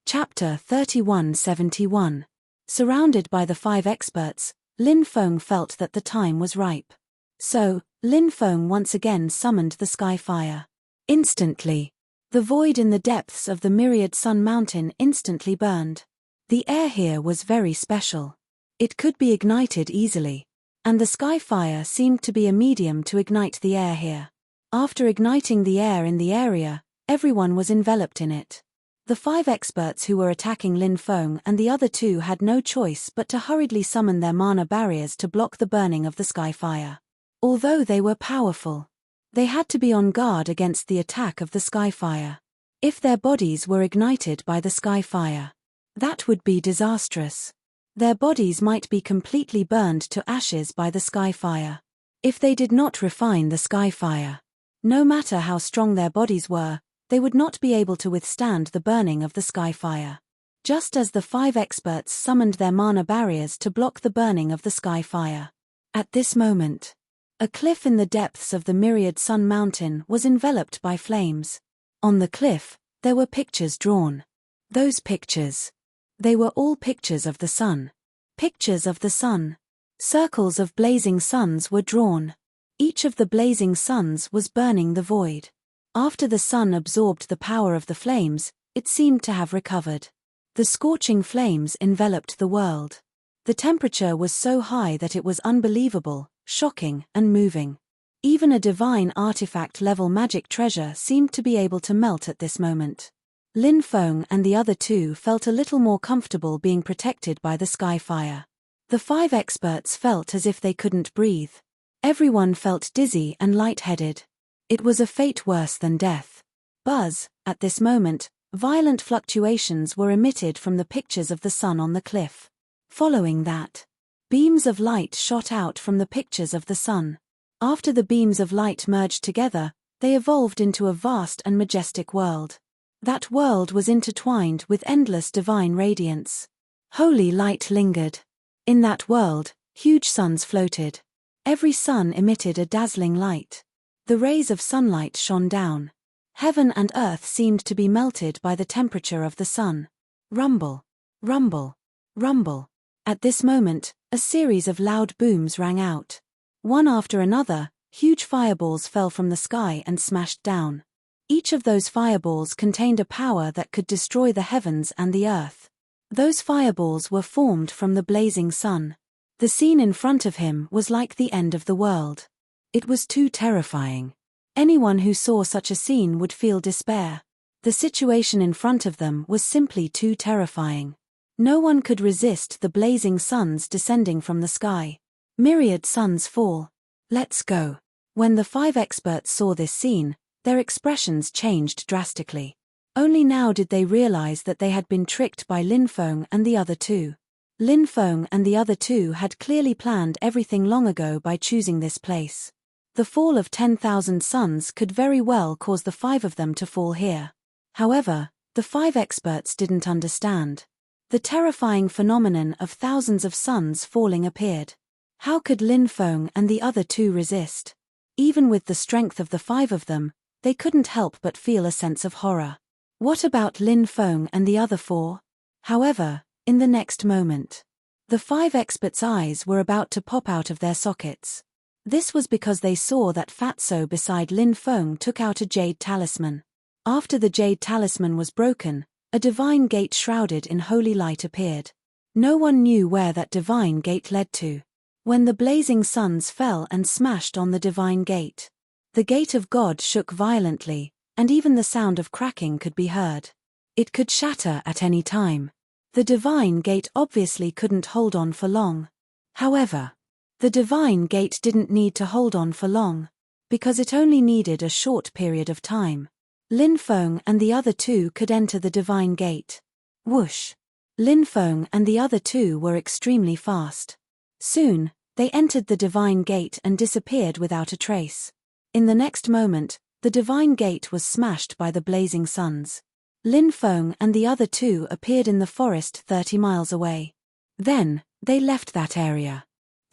Chapter 3171. Surrounded by the 5 experts, Lin Feng felt that the time was ripe. So, Lin Feng once again summoned the sky fire. Instantly, the void in the depths of the myriad sun mountain instantly burned. The air here was very special. It could be ignited easily, and the sky fire seemed to be a medium to ignite the air here. After igniting the air in the area, everyone was enveloped in it. The 5 experts who were attacking Lin Feng and the other 2 had no choice but to hurriedly summon their mana barriers to block the burning of the sky fire. Although they were powerful, they had to be on guard against the attack of the sky fire. If their bodies were ignited by the sky fire, that would be disastrous. Their bodies might be completely burned to ashes by the sky fire. If they did not refine the sky fire, no matter how strong their bodies were, they would not be able to withstand the burning of the sky fire. Just as the 5 experts summoned their mana barriers to block the burning of the sky fire. At this moment, a cliff in the depths of the myriad sun mountain was enveloped by flames. On the cliff, there were pictures drawn. Those pictures. They were all pictures of the sun. Pictures of the sun. Circles of blazing suns were drawn. Each of the blazing suns was burning the void. After the sun absorbed the power of the flames, it seemed to have recovered. The scorching flames enveloped the world. The temperature was so high that it was unbelievable, shocking, and moving. Even a divine artifact-level magic treasure seemed to be able to melt at this moment. Lin Feng and the other 2 felt a little more comfortable being protected by the sky fire. The 5 experts felt as if they couldn't breathe. Everyone felt dizzy and lightheaded. It was a fate worse than death. Buzz, at this moment, violent fluctuations were emitted from the pictures of the sun on the cliff. Following that, beams of light shot out from the pictures of the sun. After the beams of light merged together, they evolved into a vast and majestic world. That world was intertwined with endless divine radiance. Holy light lingered. In that world, huge suns floated. Every sun emitted a dazzling light. The rays of sunlight shone down. Heaven and earth seemed to be melted by the temperature of the sun. Rumble. Rumble. Rumble. At this moment, a series of loud booms rang out. One after another, huge fireballs fell from the sky and smashed down. Each of those fireballs contained a power that could destroy the heavens and the earth. Those fireballs were formed from the blazing sun. The scene in front of him was like the end of the world. It was too terrifying. Anyone who saw such a scene would feel despair. The situation in front of them was simply too terrifying. No one could resist the blazing suns descending from the sky. Myriad suns fall. Let's go. When the 5 experts saw this scene, their expressions changed drastically. Only now did they realize that they had been tricked by Lin Feng and the other 2. Lin Feng and the other 2 had clearly planned everything long ago by choosing this place. The fall of 10,000 suns could very well cause the 5 of them to fall here. However, the 5 experts didn't understand. The terrifying phenomenon of thousands of suns falling appeared. How could Lin Feng and the other 2 resist? Even with the strength of the 5 of them, they couldn't help but feel a sense of horror. What about Lin Feng and the other 4? However, in the next moment, the 5 experts' eyes were about to pop out of their sockets. This was because they saw that Fatso beside Lin Feng took out a jade talisman. After the jade talisman was broken, a divine gate shrouded in holy light appeared. No one knew where that divine gate led to. When the blazing suns fell and smashed on the divine gate, the gate of God shook violently, and even the sound of cracking could be heard. It could shatter at any time. The divine gate obviously couldn't hold on for long. However, the divine gate didn't need to hold on for long, because it only needed a short period of time. Lin Feng and the other 2 could enter the divine gate. Whoosh! Lin Feng and the other 2 were extremely fast. Soon, they entered the divine gate and disappeared without a trace. In the next moment, the divine gate was smashed by the blazing suns. Lin Feng and the other 2 appeared in the forest 30 miles away. Then, they left that area.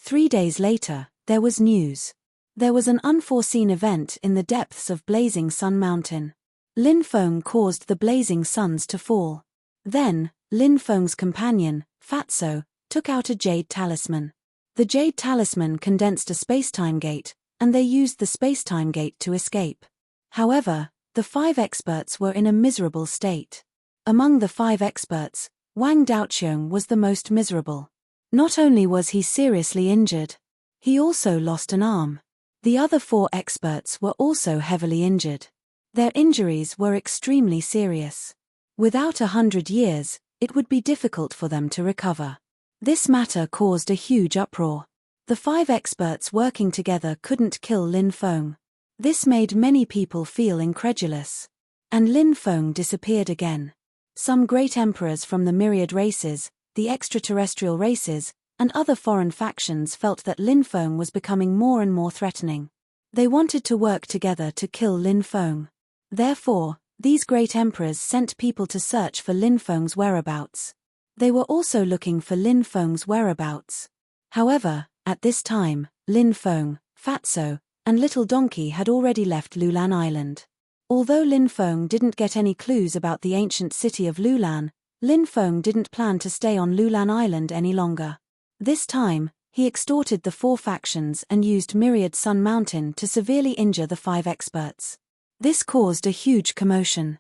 3 days later, there was news. There was an unforeseen event in the depths of blazing sun mountain. Lin Feng caused the blazing suns to fall. Then, Lin Feng's companion, Fatso, took out a jade talisman. The jade talisman condensed a spacetime gate, and they used the spacetime gate to escape. However, the 5 experts were in a miserable state. Among the 5 experts, Wang Daoqiong was the most miserable. Not only was he seriously injured, he also lost an arm. The other 4 experts were also heavily injured. Their injuries were extremely serious. Without 100 years, it would be difficult for them to recover. This matter caused a huge uproar. The 5 experts working together couldn't kill Lin Feng. This made many people feel incredulous. And Lin Feng disappeared again. Some great emperors from the myriad races, the extraterrestrial races, and other foreign factions felt that Lin Feng was becoming more and more threatening. They wanted to work together to kill Lin Feng. Therefore, these great emperors sent people to search for Lin Feng's whereabouts. They were also looking for Lin Feng's whereabouts. However, at this time, Lin Feng, Fatso, and Little Donkey had already left Lulan Island. Although Lin Feng didn't get any clues about the ancient city of Lulan, Lin Feng didn't plan to stay on Lulan Island any longer. This time, he extorted the 4 factions and used Myriad Sun Mountain to severely injure the 5 experts. This caused a huge commotion.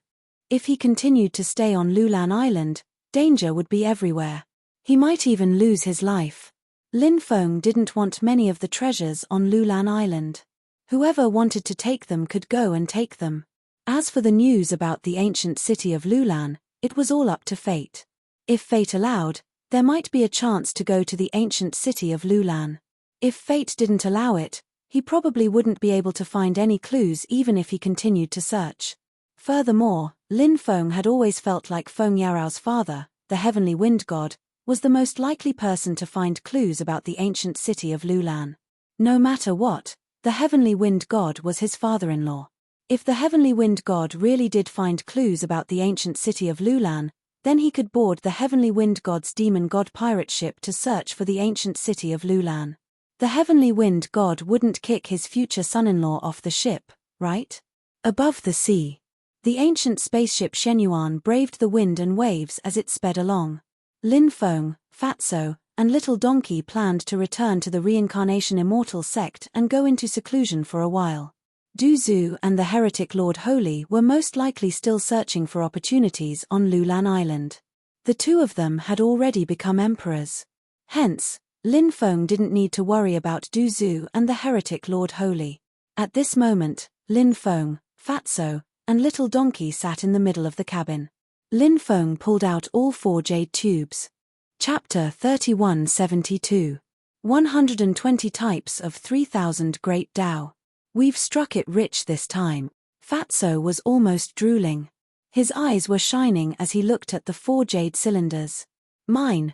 If he continued to stay on Lulan Island, danger would be everywhere. He might even lose his life. Lin Feng didn't want many of the treasures on Lulan Island. Whoever wanted to take them could go and take them. As for the news about the ancient city of Lulan, it was all up to fate. If fate allowed, there might be a chance to go to the ancient city of Lulan. If fate didn't allow it, he probably wouldn't be able to find any clues even if he continued to search. Furthermore, Lin Feng had always felt like Feng Yarao's father, the heavenly wind god, was the most likely person to find clues about the ancient city of Lulan. No matter what, the heavenly wind god was his father-in-law. If the heavenly wind god really did find clues about the ancient city of Lulan, then he could board the heavenly wind god's demon god pirate ship to search for the ancient city of Lulan. The heavenly wind god wouldn't kick his future son-in-law off the ship, right? Above the sea, the ancient spaceship Shenyuan braved the wind and waves as it sped along. Lin Feng, Fatso, and Little Donkey planned to return to the reincarnation immortal sect and go into seclusion for a while. Du Zhu and the heretic Lord Holy were most likely still searching for opportunities on Lulan Island. The 2 of them had already become emperors. Hence, Lin Feng didn't need to worry about Du Zhu and the heretic Lord Holy. At this moment, Lin Feng, Fatso, and Little Donkey sat in the middle of the cabin. Lin Feng pulled out all 4 jade tubes. Chapter 3172. 120 Types of 3000 Great Tao. We've struck it rich this time. Fatso was almost drooling. His eyes were shining as he looked at the 4 jade cylinders. Mine,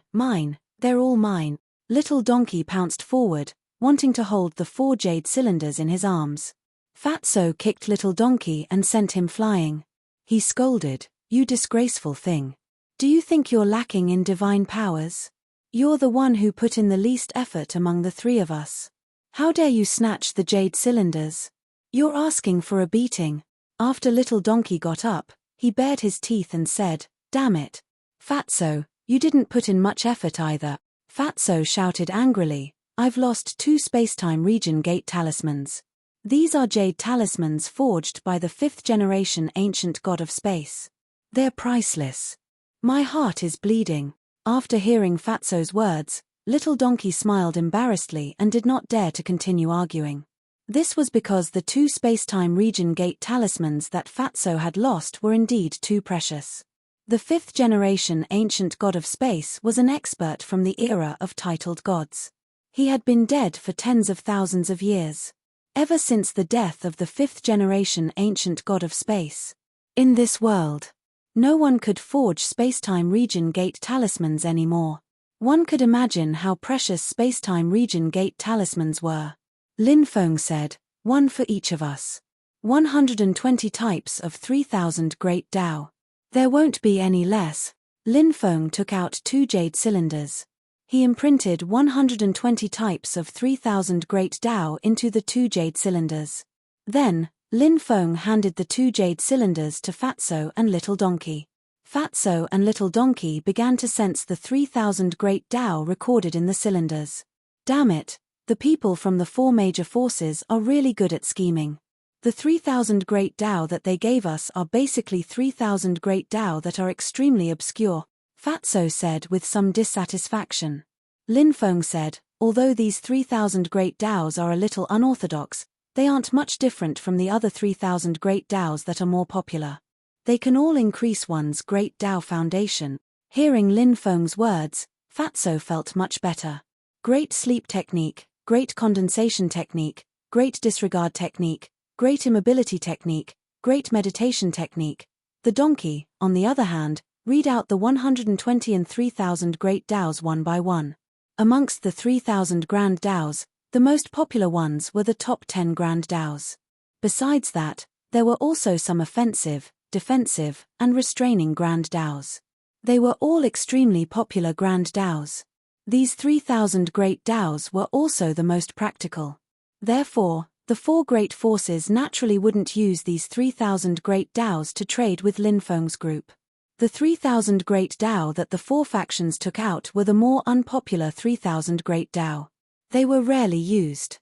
they're all mine. Little Donkey pounced forward, wanting to hold the 4 jade cylinders in his arms. Fatso kicked Little Donkey and sent him flying. He scolded, "You disgraceful thing. Do you think you're lacking in divine powers? You're the one who put in the least effort among the 3 of us. How dare you snatch the jade cylinders? You're asking for a beating." After Little Donkey got up, he bared his teeth and said, "Damn it. Fatso, you didn't put in much effort either." Fatso shouted angrily, "I've lost 2 spacetime region gate talismans. These are jade talismans forged by the 5th generation ancient god of space. They're priceless. My heart is bleeding." After hearing Fatso's words, Little Donkey smiled embarrassedly and did not dare to continue arguing. This was because the 2 spacetime region gate talismans that Fatso had lost were indeed too precious. The 5th generation ancient god of space was an expert from the era of titled gods. He had been dead for tens of thousands of years. Ever since the death of the 5th generation ancient god of space. In this world, no one could forge spacetime region gate talismans anymore. One could imagine how precious spacetime region gate talismans were. Lin Feng said, "1 for each of us. 120 types of 3000 great Tao. There won't be any less." Lin Feng took out 2 jade cylinders. He imprinted 120 types of 3000 great Tao into the 2 jade cylinders. Then, Lin Feng handed the 2 jade cylinders to Fatso and Little Donkey. Fatso and Little Donkey began to sense the 3,000 great Tao recorded in the cylinders. Damn it, the people from the 4 major forces are really good at scheming. The 3,000 great Tao that they gave us are basically 3,000 great Tao that are extremely obscure, Fatso said with some dissatisfaction. Lin Feng said, although these 3,000 great Taos are a little unorthodox, they aren't much different from the other 3,000 great Taos that are more popular. They can all increase one's great Tao foundation. Hearing Lin Feng's words, Fatso felt much better. Great sleep technique, great condensation technique, great disregard technique, great immobility technique, great meditation technique. The donkey, on the other hand, read out the 120 and 3,000 great Taos one by one. Amongst the 3,000 grand Taos, the most popular ones were the top 10 grand Taos. Besides that, there were also some offensive, defensive, and restraining grand Taos. They were all extremely popular grand Taos. These 3,000 great Taos were also the most practical. Therefore, the 4 great forces naturally wouldn't use these 3,000 great Taos to trade with Lin Feng's group. The 3,000 great Tao that the 4 factions took out were the more unpopular 3,000 great Tao. They were rarely used.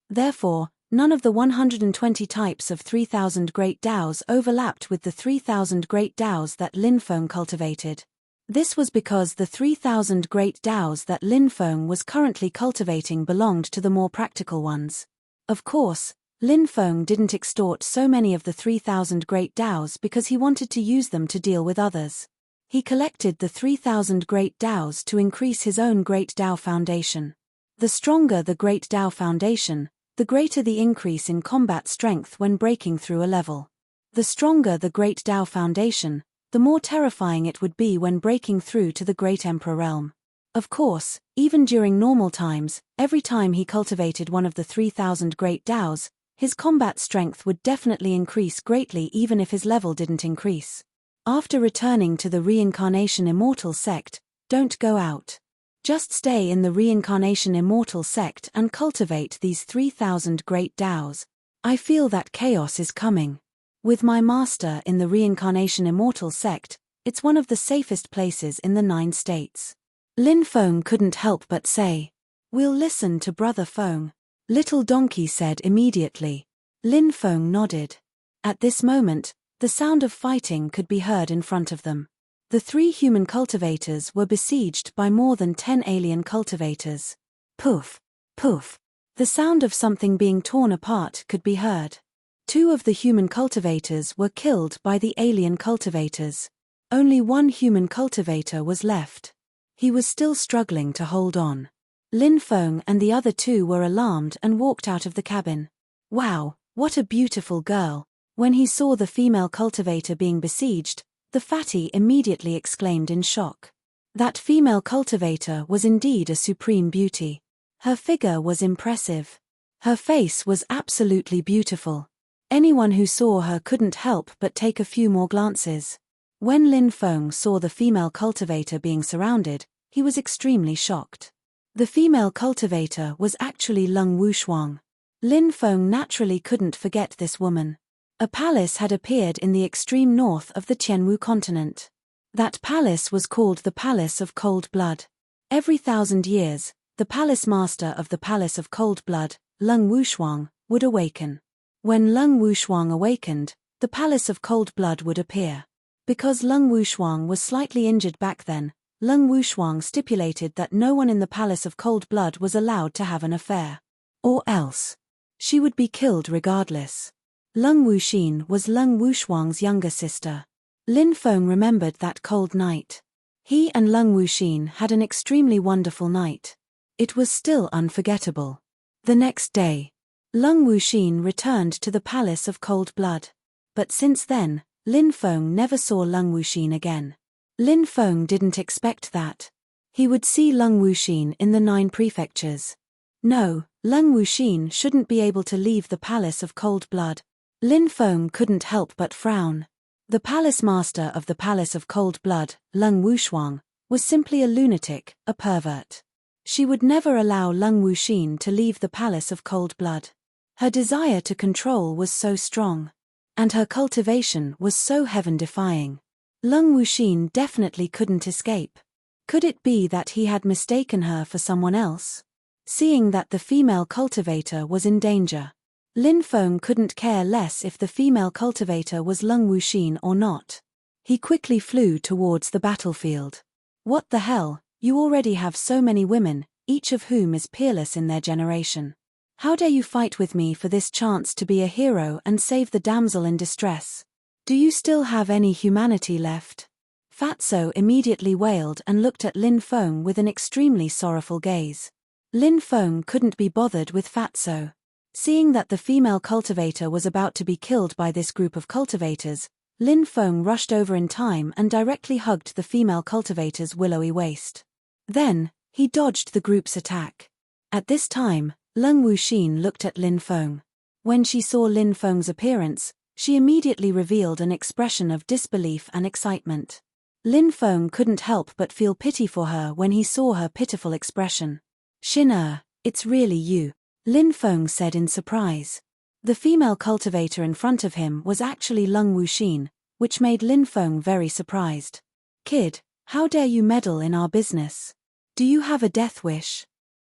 Therefore, none of the 120 types of 3,000 great Taos overlapped with the 3,000 great Taos that Lin Feng cultivated. This was because the 3,000 great Taos that Lin Feng was currently cultivating belonged to the more practical ones. Of course, Lin Feng didn't extort so many of the 3,000 great Taos because he wanted to use them to deal with others. He collected the 3,000 great Taos to increase his own great Tao foundation. The stronger the great Tao foundation, the greater the increase in combat strength when breaking through a level. The stronger the great Tao foundation, the more terrifying it would be when breaking through to the Great Emperor realm. Of course, even during normal times, every time he cultivated one of the 3,000 great Taos, his combat strength would definitely increase greatly even if his level didn't increase. After returning to the Reincarnation Immortal sect, don't go out. Just stay in the Reincarnation Immortal sect and cultivate these 3,000 great Taos. I feel that chaos is coming. With my master in the Reincarnation Immortal sect, it's one of the safest places in the 9 states. Lin Feng couldn't help but say, "We'll listen to Brother Feng," Little Donkey said immediately. Lin Feng nodded. At this moment, the sound of fighting could be heard in front of them. The 3 human cultivators were besieged by more than 10 alien cultivators. Poof, poof. The sound of something being torn apart could be heard. 2 of the human cultivators were killed by the alien cultivators. Only 1 human cultivator was left. He was still struggling to hold on. Lin Feng and the other 2 were alarmed and walked out of the cabin. Wow, what a beautiful girl. When he saw the female cultivator being besieged, the fatty immediately exclaimed in shock. That female cultivator was indeed a supreme beauty. Her figure was impressive. Her face was absolutely beautiful. Anyone who saw her couldn't help but take a few more glances. When Lin Feng saw the female cultivator being surrounded, he was extremely shocked. The female cultivator was actually Lung Wushuang. Lin Feng naturally couldn't forget this woman. A palace had appeared in the extreme north of the Tianwu continent. That palace was called the Palace of Cold Blood. Every 1,000 years, the palace master of the Palace of Cold Blood, Lung Wushuang, would awaken. When Lung Wushuang awakened, the Palace of Cold Blood would appear. Because Lung Wushuang was slightly injured back then, Lung Wushuang stipulated that no one in the Palace of Cold Blood was allowed to have an affair. Or else, she would be killed regardless. Lung Wuxin was Lung Wushuang's younger sister. Lin Feng remembered that cold night. He and Lung Wuxin had an extremely wonderful night. It was still unforgettable. The next day, Lung Wuxin returned to the Palace of Cold Blood. But since then, Lin Feng never saw Lung Wuxin again. Lin Feng didn't expect that. He would see Lung Wuxin in the 9 prefectures. No, Lung Wuxin shouldn't be able to leave the Palace of Cold Blood. Lin Feng couldn't help but frown. The palace master of the Palace of Cold Blood, Lung Wushuang, was simply a lunatic, a pervert. She would never allow Lung Wuxin to leave the Palace of Cold Blood. Her desire to control was so strong. And her cultivation was so heaven-defying. Lung Wuxin definitely couldn't escape. Could it be that he had mistaken her for someone else? Seeing that the female cultivator was in danger, Lin Feng couldn't care less if the female cultivator was Lung Wuxin or not. He quickly flew towards the battlefield. What the hell, you already have so many women, each of whom is peerless in their generation. How dare you fight with me for this chance to be a hero and save the damsel in distress? Do you still have any humanity left? Fatso immediately wailed and looked at Lin Feng with an extremely sorrowful gaze. Lin Feng couldn't be bothered with Fatso. Seeing that the female cultivator was about to be killed by this group of cultivators, Lin Feng rushed over in time and directly hugged the female cultivator's willowy waist. Then, he dodged the group's attack. At this time, Lung Wuxin looked at Lin Feng. When she saw Lin Feng's appearance, she immediately revealed an expression of disbelief and excitement. Lin Feng couldn't help but feel pity for her when he saw her pitiful expression. "Xin it's really you," Lin Feng said in surprise. The female cultivator in front of him was actually Lung Wuxin, which made Lin Feng very surprised. "Kid, how dare you meddle in our business? Do you have a death wish?"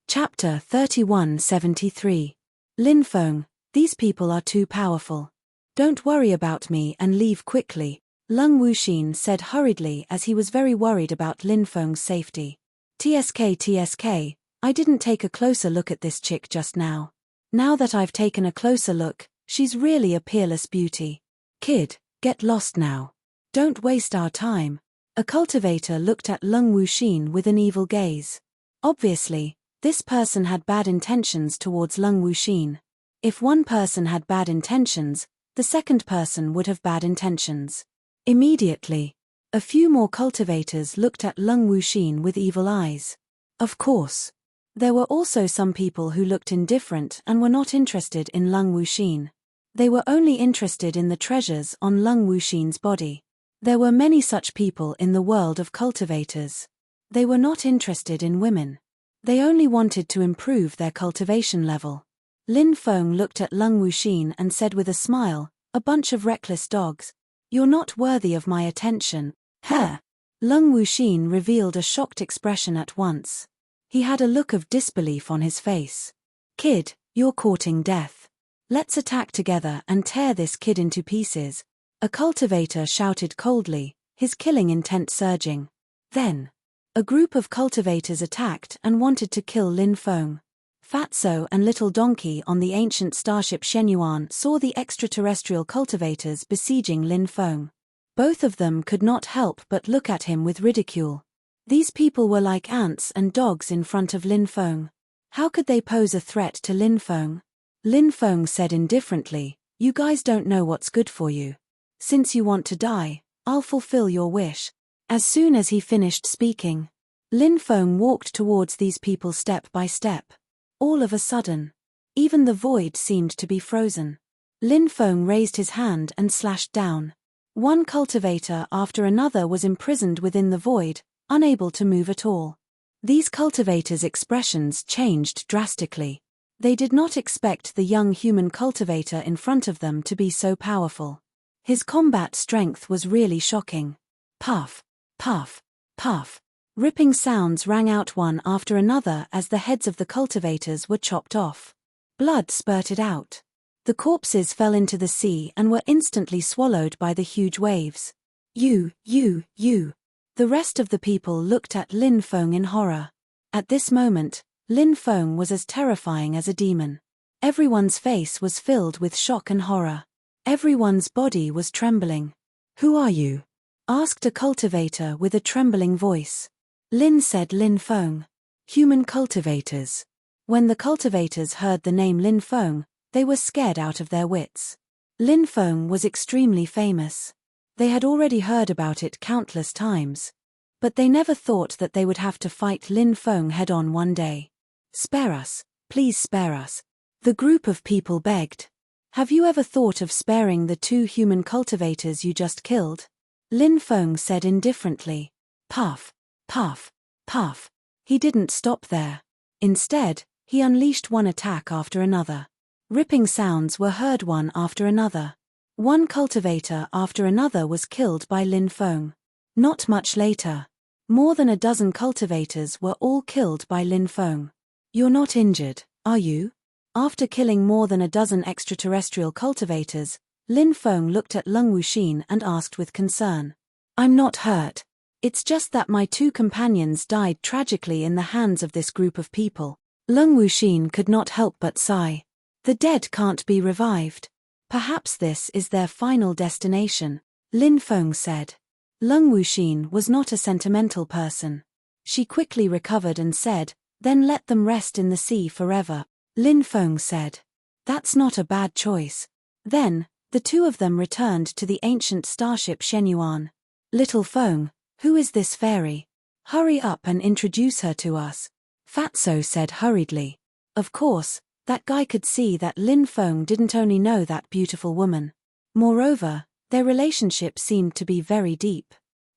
Chapter 3173. Lin Feng, these people are too powerful. Don't worry about me and leave quickly, Lung Wuxin said hurriedly as he was very worried about Lin Feng's safety. TSK, I didn't take a closer look at this chick just now. Now that I've taken a closer look, she's really a peerless beauty. Kid, get lost now. Don't waste our time. A cultivator looked at Lung Wuxin with an evil gaze. Obviously, this person had bad intentions towards Lung Wuxin. If one person had bad intentions, the second person would have bad intentions. Immediately, a few more cultivators looked at Lung Wuxin with evil eyes. Of course, there were also some people who looked indifferent and were not interested in Lung Wuxin. They were only interested in the treasures on Lung Wuxin's body. There were many such people in the world of cultivators. They were not interested in women. They only wanted to improve their cultivation level. Lin Feng looked at Lung Wuxin and said with a smile, "A bunch of reckless dogs. You're not worthy of my attention." Huh. Lung Wuxin revealed a shocked expression at once. He had a look of disbelief on his face. "Kid, you're courting death. Let's attack together and tear this kid into pieces," a cultivator shouted coldly, his killing intent surging. Then, a group of cultivators attacked and wanted to kill Lin Feng. Fatso and Little Donkey on the ancient starship Shenyuan saw the extraterrestrial cultivators besieging Lin Feng. Both of them could not help but look at him with ridicule. These people were like ants and dogs in front of Lin Feng. How could they pose a threat to Lin Feng? Lin Feng said indifferently, "You guys don't know what's good for you. Since you want to die, I'll fulfill your wish." As soon as he finished speaking, Lin Feng walked towards these people step by step. All of a sudden, even the void seemed to be frozen. Lin Feng raised his hand and slashed down. One cultivator after another was imprisoned within the void, unable to move at all. These cultivators' expressions changed drastically. They did not expect the young human cultivator in front of them to be so powerful. His combat strength was really shocking. Puff, puff, puff. Ripping sounds rang out one after another as the heads of the cultivators were chopped off. Blood spurted out. The corpses fell into the sea and were instantly swallowed by the huge waves. You. The rest of the people looked at Lin Feng in horror. At this moment, Lin Feng was as terrifying as a demon. Everyone's face was filled with shock and horror. Everyone's body was trembling. "Who are you?" asked a cultivator with a trembling voice. Lin said Lin Feng. "Human cultivators." When the cultivators heard the name Lin Feng, they were scared out of their wits. Lin Feng was extremely famous. They had already heard about it countless times. But they never thought that they would have to fight Lin Feng head-on one day. "Spare us, please spare us," the group of people begged. "Have you ever thought of sparing the 2 human cultivators you just killed?" Lin Feng said indifferently. Puff, puff, puff. He didn't stop there. Instead, he unleashed one attack after another. Ripping sounds were heard one after another. One cultivator after another was killed by Lin Feng. Not much later. More than a dozen cultivators were all killed by Lin Feng. You're not injured, are you? After killing more than a dozen extraterrestrial cultivators, Lin Feng looked at Lung Wuxin and asked with concern. I'm not hurt. It's just that my two companions died tragically in the hands of this group of people. Lung Wuxin could not help but sigh. The dead can't be revived. Perhaps this is their final destination, Lin Feng said. Lung Wuxin was not a sentimental person. She quickly recovered and said, then let them rest in the sea forever, Lin Feng said. That's not a bad choice. Then, the two of them returned to the ancient starship Shenyuan. Little Feng, who is this fairy? Hurry up and introduce her to us, Fatso said hurriedly. Of course, that guy could see that Lin Feng didn't only know that beautiful woman. Moreover, their relationship seemed to be very deep.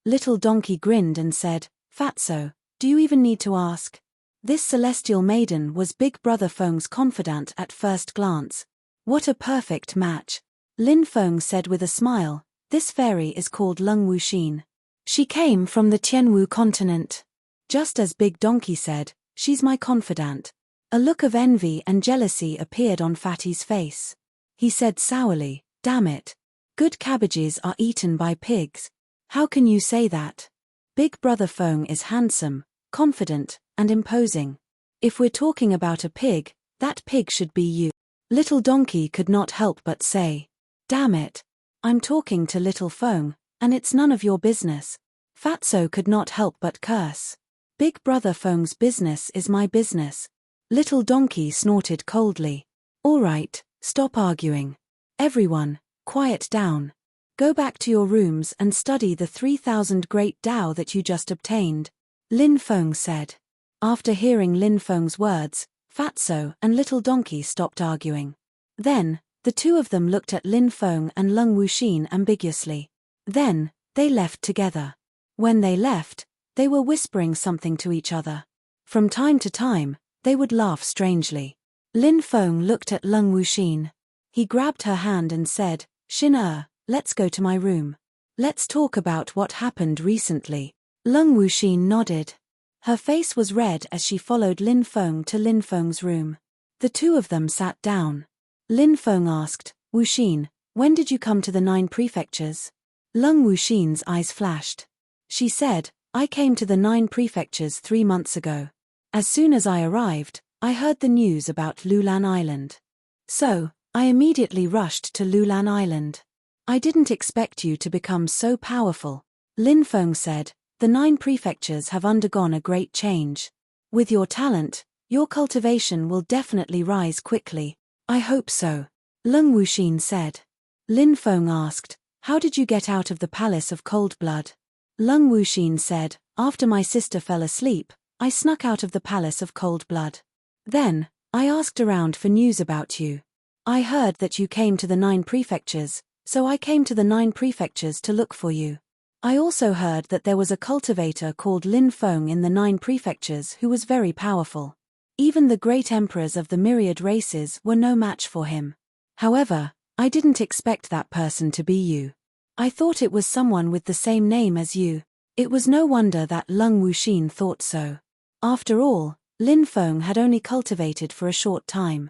Little Donkey grinned and said, Fatso, do you even need to ask? This celestial maiden was Big Brother Feng's confidant at first glance. What a perfect match. Lin Feng said with a smile, this fairy is called Lung Wuxin. She came from the Tianwu continent. Just as Big Donkey said, she's my confidant. A look of envy and jealousy appeared on Fatty's face. He said sourly, damn it. Good cabbages are eaten by pigs. How can you say that? Big Brother Feng is handsome, confident, and imposing. If we're talking about a pig, that pig should be you. Little Donkey could not help but say, damn it. I'm talking to Little Feng, and it's none of your business. Fatso could not help but curse. Big Brother Feng's business is my business. Little Donkey snorted coldly. All right, stop arguing. Everyone, quiet down. Go back to your rooms and study the 3,000 great Tao that you just obtained, Lin Feng said. After hearing Lin Feng's words, Fatso and Little Donkey stopped arguing. Then, the two of them looked at Lin Feng and Lung Wuxin ambiguously. Then, they left together. When they left, they were whispering something to each other. From time to time, they would laugh strangely. Lin Feng looked at Lung Wuxin. He grabbed her hand and said, Xin let's go to my room. Let's talk about what happened recently. Lung Wuxin nodded. Her face was red as she followed Lin Feng to Lin Feng's room. The two of them sat down. Lin Feng asked, Wuxin, when did you come to the 9 prefectures? Lung Wuxin's eyes flashed. She said, I came to the 9 prefectures 3 months ago. As soon as I arrived, I heard the news about Lulan Island. So, I immediately rushed to Lulan Island. I didn't expect you to become so powerful. Lin Feng said, the 9 prefectures have undergone a great change. With your talent, your cultivation will definitely rise quickly. I hope so. Lung Wuxin said. Lin Feng asked, how did you get out of the Palace of Cold Blood? Lung Wuxin said, after my sister fell asleep, I snuck out of the Palace of Cold Blood. Then, I asked around for news about you. I heard that you came to the 9 prefectures, so I came to the 9 prefectures to look for you. I also heard that there was a cultivator called Lin Feng in the 9 prefectures who was very powerful. Even the great emperors of the myriad races were no match for him. However, I didn't expect that person to be you. I thought it was someone with the same name as you. It was no wonder that Lung Wuxin thought so. After all, Lin Feng had only cultivated for a short time.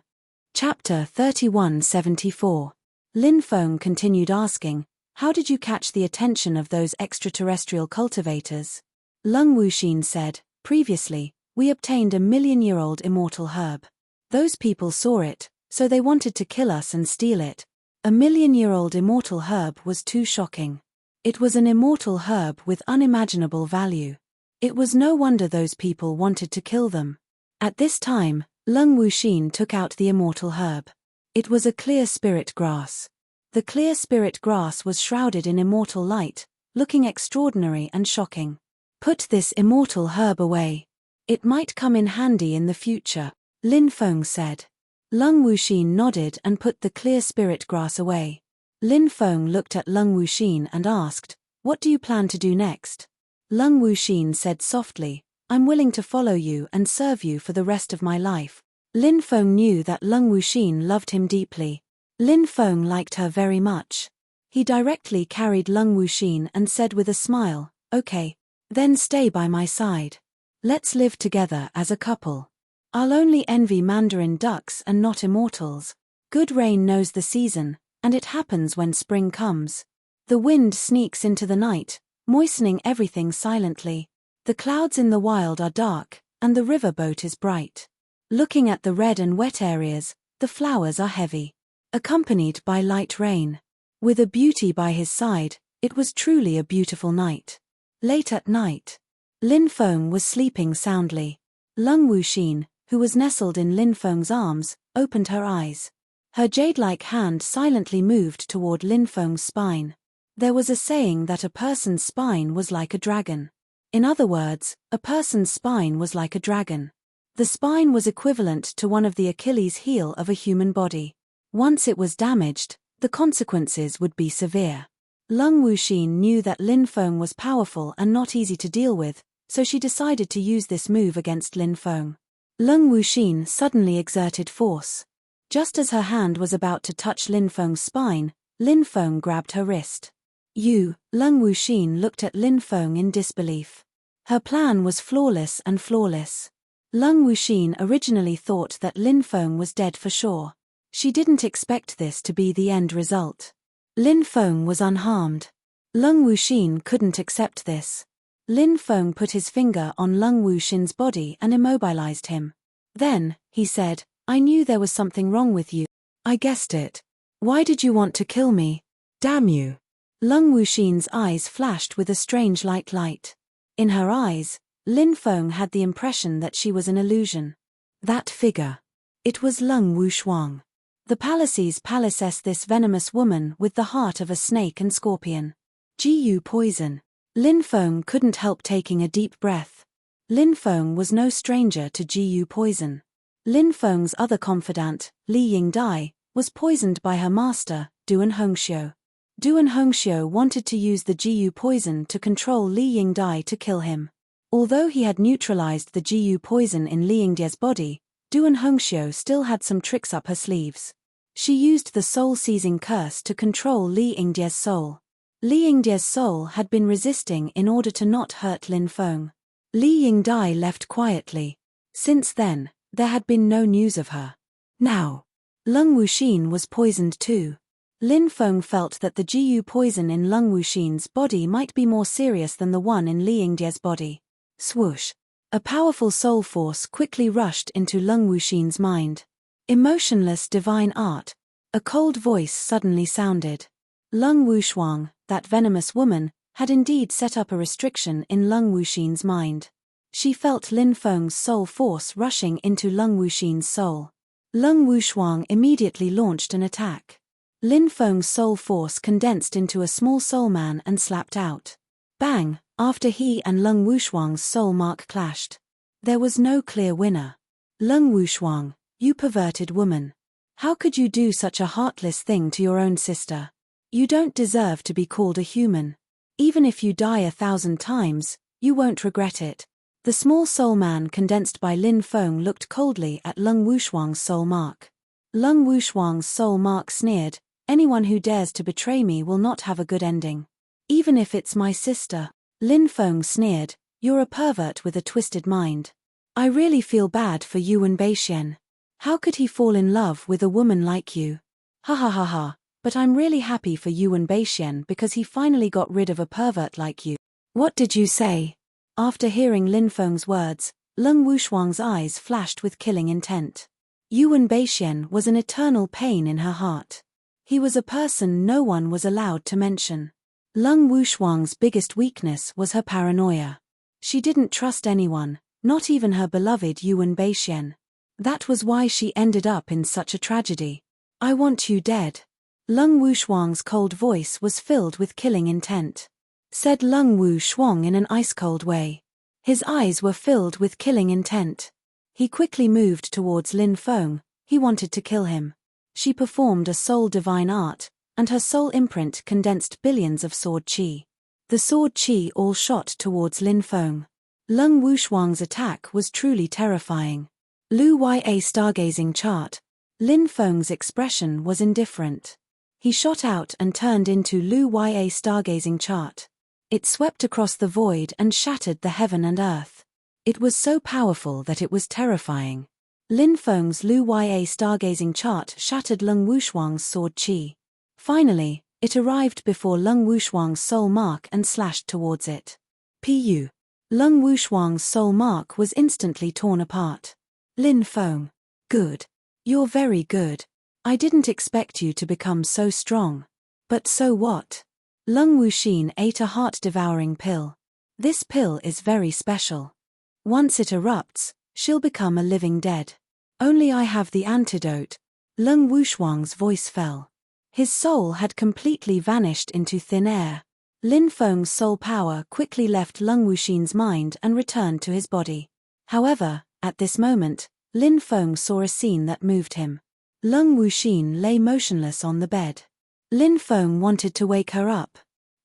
Chapter 3174. Lin Feng continued asking, how did you catch the attention of those extraterrestrial cultivators? Lung Wuxin said, previously, we obtained a 1,000,000-year-old immortal herb. Those people saw it, so they wanted to kill us and steal it. A 1,000,000-year-old immortal herb was too shocking. It was an immortal herb with unimaginable value. It was no wonder those people wanted to kill them. At this time, Lung Wuxin took out the immortal herb. It was a clear spirit grass. The clear spirit grass was shrouded in immortal light, looking extraordinary and shocking. Put this immortal herb away. It might come in handy in the future, Lin Feng said. Lung Wuxin nodded and put the clear spirit grass away. Lin Feng looked at Lung Wuxin and asked, what do you plan to do next? Lung Wuxin said softly, I'm willing to follow you and serve you for the rest of my life. Lin Feng knew that Lung Wuxin loved him deeply. Lin Feng liked her very much. He directly carried Lung Wuxin and said with a smile, Okay. Then stay by my side. Let's live together as a couple. I'll only envy mandarin ducks and not immortals. Good rain knows the season, and it happens when spring comes. The wind sneaks into the night, moistening everything silently. The clouds in the wild are dark, and the riverboat is bright. Looking at the red and wet areas, the flowers are heavy, accompanied by light rain. With a beauty by his side, it was truly a beautiful night. Late at night, Lin Feng was sleeping soundly. Lung Wuxin, who was nestled in Lin Feng's arms, opened her eyes. Her jade-like hand silently moved toward Lin Feng's spine. There was a saying that a person's spine was like a dragon. In other words, a person's spine was like a dragon. The spine was equivalent to one of the Achilles heel of a human body. Once it was damaged, the consequences would be severe. Lung Wuxin knew that Lin Feng was powerful and not easy to deal with, so she decided to use this move against Lin Feng. Lung Wuxin suddenly exerted force. Just as her hand was about to touch Lin Feng's spine, Lin Feng grabbed her wrist. Lung Wuxin looked at Lin Feng in disbelief. Her plan was flawless and flawless. Lung Wuxin originally thought that Lin Feng was dead for sure. She didn't expect this to be the end result. Lin Feng was unharmed. Lung Wuxin couldn't accept this. Lin Feng put his finger on Lung Wuxin's body and immobilized him. Then, he said, I knew there was something wrong with you. I guessed it. Why did you want to kill me? Damn you. Lung Wuxin's eyes flashed with a strange light. In her eyes, Lin Feng had the impression that she was an illusion. That figure. It was Lung Wuxuang. The Palaces possessed this venomous woman with the heart of a snake and scorpion. Gu poison. Lin Feng couldn't help taking a deep breath. Lin Feng was no stranger to Gu poison. Lin Feng's other confidant, Li Yingdai, was poisoned by her master, Duan Hongxiu. Duan Hongxiu wanted to use the Gu poison to control Li Yingdai to kill him. Although he had neutralized the Gu poison in Li Yingdai's body, Duan Hongxiu still had some tricks up her sleeves. She used the soul-seizing curse to control Li Yingdai's soul. Li Yingdai's soul had been resisting in order to not hurt Lin Feng. Li Yingdai left quietly. Since then, there had been no news of her. Now, Lung Wuxin was poisoned too. Lin Feng felt that the Gu poison in Lung Wuxin's body might be more serious than the one in Li Yingdai's body. Swoosh. A powerful soul force quickly rushed into Lung Wuxin's mind. Emotionless divine art. A cold voice suddenly sounded. Lung Wuxuang, that venomous woman, had indeed set up a restriction in Lung Wuxin's mind. She felt Lin Feng's soul force rushing into Lung Wuxin's soul. Lung Wuxuang immediately launched an attack. Lin Feng's soul force condensed into a small soul man and slapped out. Bang! After he and Lung Wuxuang's soul mark clashed. There was no clear winner. Lung Wuxuang, you perverted woman. How could you do such a heartless thing to your own sister? You don't deserve to be called a human. Even if you die 1,000 times, you won't regret it. The small soul man condensed by Lin Feng looked coldly at Lung Wuxuang's soul mark. Lung Wuxuang's soul mark sneered, anyone who dares to betray me will not have a good ending. Even if it's my sister. Lin Feng sneered, you're a pervert with a twisted mind. I really feel bad for Yuan Beixian. How could he fall in love with a woman like you? Ha ha ha ha, but I'm really happy for Yuan Beixian because he finally got rid of a pervert like you. What did you say? After hearing Lin Feng's words, Lung Wuxuang's eyes flashed with killing intent. Yuan Beixian was an eternal pain in her heart. He was a person no one was allowed to mention. Lung Wuxuang's biggest weakness was her paranoia. She didn't trust anyone, not even her beloved Yuan Beixian. That was why she ended up in such a tragedy. I want you dead. Lung Wuxuang's cold voice was filled with killing intent. Said Lung Wuxuang in an ice-cold way. His eyes were filled with killing intent. He quickly moved towards Lin Feng, he wanted to kill him. She performed a soul divine art, and her soul imprint condensed billions of sword qi. The sword qi all shot towards Lin Feng. Lung Wuxuang's attack was truly terrifying. Lu Ya stargazing chart. Lin Feng's expression was indifferent. He shot out and turned into Lu Ya stargazing chart. It swept across the void and shattered the heaven and earth. It was so powerful that it was terrifying. Lin Feng's Lu Ya stargazing chart shattered Lung Wushuang's sword qi. Finally, it arrived before Lung Wushuang's soul mark and slashed towards it. Pu. Lung Wushuang's soul mark was instantly torn apart. Lin Feng. Good. You're very good. I didn't expect you to become so strong. But so what? Lung Wuxin ate a heart-devouring pill. This pill is very special. Once it erupts, she'll become a living dead. Only I have the antidote. Lung Wushuang's voice fell. His soul had completely vanished into thin air. Lin Feng's soul power quickly left Lung Wuxin's mind and returned to his body. However, at this moment, Lin Feng saw a scene that moved him. Lung Wuxin lay motionless on the bed. Lin Feng wanted to wake her up.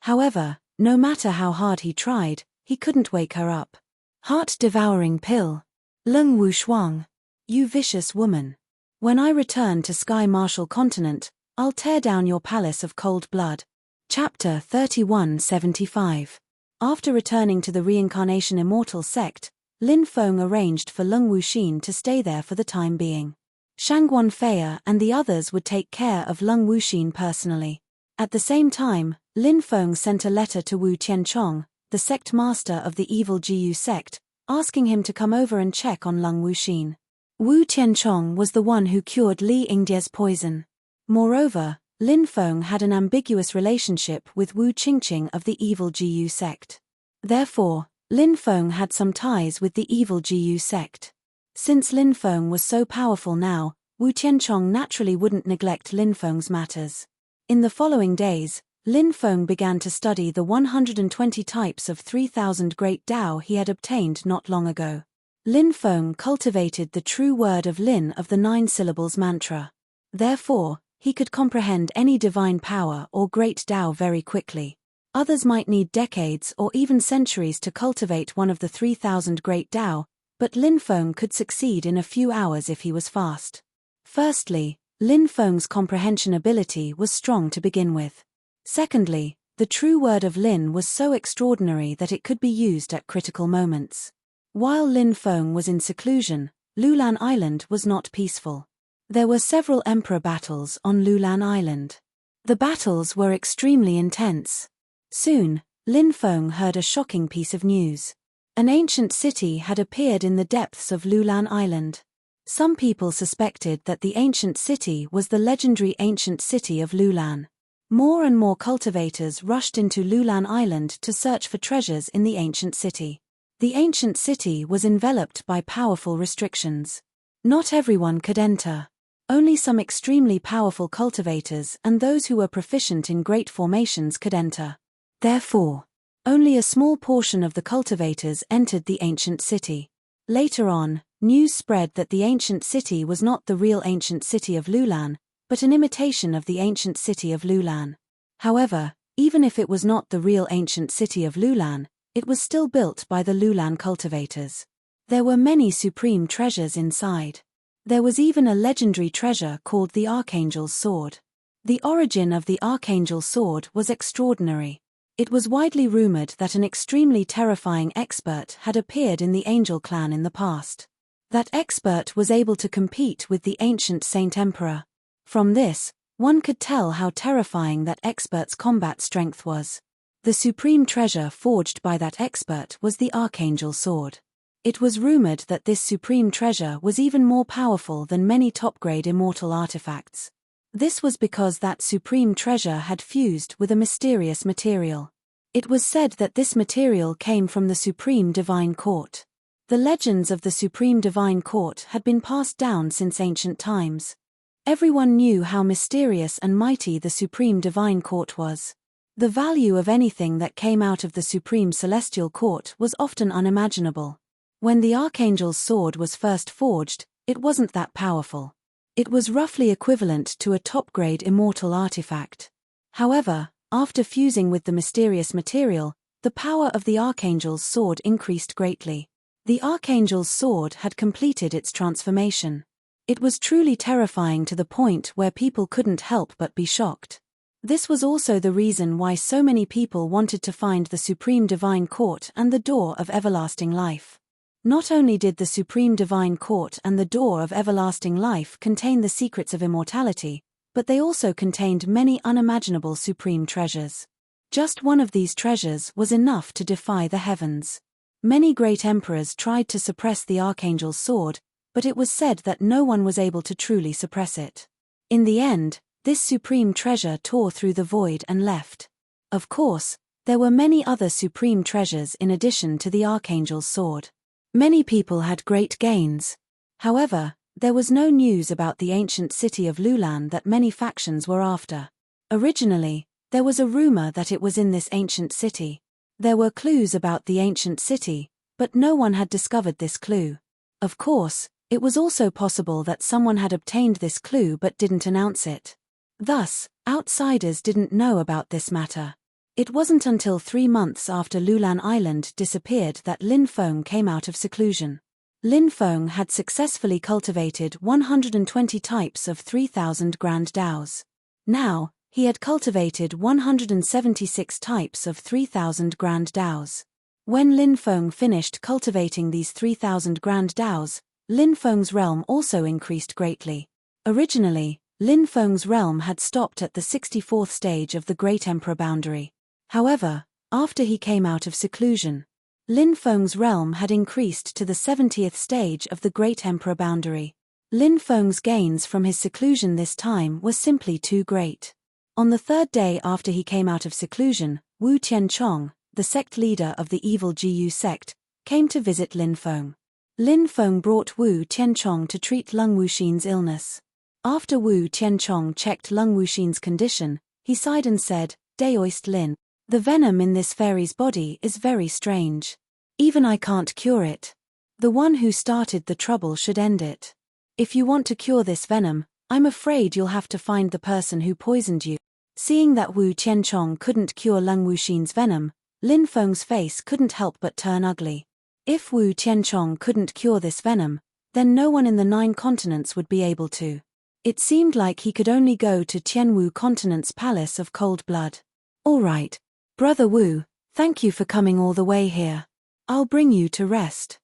However, no matter how hard he tried, he couldn't wake her up. Heart-devouring pill. Lung Wushuang. You vicious woman. When I return to Sky Marshal Continent, I'll tear down your palace of cold blood. Chapter 3175. After returning to the Reincarnation Immortal sect, Lin Feng arranged for Lung Wuxin to stay there for the time being. Shangguan Feiya and the others would take care of Lung Wuxin personally. At the same time, Lin Feng sent a letter to Wu Tianchong, the sect master of the evil Jiu sect, asking him to come over and check on Lung Wuxin. Wu Tianchong was the one who cured Li Yingdie's poison. Moreover, Lin Feng had an ambiguous relationship with Wu Qingqing of the evil Jiu sect. Therefore, Lin Feng had some ties with the evil Jiu sect. Since Lin Feng was so powerful now, Wu Tianchong naturally wouldn't neglect Lin Feng's matters. In the following days, Lin Feng began to study the 120 types of 3,000 great Tao he had obtained not long ago. Lin Feng cultivated the true word of Lin of the 9 syllables mantra. Therefore, he could comprehend any divine power or great Tao very quickly. Others might need decades or even centuries to cultivate one of the 3,000 great Tao, but Lin Feng could succeed in a few hours if he was fast. Firstly, Lin Feng's comprehension ability was strong to begin with. Secondly, the true word of Lin was so extraordinary that it could be used at critical moments. While Lin Feng was in seclusion, Lulan Island was not peaceful. There were several emperor battles on Lulan Island. The battles were extremely intense. Soon, Lin Feng heard a shocking piece of news. An ancient city had appeared in the depths of Lulan Island. Some people suspected that the ancient city was the legendary ancient city of Lulan. More and more cultivators rushed into Lulan Island to search for treasures in the ancient city. The ancient city was enveloped by powerful restrictions. Not everyone could enter. Only some extremely powerful cultivators and those who were proficient in great formations could enter. Therefore, only a small portion of the cultivators entered the ancient city. Later on, news spread that the ancient city was not the real ancient city of Lulan, but an imitation of the ancient city of Lulan. However, even if it was not the real ancient city of Lulan, it was still built by the Lulan cultivators. There were many supreme treasures inside. There was even a legendary treasure called the Archangel's Sword. The origin of the Archangel's Sword was extraordinary. It was widely rumored that an extremely terrifying expert had appeared in the Angel clan in the past. That expert was able to compete with the ancient Saint Emperor. From this, one could tell how terrifying that expert's combat strength was. The supreme treasure forged by that expert was the Archangel's Sword. It was rumored that this supreme treasure was even more powerful than many top-grade immortal artifacts. This was because that supreme treasure had fused with a mysterious material. It was said that this material came from the Supreme Divine Court. The legends of the Supreme Divine Court had been passed down since ancient times. Everyone knew how mysterious and mighty the Supreme Divine Court was. The value of anything that came out of the Supreme Celestial Court was often unimaginable. When the Archangel's Sword was first forged, it wasn't that powerful. It was roughly equivalent to a top-grade immortal artifact. However, after fusing with the mysterious material, the power of the Archangel's Sword increased greatly. The Archangel's Sword had completed its transformation. It was truly terrifying to the point where people couldn't help but be shocked. This was also the reason why so many people wanted to find the Supreme Divine Court and the Door of Everlasting Life. Not only did the Supreme Divine Court and the Door of Everlasting Life contain the secrets of immortality, but they also contained many unimaginable supreme treasures. Just one of these treasures was enough to defy the heavens. Many great emperors tried to suppress the Archangel's sword, but it was said that no one was able to truly suppress it. In the end, this supreme treasure tore through the void and left. Of course, there were many other supreme treasures in addition to the Archangel's sword. Many people had great gains. However, there was no news about the ancient city of Lulan that many factions were after. Originally, there was a rumor that it was in this ancient city. There were clues about the ancient city, but no one had discovered this clue. Of course, it was also possible that someone had obtained this clue but didn't announce it. Thus, outsiders didn't know about this matter. It wasn't until 3 months after Lulan Island disappeared that Lin Feng came out of seclusion. Lin Feng had successfully cultivated 120 types of 3,000 grand daos. Now, he had cultivated 176 types of 3,000 grand daos. When Lin Feng finished cultivating these 3,000 grand daos, Lin Feng's realm also increased greatly. Originally, Lin Feng's realm had stopped at the 64th stage of the Great Emperor boundary. However, after he came out of seclusion, Lin Feng's realm had increased to the 70th stage of the Great Emperor boundary. Lin Feng's gains from his seclusion this time were simply too great. On the 3rd day after he came out of seclusion, Wu Tianchong, the sect leader of the evil Jiyu sect, came to visit Lin Feng. Lin Feng brought Wu Tianchong to treat Lung Wuxin's illness. After Wu Tianchong checked Lung Wuxin's condition, he sighed and said, "Daoist Lin, the venom in this fairy's body is very strange. Even I can't cure it. The one who started the trouble should end it. If you want to cure this venom, I'm afraid you'll have to find the person who poisoned you." Seeing that Wu Tianchong couldn't cure Lung Wuxin's venom, Lin Feng's face couldn't help but turn ugly. If Wu Tianchong couldn't cure this venom, then no one in the 9 continents would be able to. It seemed like he could only go to Tianwu Continent's Palace of Cold Blood. "All right, Brother Wu, thank you for coming all the way here. I'll bring you to rest,"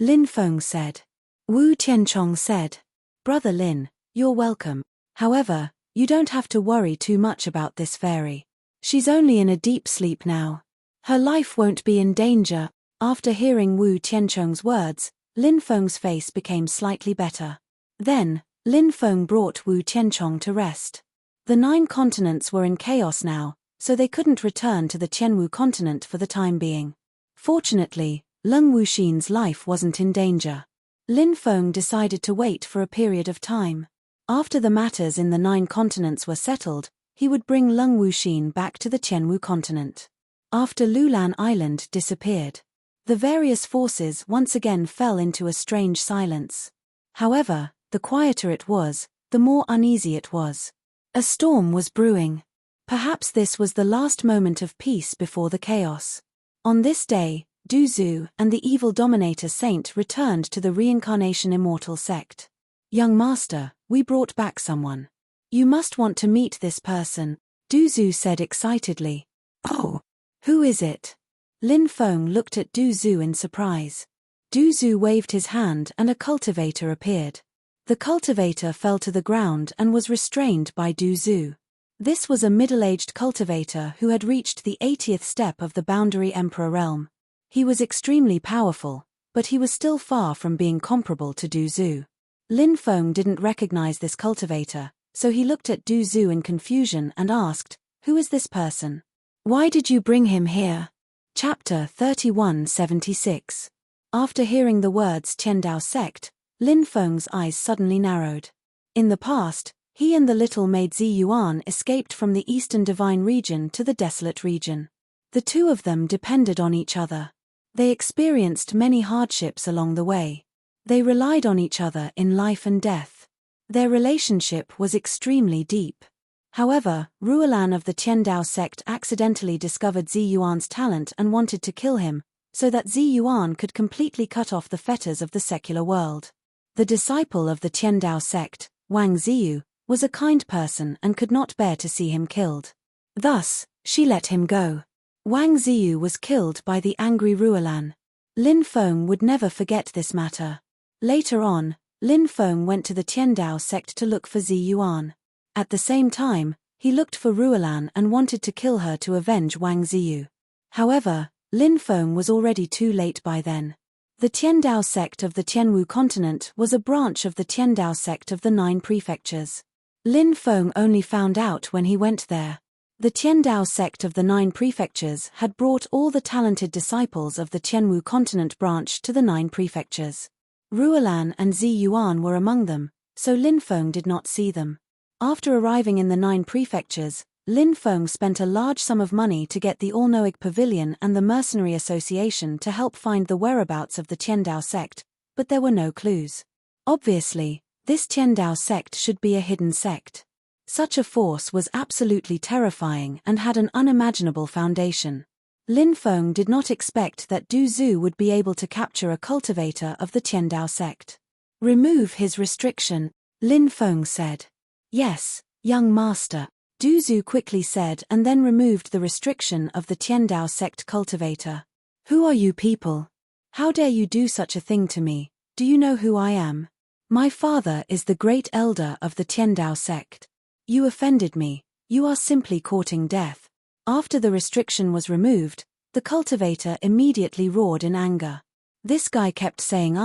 Lin Feng said. Wu Tianchong said, "Brother Lin, you're welcome. However, you don't have to worry too much about this fairy. She's only in a deep sleep now. Her life won't be in danger." After hearing Wu Tianchong's words, Lin Feng's face became slightly better. Then, Lin Feng brought Wu Tianchong to rest. The 9 continents were in chaos now, so they couldn't return to the Tianwu continent for the time being. Fortunately, Lung Wuxin's life wasn't in danger. Lin Feng decided to wait for a period of time. After the matters in the 9 continents were settled, he would bring Lung Wuxin back to the Tianwu continent. After Lulan Island disappeared, the various forces once again fell into a strange silence. However, the quieter it was, the more uneasy it was. A storm was brewing. Perhaps this was the last moment of peace before the chaos. On this day, Du Zhu and the evil dominator saint returned to the reincarnation immortal sect. "Young master, we brought back someone. You must want to meet this person," Du Zhu said excitedly. "Oh, who is it?" Lin Feng looked at Du Zhu in surprise. Du Zhu waved his hand and a cultivator appeared. The cultivator fell to the ground and was restrained by Du Zhu. This was a middle-aged cultivator who had reached the 80th step of the Boundary Emperor realm. He was extremely powerful, but he was still far from being comparable to Du Zhu. Lin Feng didn't recognize this cultivator, so he looked at Du Zhu in confusion and asked, "Who is this person? Why did you bring him here?" Chapter 3176. After hearing the words Tiandao sect, Lin Feng's eyes suddenly narrowed. In the past, he and the little maid Zi Yuan escaped from the eastern divine region to the desolate region. The two of them depended on each other. They experienced many hardships along the way. They relied on each other in life and death. Their relationship was extremely deep. However, Ruolan of the Tiandao sect accidentally discovered Zi Yuan's talent and wanted to kill him, so that Zi Yuan could completely cut off the fetters of the secular world. The disciple of the Tiandao sect, Wang Ziyu, was a kind person and could not bear to see him killed. Thus, she let him go. Wang Ziyu was killed by the angry Ruolan. Lin Feng would never forget this matter. Later on, Lin Feng went to the Tiandao sect to look for Zi Yuan. At the same time, he looked for Ruolan and wanted to kill her to avenge Wang Ziyu. However, Lin Feng was already too late by then. The Tiandao sect of the Tianwu continent was a branch of the Tiandao sect of the 9 prefectures. Lin Feng only found out when he went there. The Tiandao sect of the 9 prefectures had brought all the talented disciples of the Tianwu continent branch to the 9 prefectures. Ruolan and Zi Yuan were among them, so Lin Feng did not see them. After arriving in the 9 prefectures, Lin Feng spent a large sum of money to get the All-Knowing Pavilion and the Mercenary Association to help find the whereabouts of the Tiandao sect, but there were no clues. Obviously, this Tiandao sect should be a hidden sect. Such a force was absolutely terrifying and had an unimaginable foundation. Lin Feng did not expect that Du Zhu would be able to capture a cultivator of the Tiandao sect. Remove his restriction, Lin Feng said. Yes, young master, Du Zhu quickly said, and then removed the restriction of the Tiandao sect cultivator. Who are you people? How dare you do such a thing to me? Do you know who I am? My father is the great elder of the Tiandao sect. You offended me, you are simply courting death. After the restriction was removed, the cultivator immediately roared in anger. This guy kept saying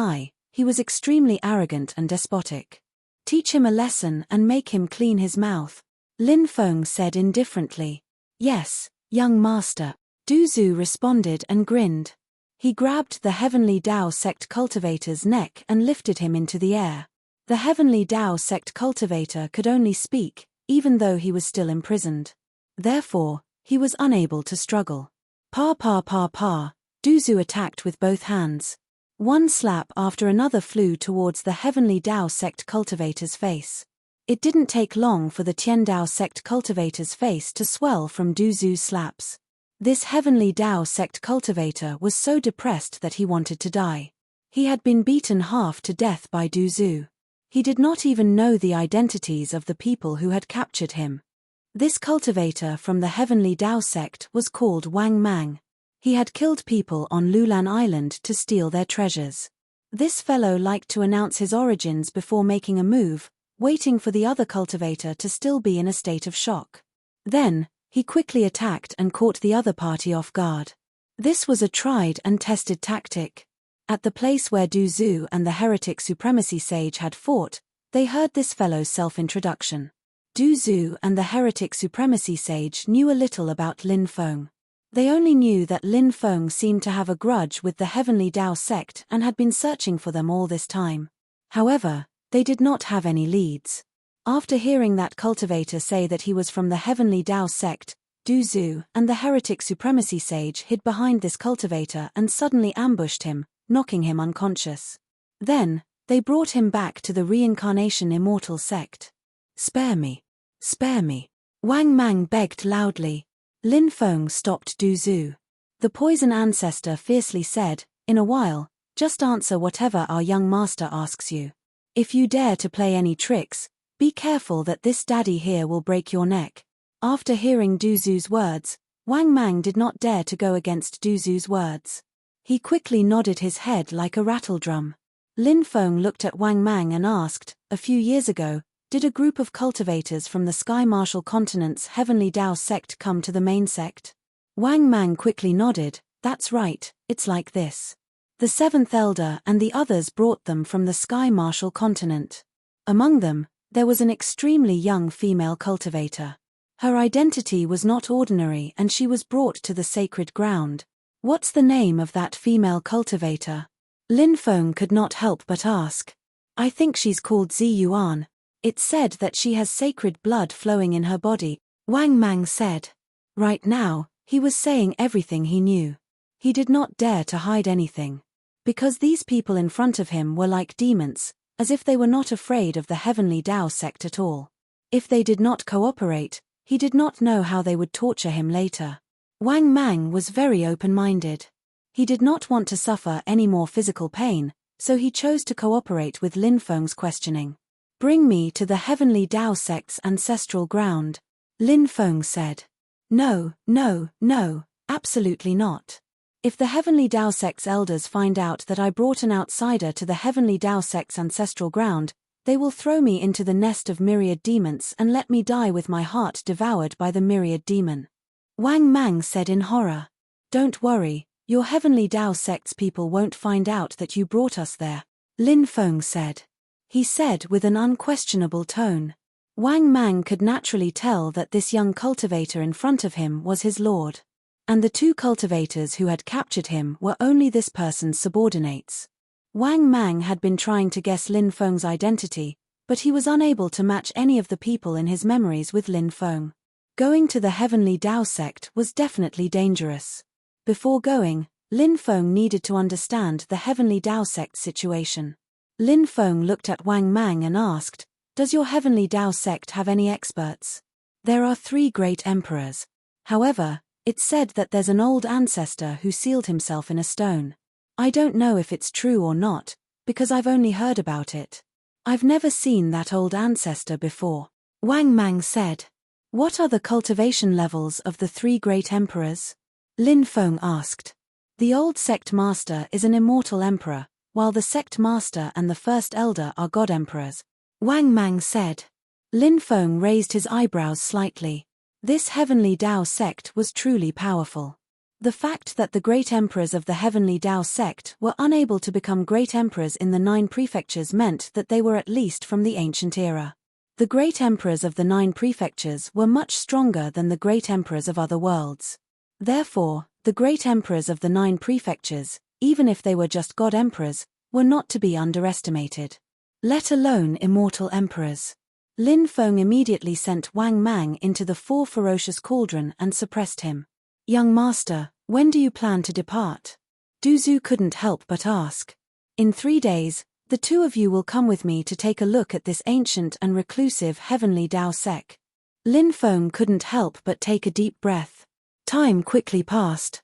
he was extremely arrogant and despotic. Teach him a lesson and make him clean his mouth. Lin Feng said indifferently. Yes, young master, Du Zhu responded and grinned. He grabbed the Heavenly Dao sect cultivator's neck and lifted him into the air. The Heavenly Dao sect cultivator could only speak, even though he was still imprisoned. Therefore, he was unable to struggle. Pa, Du Zhu attacked with both hands. One slap after another flew towards the Heavenly Dao sect cultivator's face. It didn't take long for the Tiandao sect cultivator's face to swell from Du Zhu's slaps. This Heavenly Dao sect cultivator was so depressed that he wanted to die. He had been beaten half to death by Du Zhu. He did not even know the identities of the people who had captured him. This cultivator from the Heavenly Dao sect was called Wang Mang. He had killed people on Lulan Island to steal their treasures. This fellow liked to announce his origins before making a move, waiting for the other cultivator to still be in a state of shock. Then, he quickly attacked and caught the other party off guard. This was a tried and tested tactic. At the place where Du Zhu and the heretic supremacy sage had fought, they heard this fellow's self-introduction. Du Zhu and the heretic supremacy sage knew a little about Lin Feng. They only knew that Lin Feng seemed to have a grudge with the Heavenly Dao sect and had been searching for them all this time. However, they did not have any leads. After hearing that cultivator say that he was from the Heavenly Dao sect, Du Zhu and the heretic supremacy sage hid behind this cultivator and suddenly ambushed him, knocking him unconscious. Then, they brought him back to the reincarnation immortal sect. Spare me. Spare me. Wang Mang begged loudly. Lin Feng stopped Du Zhu. The poison ancestor fiercely said, in a while, just answer whatever our young master asks you. If you dare to play any tricks, be careful that this daddy here will break your neck. After hearing Du Zhu's words, Wang Mang did not dare to go against Du Zhu's words. He quickly nodded his head like a rattledrum. Lin Feng looked at Wang Mang and asked, a few years ago, did a group of cultivators from the Sky Martial Continent's Heavenly Dao sect come to the main sect? Wang Mang quickly nodded, that's right, it's like this. The seventh elder and the others brought them from the Sky Martial Continent. Among them, there was an extremely young female cultivator. Her identity was not ordinary and she was brought to the sacred ground. What's the name of that female cultivator? Lin Feng could not help but ask. I think she's called Zi Yuan. It's said that she has sacred blood flowing in her body, Wang Mang said. Right now, he was saying everything he knew. He did not dare to hide anything. Because these people in front of him were like demons, as if they were not afraid of the Heavenly Dao sect at all. If they did not cooperate, he did not know how they would torture him later. Wang Mang was very open-minded. He did not want to suffer any more physical pain, so he chose to cooperate with Lin Feng's questioning. Bring me to the Heavenly Dao sect's ancestral ground, Lin Feng said. No, no, no, absolutely not. If the Heavenly Dao Sect's elders find out that I brought an outsider to the Heavenly Dao Sect's ancestral ground, they will throw me into the nest of myriad demons and let me die with my heart devoured by the myriad demon. Wang Mang said in horror. Don't worry, your Heavenly Dao Sect's people won't find out that you brought us there, Lin Feng said. He said with an unquestionable tone. Wang Mang could naturally tell that this young cultivator in front of him was his lord. And the two cultivators who had captured him were only this person's subordinates. Wang Mang had been trying to guess Lin Feng's identity, but he was unable to match any of the people in his memories with Lin Feng. Going to the Heavenly Dao Sect was definitely dangerous. Before going, Lin Feng needed to understand the Heavenly Dao Sect situation. Lin Feng looked at Wang Mang and asked, "Does your Heavenly Dao Sect have any experts?" "There are 3 great emperors. However, it's said that there's an old ancestor who sealed himself in a stone. I don't know if it's true or not, because I've only heard about it. I've never seen that old ancestor before," Wang Mang said. "What are the cultivation levels of the 3 great emperors?" Lin Feng asked. "The old sect master is an immortal emperor, while the sect master and the first elder are god emperors," Wang Mang said. Lin Feng raised his eyebrows slightly. This Heavenly Dao Sect was truly powerful. The fact that the great emperors of the Heavenly Dao Sect were unable to become great emperors in the 9 prefectures meant that they were at least from the ancient era. The great emperors of the 9 prefectures were much stronger than the great emperors of other worlds. Therefore, the great emperors of the 9 prefectures, even if they were just god emperors, were not to be underestimated. Let alone immortal emperors. Lin Feng immediately sent Wang Mang into the 4 ferocious cauldron and suppressed him. "Young master, when do you plan to depart?" Du Zhu couldn't help but ask. "In 3 days, the 2 of you will come with me to take a look at this ancient and reclusive Heavenly Dao Sect." Lin Feng couldn't help but take a deep breath. Time quickly passed.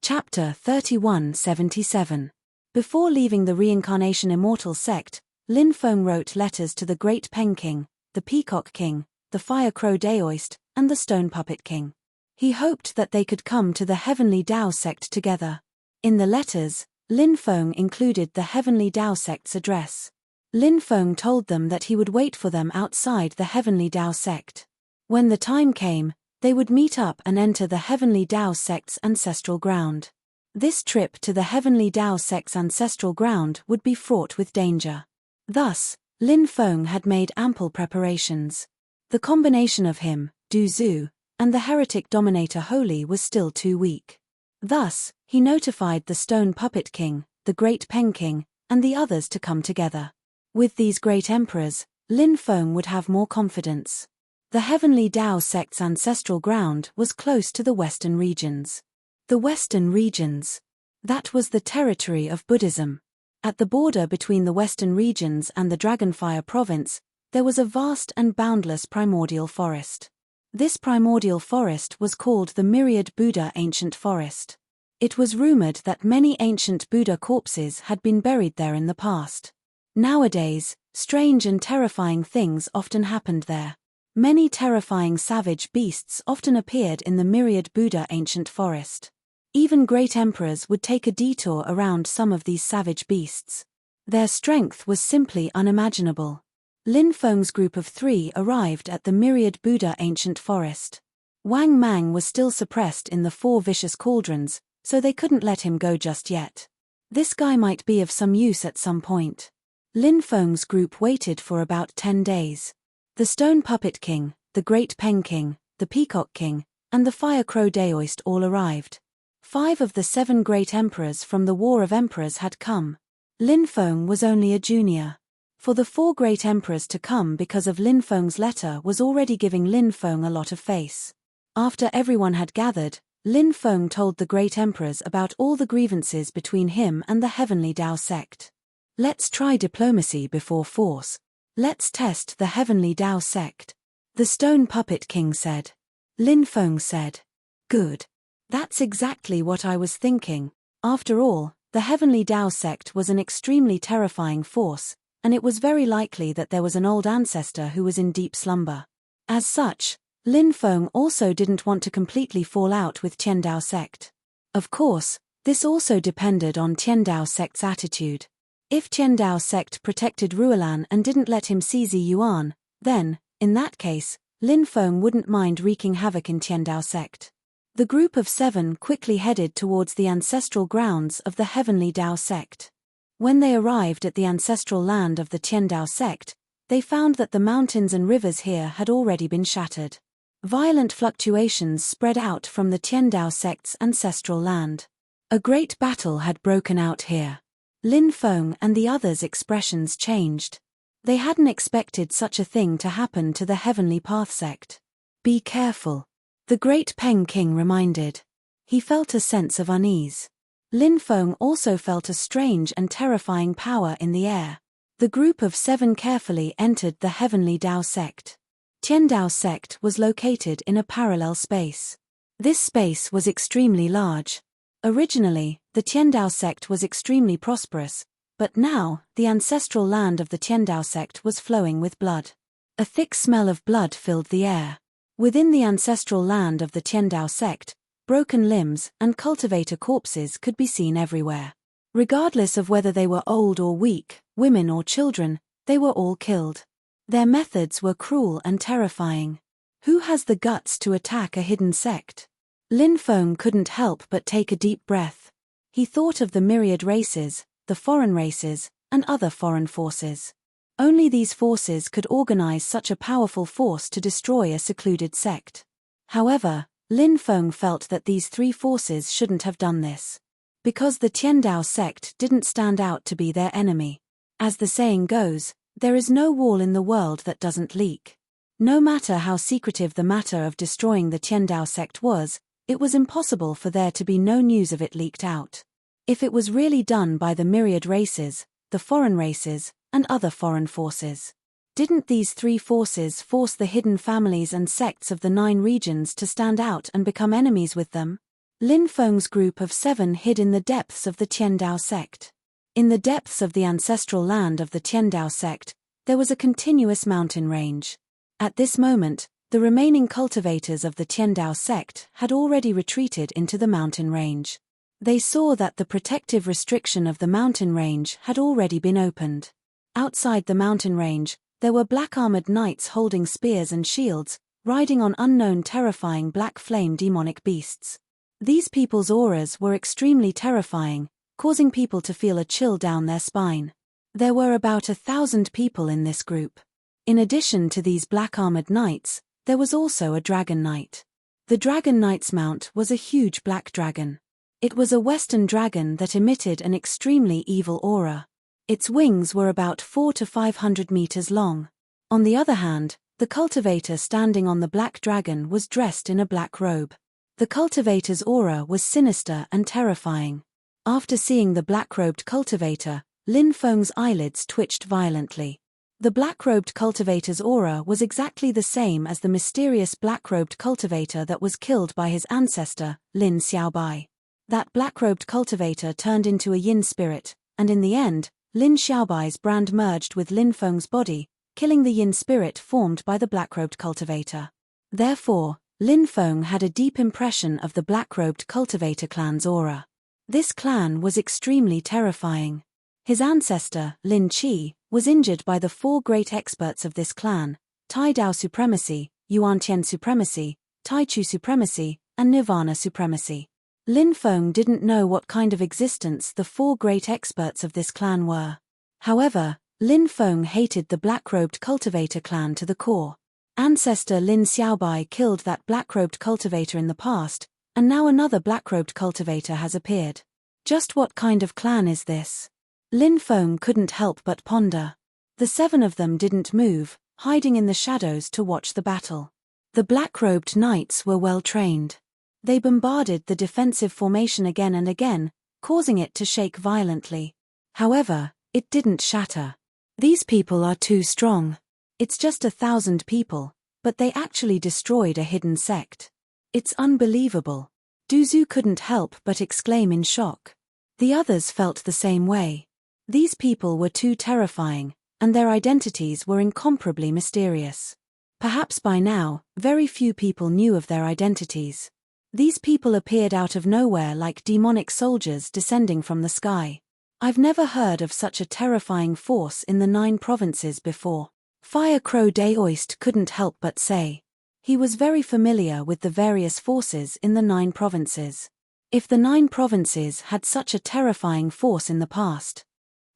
Chapter 3177. Before leaving the Reincarnation Immortal Sect, Lin Feng wrote letters to the Great Peng King, the Peacock King, the Fire Crow Daoist, and the Stone Puppet King. He hoped that they could come to the Heavenly Dao Sect together. In the letters, Lin Feng included the Heavenly Dao Sect's address. Lin Feng told them that he would wait for them outside the Heavenly Dao Sect. When the time came, they would meet up and enter the Heavenly Dao Sect's ancestral ground. This trip to the Heavenly Dao Sect's ancestral ground would be fraught with danger. Thus, Lin Feng had made ample preparations. The combination of him, Du Zhu, and the heretic dominator Holy was still too weak. Thus, he notified the Stone Puppet King, the Great Peng King, and the others to come together. With these great emperors, Lin Feng would have more confidence. The Heavenly Dao Sect's ancestral ground was close to the Western regions. The Western regions. That was the territory of Buddhism. At the border between the Western regions and the Dragonfire province, there was a vast and boundless primordial forest. This primordial forest was called the Myriad Buddha Ancient Forest. It was rumored that many ancient Buddha corpses had been buried there in the past. Nowadays, strange and terrifying things often happened there. Many terrifying savage beasts often appeared in the Myriad Buddha Ancient Forest. Even great emperors would take a detour around some of these savage beasts. Their strength was simply unimaginable. Lin Feng's group of 3 arrived at the Myriad Buddha Ancient Forest. Wang Mang was still suppressed in the 4 vicious cauldrons, so they couldn't let him go just yet. This guy might be of some use at some point. Lin Feng's group waited for about 10 days. The Stone Puppet King, the Great Peng King, the Peacock King, and the Fire Crow Daoist all arrived. 5 of the 7 great emperors from the War of Emperors had come. Lin Feng was only a junior. For the 4 great emperors to come because of Lin Feng's letter was already giving Lin Feng a lot of face. After everyone had gathered, Lin Feng told the great emperors about all the grievances between him and the Heavenly Dao Sect. "Let's try diplomacy before force. Let's test the Heavenly Dao Sect," the Stone Puppet King said. Lin Feng said, "Good. That's exactly what I was thinking. After all, the Heavenly Dao Sect was an extremely terrifying force, and it was very likely that there was an old ancestor who was in deep slumber. As such, Lin Feng also didn't want to completely fall out with Tiandao sect. Of course, this also depended on Tiandao sect's attitude. If Tiandao sect protected Ruolan and didn't let him seize Yuan, then, in that case, Lin Feng wouldn't mind wreaking havoc in Tiandao sect. The group of 7 quickly headed towards the ancestral grounds of the Heavenly Dao sect. When they arrived at the ancestral land of the Tiandao sect, they found that the mountains and rivers here had already been shattered. Violent fluctuations spread out from the Tiandao sect's ancestral land. A great battle had broken out here. Lin Feng and the others' expressions changed. They hadn't expected such a thing to happen to the Heavenly Path sect. Be careful, the great Peng King reminded. He felt a sense of unease. Lin Feng also felt a strange and terrifying power in the air. The group of 7 carefully entered the Heavenly Dao sect. Tiandao sect was located in a parallel space. This space was extremely large. Originally, the Tiandao sect was extremely prosperous, but now, the ancestral land of the Tiandao sect was flowing with blood. A thick smell of blood filled the air. Within the ancestral land of the Tiandao sect, broken limbs and cultivator corpses could be seen everywhere. Regardless of whether they were old or weak, women or children, they were all killed. Their methods were cruel and terrifying. Who has the guts to attack a hidden sect? Lin Feng couldn't help but take a deep breath. He thought of the myriad races, the foreign races, and other foreign forces. Only these forces could organize such a powerful force to destroy a secluded sect. However, Lin Feng felt that these 3 forces shouldn't have done this. Because the Tiandao sect didn't stand out to be their enemy. As the saying goes, there is no wall in the world that doesn't leak. No matter how secretive the matter of destroying the Tiandao sect was, it was impossible for there to be no news of it leaked out. If it was really done by the myriad races, the foreign races, and other foreign forces. Didn't these 3 forces force the hidden families and sects of the 9 regions to stand out and become enemies with them? Lin Feng's group of 7 hid in the depths of the Tiandao sect. In the depths of the ancestral land of the Tiandao sect, there was a continuous mountain range. At this moment, the remaining cultivators of the Tiandao sect had already retreated into the mountain range. They saw that the protective restriction of the mountain range had already been opened. Outside the mountain range, there were black-armored knights holding spears and shields, riding on unknown terrifying black flame demonic beasts. These people's auras were extremely terrifying, causing people to feel a chill down their spine. There were about 1,000 people in this group. In addition to these black-armored knights, there was also a dragon knight. The dragon knight's mount was a huge black dragon. It was a western dragon that emitted an extremely evil aura. Its wings were about 400 to 500 meters long. On the other hand, the cultivator standing on the black dragon was dressed in a black robe. The cultivator's aura was sinister and terrifying. After seeing the black-robed cultivator, Lin Feng's eyelids twitched violently. The black-robed cultivator's aura was exactly the same as the mysterious black-robed cultivator that was killed by his ancestor, Lin Xiaobai. That black-robed cultivator turned into a yin spirit, and in the end, Lin Xiaobai's brand merged with Lin Feng's body, killing the yin spirit formed by the black-robed cultivator. Therefore, Lin Feng had a deep impression of the black-robed cultivator clan's aura. This clan was extremely terrifying. His ancestor, Lin Qi, was injured by the 4 great experts of this clan, Tai Dao Supremacy, Yuan Tian Supremacy, Tai Chu Supremacy, and Nirvana Supremacy. Lin Feng didn't know what kind of existence the 4 great experts of this clan were. However, Lin Feng hated the black-robed cultivator clan to the core. Ancestor Lin Xiaobai killed that black-robed cultivator in the past, and now another black-robed cultivator has appeared. Just what kind of clan is this? Lin Feng couldn't help but ponder. The 7 of them didn't move, hiding in the shadows to watch the battle. The black-robed knights were well trained. They bombarded the defensive formation again and again, causing it to shake violently. However, it didn't shatter. These people are too strong. It's just 1,000 people, but they actually destroyed a hidden sect. It's unbelievable. Du Zhu couldn't help but exclaim in shock. The others felt the same way. These people were too terrifying, and their identities were incomparably mysterious. Perhaps by now, very few people knew of their identities. These people appeared out of nowhere like demonic soldiers descending from the sky. I've never heard of such a terrifying force in the 9 provinces before. Fire Crow Daoist couldn't help but say. He was very familiar with the various forces in the 9 provinces. If the 9 provinces had such a terrifying force in the past.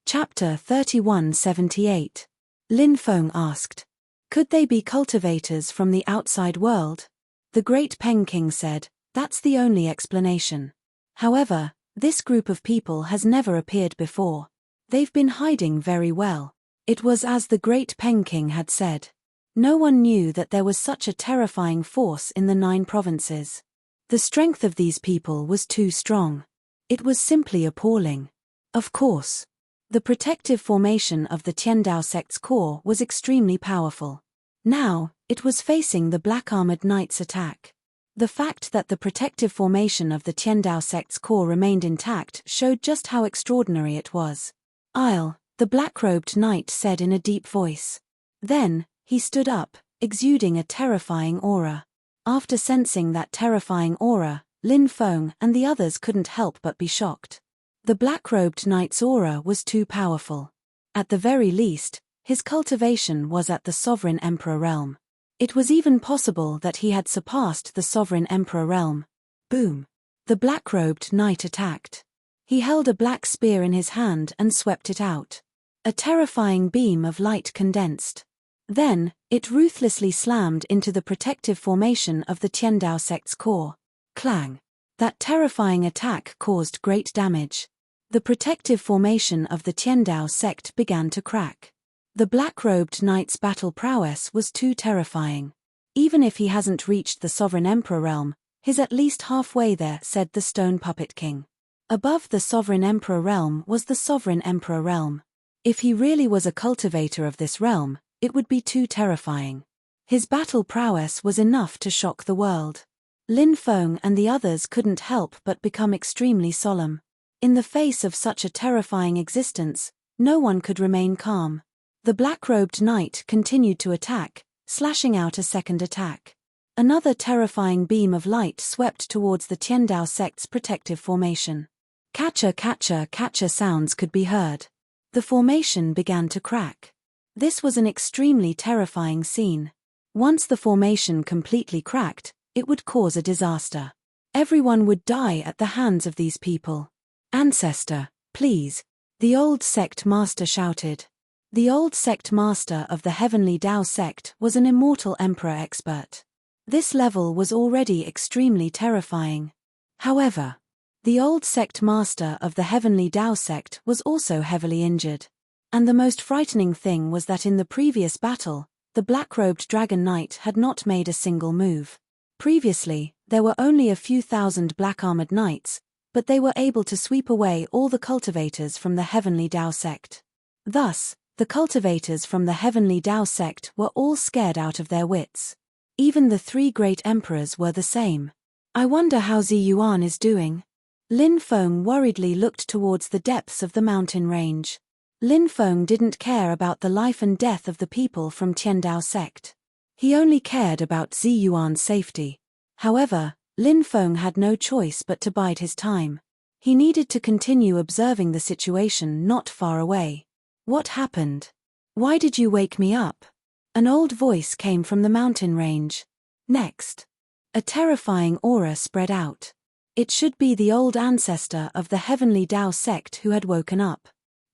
Chapter 3178. Lin Feng asked. Could they be cultivators from the outside world? The Great Peng King said, that's the only explanation. However, this group of people has never appeared before. They've been hiding very well. It was as the Great Peng King had said. No one knew that there was such a terrifying force in the 9 provinces. The strength of these people was too strong. It was simply appalling. Of course. The protective formation of the Tiandao sect's core was extremely powerful. Now, it was facing the Black Armored Knight's attack. The fact that the protective formation of the Tiandao sect's core remained intact showed just how extraordinary it was. The black-robed knight said in a deep voice. Then, he stood up, exuding a terrifying aura. After sensing that terrifying aura, Lin Feng and the others couldn't help but be shocked. The black-robed knight's aura was too powerful. At the very least, his cultivation was at the Sovereign Emperor realm. It was even possible that he had surpassed the Sovereign Emperor realm. Boom! The black-robed knight attacked. He held a black spear in his hand and swept it out. A terrifying beam of light condensed. Then, it ruthlessly slammed into the protective formation of the Tiandao sect's core. Clang! That terrifying attack caused great damage. The protective formation of the Tiandao sect began to crack. The black-robed knight's battle prowess was too terrifying. Even if he hasn't reached the Sovereign Emperor realm, he's at least halfway there, said the Stone Puppet King. Above the Sovereign Emperor realm was the Sovereign Emperor realm. If he really was a cultivator of this realm, it would be too terrifying. His battle prowess was enough to shock the world. Lin Feng and the others couldn't help but become extremely solemn. In the face of such a terrifying existence, no one could remain calm. The black-robed knight continued to attack, slashing out a second attack. Another terrifying beam of light swept towards the Tiandao sect's protective formation. Catcher, catcher, catcher sounds could be heard. The formation began to crack. This was an extremely terrifying scene. Once the formation completely cracked, it would cause a disaster. Everyone would die at the hands of these people. Ancestor, please, the old sect master shouted. The old sect master of the Heavenly Tao sect was an immortal emperor expert. This level was already extremely terrifying. However, the old sect master of the Heavenly Tao sect was also heavily injured. And the most frightening thing was that in the previous battle, the black-robed dragon knight had not made a single move. Previously, there were only a few thousand black-armored knights, but they were able to sweep away all the cultivators from the Heavenly Tao sect. Thus, the cultivators from the Heavenly Tao sect were all scared out of their wits. Even the 3 great emperors were the same. I wonder how Zi Yuan is doing. Lin Feng worriedly looked towards the depths of the mountain range. Lin Feng didn't care about the life and death of the people from Tiandao sect. He only cared about Zi Yuan's safety. However, Lin Feng had no choice but to bide his time. He needed to continue observing the situation not far away. What happened? Why did you wake me up? An old voice came from the mountain range. Next. A terrifying aura spread out. It should be the old ancestor of the Heavenly Tao sect who had woken up.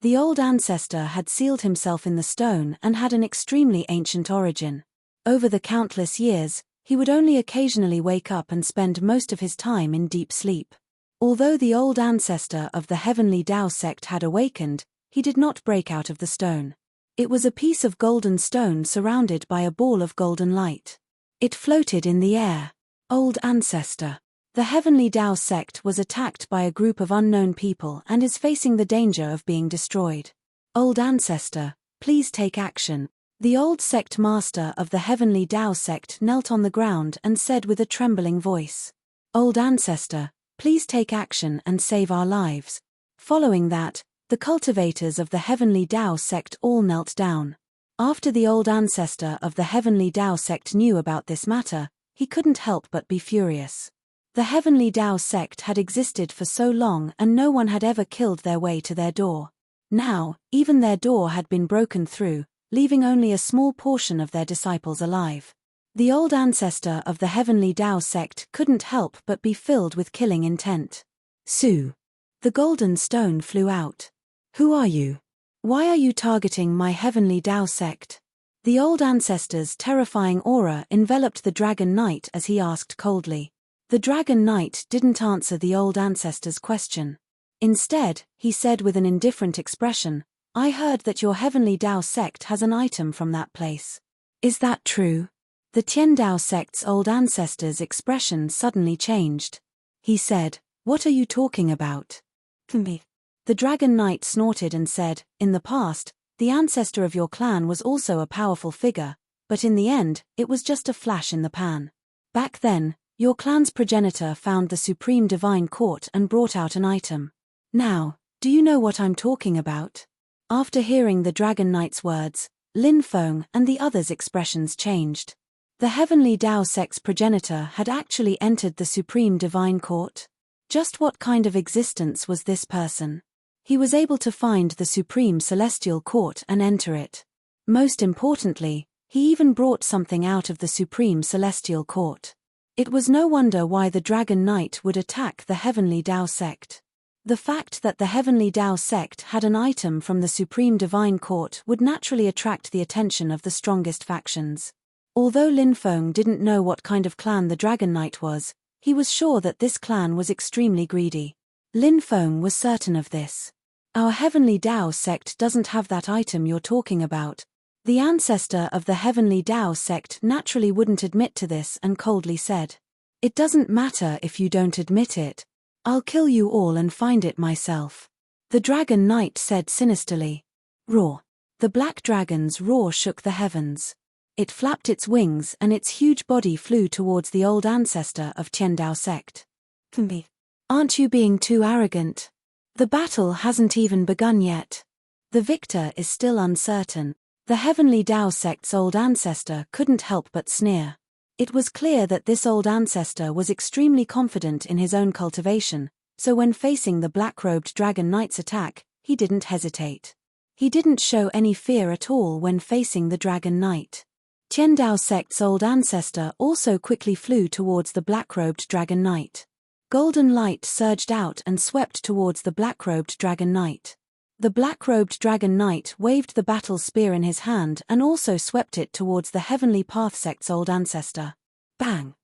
The old ancestor had sealed himself in the stone and had an extremely ancient origin. Over the countless years, he would only occasionally wake up and spend most of his time in deep sleep. Although the old ancestor of the Heavenly Tao sect had awakened, he did not break out of the stone. It was a piece of golden stone surrounded by a ball of golden light. It floated in the air. Old ancestor. The Heavenly Tao sect was attacked by a group of unknown people and is facing the danger of being destroyed. Old ancestor, please take action. The old sect master of the Heavenly Tao sect knelt on the ground and said with a trembling voice. Old ancestor, please take action and save our lives. Following that, the cultivators of the Heavenly Tao sect all knelt down. After the old ancestor of the Heavenly Tao sect knew about this matter, he couldn't help but be furious. The Heavenly Tao sect had existed for so long and no one had ever killed their way to their door. Now, even their door had been broken through, leaving only a small portion of their disciples alive. The old ancestor of the Heavenly Tao sect couldn't help but be filled with killing intent. Su. The golden stone flew out. Who are you? Why are you targeting my Heavenly Tao sect? The old ancestor's terrifying aura enveloped the Dragon Knight as he asked coldly. The Dragon Knight didn't answer the old ancestor's question. Instead, he said with an indifferent expression, I heard that your Heavenly Tao sect has an item from that place. Is that true? The Tian Dao sect's old ancestor's expression suddenly changed. He said, What are you talking about? Me. The Dragon Knight snorted and said, In the past, the ancestor of your clan was also a powerful figure, but in the end, it was just a flash in the pan. Back then, your clan's progenitor found the Supreme Divine Court and brought out an item. Now, do you know what I'm talking about? After hearing the Dragon Knight's words, Lin Feng and the others' expressions changed. The Heavenly Tao sect's progenitor had actually entered the Supreme Divine Court. Just what kind of existence was this person? He was able to find the Supreme Celestial Court and enter it. Most importantly, he even brought something out of the Supreme Celestial Court. It was no wonder why the Dragon Knight would attack the Heavenly Tao sect. The fact that the Heavenly Tao sect had an item from the Supreme Divine Court would naturally attract the attention of the strongest factions. Although Lin Feng didn't know what kind of clan the Dragon Knight was, he was sure that this clan was extremely greedy. Lin Feng was certain of this. Our Heavenly Tao sect doesn't have that item you're talking about. The ancestor of the Heavenly Tao sect naturally wouldn't admit to this and coldly said, It doesn't matter if you don't admit it. I'll kill you all and find it myself. The Dragon Knight said sinisterly. Roar. The black dragon's roar shook the heavens. It flapped its wings and its huge body flew towards the old ancestor of Tian Dao sect. Aren't you being too arrogant? The battle hasn't even begun yet. The victor is still uncertain. The Heavenly Tao sect's old ancestor couldn't help but sneer. It was clear that this old ancestor was extremely confident in his own cultivation, so when facing the black-robed Dragon Knight's attack, he didn't hesitate. He didn't show any fear at all when facing the Dragon Knight. Tian Dao sect's old ancestor also quickly flew towards the black-robed Dragon Knight. Golden light surged out and swept towards the black-robed Dragon Knight. The black-robed Dragon Knight waved the battle spear in his hand and also swept it towards the Heavenly Path sect's old ancestor. Bang!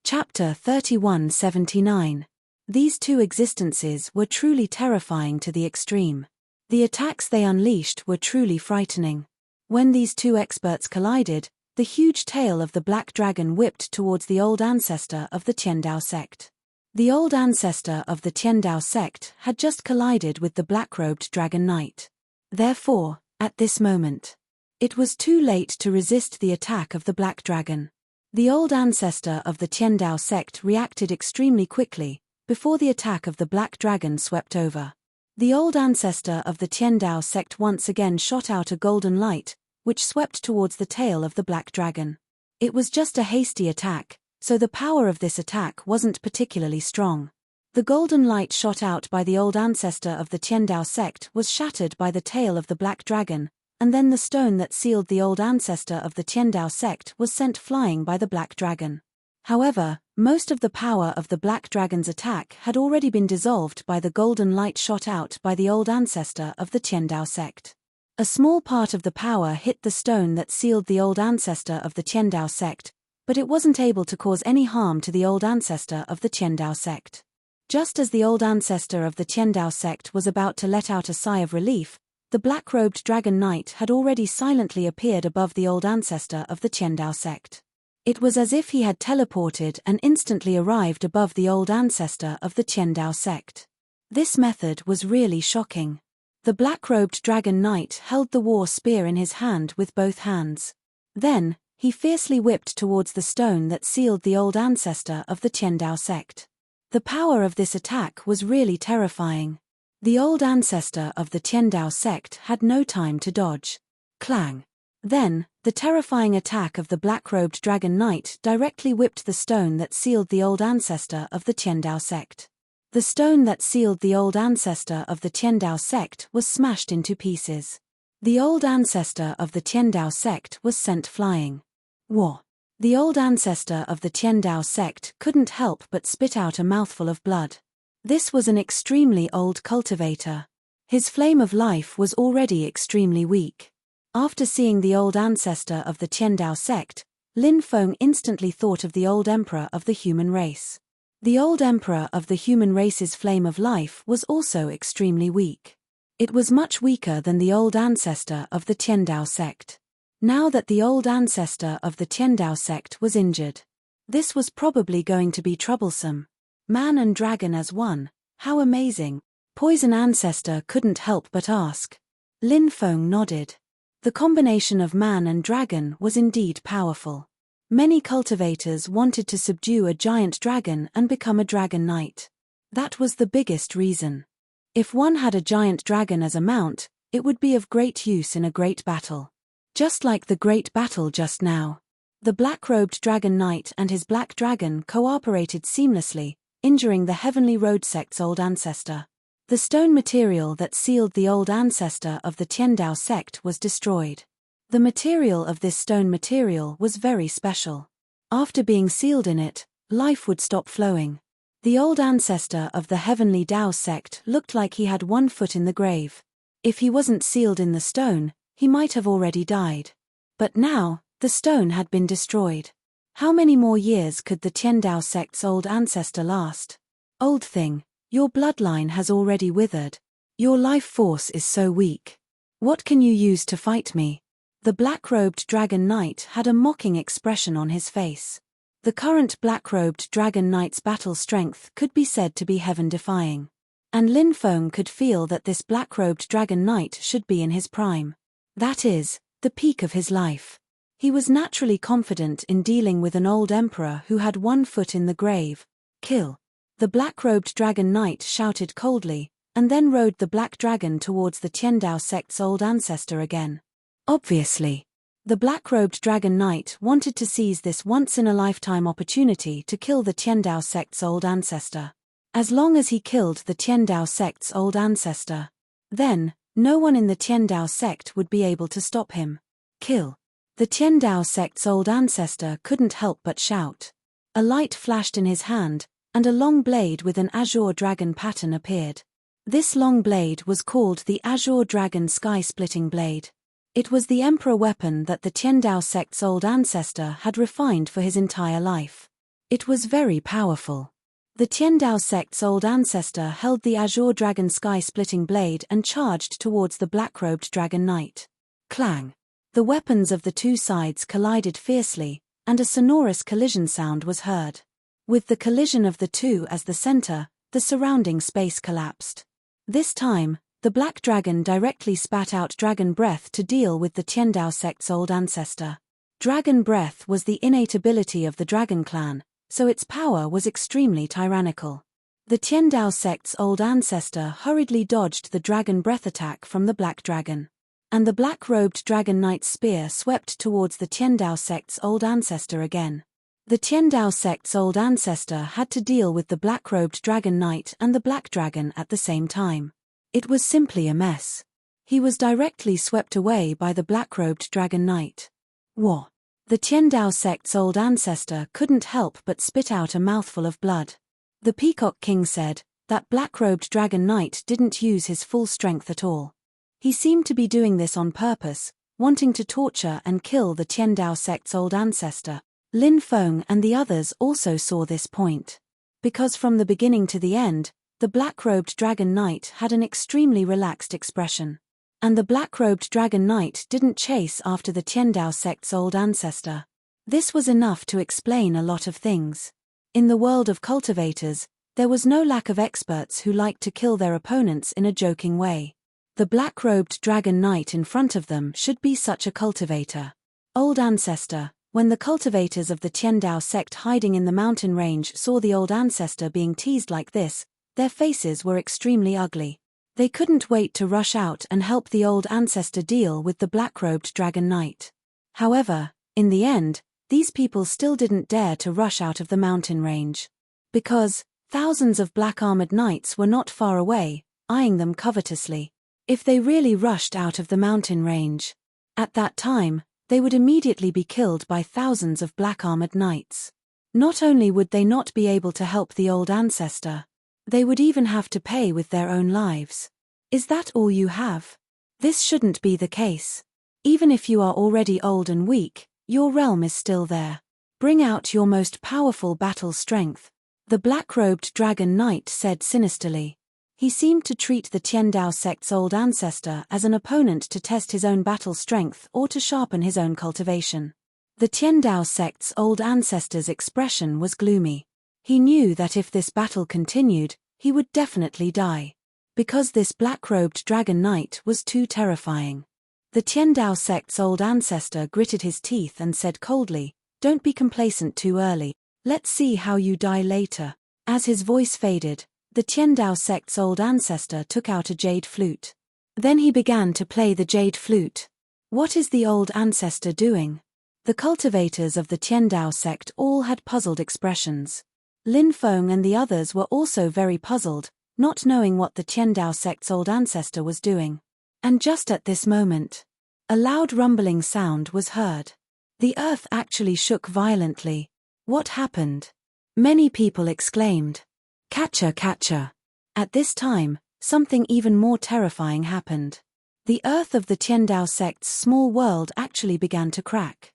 Chapter 3179. These two existences were truly terrifying to the extreme. The attacks they unleashed were truly frightening. When these two experts collided, the huge tail of the black dragon whipped towards the old ancestor of the Tian Dao sect. The old ancestor of the Tian Dao sect had just collided with the black-robed Dragon Knight. Therefore, at this moment, it was too late to resist the attack of the black dragon. The old ancestor of the Tian Dao sect reacted extremely quickly, before the attack of the black dragon swept over. The old ancestor of the Tian Dao sect once again shot out a golden light, which swept towards the tail of the black dragon. It was just a hasty attack, so the power of this attack wasn't particularly strong. The golden light shot out by the old ancestor of the Tian Dao sect was shattered by the tail of the black dragon, and then the stone that sealed the old ancestor of the Tian Dao sect was sent flying by the black dragon. However, most of the power of the black dragon's attack had already been dissolved by the golden light shot out by the old ancestor of the Tian Dao sect. A small part of the power hit the stone that sealed the old ancestor of the Tian Dao sect, but it wasn't able to cause any harm to the old ancestor of the Tian Dao sect. Just as the old ancestor of the Tian Dao sect was about to let out a sigh of relief, the black-robed Dragon Knight had already silently appeared above the old ancestor of the Tian Dao sect. It was as if he had teleported and instantly arrived above the old ancestor of the Tian Dao sect. This method was really shocking. The black-robed Dragon Knight held the war spear in his hand with both hands. Then, he fiercely whipped towards the stone that sealed the old ancestor of the Tian Dao sect. The power of this attack was really terrifying. The old ancestor of the Tian Dao sect had no time to dodge. Clang! Then, the terrifying attack of the black-robed dragon knight directly whipped the stone that sealed the old ancestor of the Tiandao sect. The stone that sealed the old ancestor of the Tiandao sect was smashed into pieces. The old ancestor of the Tiandao sect was sent flying. War. The old ancestor of the Tiandao sect couldn't help but spit out a mouthful of blood. This was an extremely old cultivator. His flame of life was already extremely weak. After seeing the old ancestor of the Tiandao sect, Lin Feng instantly thought of the old emperor of the human race. The old emperor of the human race's flame of life was also extremely weak. It was much weaker than the old ancestor of the Tiandao sect. Now that the old ancestor of the Tiandao sect was injured, this was probably going to be troublesome. Man and dragon as one, how amazing. Poison ancestor couldn't help but ask. Lin Feng nodded. The combination of man and dragon was indeed powerful. Many cultivators wanted to subdue a giant dragon and become a dragon knight. That was the biggest reason. If one had a giant dragon as a mount, it would be of great use in a great battle. Just like the great battle just now. The black-robed dragon knight and his black dragon cooperated seamlessly, injuring the Heavenly Road sect's old ancestor. The stone material that sealed the old ancestor of the Tiandao sect was destroyed. The material of this stone material was very special. After being sealed in it, life would stop flowing. The old ancestor of the Heavenly Dao sect looked like he had 1 foot in the grave. If he wasn't sealed in the stone, he might have already died. But now, the stone had been destroyed. How many more years could the Tiandao sect's old ancestor last? Old thing, your bloodline has already withered. Your life force is so weak. What can you use to fight me? The black-robed dragon knight had a mocking expression on his face. The current black-robed dragon knight's battle strength could be said to be heaven-defying. And Lin Feng could feel that this black-robed dragon knight should be in his prime. That is, the peak of his life. He was naturally confident in dealing with an old emperor who had 1 foot in the grave. Kill. The black-robed dragon knight shouted coldly, and then rode the black dragon towards the Tiandao sect's old ancestor again. Obviously, the black-robed dragon knight wanted to seize this once-in-a-lifetime opportunity to kill the Tiandao sect's old ancestor. As long as he killed the Tiandao sect's old ancestor, then, no one in the Tiandao sect would be able to stop him. Kill. The Tiandao sect's old ancestor couldn't help but shout. A light flashed in his hand, and a long blade with an azure dragon pattern appeared. This long blade was called the Azure Dragon Sky-Splitting Blade. It was the emperor weapon that the Tiandao sect's old ancestor had refined for his entire life. It was very powerful. The Tiandao sect's old ancestor held the Azure Dragon Sky-Splitting Blade and charged towards the black-robed dragon knight. Clang! The weapons of the two sides collided fiercely, and a sonorous collision sound was heard. With the collision of the two as the center, the surrounding space collapsed. This time, the black dragon directly spat out dragon breath to deal with the Tiandao sect's old ancestor. Dragon breath was the innate ability of the dragon clan, so its power was extremely tyrannical. The Tiandao sect's old ancestor hurriedly dodged the dragon breath attack from the black dragon. And the black-robed dragon knight's spear swept towards the Tiandao sect's old ancestor again. The Tiandao sect's old ancestor had to deal with the black-robed dragon knight and the black dragon at the same time. It was simply a mess. He was directly swept away by the black-robed dragon knight. Wah! The Tiandao sect's old ancestor couldn't help but spit out a mouthful of blood. The Peacock King said, that black-robed dragon knight didn't use his full strength at all. He seemed to be doing this on purpose, wanting to torture and kill the Tiandao sect's old ancestor. Lin Feng and the others also saw this point. Because from the beginning to the end, the black-robed dragon knight had an extremely relaxed expression. And the black-robed dragon knight didn't chase after the Tiandao sect's old ancestor. This was enough to explain a lot of things. In the world of cultivators, there was no lack of experts who liked to kill their opponents in a joking way. The black-robed dragon knight in front of them should be such a cultivator. Old ancestor. When the cultivators of the Tiandao sect hiding in the mountain range saw the old ancestor being teased like this, their faces were extremely ugly. They couldn't wait to rush out and help the old ancestor deal with the black-robed dragon knight. However, in the end, these people still didn't dare to rush out of the mountain range. Because thousands of black-armored knights were not far away, eyeing them covetously. If they really rushed out of the mountain range, at that time, they would immediately be killed by thousands of black-armored knights. Not only would they not be able to help the old ancestor, they would even have to pay with their own lives. Is that all you have? This shouldn't be the case. Even if you are already old and weak, your realm is still there. Bring out your most powerful battle strength, the black-robed dragon knight said sinisterly. He seemed to treat the Tiandao sect's old ancestor as an opponent to test his own battle strength or to sharpen his own cultivation. The Tiandao sect's old ancestor's expression was gloomy. He knew that if this battle continued, he would definitely die. Because this black-robed dragon knight was too terrifying. The Tiandao sect's old ancestor gritted his teeth and said coldly, "Don't be complacent too early. Let's see how you die later." As his voice faded, the Tiandao sect's old ancestor took out a jade flute. Then he began to play the jade flute. What is the old ancestor doing? The cultivators of the Tiandao sect all had puzzled expressions. Lin Feng and the others were also very puzzled, not knowing what the Tiandao sect's old ancestor was doing. And just at this moment, a loud rumbling sound was heard. The earth actually shook violently. What happened? Many people exclaimed, "Catcher, catcher!" At this time, something even more terrifying happened. The earth of the Tiandao sect's small world actually began to crack.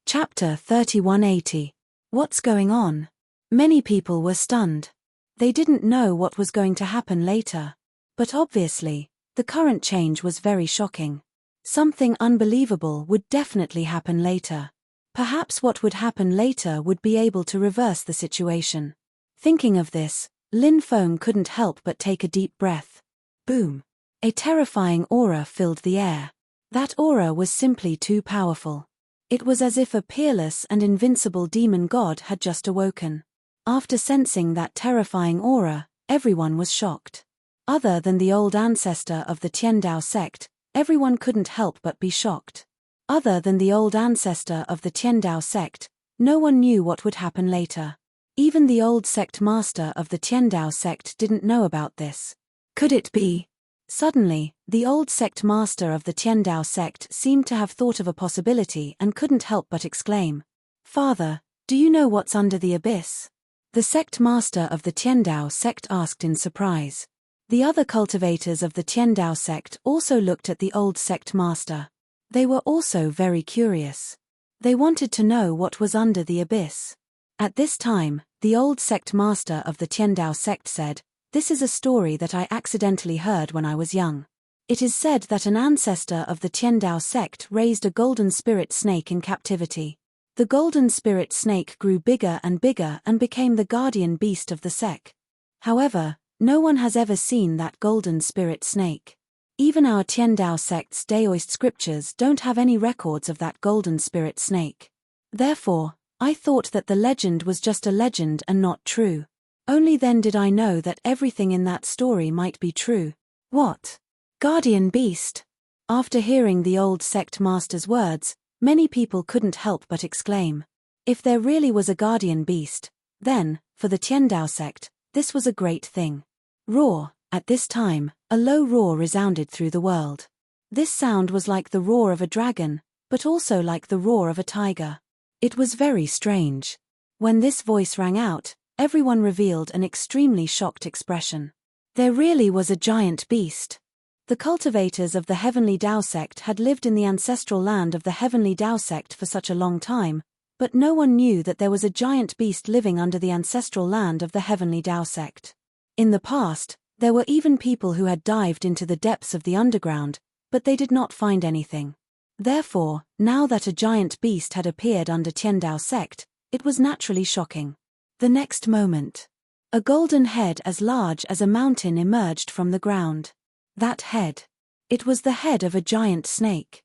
Chapter 3180. What's going on? Many people were stunned. They didn't know what was going to happen later. But obviously, the current change was very shocking. Something unbelievable would definitely happen later. Perhaps what would happen later would be able to reverse the situation. Thinking of this, Lin Feng couldn't help but take a deep breath. Boom! A terrifying aura filled the air. That aura was simply too powerful. It was as if a peerless and invincible demon god had just awoken. After sensing that terrifying aura, everyone was shocked. Other than the old ancestor of the Tiandao sect, everyone couldn't help but be shocked. Other than the old ancestor of the Tiandao sect, no one knew what would happen later. Even the old sect master of the Tiandao sect didn't know about this. Could it be? Suddenly, the old sect master of the Tiandao sect seemed to have thought of a possibility and couldn't help but exclaim, "Father, do you know what's under the abyss?" The sect master of the Tiandao sect asked in surprise. The other cultivators of the Tiandao sect also looked at the old sect master. They were also very curious. They wanted to know what was under the abyss. At this time, the old sect master of the Tiandao sect said, "This is a story that I accidentally heard when I was young. It is said that an ancestor of the Tiandao sect raised a golden spirit snake in captivity. The golden spirit snake grew bigger and bigger and became the guardian beast of the sect. However, no one has ever seen that golden spirit snake. Even our Tiandao sect's Daoist scriptures don't have any records of that golden spirit snake. Therefore, I thought that the legend was just a legend and not true. Only then did I know that everything in that story might be true." What? Guardian beast? After hearing the old sect master's words, many people couldn't help but exclaim. If there really was a guardian beast, then, for the Tiandao sect, this was a great thing. Roar! At this time, a low roar resounded through the world. This sound was like the roar of a dragon, but also like the roar of a tiger. It was very strange. When this voice rang out, everyone revealed an extremely shocked expression. There really was a giant beast. The cultivators of the Heavenly Dao sect had lived in the ancestral land of the Heavenly Dao sect for such a long time, but no one knew that there was a giant beast living under the ancestral land of the Heavenly Dao sect. In the past, there were even people who had dived into the depths of the underground, but they did not find anything. Therefore, now that a giant beast had appeared under Tiandao sect, it was naturally shocking. The next moment, a golden head as large as a mountain emerged from the ground. That head. It was the head of a giant snake.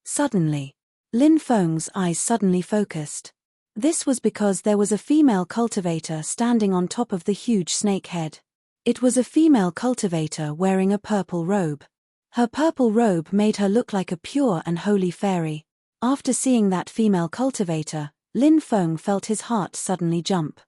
Suddenly. Lin Feng's eyes suddenly focused. This was because there was a female cultivator standing on top of the huge snake head. It was a female cultivator wearing a purple robe. Her purple robe made her look like a pure and holy fairy. After seeing that female cultivator, Lin Feng felt his heart suddenly jump.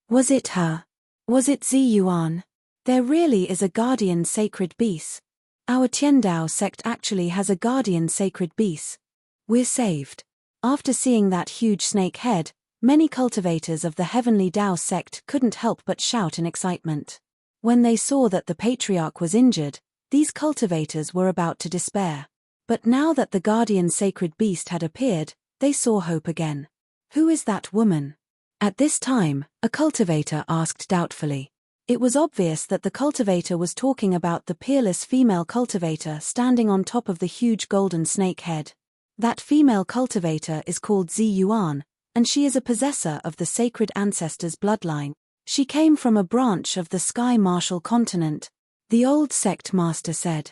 Was it her? Was it Zi Yuan? There really is a guardian sacred beast. Our Tiandao sect actually has a guardian sacred beast. We're saved. After seeing that huge snake head, many cultivators of the Heavenly Dao sect couldn't help but shout in excitement. When they saw that the patriarch was injured, these cultivators were about to despair. But now that the guardian sacred beast had appeared, they saw hope again. Who is that woman? At this time, a cultivator asked doubtfully. It was obvious that the cultivator was talking about the peerless female cultivator standing on top of the huge golden snake head. That female cultivator is called Zi Yuan, and she is a possessor of the sacred ancestors' bloodline. She came from a branch of the Sky Martial continent, the old sect master said.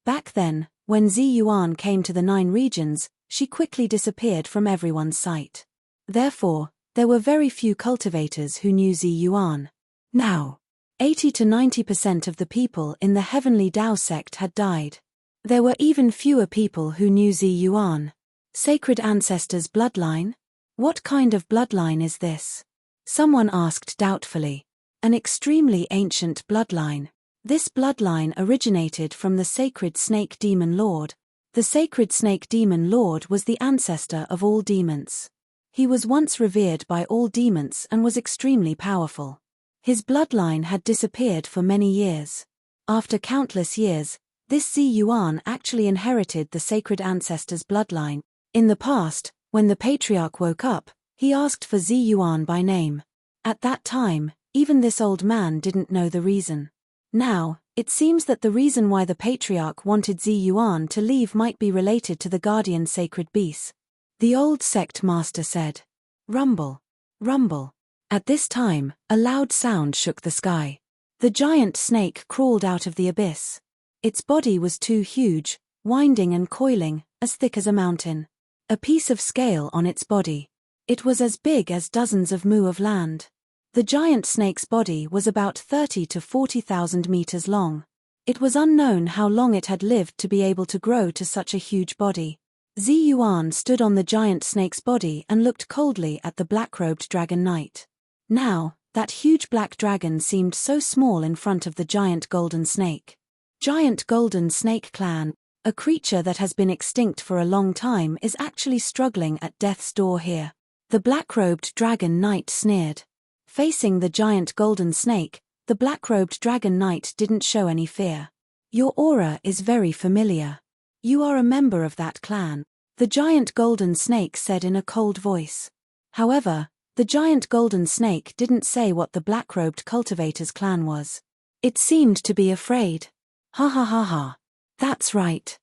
Back then, when Zi Yuan came to the 9 regions, she quickly disappeared from everyone's sight. Therefore, there were very few cultivators who knew Zi Yuan. Now, 80 to 90% of the people in the Heavenly Dao sect had died. There were even fewer people who knew Zi Yuan. Sacred ancestors' bloodline? What kind of bloodline is this? Someone asked doubtfully. An extremely ancient bloodline. This bloodline originated from the sacred snake demon lord. The sacred snake demon lord was the ancestor of all demons. He was once revered by all demons and was extremely powerful. His bloodline had disappeared for many years. After countless years, this Zi Yuan actually inherited the sacred ancestors' bloodline. In the past, when the patriarch woke up, he asked for Zi Yuan by name. At that time, even this old man didn't know the reason. Now, it seems that the reason why the patriarch wanted Zi Yuan to leave might be related to the guardian sacred beast. The old sect master said. Rumble. Rumble. At this time, a loud sound shook the sky. The giant snake crawled out of the abyss. Its body was too huge, winding and coiling, as thick as a mountain. A piece of scale on its body. It was as big as dozens of mu of land. The giant snake's body was about 30 to 40,000 meters long. It was unknown how long it had lived to be able to grow to such a huge body. Zi Yuan stood on the giant snake's body and looked coldly at the black-robed dragon knight. Now, that huge black dragon seemed so small in front of the giant golden snake. Giant golden snake clan, a creature that has been extinct for a long time, is actually struggling at death's door here. The black-robed dragon knight sneered. Facing the giant golden snake, the black-robed dragon knight didn't show any fear. Your aura is very familiar. You are a member of that clan, the giant golden snake said in a cold voice. However, the giant golden snake didn't say what the black-robed cultivator's clan was. It seemed to be afraid. Ha ha ha ha. That's right.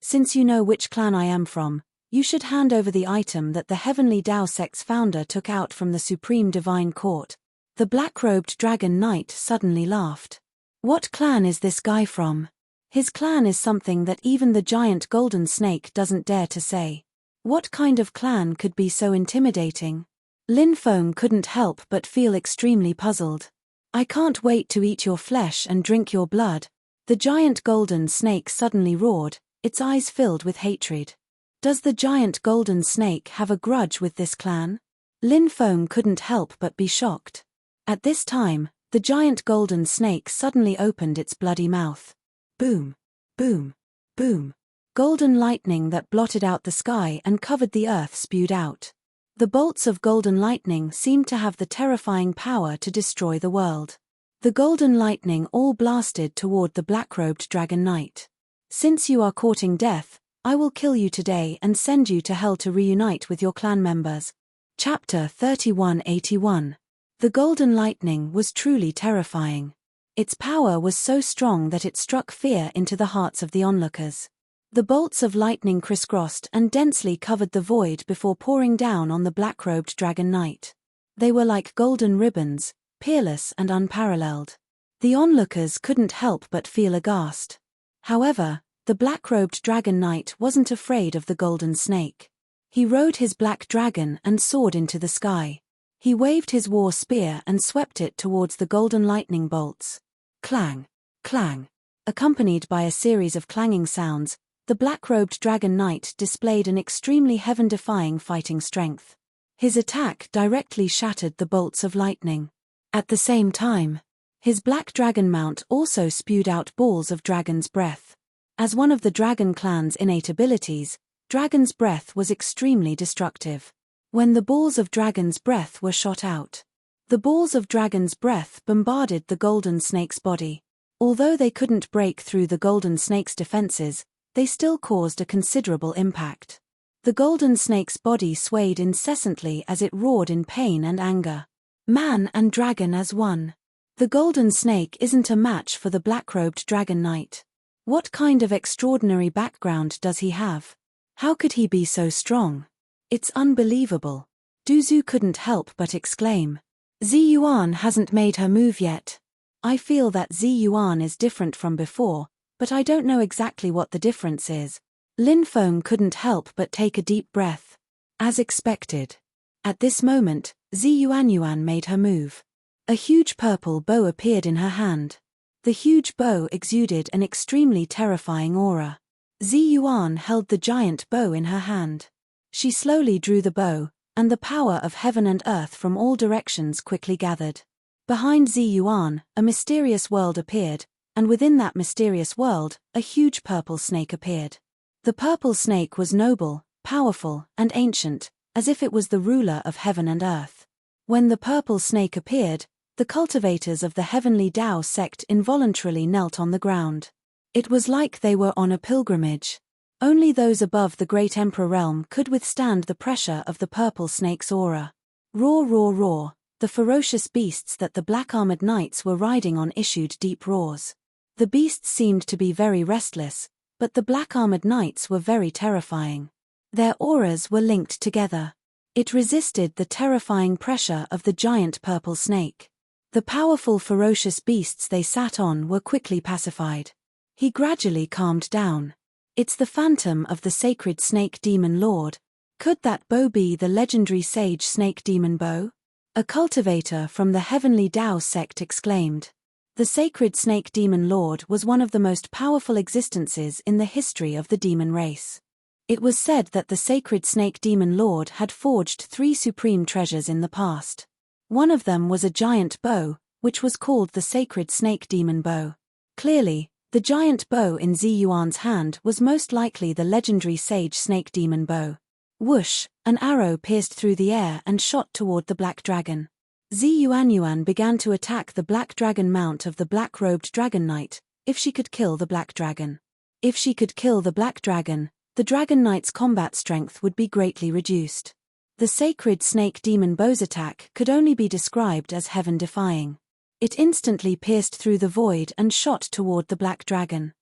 Since you know which clan I am from, you should hand over the item that the Heavenly Dao sect's founder took out from the Supreme Divine Court. The black-robed dragon knight suddenly laughed. What clan is this guy from? His clan is something that even the giant golden snake doesn't dare to say. What kind of clan could be so intimidating? Lin Feng couldn't help but feel extremely puzzled. I can't wait to eat your flesh and drink your blood. The giant golden snake suddenly roared, its eyes filled with hatred. Does the giant golden snake have a grudge with this clan? Lin Feng couldn't help but be shocked. At this time, the giant golden snake suddenly opened its bloody mouth. Boom, boom, boom. Golden lightning that blotted out the sky and covered the earth spewed out. The bolts of golden lightning seemed to have the terrifying power to destroy the world. The golden lightning all blasted toward the black-robed dragon knight. Since you are courting death, I will kill you today and send you to hell to reunite with your clan members. Chapter 3181. The golden lightning was truly terrifying. Its power was so strong that it struck fear into the hearts of the onlookers. The bolts of lightning crisscrossed and densely covered the void before pouring down on the black-robed dragon knight. They were like golden ribbons, peerless and unparalleled. The onlookers couldn't help but feel aghast. However, the black-robed dragon knight wasn't afraid of the golden snake. He rode his black dragon and soared into the sky. He waved his war spear and swept it towards the golden lightning bolts. Clang, clang. Accompanied by a series of clanging sounds, the black-robed dragon knight displayed an extremely heaven-defying fighting strength. His attack directly shattered the bolts of lightning. At the same time, his black dragon mount also spewed out balls of dragon's breath. As one of the dragon clan's innate abilities, dragon's breath was extremely destructive. When the balls of dragon's breath were shot out, the balls of dragon's breath bombarded the golden snake's body. Although they couldn't break through the golden snake's defenses, they still caused a considerable impact. The golden snake's body swayed incessantly as it roared in pain and anger. Man and dragon as one. The golden snake isn't a match for the black-robed dragon knight. What kind of extraordinary background does he have? How could he be so strong? It's unbelievable. Duzu couldn't help but exclaim. Zi Yuan hasn't made her move yet. I feel that Zi Yuan is different from before, but I don't know exactly what the difference is. Lin Feng couldn't help but take a deep breath. As expected. At this moment, Zi Yuan made her move. A huge purple bow appeared in her hand. The huge bow exuded an extremely terrifying aura. Zi Yuan held the giant bow in her hand. She slowly drew the bow, and the power of heaven and earth from all directions quickly gathered. Behind Zi Yuan, a mysterious world appeared, and within that mysterious world, a huge purple snake appeared. The purple snake was noble, powerful, and ancient, as if it was the ruler of heaven and earth. When the purple snake appeared, the cultivators of the heavenly Tao sect involuntarily knelt on the ground. It was like they were on a pilgrimage. Only those above the great emperor realm could withstand the pressure of the purple snake's aura. Roar, roar, roar. The ferocious beasts that the black-armored knights were riding on issued deep roars. The beasts seemed to be very restless, but the black-armored knights were very terrifying. Their auras were linked together. It resisted the terrifying pressure of the giant purple snake. The powerful ferocious beasts they sat on were quickly pacified. He gradually calmed down. It's the phantom of the sacred snake demon lord. Could that bow be the legendary sage snake demon bow? A cultivator from the heavenly Tao sect exclaimed. The sacred snake demon lord was one of the most powerful existences in the history of the demon race. It was said that the sacred snake demon lord had forged 3 supreme treasures in the past. One of them was a giant bow, which was called the sacred snake demon bow. Clearly, the giant bow in Zi Yuan's hand was most likely the legendary sage snake demon bow. Whoosh, an arrow pierced through the air and shot toward the black dragon. Zi Yuan began to attack the black dragon mount of the black-robed dragon knight, if she could kill the black dragon. If she could kill the black dragon, the dragon knight's combat strength would be greatly reduced. The sacred snake demon bow's attack could only be described as heaven-defying. It instantly pierced through the void and shot toward the black dragon.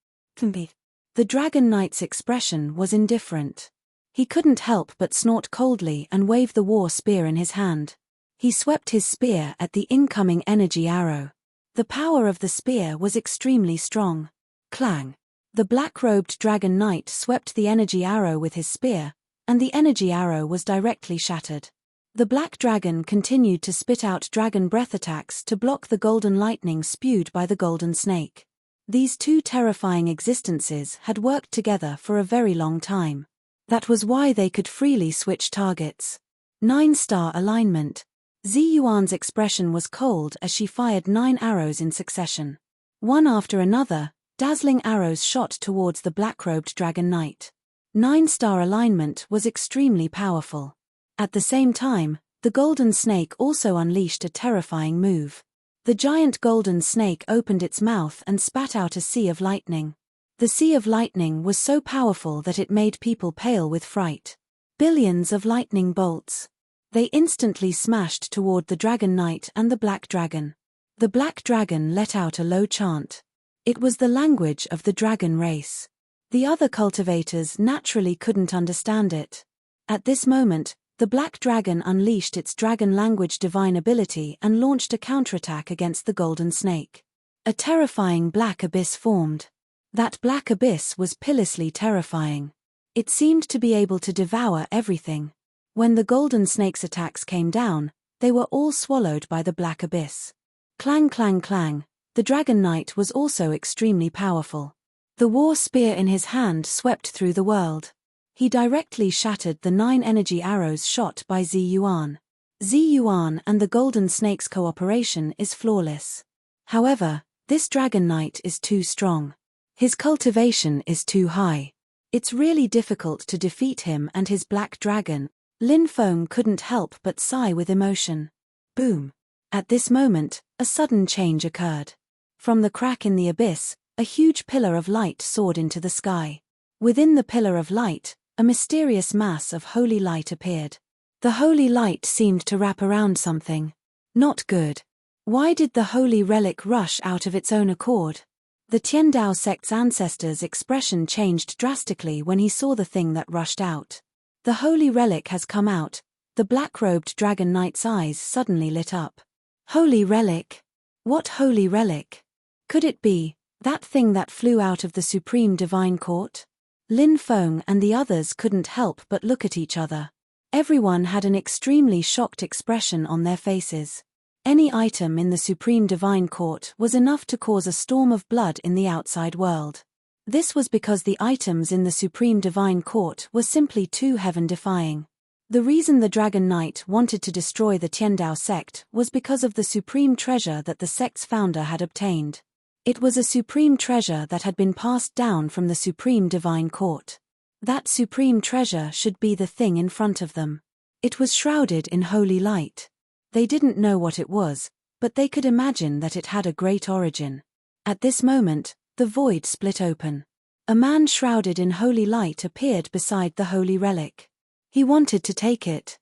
The dragon knight's expression was indifferent. He couldn't help but snort coldly and wave the war spear in his hand. He swept his spear at the incoming energy arrow. The power of the spear was extremely strong. Clang! The black-robed dragon knight swept the energy arrow with his spear, and the energy arrow was directly shattered. The black dragon continued to spit out dragon breath attacks to block the golden lightning spewed by the golden snake. These 2 terrifying existences had worked together for a very long time. That was why they could freely switch targets. 9-star alignment. Zi Yuan's expression was cold as she fired 9 arrows in succession. One after another, dazzling arrows shot towards the black-robed dragon knight. 9-star alignment was extremely powerful. At the same time, the golden snake also unleashed a terrifying move. The giant golden snake opened its mouth and spat out a sea of lightning. The sea of lightning was so powerful that it made people pale with fright. Billions of lightning bolts. They instantly smashed toward the dragon knight and the black dragon. The black dragon let out a low chant. It was the language of the dragon race. The other cultivators naturally couldn't understand it. At this moment, the black dragon unleashed its dragon language divine ability and launched a counterattack against the golden snake. A terrifying black abyss formed. That black abyss was pitilessly terrifying. It seemed to be able to devour everything. When the golden snake's attacks came down, they were all swallowed by the black abyss. Clang, clang, clang. The Dragon Knight was also extremely powerful. The war spear in his hand swept through the world. He directly shattered the 9 energy arrows shot by Zi Yuan. Zi Yuan and the Golden Snake's cooperation is flawless. However, this Dragon Knight is too strong. His cultivation is too high. It's really difficult to defeat him and his black dragon. Lin Feng couldn't help but sigh with emotion. Boom! At this moment, a sudden change occurred. From the crack in the abyss, a huge pillar of light soared into the sky. Within the pillar of light, a mysterious mass of holy light appeared. The holy light seemed to wrap around something. Not good. Why did the holy relic rush out of its own accord? The Tiandao sect's ancestor's expression changed drastically when he saw the thing that rushed out. The holy relic has come out. The black-robed Dragon Knight's eyes suddenly lit up. Holy relic? What holy relic? Could it be that thing that flew out of the Supreme Divine Court? Lin Feng and the others couldn't help but look at each other. Everyone had an extremely shocked expression on their faces. Any item in the Supreme Divine Court was enough to cause a storm of blood in the outside world. This was because the items in the Supreme Divine Court were simply too heaven-defying. The reason the Dragon Knight wanted to destroy the Tiandao sect was because of the supreme treasure that the sect's founder had obtained. It was a supreme treasure that had been passed down from the Supreme Divine Court. That supreme treasure should be the thing in front of them. It was shrouded in holy light. They didn't know what it was, but they could imagine that it had a great origin. At this moment, the void split open. A man shrouded in holy light appeared beside the holy relic. He wanted to take it.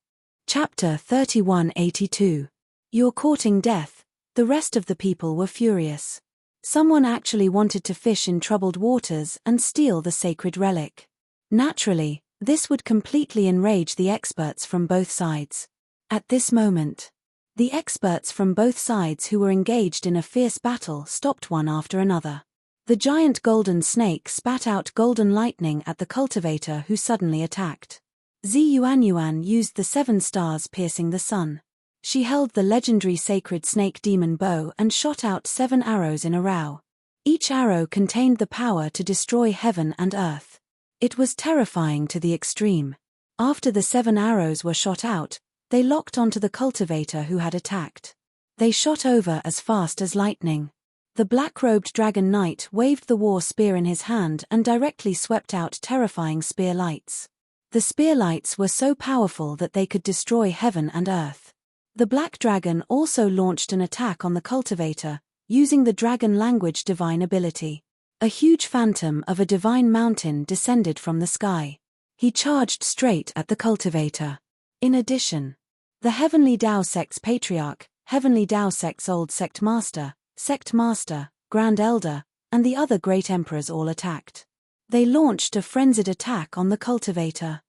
Chapter 3182. You're courting death. The rest of the people were furious. Someone actually wanted to fish in troubled waters and steal the sacred relic. Naturally, this would completely enrage the experts from both sides. At this moment, the experts from both sides who were engaged in a fierce battle stopped one after another. The giant golden snake spat out golden lightning at the cultivator who suddenly attacked. Zi Yuanyuan used the 7 stars piercing the sun. She held the legendary sacred snake demon bow and shot out 7 arrows in a row. Each arrow contained the power to destroy heaven and earth. It was terrifying to the extreme. After the 7 arrows were shot out, they locked onto the cultivator who had attacked. They shot over as fast as lightning. The black-robed Dragon Knight waved the war spear in his hand and directly swept out terrifying spear lights. The spear lights were so powerful that they could destroy heaven and earth. The Black Dragon also launched an attack on the cultivator, using the dragon language divine ability. A huge phantom of a divine mountain descended from the sky. He charged straight at the cultivator. In addition, the Heavenly Dao Sect's Patriarch, Heavenly Dao Sect's Old Sect Master, Grand Elder, and the other great emperors all attacked. They launched a frenzied attack on the cultivator.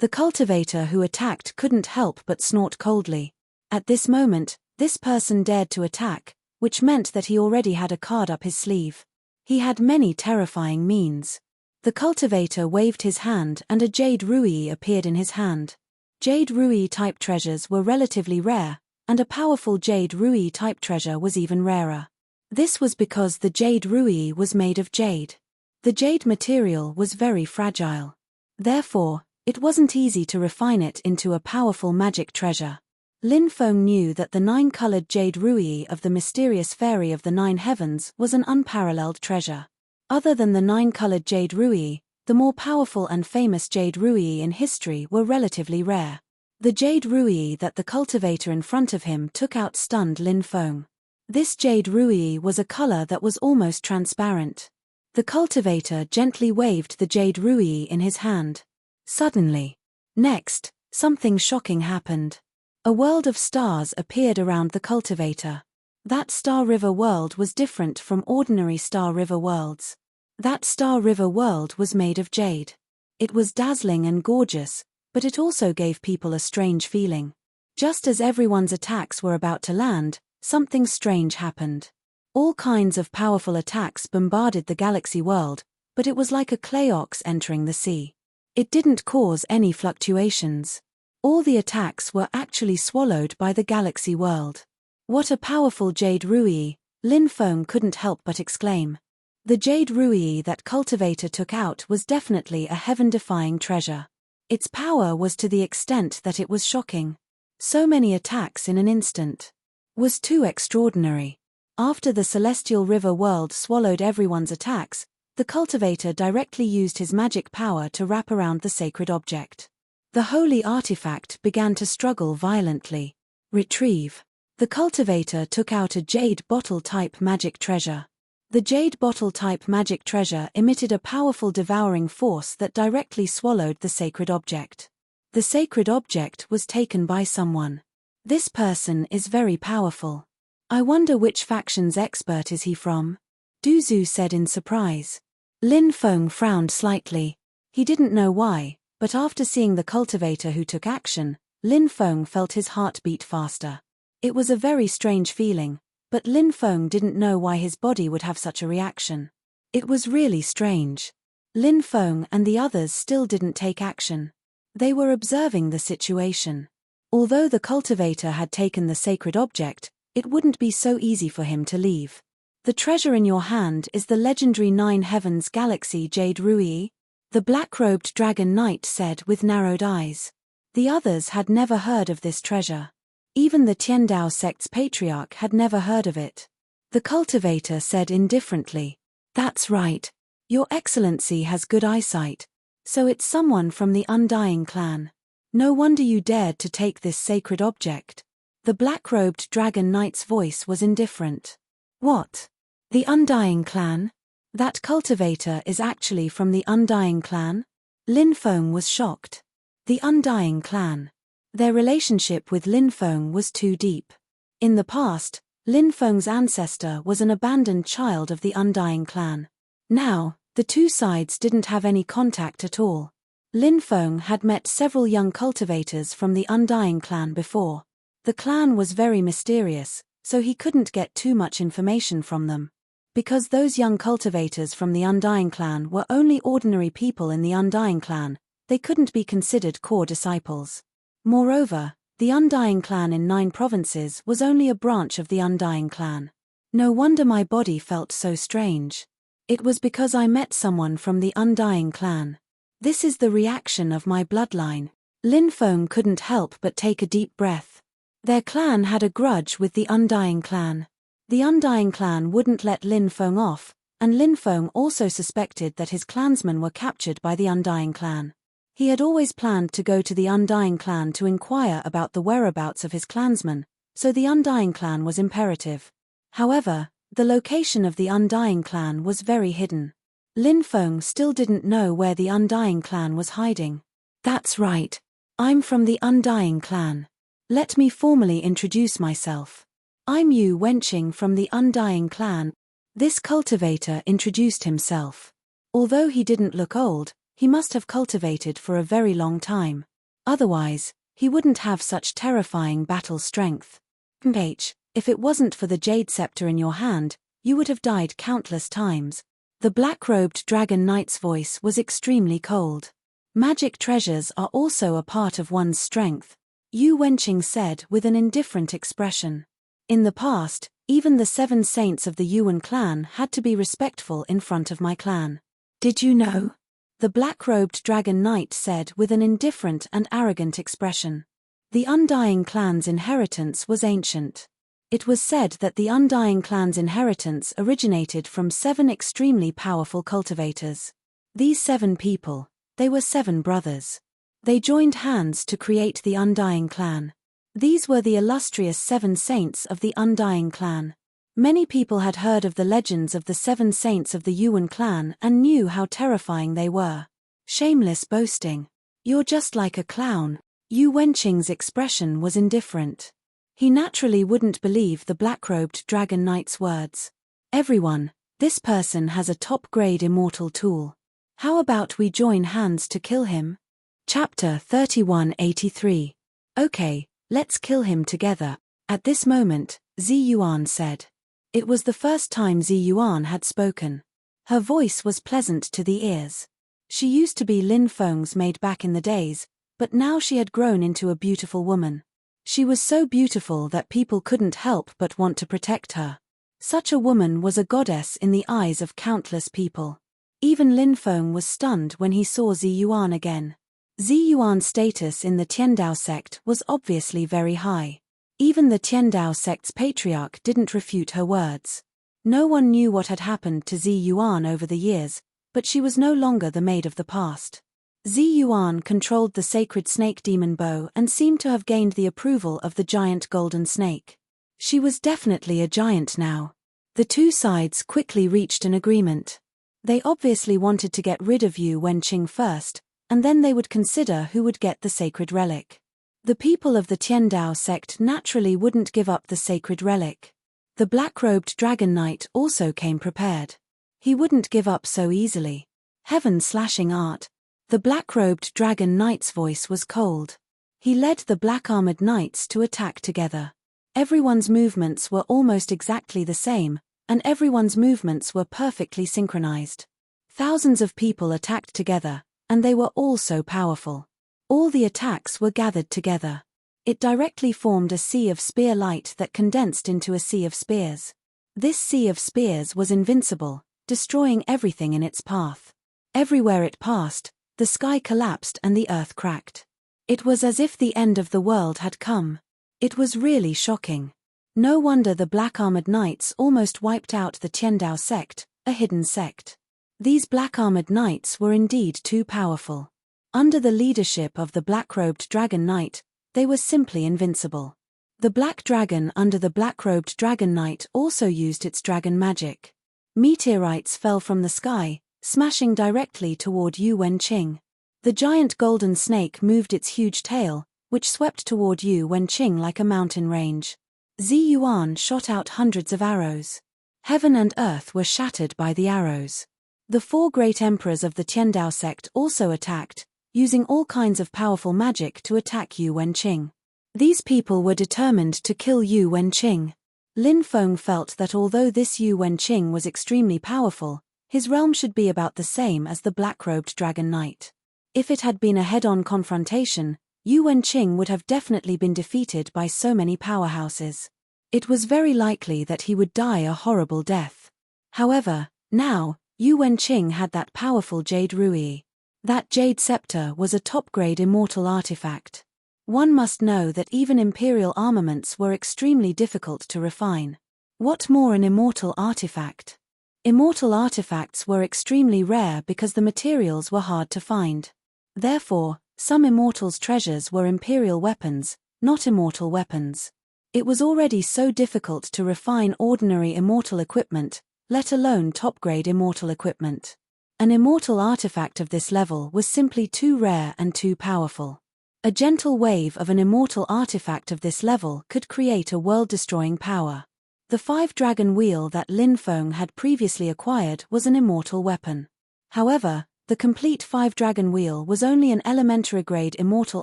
The cultivator who attacked couldn't help but snort coldly. At this moment, this person dared to attack, which meant that he already had a card up his sleeve. He had many terrifying means. The cultivator waved his hand and a jade ruyi appeared in his hand. Jade ruyi type treasures were relatively rare, and a powerful jade ruyi type treasure was even rarer. This was because the jade ruyi was made of jade. The jade material was very fragile. Therefore, it wasn't easy to refine it into a powerful magic treasure. Lin Feng knew that the 9-colored jade ruyi of the mysterious fairy of the 9 heavens was an unparalleled treasure. Other than the 9-colored jade ruyi, the more powerful and famous jade ruyi in history were relatively rare. The jade ruyi that the cultivator in front of him took out stunned Lin Feng. This jade ruyi was a color that was almost transparent. The cultivator gently waved the jade ruyi in his hand. Suddenly. Next, something shocking happened. A world of stars appeared around the cultivator. That Star River world was different from ordinary Star River worlds. That Star River world was made of jade. It was dazzling and gorgeous, but it also gave people a strange feeling. Just as everyone's attacks were about to land, something strange happened. All kinds of powerful attacks bombarded the galaxy world, but it was like a clay ox entering the sea. It didn't cause any fluctuations. All the attacks were actually swallowed by the galaxy world. What a powerful jade ruyi, Lin Feng couldn't help but exclaim. The jade ruyi that cultivator took out was definitely a heaven-defying treasure. Its power was to the extent that it was shocking. So many attacks in an instant was too extraordinary. After the celestial river world swallowed everyone's attacks, the cultivator directly used his magic power to wrap around the sacred object. The holy artifact began to struggle violently. Retrieve. The cultivator took out a jade bottle-type magic treasure. The jade bottle-type magic treasure emitted a powerful devouring force that directly swallowed the sacred object. The sacred object was taken by someone. This person is very powerful. I wonder which faction's expert is he from? Du Zhu said in surprise. Lin Feng frowned slightly. He didn't know why, but after seeing the cultivator who took action, Lin Feng felt his heart beat faster. It was a very strange feeling. But Lin Feng didn't know why his body would have such a reaction. It was really strange. Lin Feng and the others still didn't take action. They were observing the situation. Although the cultivator had taken the sacred object, it wouldn't be so easy for him to leave. The treasure in your hand is the legendary Nine Heavens Galaxy Jade Ruyi, the black-robed dragon knight said with narrowed eyes. The others had never heard of this treasure. Even the Tiandao sect's patriarch had never heard of it. The cultivator said indifferently, "That's right. Your Excellency has good eyesight. So it's someone from the Undying clan. No wonder you dared to take this sacred object." The black-robed dragon knight's voice was indifferent. "What? The Undying clan? That cultivator is actually from the Undying clan?" Lin Feng was shocked. The Undying clan. Their relationship with Lin Feng was too deep. In the past, Lin Feng's ancestor was an abandoned child of the Undying clan. Now, the two sides didn't have any contact at all. Lin Feng had met several young cultivators from the Undying clan before. The clan was very mysterious, so he couldn't get too much information from them. Because those young cultivators from the Undying clan were only ordinary people in the Undying clan, they couldn't be considered core disciples. Moreover, the Undying clan in 9 provinces was only a branch of the Undying clan. No wonder my body felt so strange. It was because I met someone from the Undying clan. This is the reaction of my bloodline. Lin Feng couldn't help but take a deep breath. Their clan had a grudge with the Undying clan. The Undying clan wouldn't let Lin Feng off, and Lin Feng also suspected that his clansmen were captured by the Undying clan. He had always planned to go to the Undying clan to inquire about the whereabouts of his clansmen, so the Undying clan was imperative. However, the location of the Undying clan was very hidden. Lin Feng still didn't know where the Undying clan was hiding. "That's right. I'm from the Undying clan. Let me formally introduce myself. I'm Yu Wenqing from the Undying clan." This cultivator introduced himself. Although he didn't look old, he must have cultivated for a very long time. Otherwise, he wouldn't have such terrifying battle strength. If it wasn't for the jade scepter in your hand, you would have died countless times. The black-robed dragon knight's voice was extremely cold. "Magic treasures are also a part of one's strength," Yu Wenqing said with an indifferent expression. "In the past, even the 7 saints of the Yuan clan had to be respectful in front of my clan. Did you know?" The black-robed dragon knight said with an indifferent and arrogant expression. The Undying clan's inheritance was ancient. It was said that the Undying clan's inheritance originated from 7 extremely powerful cultivators. These 7 people, they were 7 brothers. They joined hands to create the Undying clan. These were the illustrious 7 saints of the Undying clan. Many people had heard of the legends of the 7 saints of the Yuan clan and knew how terrifying they were. Shameless boasting. "You're just like a clown." Yu Wenqing's expression was indifferent. He naturally wouldn't believe the black-robed dragon knight's words. "Everyone, this person has a top-grade immortal tool. How about we join hands to kill him?" Chapter 3183. "Okay, let's kill him together." At this moment, Zi Yuan said. It was the first time Zi Yuan had spoken. Her voice was pleasant to the ears. She used to be Lin Feng's maid back in the days, but now she had grown into a beautiful woman. She was so beautiful that people couldn't help but want to protect her. Such a woman was a goddess in the eyes of countless people. Even Lin Feng was stunned when he saw Zi Yuan again. Zi Yuan's status in the Tiandao sect was obviously very high. Even the Tiandao sect's patriarch didn't refute her words. No one knew what had happened to Zi Yuan over the years, but she was no longer the maid of the past. Zi Yuan controlled the sacred snake demon bow and seemed to have gained the approval of the giant golden snake. She was definitely a giant now. The two sides quickly reached an agreement. They obviously wanted to get rid of Yu Wenqing first, and then they would consider who would get the sacred relic. The people of the Tiandao sect naturally wouldn't give up the sacred relic. The black-robed dragon knight also came prepared. He wouldn't give up so easily. Heaven-slashing art. The black-robed dragon knight's voice was cold. He led the black-armored knights to attack together. Everyone's movements were almost exactly the same, and everyone's movements were perfectly synchronized. Thousands of people attacked together, and they were all so powerful. All the attacks were gathered together. It directly formed a sea of spear light that condensed into a sea of spears. This sea of spears was invincible, destroying everything in its path. Everywhere it passed, the sky collapsed and the earth cracked. It was as if the end of the world had come. It was really shocking. No wonder the black-armored knights almost wiped out the Tiandao sect, a hidden sect. These black-armored knights were indeed too powerful. Under the leadership of the black-robed dragon knight, they were simply invincible. The black dragon under the black-robed dragon knight also used its dragon magic. Meteorites fell from the sky, smashing directly toward Yu Wenqing. The giant golden snake moved its huge tail, which swept toward Yu Wenqing like a mountain range. Zi Yuan shot out hundreds of arrows. Heaven and earth were shattered by the arrows. The four great emperors of the Tiandao sect also attacked, using all kinds of powerful magic to attack Yu Wenqing. These people were determined to kill Yu Wenqing. Lin Feng felt that although this Yu Wenqing was extremely powerful, his realm should be about the same as the black-robed dragon knight. If it had been a head-on confrontation, Yu Wenqing would have definitely been defeated by so many powerhouses. It was very likely that he would die a horrible death. However, now, Yu Wenqing had that powerful jade rui. That jade scepter was a top-grade immortal artifact. One must know that even imperial armaments were extremely difficult to refine. What more an immortal artifact? Immortal artifacts were extremely rare because the materials were hard to find. Therefore, some immortals' treasures were imperial weapons, not immortal weapons. It was already so difficult to refine ordinary immortal equipment, let alone top-grade immortal equipment. An immortal artifact of this level was simply too rare and too powerful. A gentle wave of an immortal artifact of this level could create a world-destroying power. The five-dragon wheel that Lin Feng had previously acquired was an immortal weapon. However, the complete five-dragon wheel was only an elementary-grade immortal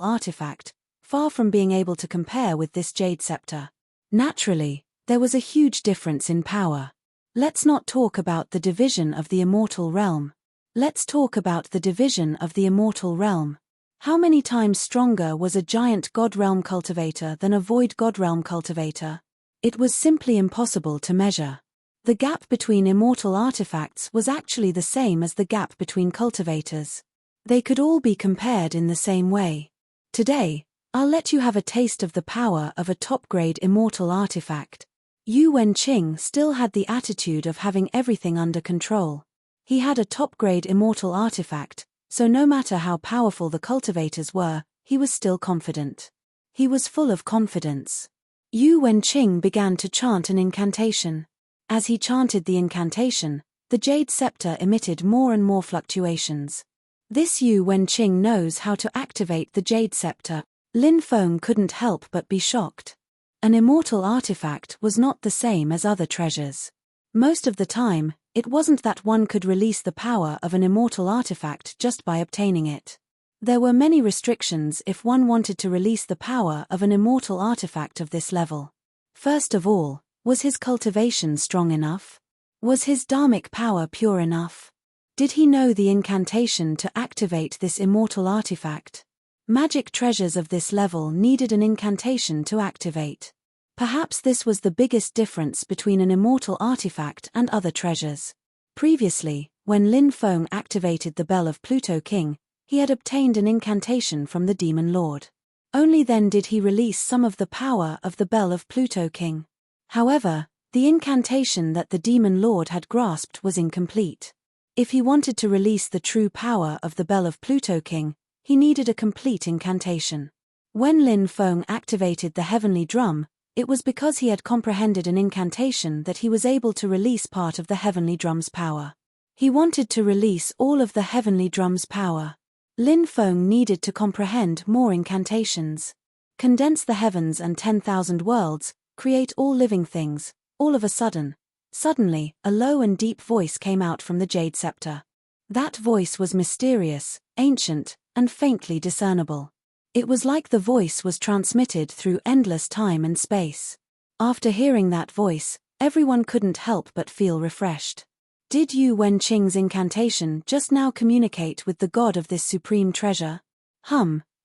artifact, far from being able to compare with this jade scepter. Naturally, there was a huge difference in power. Let's not talk about the division of the immortal realm. Let's talk about the division of the immortal realm. How many times stronger was a giant god realm cultivator than a void god realm cultivator? It was simply impossible to measure. The gap between immortal artifacts was actually the same as the gap between cultivators. They could all be compared in the same way. Today, I'll let you have a taste of the power of a top-grade immortal artifact. Yu Wenqing still had the attitude of having everything under control. He had a top-grade immortal artifact, so no matter how powerful the cultivators were, he was still confident. He was full of confidence. Yu Wenqing began to chant an incantation. As he chanted the incantation, the jade scepter emitted more and more fluctuations. This Yu Wenqing knows how to activate the jade scepter. Lin Feng couldn't help but be shocked. An immortal artifact was not the same as other treasures. Most of the time, it wasn't that one could release the power of an immortal artifact just by obtaining it. There were many restrictions if one wanted to release the power of an immortal artifact of this level. First of all, was his cultivation strong enough? Was his dharmic power pure enough? Did he know the incantation to activate this immortal artifact? Magic treasures of this level needed an incantation to activate. Perhaps this was the biggest difference between an immortal artifact and other treasures. Previously, when Lin Feng activated the Bell of Pluto King, he had obtained an incantation from the Demon Lord. Only then did he release some of the power of the Bell of Pluto King. However, the incantation that the Demon Lord had grasped was incomplete. If he wanted to release the true power of the Bell of Pluto King, he needed a complete incantation. When Lin Feng activated the heavenly drum, it was because he had comprehended an incantation that he was able to release part of the heavenly drum's power. He wanted to release all of the heavenly drum's power. Lin Feng needed to comprehend more incantations. Condense the heavens and 10,000 worlds, create all living things. All of a sudden, suddenly, a low and deep voice came out from the jade scepter. That voice was mysterious, ancient, and faintly discernible. It was like the voice was transmitted through endless time and space. After hearing that voice, everyone couldn't help but feel refreshed. Did Yu Wenqing's incantation just now communicate with the god of this supreme treasure?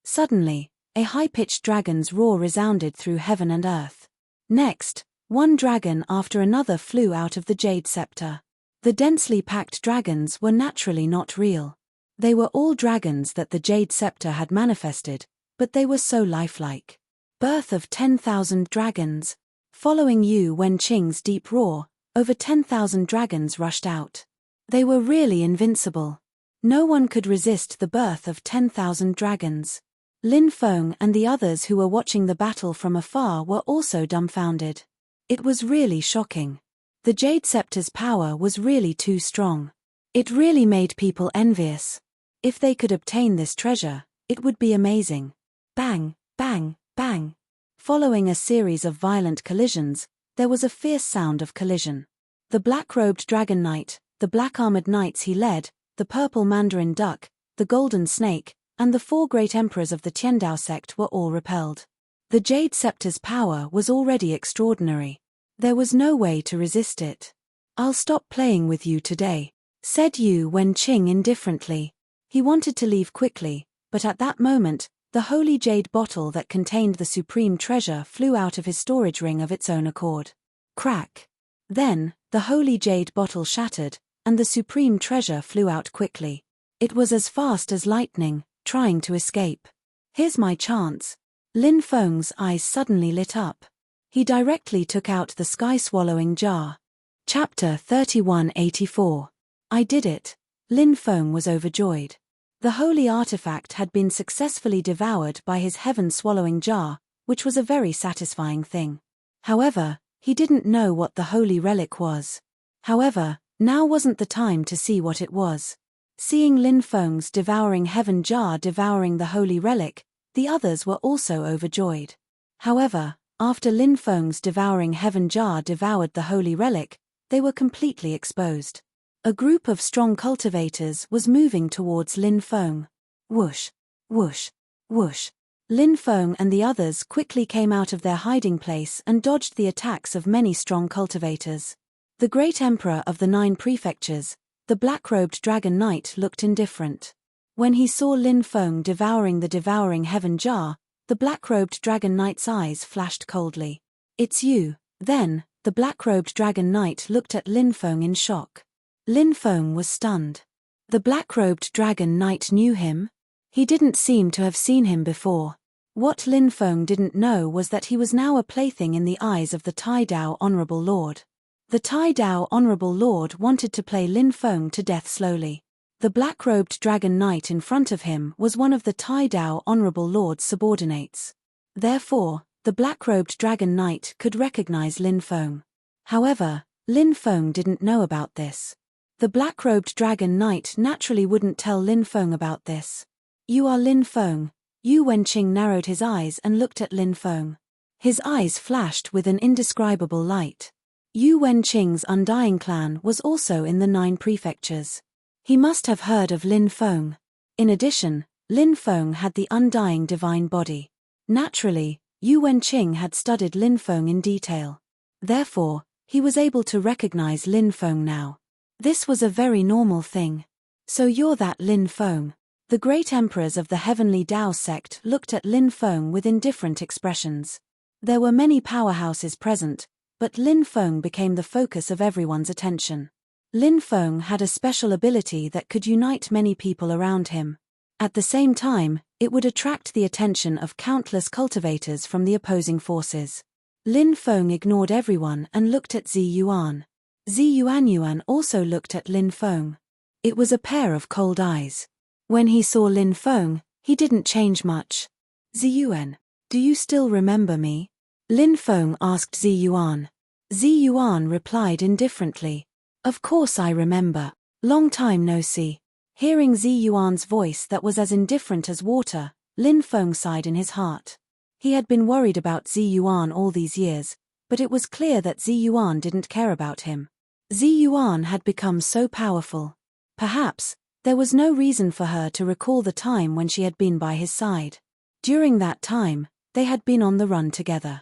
Suddenly, a high-pitched dragon's roar resounded through heaven and earth. Next, one dragon after another flew out of the jade scepter. The densely packed dragons were naturally not real. They were all dragons that the jade scepter had manifested, but they were so lifelike. Birth of 10,000 dragons. Following Yu Wenqing's deep roar, over 10,000 dragons rushed out. They were really invincible. No one could resist the birth of 10,000 dragons. Lin Feng and the others who were watching the battle from afar were also dumbfounded. It was really shocking. The Jade Scepter's power was really too strong. It really made people envious. If they could obtain this treasure, it would be amazing. Bang, bang, bang. Following a series of violent collisions, there was a fierce sound of collision. The black-robed dragon knight, the black-armored knights he led, the purple mandarin duck, the golden snake, and the 4 great emperors of the Tiandao sect were all repelled. The Jade Scepter's power was already extraordinary. There was no way to resist it. "I'll stop playing with you today," said Yu Wenqing indifferently. He wanted to leave quickly, but at that moment, the holy jade bottle that contained the supreme treasure flew out of his storage ring of its own accord. Crack! Then, the holy jade bottle shattered, and the supreme treasure flew out quickly. It was as fast as lightning, trying to escape. "Here's my chance." Lin Feng's eyes suddenly lit up. He directly took out the sky-swallowing jar. Chapter 3184. I did it. Lin Feng was overjoyed. The holy artifact had been successfully devoured by his heaven-swallowing jar, which was a very satisfying thing. However, he didn't know what the holy relic was. However, now wasn't the time to see what it was. Seeing Lin Feng's devouring heaven jar devouring the holy relic, the others were also overjoyed. However, after Lin Feng's devouring heaven jar devoured the holy relic, they were completely exposed. A group of strong cultivators was moving towards Lin Feng. Whoosh, whoosh, whoosh. Lin Feng and the others quickly came out of their hiding place and dodged the attacks of many strong cultivators. The great emperor of the 9 prefectures, the black-robed dragon knight, looked indifferent. When he saw Lin Feng devouring the devouring heaven jar, the black-robed dragon knight's eyes flashed coldly. "It's you." Then, the black-robed dragon knight looked at Lin Feng in shock. Lin Feng was stunned. The black-robed dragon knight knew him? He didn't seem to have seen him before. What Lin Feng didn't know was that he was now a plaything in the eyes of the Tai Dao Honorable Lord. The Tai Dao Honorable Lord wanted to play Lin Feng to death slowly. The black-robed dragon knight in front of him was one of the Tai Dao Honorable Lord's subordinates. Therefore, the black-robed dragon knight could recognize Lin Feng. However, Lin Feng didn't know about this. The black-robed dragon knight naturally wouldn't tell Lin Feng about this. "You are Lin Feng." Yu Wenqing narrowed his eyes and looked at Lin Feng. His eyes flashed with an indescribable light. Yu Wenqing's Undying clan was also in the 9 prefectures. He must have heard of Lin Feng. In addition, Lin Feng had the undying divine body. Naturally, Yu Wenqing had studied Lin Feng in detail. Therefore, he was able to recognize Lin Feng now. This was a very normal thing. "So you're that Lin Feng." The great emperors of the Heavenly Dao sect looked at Lin Feng with indifferent expressions. There were many powerhouses present, but Lin Feng became the focus of everyone's attention. Lin Feng had a special ability that could unite many people around him. At the same time, it would attract the attention of countless cultivators from the opposing forces. Lin Feng ignored everyone and looked at Zi Yuan. Zi Yuan also looked at Lin Feng. It was a pair of cold eyes. When he saw Lin Feng, he didn't change much. Zi Yuan, do you still remember me? Lin Feng asked Zi Yuan. Zi Yuan replied indifferently. Of course I remember. Long time no see. Hearing Zi Yuan's voice that was as indifferent as water, Lin Feng sighed in his heart. He had been worried about Zi Yuan all these years, but it was clear that Zi Yuan didn't care about him. Zi Yuan had become so powerful. Perhaps, there was no reason for her to recall the time when she had been by his side. During that time, they had been on the run together.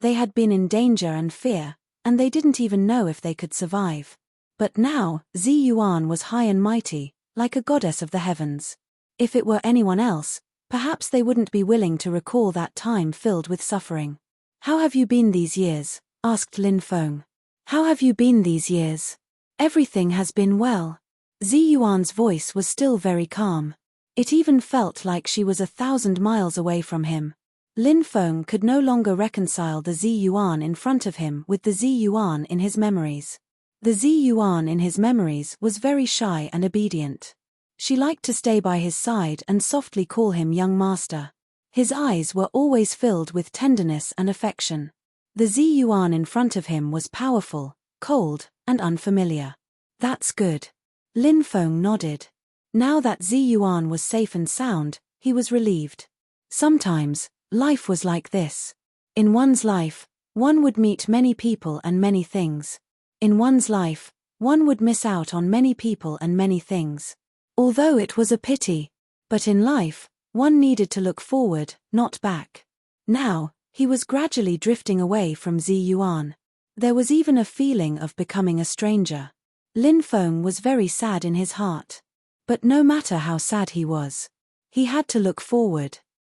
They had been in danger and fear, and they didn't even know if they could survive. But now, Zi Yuan was high and mighty, like a goddess of the heavens. If it were anyone else, perhaps they wouldn't be willing to recall that time filled with suffering. How have you been these years? Asked Lin Feng. How have you been these years? Everything has been well. Zi Yuan's voice was still very calm. It even felt like she was 1,000 miles away from him. Lin Feng could no longer reconcile the Zi Yuan in front of him with the Zi Yuan in his memories. The Zi Yuan in his memories was very shy and obedient. She liked to stay by his side and softly call him young master. His eyes were always filled with tenderness and affection. The Zi Yuan in front of him was powerful, cold, and unfamiliar. That's good. Lin Feng nodded. Now that Zi Yuan was safe and sound, he was relieved. Sometimes, life was like this. In one's life, one would meet many people and many things. In one's life, one would miss out on many people and many things. Although it was a pity. But in life, one needed to look forward, not back. Now, he was gradually drifting away from Zi Yuan. There was even a feeling of becoming a stranger. Lin Feng was very sad in his heart. But no matter how sad he was, he had to look forward.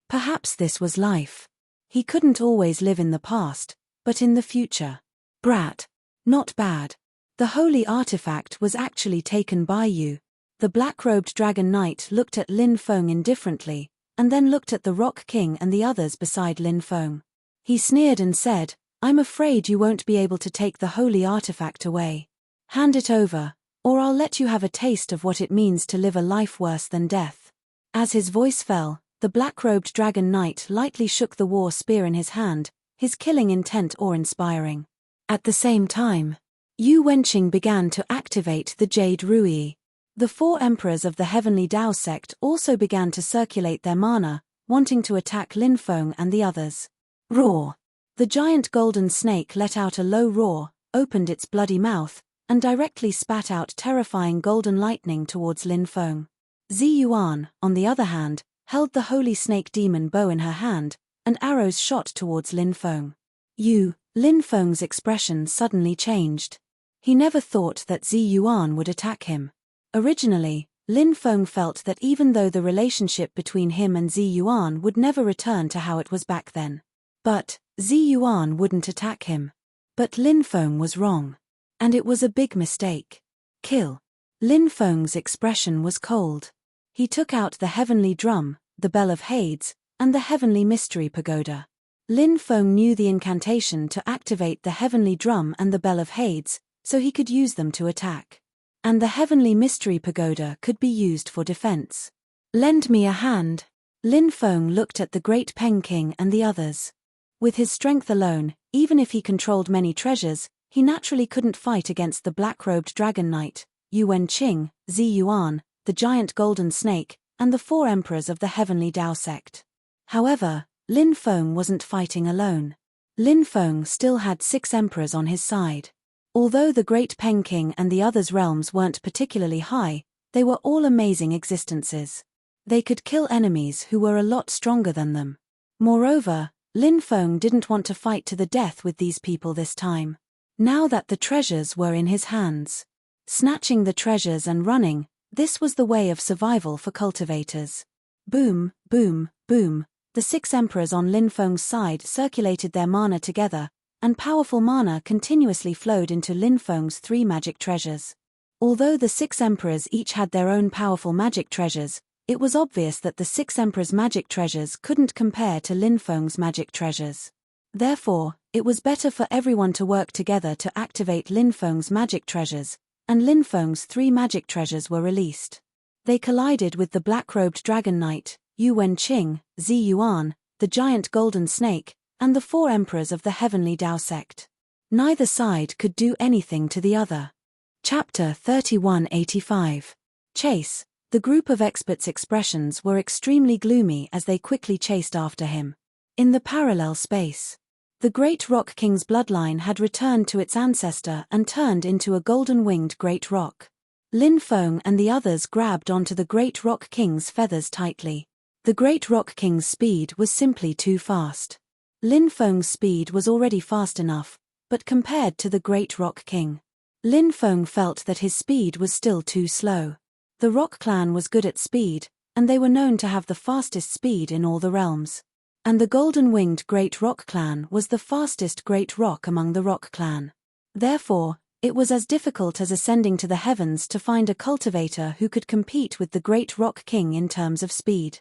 Perhaps this was life. He couldn't always live in the past, but in the future. Brat. Not bad. The holy artifact was actually taken by you. The black-robed dragon knight looked at Lin Feng indifferently, and then looked at the Rock King and the others beside Lin Feng. He sneered and said, I'm afraid you won't be able to take the holy artifact away. Hand it over, or I'll let you have a taste of what it means to live a life worse than death. As his voice fell, the black-robed dragon knight lightly shook the war spear in his hand, his killing intent awe-inspiring. At the same time, Yu Wenqing began to activate the Jade Rui. The 4 emperors of the Heavenly Dao sect also began to circulate their mana, wanting to attack Lin Feng and the others. Roar! The giant golden snake let out a low roar, opened its bloody mouth, and directly spat out terrifying golden lightning towards Lin Feng. Zi Yuan, on the other hand, held the holy snake demon bow in her hand, and arrows shot towards Lin Feng. Lin Feng's expression suddenly changed. He never thought that Zi Yuan would attack him. Originally, Lin Feng felt that even though the relationship between him and Zi Yuan would never return to how it was back then. But Zi Yuan wouldn't attack him. But Lin Feng was wrong. And it was a big mistake. Kill. Lin Feng's expression was cold. He took out the heavenly drum, the bell of Hades, and the heavenly mystery pagoda. Lin Feng knew the incantation to activate the heavenly drum and the bell of Hades, so he could use them to attack. And the heavenly mystery pagoda could be used for defense. Lend me a hand. Lin Feng looked at the great Peng King and the others. With his strength alone, even if he controlled many treasures, he naturally couldn't fight against the black-robed dragon knight, Yu Wenqing, Zi Yuan, the giant golden snake, and the 4 emperors of the Heavenly Dao sect. However, Lin Feng wasn't fighting alone. Lin Feng still had 6 emperors on his side. Although the great Peng King and the others' realms weren't particularly high, they were all amazing existences. They could kill enemies who were a lot stronger than them. Moreover, Lin Feng didn't want to fight to the death with these people this time. Now that the treasures were in his hands. Snatching the treasures and running, this was the way of survival for cultivators. Boom, boom, boom. The 6 emperors on Lin Feng's side circulated their mana together, and powerful mana continuously flowed into Lin Feng's 3 magic treasures. Although the 6 emperors each had their own powerful magic treasures, it was obvious that the 6 emperors' magic treasures couldn't compare to Lin Feng's magic treasures. Therefore, it was better for everyone to work together to activate Lin Feng's magic treasures, and Lin Feng's 3 magic treasures were released. They collided with the black-robed dragon knight, Yu Wenqing, Zi Yuan, the giant golden snake, and the 4 emperors of the heavenly Dao sect. Neither side could do anything to the other. Chapter 3185. Chase. The group of experts' expressions were extremely gloomy as they quickly chased after him. In the parallel space, the Great Rock King's bloodline had returned to its ancestor and turned into a golden-winged Great Rock. Lin Feng and the others grabbed onto the Great Rock King's feathers tightly. The Great Rock King's speed was simply too fast. Lin Feng's speed was already fast enough, but compared to the Great Rock King, Lin Feng felt that his speed was still too slow. The Rock Clan was good at speed, and they were known to have the fastest speed in all the realms. And the golden-winged Great Rock Clan was the fastest Great Rock among the Rock Clan. Therefore, it was as difficult as ascending to the heavens to find a cultivator who could compete with the Great Rock King in terms of speed.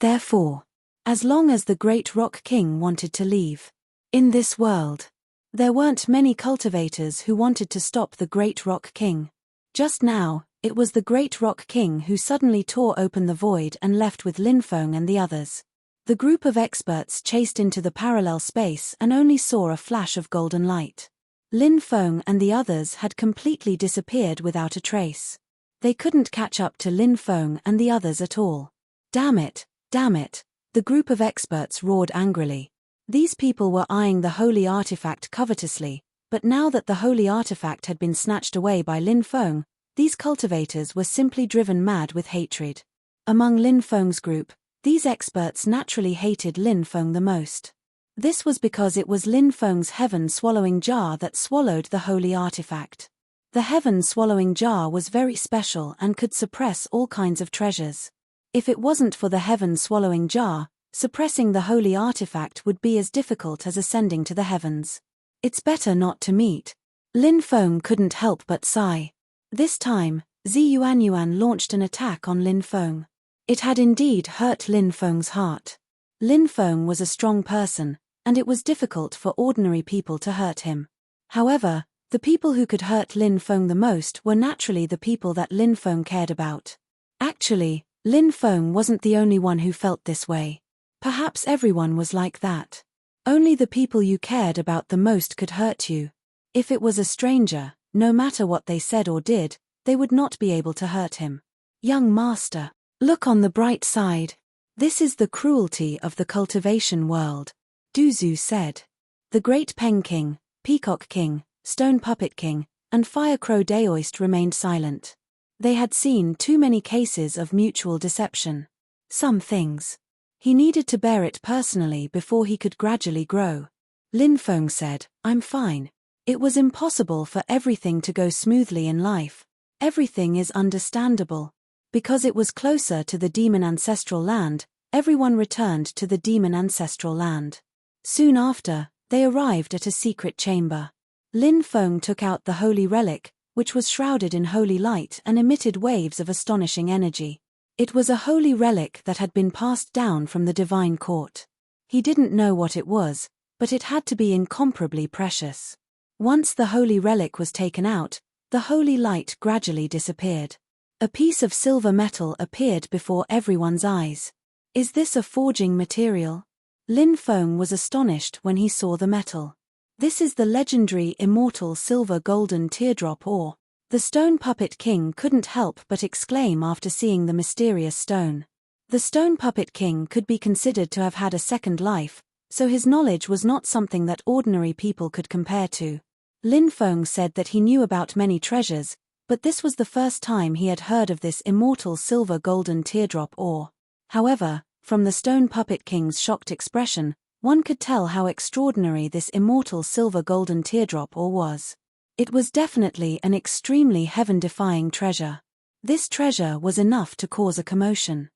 Therefore, as long as the Great Rock King wanted to leave in this world, there weren't many cultivators who wanted to stop the Great Rock King. Just now, it was the Great Rock King who suddenly tore open the void and left with Lin Feng and the others. The group of experts chased into the parallel space and only saw a flash of golden light. Lin Feng and the others had completely disappeared without a trace. They couldn't catch up to Lin Feng and the others at all. Damn it, the group of experts roared angrily. These people were eyeing the holy artifact covetously, but now that the holy artifact had been snatched away by Lin Feng, these cultivators were simply driven mad with hatred. Among Lin Feng's group, these experts naturally hated Lin Feng the most. This was because it was Lin Feng's heaven-swallowing jar that swallowed the holy artifact. The heaven-swallowing jar was very special and could suppress all kinds of treasures. If it wasn't for the heaven-swallowing jar, suppressing the holy artifact would be as difficult as ascending to the heavens. It's better not to meet. Lin Feng couldn't help but sigh. This time, Zi Yuan launched an attack on Lin Feng. It had indeed hurt Lin Feng's heart. Lin Feng was a strong person, and it was difficult for ordinary people to hurt him. However, the people who could hurt Lin Feng the most were naturally the people that Lin Feng cared about. Actually, Lin Feng wasn't the only one who felt this way. Perhaps everyone was like that. Only the people you cared about the most could hurt you. If it was a stranger, no matter what they said or did, they would not be able to hurt him. Young master, look on the bright side. This is the cruelty of the cultivation world, Duzu said. The Great Peng King, Peacock King, Stone Puppet King, and Firecrow Daoist remained silent. They had seen too many cases of mutual deception. Some things he needed to bear it personally before he could gradually grow. Lin Feng said, "I'm fine. It was impossible for everything to go smoothly in life. Everything is understandable. Because it was closer to the demon ancestral land, everyone returned to the demon ancestral land. Soon after, they arrived at a secret chamber. Lin Feng took out the holy relic, which was shrouded in holy light and emitted waves of astonishing energy. It was a holy relic that had been passed down from the divine court. He didn't know what it was, but it had to be incomparably precious. Once the holy relic was taken out, the holy light gradually disappeared. A piece of silver metal appeared before everyone's eyes. Is this a forging material? Lin Feng was astonished when he saw the metal. This is the legendary immortal silver golden teardrop ore. The Stone Puppet King couldn't help but exclaim after seeing the mysterious stone. The Stone Puppet King could be considered to have had a second life, so his knowledge was not something that ordinary people could compare to. Lin Feng said that he knew about many treasures, but this was the first time he had heard of this immortal silver golden teardrop ore. However, from the Stone Puppet King's shocked expression, one could tell how extraordinary this immortal silver golden teardrop ore was. It was definitely an extremely heaven-defying treasure. This treasure was enough to cause a commotion.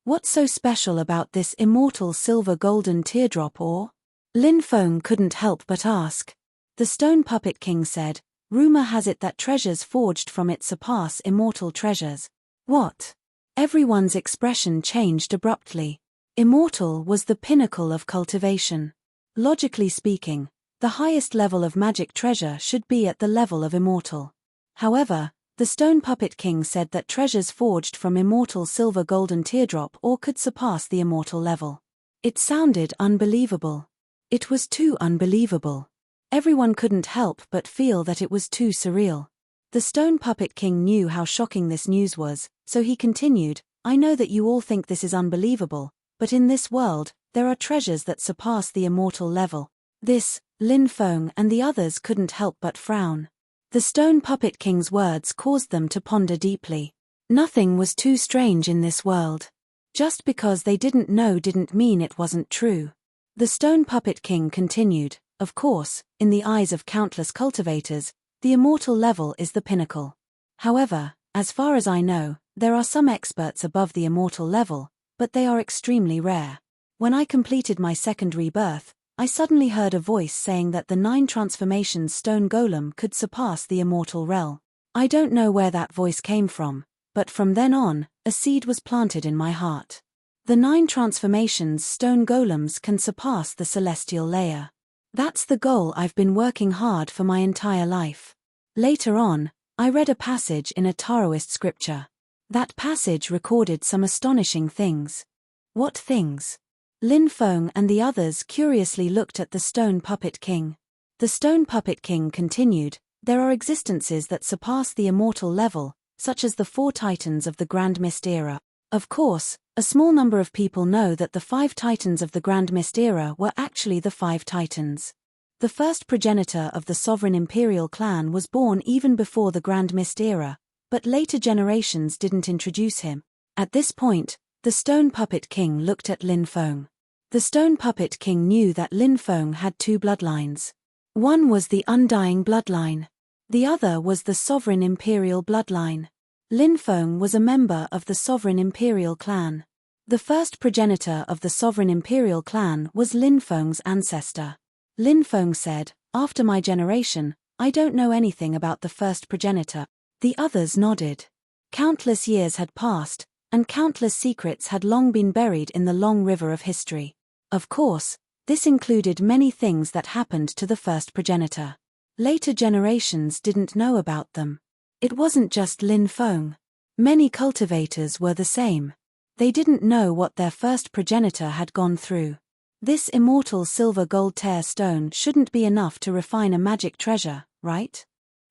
What's so special about this immortal silver golden teardrop ore? Lin Feng couldn't help but ask. The Stone Puppet King said, "Rumor has it that treasures forged from it surpass immortal treasures." What? Everyone's expression changed abruptly. Immortal was the pinnacle of cultivation. Logically speaking, the highest level of magic treasure should be at the level of immortal. However, the Stone Puppet King said that treasures forged from immortal silver golden teardrop ore could surpass the immortal level. It sounded unbelievable. It was too unbelievable. Everyone couldn't help but feel that it was too surreal. The Stone Puppet King knew how shocking this news was, so he continued, "I know that you all think this is unbelievable, but in this world, there are treasures that surpass the immortal level." This, Lin Feng and the others couldn't help but frown. The Stone Puppet King's words caused them to ponder deeply. Nothing was too strange in this world. Just because they didn't know didn't mean it wasn't true. The Stone Puppet King continued, "Of course, in the eyes of countless cultivators, the immortal level is the pinnacle. However, as far as I know, there are some experts above the immortal level, but they are extremely rare. When I completed my second rebirth, I suddenly heard a voice saying that the 9 transformations stone golem could surpass the immortal realm. I don't know where that voice came from, but from then on, a seed was planted in my heart. The 9 transformations stone golems can surpass the celestial layer. That's the goal I've been working hard for my entire life." Later on, I read a passage in a Taoist scripture. That passage recorded some astonishing things. What things? Lin Feng and the others curiously looked at the Stone Puppet King. The Stone Puppet King continued, "There are existences that surpass the immortal level, such as the 4 titans of the Grand Mist era. Of course, a small number of people know that the 5 titans of the Grand Mist era were actually the 5 titans. The first progenitor of the sovereign imperial clan was born even before the Grand Mist era, but later generations didn't introduce him." At this point, the Stone Puppet King looked at Lin Feng. The Stone Puppet King knew that Lin Feng had 2 bloodlines. One was the Undying bloodline. The other was the Sovereign Imperial bloodline. Lin Feng was a member of the Sovereign Imperial clan. The first progenitor of the Sovereign Imperial clan was Lin Feng's ancestor. Lin Feng said, "After my generation, I don't know anything about the first progenitor." The others nodded. Countless years had passed, and countless secrets had long been buried in the long river of history. Of course, this included many things that happened to the first progenitor. Later generations didn't know about them. It wasn't just Lin Feng. Many cultivators were the same. They didn't know what their first progenitor had gone through. This immortal silver gold tear stone shouldn't be enough to refine a magic treasure, right?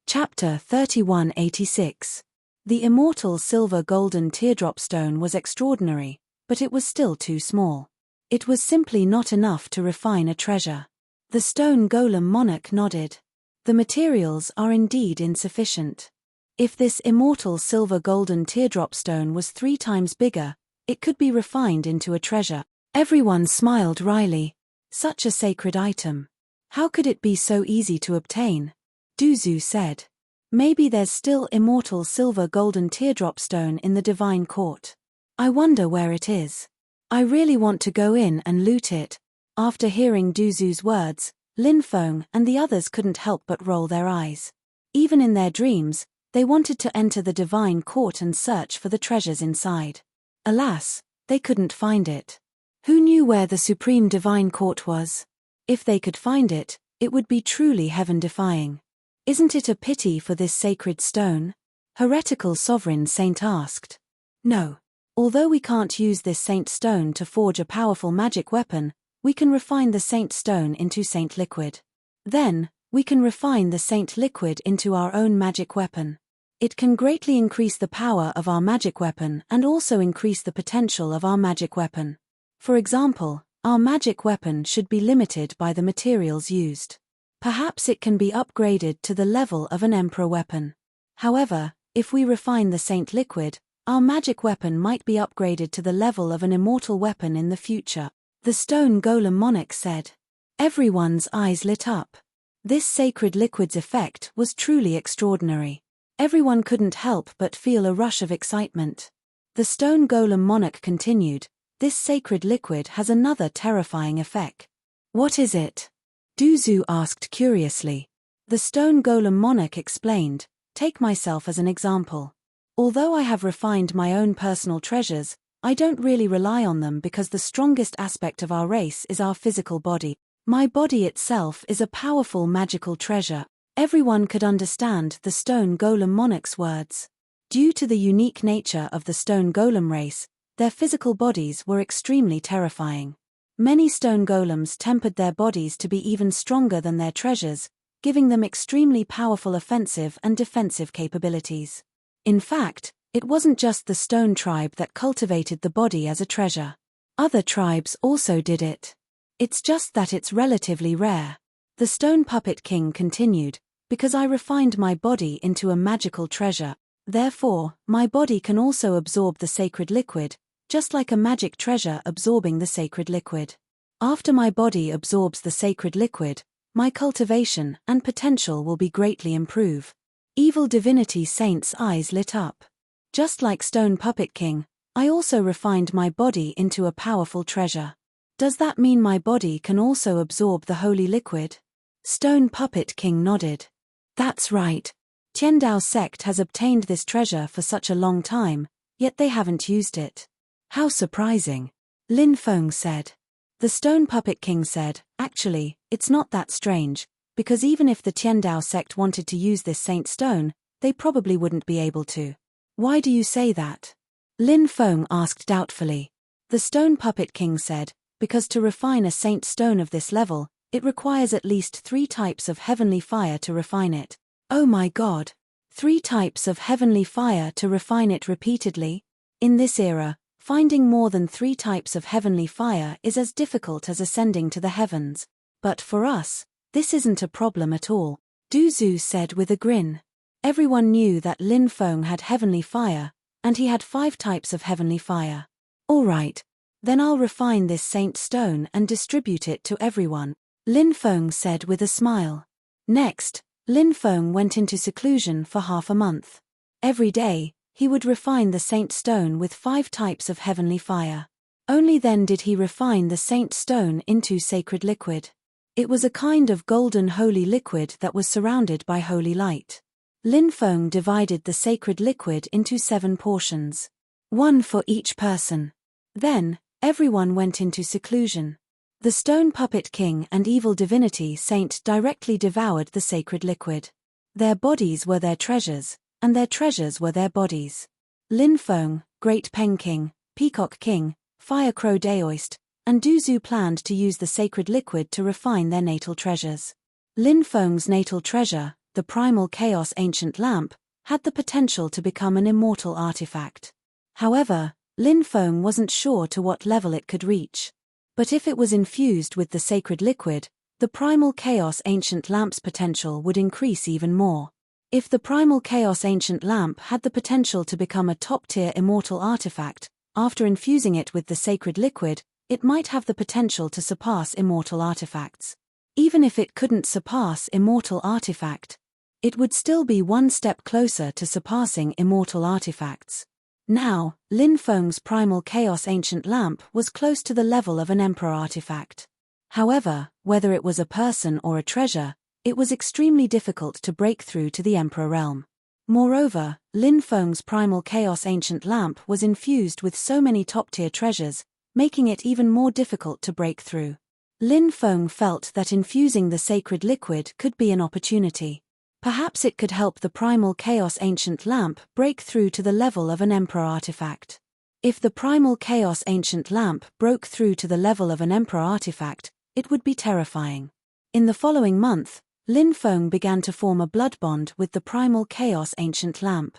Chapter 3186. The immortal silver golden teardrop stone was extraordinary, but it was still too small. It was simply not enough to refine a treasure. The stone golem monarch nodded. The materials are indeed insufficient. If this immortal silver golden teardrop stone was 3 times bigger, it could be refined into a treasure. Everyone smiled wryly. Such a sacred item. How could it be so easy to obtain? Duzu said. Maybe there's still immortal silver golden teardrop stone in the divine court. I wonder where it is. I really want to go in and loot it. After hearing Duzu's words, Lin Feng and the others couldn't help but roll their eyes. Even in their dreams, they wanted to enter the divine court and search for the treasures inside. Alas, they couldn't find it. Who knew where the supreme divine court was? If they could find it, it would be truly heaven-defying. Isn't it a pity for this sacred stone? Heretical Sovereign Saint asked. No. Although we can't use this saint stone to forge a powerful magic weapon, we can refine the saint stone into saint liquid. Then, we can refine the saint liquid into our own magic weapon. It can greatly increase the power of our magic weapon and also increase the potential of our magic weapon. For example, our magic weapon should be limited by the materials used. Perhaps it can be upgraded to the level of an emperor weapon. However, if we refine the saint liquid, our magic weapon might be upgraded to the level of an immortal weapon in the future, the stone golem monarch said. Everyone's eyes lit up. This sacred liquid's effect was truly extraordinary. Everyone couldn't help but feel a rush of excitement. The stone golem monarch continued, "This sacred liquid has another terrifying effect." "What is it?" Duzu asked curiously. The stone golem monarch explained, "Take myself as an example. Although I have refined my own personal treasures, I don't really rely on them because the strongest aspect of our race is our physical body. My body itself is a powerful magical treasure." Everyone could understand the stone golem monarch's words. Due to the unique nature of the stone golem race, their physical bodies were extremely terrifying. Many stone golems tempered their bodies to be even stronger than their treasures, giving them extremely powerful offensive and defensive capabilities. In fact, it wasn't just the stone tribe that cultivated the body as a treasure. Other tribes also did it. It's just that it's relatively rare. The stone puppet king continued, "Because I refined my body into a magical treasure, therefore, my body can also absorb the sacred liquid, just like a magic treasure absorbing the sacred liquid. After my body absorbs the sacred liquid, my cultivation and potential will be greatly improved." Evil divinity saint's eyes lit up. "Just like Stone Puppet King, I also refined my body into a powerful treasure. Does that mean my body can also absorb the holy liquid?" Stone Puppet King nodded. "That's right. Tiandao sect has obtained this treasure for such a long time, yet they haven't used it." "How surprising," Lin Feng said. The Stone Puppet King said, "Actually, it's not that strange, because even if the Tiandao sect wanted to use this saint stone, they probably wouldn't be able to." "Why do you say that?" Lin Feng asked doubtfully. The Stone Puppet King said, "Because to refine a saint stone of this level, it requires at least 3 types of heavenly fire to refine it." "Oh my god! 3 types of heavenly fire to refine it repeatedly?" In this era, finding more than 3 types of heavenly fire is as difficult as ascending to the heavens. But for us, this isn't a problem at all, Duzu said with a grin. Everyone knew that Lin Feng had heavenly fire, and he had 5 types of heavenly fire. "All right. Then I'll refine this saint stone and distribute it to everyone," Lin Feng said with a smile. Next, Lin Feng went into seclusion for half a month. Every day, he would refine the saint stone with 5 types of heavenly fire. Only then did he refine the saint stone into sacred liquid. It was a kind of golden holy liquid that was surrounded by holy light. Lin Feng divided the sacred liquid into 7 portions. 1 for each person. Then, everyone went into seclusion. The Stone Puppet King and Evil Divinity Saint directly devoured the sacred liquid. Their bodies were their treasures, and their treasures were their bodies. Lin Feng, Great Peng King, Peacock King, Fire Crow Daoist, and Duzu planned to use the sacred liquid to refine their natal treasures. Lin Feng's natal treasure, the Primal Chaos Ancient Lamp, had the potential to become an immortal artifact. However, Lin Feng wasn't sure to what level it could reach. But if it was infused with the sacred liquid, the Primal Chaos Ancient Lamp's potential would increase even more. If the Primal Chaos Ancient Lamp had the potential to become a top-tier immortal artifact, after infusing it with the sacred liquid, it might have the potential to surpass immortal artifacts. Even if it couldn't surpass immortal artifact, it would still be one step closer to surpassing immortal artifacts. Now, Lin Feng's Primal Chaos Ancient Lamp was close to the level of an Emperor artifact. However, whether it was a person or a treasure, it was extremely difficult to break through to the Emperor realm. Moreover, Lin Feng's Primal Chaos Ancient Lamp was infused with so many top-tier treasures, making it even more difficult to break through. Lin Feng felt that infusing the sacred liquid could be an opportunity. Perhaps it could help the Primal Chaos Ancient Lamp break through to the level of an Emperor artifact. If the Primal Chaos Ancient Lamp broke through to the level of an Emperor artifact, it would be terrifying. In the following month, Lin Feng began to form a blood bond with the Primal Chaos Ancient Lamp.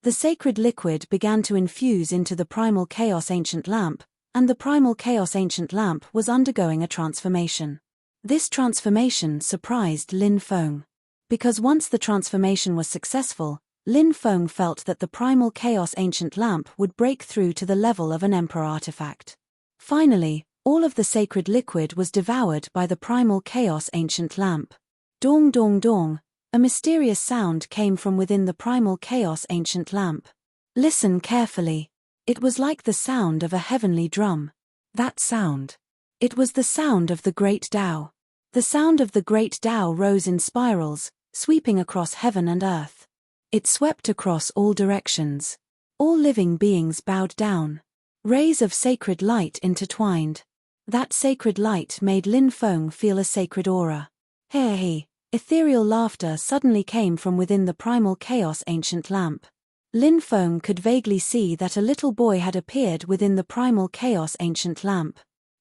The sacred liquid began to infuse into the Primal Chaos Ancient Lamp, and the Primal Chaos Ancient Lamp was undergoing a transformation. This transformation surprised Lin Feng. Because once the transformation was successful, Lin Feng felt that the Primal Chaos Ancient Lamp would break through to the level of an Emperor artifact. Finally, all of the sacred liquid was devoured by the Primal Chaos Ancient Lamp. Dong dong dong, a mysterious sound came from within the Primal Chaos Ancient Lamp. Listen carefully. It was like the sound of a heavenly drum. That sound. It was the sound of the great Tao. The sound of the great Tao rose in spirals, sweeping across heaven and earth. It swept across all directions. All living beings bowed down. Rays of sacred light intertwined. That sacred light made Lin Feng feel a sacred aura. Hey! Ethereal laughter suddenly came from within the primal chaos ancient lamp. Lin Feng could vaguely see that a little boy had appeared within the primal chaos ancient lamp.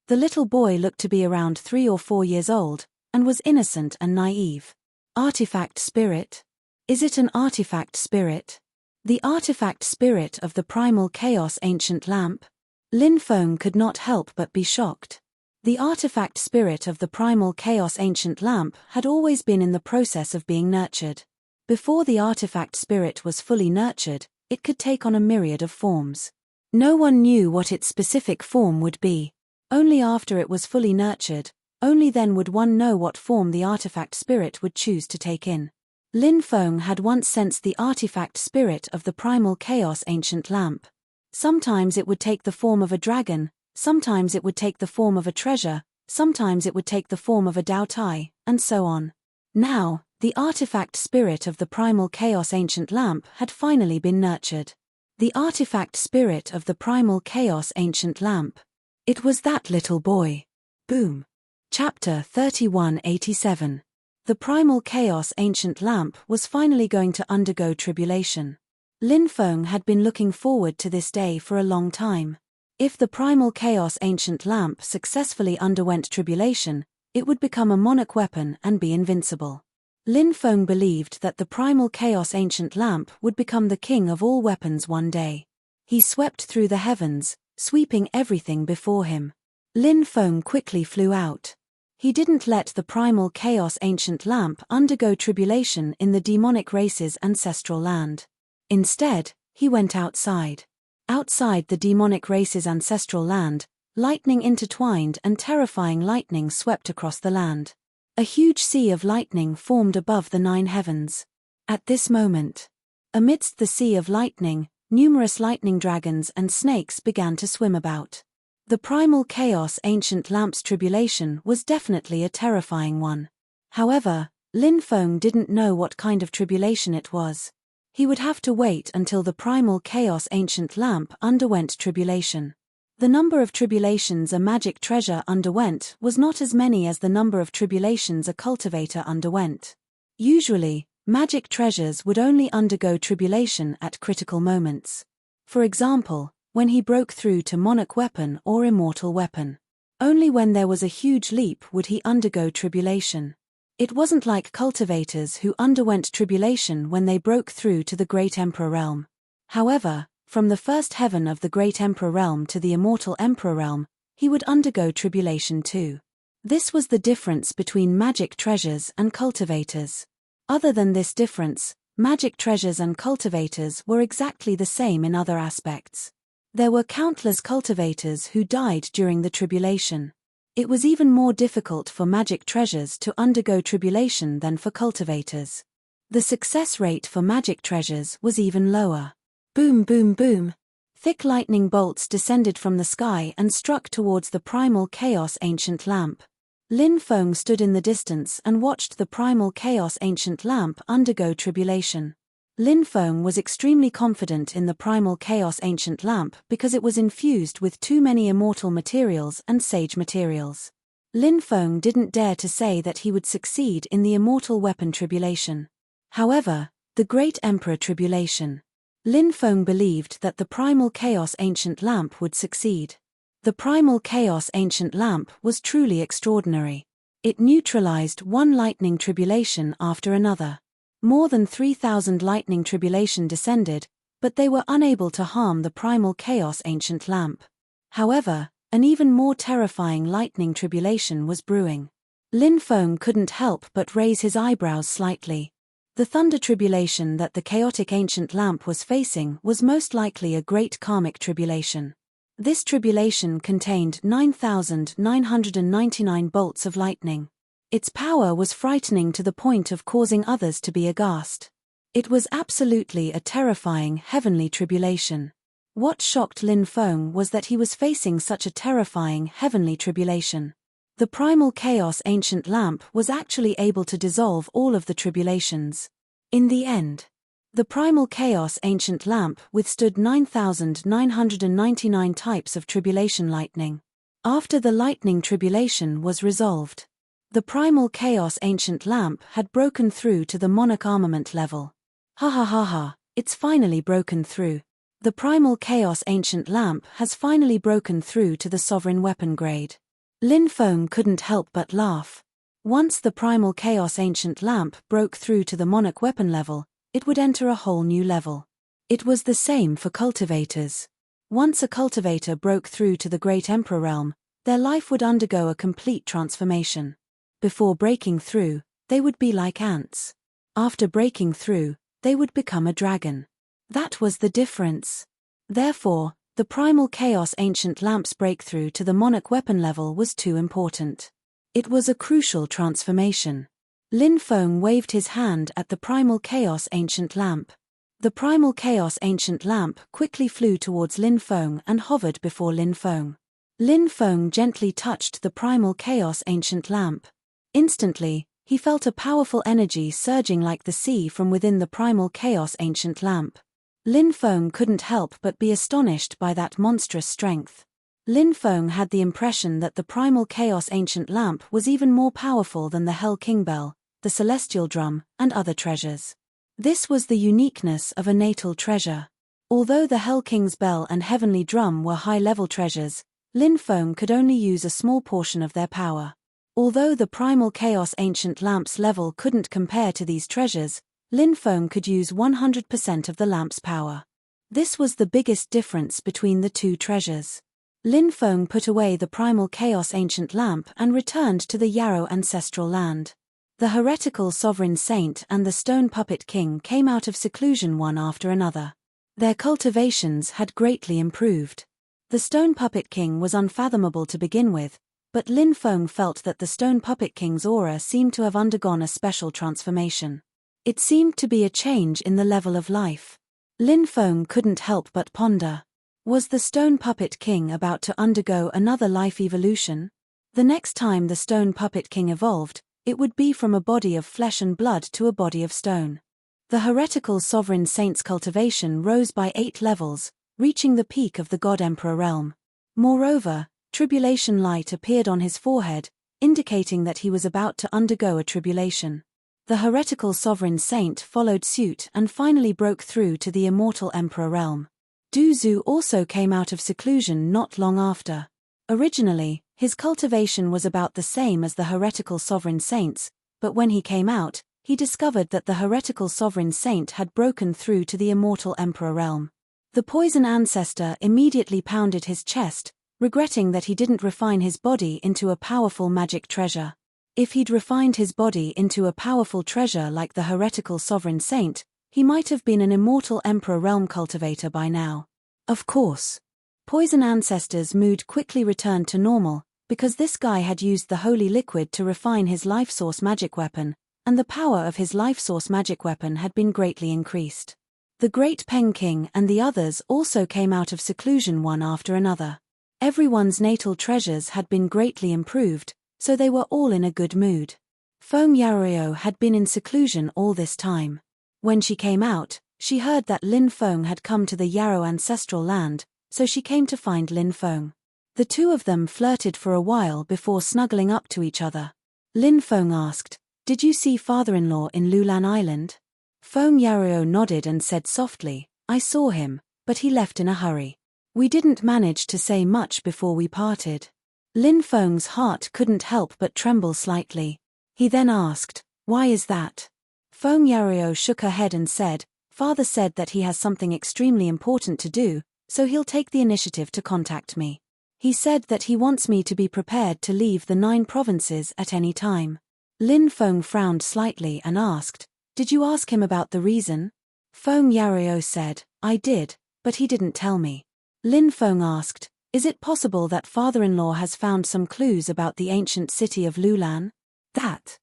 The little boy looked to be around 3 or 4 years old, and was innocent and naive. Artifact spirit? Is it an artifact spirit? The artifact spirit of the primal chaos ancient lamp? Lin Feng could not help but be shocked. The artifact spirit of the primal chaos ancient lamp had always been in the process of being nurtured. Before the artifact spirit was fully nurtured, it could take on a myriad of forms. No one knew what its specific form would be. Only after it was fully nurtured, only then would one know what form the artifact spirit would choose to take in. Lin Feng had once sensed the artifact spirit of the primal chaos ancient lamp. Sometimes it would take the form of a dragon, sometimes it would take the form of a treasure, sometimes it would take the form of a Dao Tai, and so on. Now, the artifact spirit of the primal chaos ancient lamp had finally been nurtured. The artifact spirit of the primal chaos ancient lamp. It was that little boy. Boom. Chapter 3187. The primal chaos ancient lamp was finally going to undergo tribulation. Lin Feng had been looking forward to this day for a long time. If the primal chaos ancient lamp successfully underwent tribulation, it would become a monarch weapon and be invincible. Lin Feng believed that the primal chaos ancient lamp would become the king of all weapons one day. He swept through the heavens, sweeping everything before him. Lin Feng quickly flew out. He didn't let the primal chaos ancient lamp undergo tribulation in the demonic race's ancestral land. Instead, he went outside. Outside the demonic race's ancestral land, lightning intertwined and terrifying lightning swept across the land. A huge sea of lightning formed above the 9 heavens. At this moment, amidst the sea of lightning, numerous lightning dragons and snakes began to swim about. The primal chaos ancient lamp's tribulation was definitely a terrifying one. However, Lin Feng didn't know what kind of tribulation it was. He would have to wait until the primal chaos ancient lamp underwent tribulation. The number of tribulations a magic treasure underwent was not as many as the number of tribulations a cultivator underwent. Usually, magic treasures would only undergo tribulation at critical moments. For example, when he broke through to monarch weapon or immortal weapon. Only when there was a huge leap would he undergo tribulation. It wasn't like cultivators who underwent tribulation when they broke through to the Great Emperor realm. However, from the first heaven of the Great Emperor realm to the Immortal Emperor realm, he would undergo tribulation too. This was the difference between magic treasures and cultivators. Other than this difference, magic treasures and cultivators were exactly the same in other aspects. There were countless cultivators who died during the tribulation. It was even more difficult for magic treasures to undergo tribulation than for cultivators. The success rate for magic treasures was even lower. Boom, boom, boom. Thick lightning bolts descended from the sky and struck towards the primal chaos ancient lamp. Lin Feng stood in the distance and watched the primal chaos ancient lamp undergo tribulation. Lin Feng was extremely confident in the primal chaos ancient lamp because it was infused with too many immortal materials and sage materials. Lin Feng didn't dare to say that he would succeed in the immortal weapon tribulation. However, the Great Emperor tribulation. Lin Feng believed that the primal chaos ancient lamp would succeed. The primal chaos ancient lamp was truly extraordinary. It neutralized one lightning tribulation after another. More than 3,000 lightning tribulation descended, but they were unable to harm the primal chaos ancient lamp. However, an even more terrifying lightning tribulation was brewing. Lin Feng couldn't help but raise his eyebrows slightly. The thunder tribulation that the chaotic ancient lamp was facing was most likely a great karmic tribulation. This tribulation contained 9,999 bolts of lightning. Its power was frightening to the point of causing others to be aghast. It was absolutely a terrifying heavenly tribulation. What shocked Lin Feng was that he was facing such a terrifying heavenly tribulation. The primal chaos ancient lamp was actually able to dissolve all of the tribulations. In the end, the primal chaos ancient lamp withstood 9,999 types of tribulation lightning. After the lightning tribulation was resolved, the primal chaos ancient lamp had broken through to the monarch armament level. Ha ha ha ha, it's finally broken through. The primal chaos ancient lamp has finally broken through to the sovereign weapon grade. Lin Feng couldn't help but laugh. Once the primal chaos ancient lamp broke through to the monarch weapon level, it would enter a whole new level. It was the same for cultivators. Once a cultivator broke through to the great emperor realm, their life would undergo a complete transformation. Before breaking through, they would be like ants. After breaking through, they would become a dragon. That was the difference. Therefore, the primal chaos ancient lamp's breakthrough to the monarch weapon level was too important. It was a crucial transformation. Lin Feng waved his hand at the primal chaos ancient lamp. The primal chaos ancient lamp quickly flew towards Lin Feng and hovered before Lin Feng. Lin Feng gently touched the primal chaos ancient lamp. Instantly, he felt a powerful energy surging like the sea from within the primal chaos ancient lamp. Lin Feng couldn't help but be astonished by that monstrous strength. Lin Feng had the impression that the primal chaos ancient lamp was even more powerful than the Hell King Bell, the celestial drum, and other treasures. This was the uniqueness of a natal treasure. Although the Hell King's bell and heavenly drum were high-level treasures, Lin Feng could only use a small portion of their power. Although the primal chaos ancient lamp's level couldn't compare to these treasures, Lin Feng could use 100% of the lamp's power. This was the biggest difference between the two treasures. Lin Feng put away the primal chaos ancient lamp and returned to the Yarrow ancestral land. The heretical sovereign saint and the stone puppet king came out of seclusion one after another. Their cultivations had greatly improved. The stone puppet king was unfathomable to begin with, but Lin Feng felt that the stone puppet king's aura seemed to have undergone a special transformation. It seemed to be a change in the level of life. Lin Feng couldn't help but ponder. Was the stone puppet king about to undergo another life evolution? The next time the stone puppet king evolved, it would be from a body of flesh and blood to a body of stone. The heretical sovereign saint's cultivation rose by 8 levels, reaching the peak of the God Emperor realm. Moreover, tribulation light appeared on his forehead, indicating that he was about to undergo a tribulation. The heretical sovereign saint followed suit and finally broke through to the immortal emperor realm. Du Zhu also came out of seclusion not long after. Originally, his cultivation was about the same as the heretical sovereign saint's, but when he came out, he discovered that the heretical sovereign saint had broken through to the immortal emperor realm. The poison ancestor immediately pounded his chest, regretting that he didn't refine his body into a powerful magic treasure. If he'd refined his body into a powerful treasure like the heretical sovereign saint, he might have been an immortal emperor realm cultivator by now. Of course. Poison ancestor's mood quickly returned to normal, because this guy had used the holy liquid to refine his life source magic weapon, and the power of his life source magic weapon had been greatly increased. The Great Peng King and the others also came out of seclusion one after another. Everyone's natal treasures had been greatly improved, so they were all in a good mood. Feng Yarrio had been in seclusion all this time. When she came out, she heard that Lin Feng had come to the Yarrow ancestral land, so she came to find Lin Feng. The two of them flirted for a while before snuggling up to each other. Lin Feng asked, "Did you see father-in-law in Lulan Island?" Feng Yarrio nodded and said softly, "I saw him, but he left in a hurry. We didn't manage to say much before we parted." Lin Feng's heart couldn't help but tremble slightly. He then asked, "Why is that?" Feng Yarrio shook her head and said, "Father said that he has something extremely important to do, so he'll take the initiative to contact me. He said that he wants me to be prepared to leave the 9 provinces at any time." Lin Feng frowned slightly and asked, "Did you ask him about the reason?" Feng Yarrio said, "I did, but he didn't tell me." Lin Feng asked, "Is it possible that father-in-law has found some clues about the ancient city of Lulan?" That.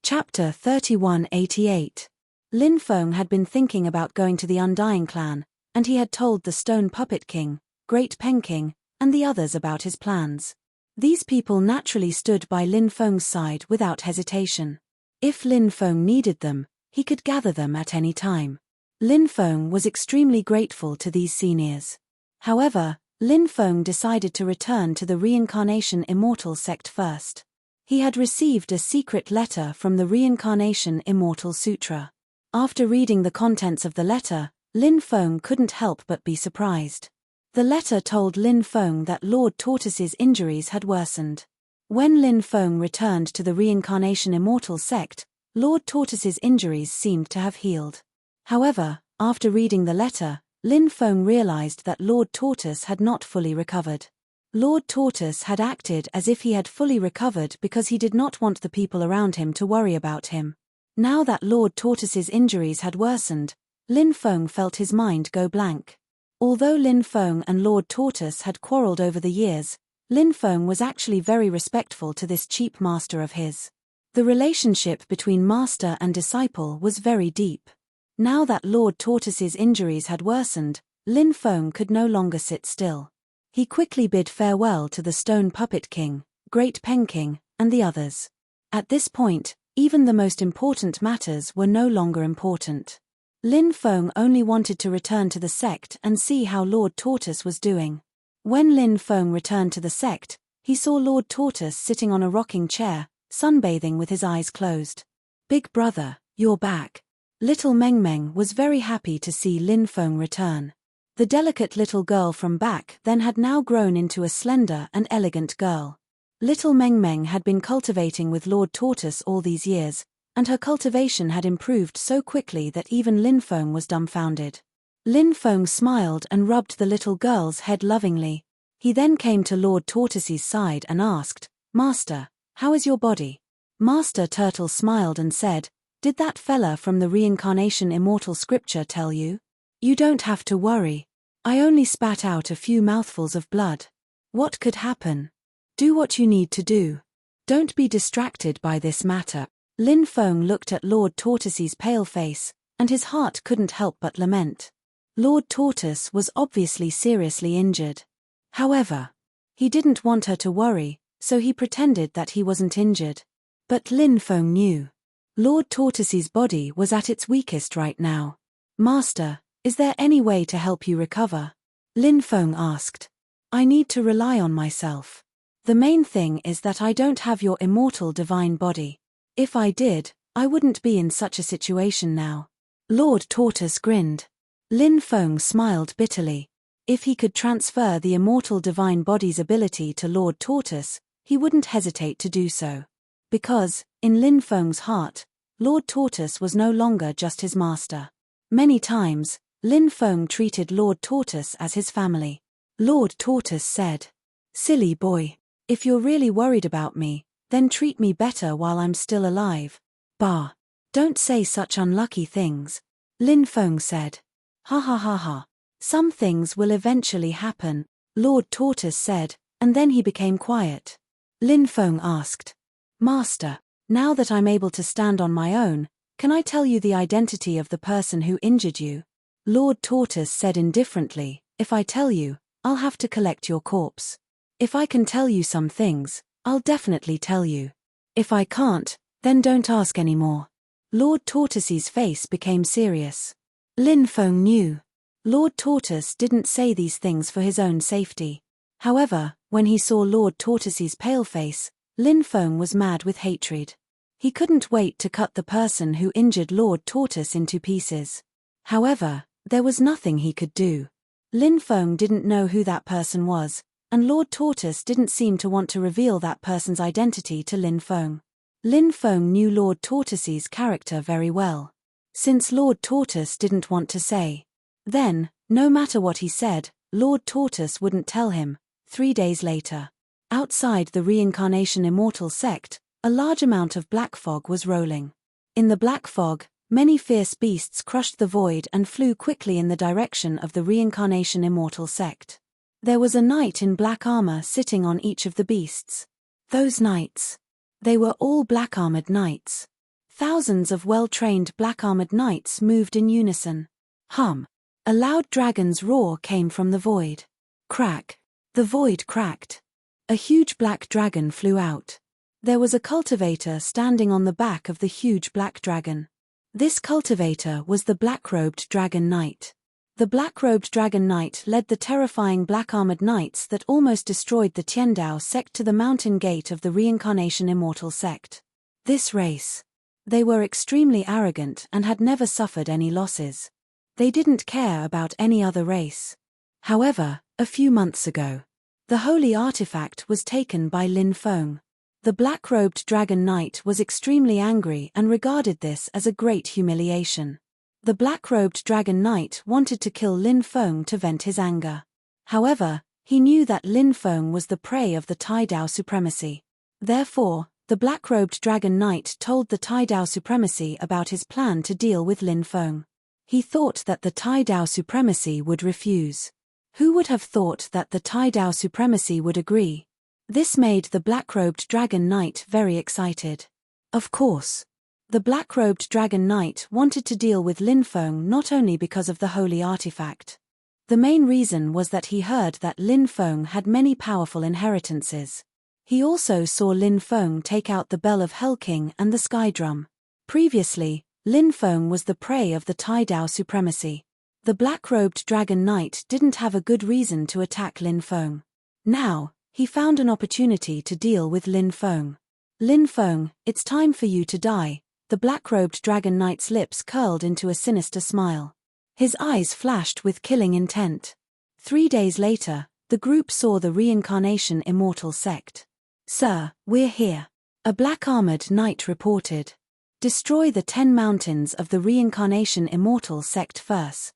Chapter 3188. Lin Feng had been thinking about going to the Undying clan, and he had told the Stone Puppet King, Great Pen King, and the others about his plans. These people naturally stood by Lin Feng's side without hesitation. If Lin Feng needed them, he could gather them at any time. Lin Feng was extremely grateful to these seniors. However, Lin Feng decided to return to the Reincarnation Immortal sect first. He had received a secret letter from the Reincarnation Immortal Sutra. After reading the contents of the letter, Lin Feng couldn't help but be surprised. The letter told Lin Feng that Lord Tortoise's injuries had worsened. When Lin Feng returned to the Reincarnation Immortal sect, Lord Tortoise's injuries seemed to have healed. However, after reading the letter, Lin Feng realized that Lord Tortoise had not fully recovered. Lord Tortoise had acted as if he had fully recovered because he did not want the people around him to worry about him. Now that Lord Tortoise's injuries had worsened, Lin Feng felt his mind go blank. Although Lin Feng and Lord Tortoise had quarreled over the years, Lin Feng was actually very respectful to this cheap master of his. The relationship between master and disciple was very deep. Now that Lord Tortoise's injuries had worsened, Lin Feng could no longer sit still. He quickly bid farewell to the Stone Puppet King, Great Pen King, and the others. At this point, even the most important matters were no longer important. Lin Feng only wanted to return to the sect and see how Lord Tortoise was doing. When Lin Feng returned to the sect, he saw Lord Tortoise sitting on a rocking chair, sunbathing with his eyes closed. "Big brother, you're back." Little Meng Meng was very happy to see Lin Feng return. The delicate little girl from back then had now grown into a slender and elegant girl. Little Meng Meng had been cultivating with Lord Tortoise all these years, and her cultivation had improved so quickly that even Lin Feng was dumbfounded. Lin Feng smiled and rubbed the little girl's head lovingly. He then came to Lord Tortoise's side and asked, "Master, how is your body?" Master Turtle smiled and said, "Did that fella from the Reincarnation Immortal Scripture tell you? You don't have to worry. I only spat out a few mouthfuls of blood. What could happen? Do what you need to do. Don't be distracted by this matter." Lin Feng looked at Lord Tortoise's pale face, and his heart couldn't help but lament. Lord Tortoise was obviously seriously injured. However, he didn't want her to worry, so he pretended that he wasn't injured. But Lin Feng knew. Lord Tortoise's body was at its weakest right now. "Master, is there any way to help you recover?" Lin Feng asked. "I need to rely on myself. The main thing is that I don't have your immortal divine body. If I did, I wouldn't be in such a situation now." Lord Tortoise grinned. Lin Feng smiled bitterly. If he could transfer the immortal divine body's ability to Lord Tortoise, he wouldn't hesitate to do so. Because, in Lin Feng's heart, Lord Tortoise was no longer just his master. Many times, Lin Feng treated Lord Tortoise as his family. Lord Tortoise said, "Silly boy. If you're really worried about me, then treat me better while I'm still alive." "Bah. Don't say such unlucky things," Lin Feng said. "Ha ha ha ha. Some things will eventually happen," Lord Tortoise said, and then he became quiet. Lin Feng asked, "Master, now that I'm able to stand on my own, can I tell you the identity of the person who injured you?" Lord Tortoise said indifferently, "If I tell you, I'll have to collect your corpse. If I can tell you some things, I'll definitely tell you. If I can't, then don't ask anymore." Lord Tortoise's face became serious. Lin Feng knew. Lord Tortoise didn't say these things for his own safety. However, when he saw Lord Tortoise's pale face, Lin Feng was mad with hatred. He couldn't wait to cut the person who injured Lord Tortoise into pieces. However, there was nothing he could do. Lin Feng didn't know who that person was, and Lord Tortoise didn't seem to want to reveal that person's identity to Lin Feng. Lin Feng knew Lord Tortoise's character very well. Since Lord Tortoise didn't want to say, then, no matter what he said, Lord Tortoise wouldn't tell him. 3 days later, outside the Reincarnation Immortal sect, a large amount of black fog was rolling. In the black fog, many fierce beasts crushed the void and flew quickly in the direction of the Reincarnation Immortal sect. There was a knight in black armor sitting on each of the beasts. Those knights. They were all black-armored knights. Thousands of well-trained black-armored knights moved in unison. Hum. A loud dragon's roar came from the void. Crack! The void cracked. A huge black dragon flew out. There was a cultivator standing on the back of the huge black dragon. This cultivator was the black-robed dragon knight. The black-robed dragon knight led the terrifying black-armored knights that almost destroyed the Tiandao sect to the mountain gate of the reincarnation immortal sect. This race. They were extremely arrogant and had never suffered any losses. They didn't care about any other race. However, a few months ago, the holy artifact was taken by Lin Feng. The black-robed dragon knight was extremely angry and regarded this as a great humiliation. The black-robed dragon knight wanted to kill Lin Feng to vent his anger. However, he knew that Lin Feng was the prey of the Taidao supremacy. Therefore, the black-robed dragon knight told the Taidao supremacy about his plan to deal with Lin Feng. He thought that the Taidao supremacy would refuse. Who would have thought that the Taidao supremacy would agree? This made the black-robed dragon knight very excited. Of course, the black-robed dragon knight wanted to deal with Lin Feng not only because of the holy artifact. The main reason was that he heard that Lin Feng had many powerful inheritances. He also saw Lin Feng take out the Bell of Hell King and the Sky Drum. Previously, Lin Feng was the prey of the Taidao supremacy. The black-robed dragon knight didn't have a good reason to attack Lin Feng. Now, he found an opportunity to deal with Lin Feng. Lin Feng, it's time for you to die. The black-robed dragon knight's lips curled into a sinister smile. His eyes flashed with killing intent. 3 days later, the group saw the reincarnation immortal sect. "Sir, we're here," a black-armored knight reported. "Destroy the 10 mountains of the reincarnation immortal sect first."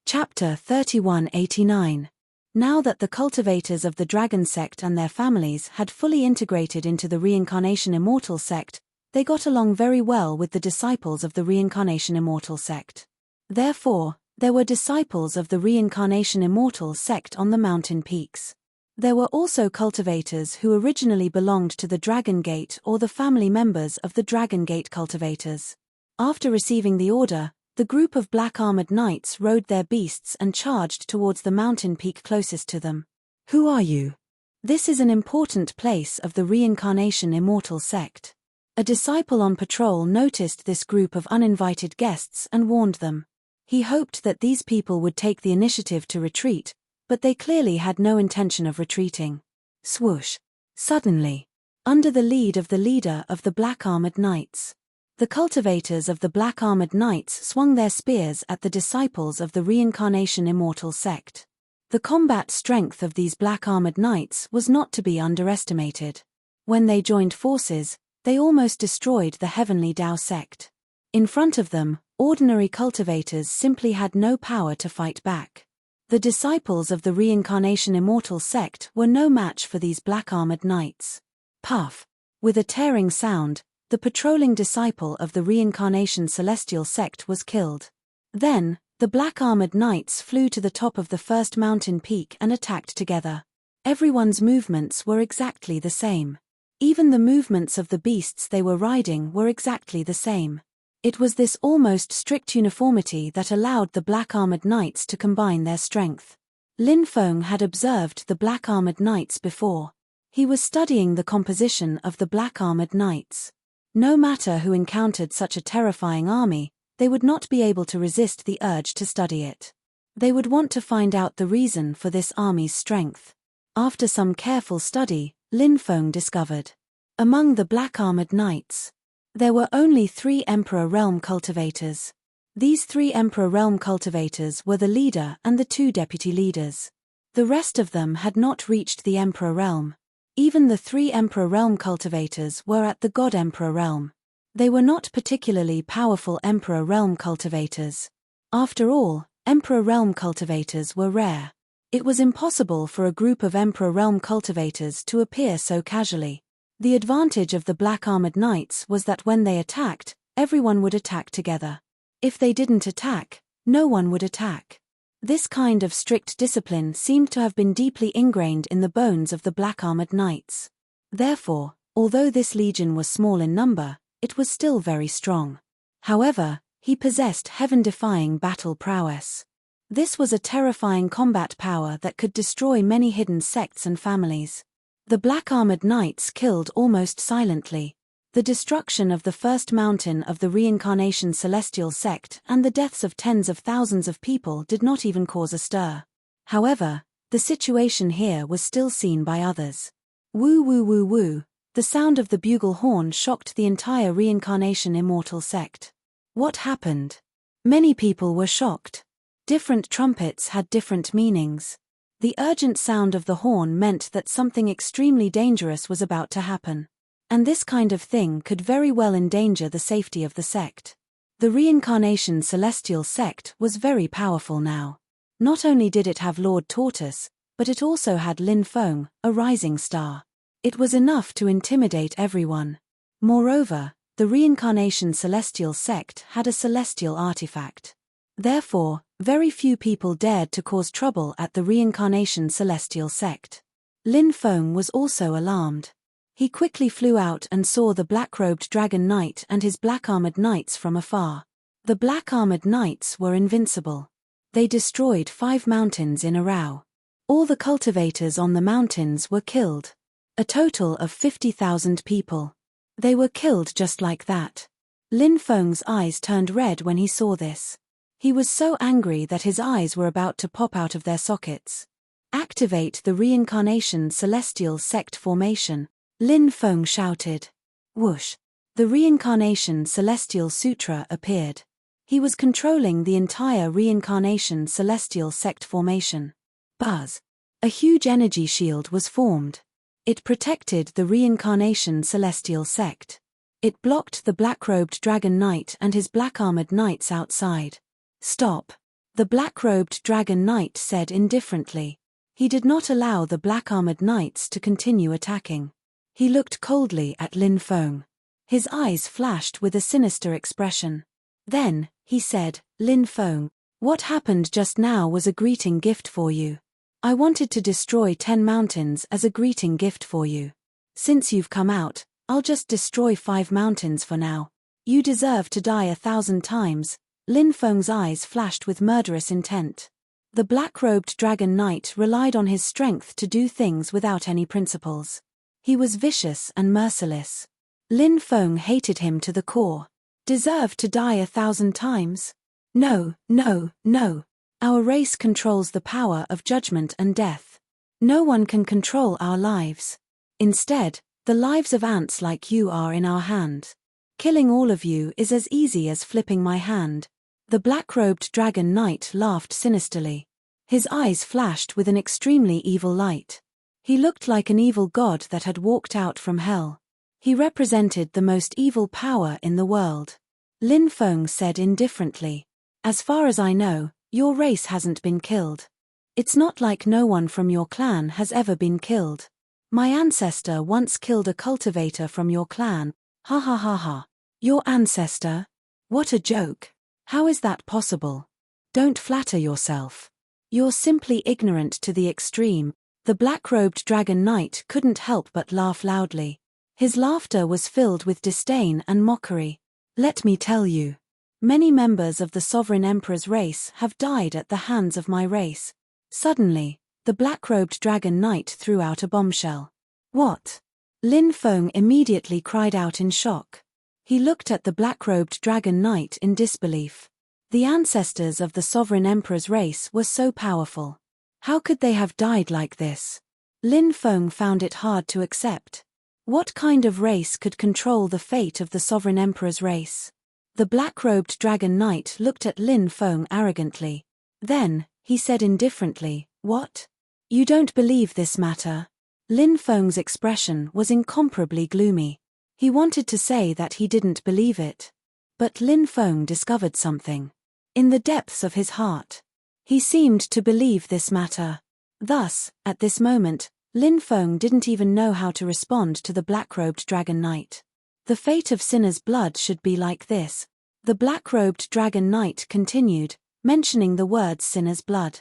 Chapter 3189. Now that the cultivators of the dragon sect and their families had fully integrated into the reincarnation immortal sect, they got along very well with the disciples of the reincarnation immortal sect. Therefore, there were disciples of the reincarnation immortal sect on the mountain peaks. There were also cultivators who originally belonged to the Dragon Gate or the family members of the Dragon Gate cultivators. After receiving the order, the group of black-armored knights rode their beasts and charged towards the mountain peak closest to them. "Who are you?" This is an important place of the reincarnation immortal sect. A disciple on patrol noticed this group of uninvited guests and warned them. He hoped that these people would take the initiative to retreat, but they clearly had no intention of retreating. Swoosh! Suddenly, under the lead of the leader of the black-armored knights, the cultivators of the black-armored knights swung their spears at the disciples of the reincarnation immortal sect. The combat strength of these black-armored knights was not to be underestimated. When they joined forces, they almost destroyed the heavenly Dao sect. In front of them, ordinary cultivators simply had no power to fight back. The disciples of the reincarnation immortal sect were no match for these black-armored knights. Puff! With a tearing sound, the patrolling disciple of the reincarnation celestial sect was killed. Then, the black-armored knights flew to the top of the first mountain peak and attacked together. Everyone's movements were exactly the same. Even the movements of the beasts they were riding were exactly the same. It was this almost strict uniformity that allowed the black-armored knights to combine their strength. Lin Feng had observed the black-armored knights before. He was studying the composition of the black-armored knights. No matter who encountered such a terrifying army, they would not be able to resist the urge to study it. They would want to find out the reason for this army's strength. After some careful study, Lin Feng discovered, among the black-armored knights, there were only 3 Emperor Realm cultivators. These 3 Emperor Realm cultivators were the leader and the 2 deputy leaders. The rest of them had not reached the Emperor Realm. Even the 3 Emperor Realm cultivators were at the God Emperor Realm. They were not particularly powerful Emperor Realm cultivators. After all, Emperor Realm cultivators were rare. It was impossible for a group of Emperor Realm cultivators to appear so casually. The advantage of the black-armored knights was that when they attacked, everyone would attack together. If they didn't attack, no one would attack. This kind of strict discipline seemed to have been deeply ingrained in the bones of the black-armored knights. Therefore, although this legion was small in number, it was still very strong. However, he possessed heaven-defying battle prowess. This was a terrifying combat power that could destroy many hidden sects and families. The Black Armored Knights killed almost silently. The destruction of the first mountain of the Reincarnation Celestial Sect and the deaths of tens of thousands of people did not even cause a stir. However, the situation here was still seen by others. Woo woo woo woo, the sound of the bugle horn shocked the entire Reincarnation Immortal Sect. What happened? Many people were shocked. Different trumpets had different meanings. The urgent sound of the horn meant that something extremely dangerous was about to happen. And this kind of thing could very well endanger the safety of the sect. The Reincarnation Celestial Sect was very powerful now. Not only did it have Lord Tortoise, but it also had Lin Feng, a rising star. It was enough to intimidate everyone. Moreover, the Reincarnation Celestial Sect had a celestial artifact. Therefore, very few people dared to cause trouble at the Reincarnation Celestial Sect. Lin Feng was also alarmed. He quickly flew out and saw the black-robed Dragon Knight and his black-armored knights from afar. The black-armored knights were invincible. They destroyed 5 mountains in a row. All the cultivators on the mountains were killed. A total of 50,000 people. They were killed just like that. Lin Feng's eyes turned red when he saw this. He was so angry that his eyes were about to pop out of their sockets. Activate the Reincarnation Celestial Sect formation, Lin Feng shouted. Whoosh! The Reincarnation Celestial Sutra appeared. He was controlling the entire Reincarnation Celestial Sect formation. Buzz! A huge energy shield was formed. It protected the Reincarnation Celestial Sect. It blocked the black-robed Dragon Knight and his black-armored knights outside. Stop! The black-robed Dragon Knight said indifferently. He did not allow the black-armored knights to continue attacking. He looked coldly at Lin Feng. His eyes flashed with a sinister expression. Then, he said, Lin Feng, what happened just now was a greeting gift for you. I wanted to destroy 10 mountains as a greeting gift for you. Since you've come out, I'll just destroy 5 mountains for now. You deserve to die 1,000 times. Lin Feng's eyes flashed with murderous intent. The black-robed Dragon Knight relied on his strength to do things without any principles. He was vicious and merciless. Lin Feng hated him to the core. Deserve to die 1,000 times? No, no, no. Our race controls the power of judgment and death. No one can control our lives. Instead, the lives of ants like you are in our hand. Killing all of you is as easy as flipping my hand. The black-robed Dragon Knight laughed sinisterly. His eyes flashed with an extremely evil light. He looked like an evil god that had walked out from hell. He represented the most evil power in the world. Lin Feng said indifferently. As far as I know, your race hasn't been killed. It's not like no one from your clan has ever been killed. My ancestor once killed a cultivator from your clan. Ha ha ha ha. Your ancestor? What a joke. How is that possible? Don't flatter yourself. You're simply ignorant to the extreme. The black-robed Dragon Knight couldn't help but laugh loudly. His laughter was filled with disdain and mockery. Let me tell you. Many members of the Sovereign Emperor's race have died at the hands of my race. Suddenly, the black-robed Dragon Knight threw out a bombshell. What? Lin Feng immediately cried out in shock. He looked at the black-robed Dragon Knight in disbelief. The ancestors of the Sovereign Emperor's race were so powerful. How could they have died like this? Lin Feng found it hard to accept. What kind of race could control the fate of the Sovereign Emperor's race? The black-robed Dragon Knight looked at Lin Feng arrogantly. Then, he said indifferently, What? You don't believe this matter? Lin Feng's expression was incomparably gloomy. He wanted to say that he didn't believe it. But Lin Feng discovered something. In the depths of his heart. He seemed to believe this matter. Thus, at this moment, Lin Feng didn't even know how to respond to the black-robed Dragon Knight. The fate of Sinner's blood should be like this. The black-robed Dragon Knight continued, mentioning the words Sinner's blood.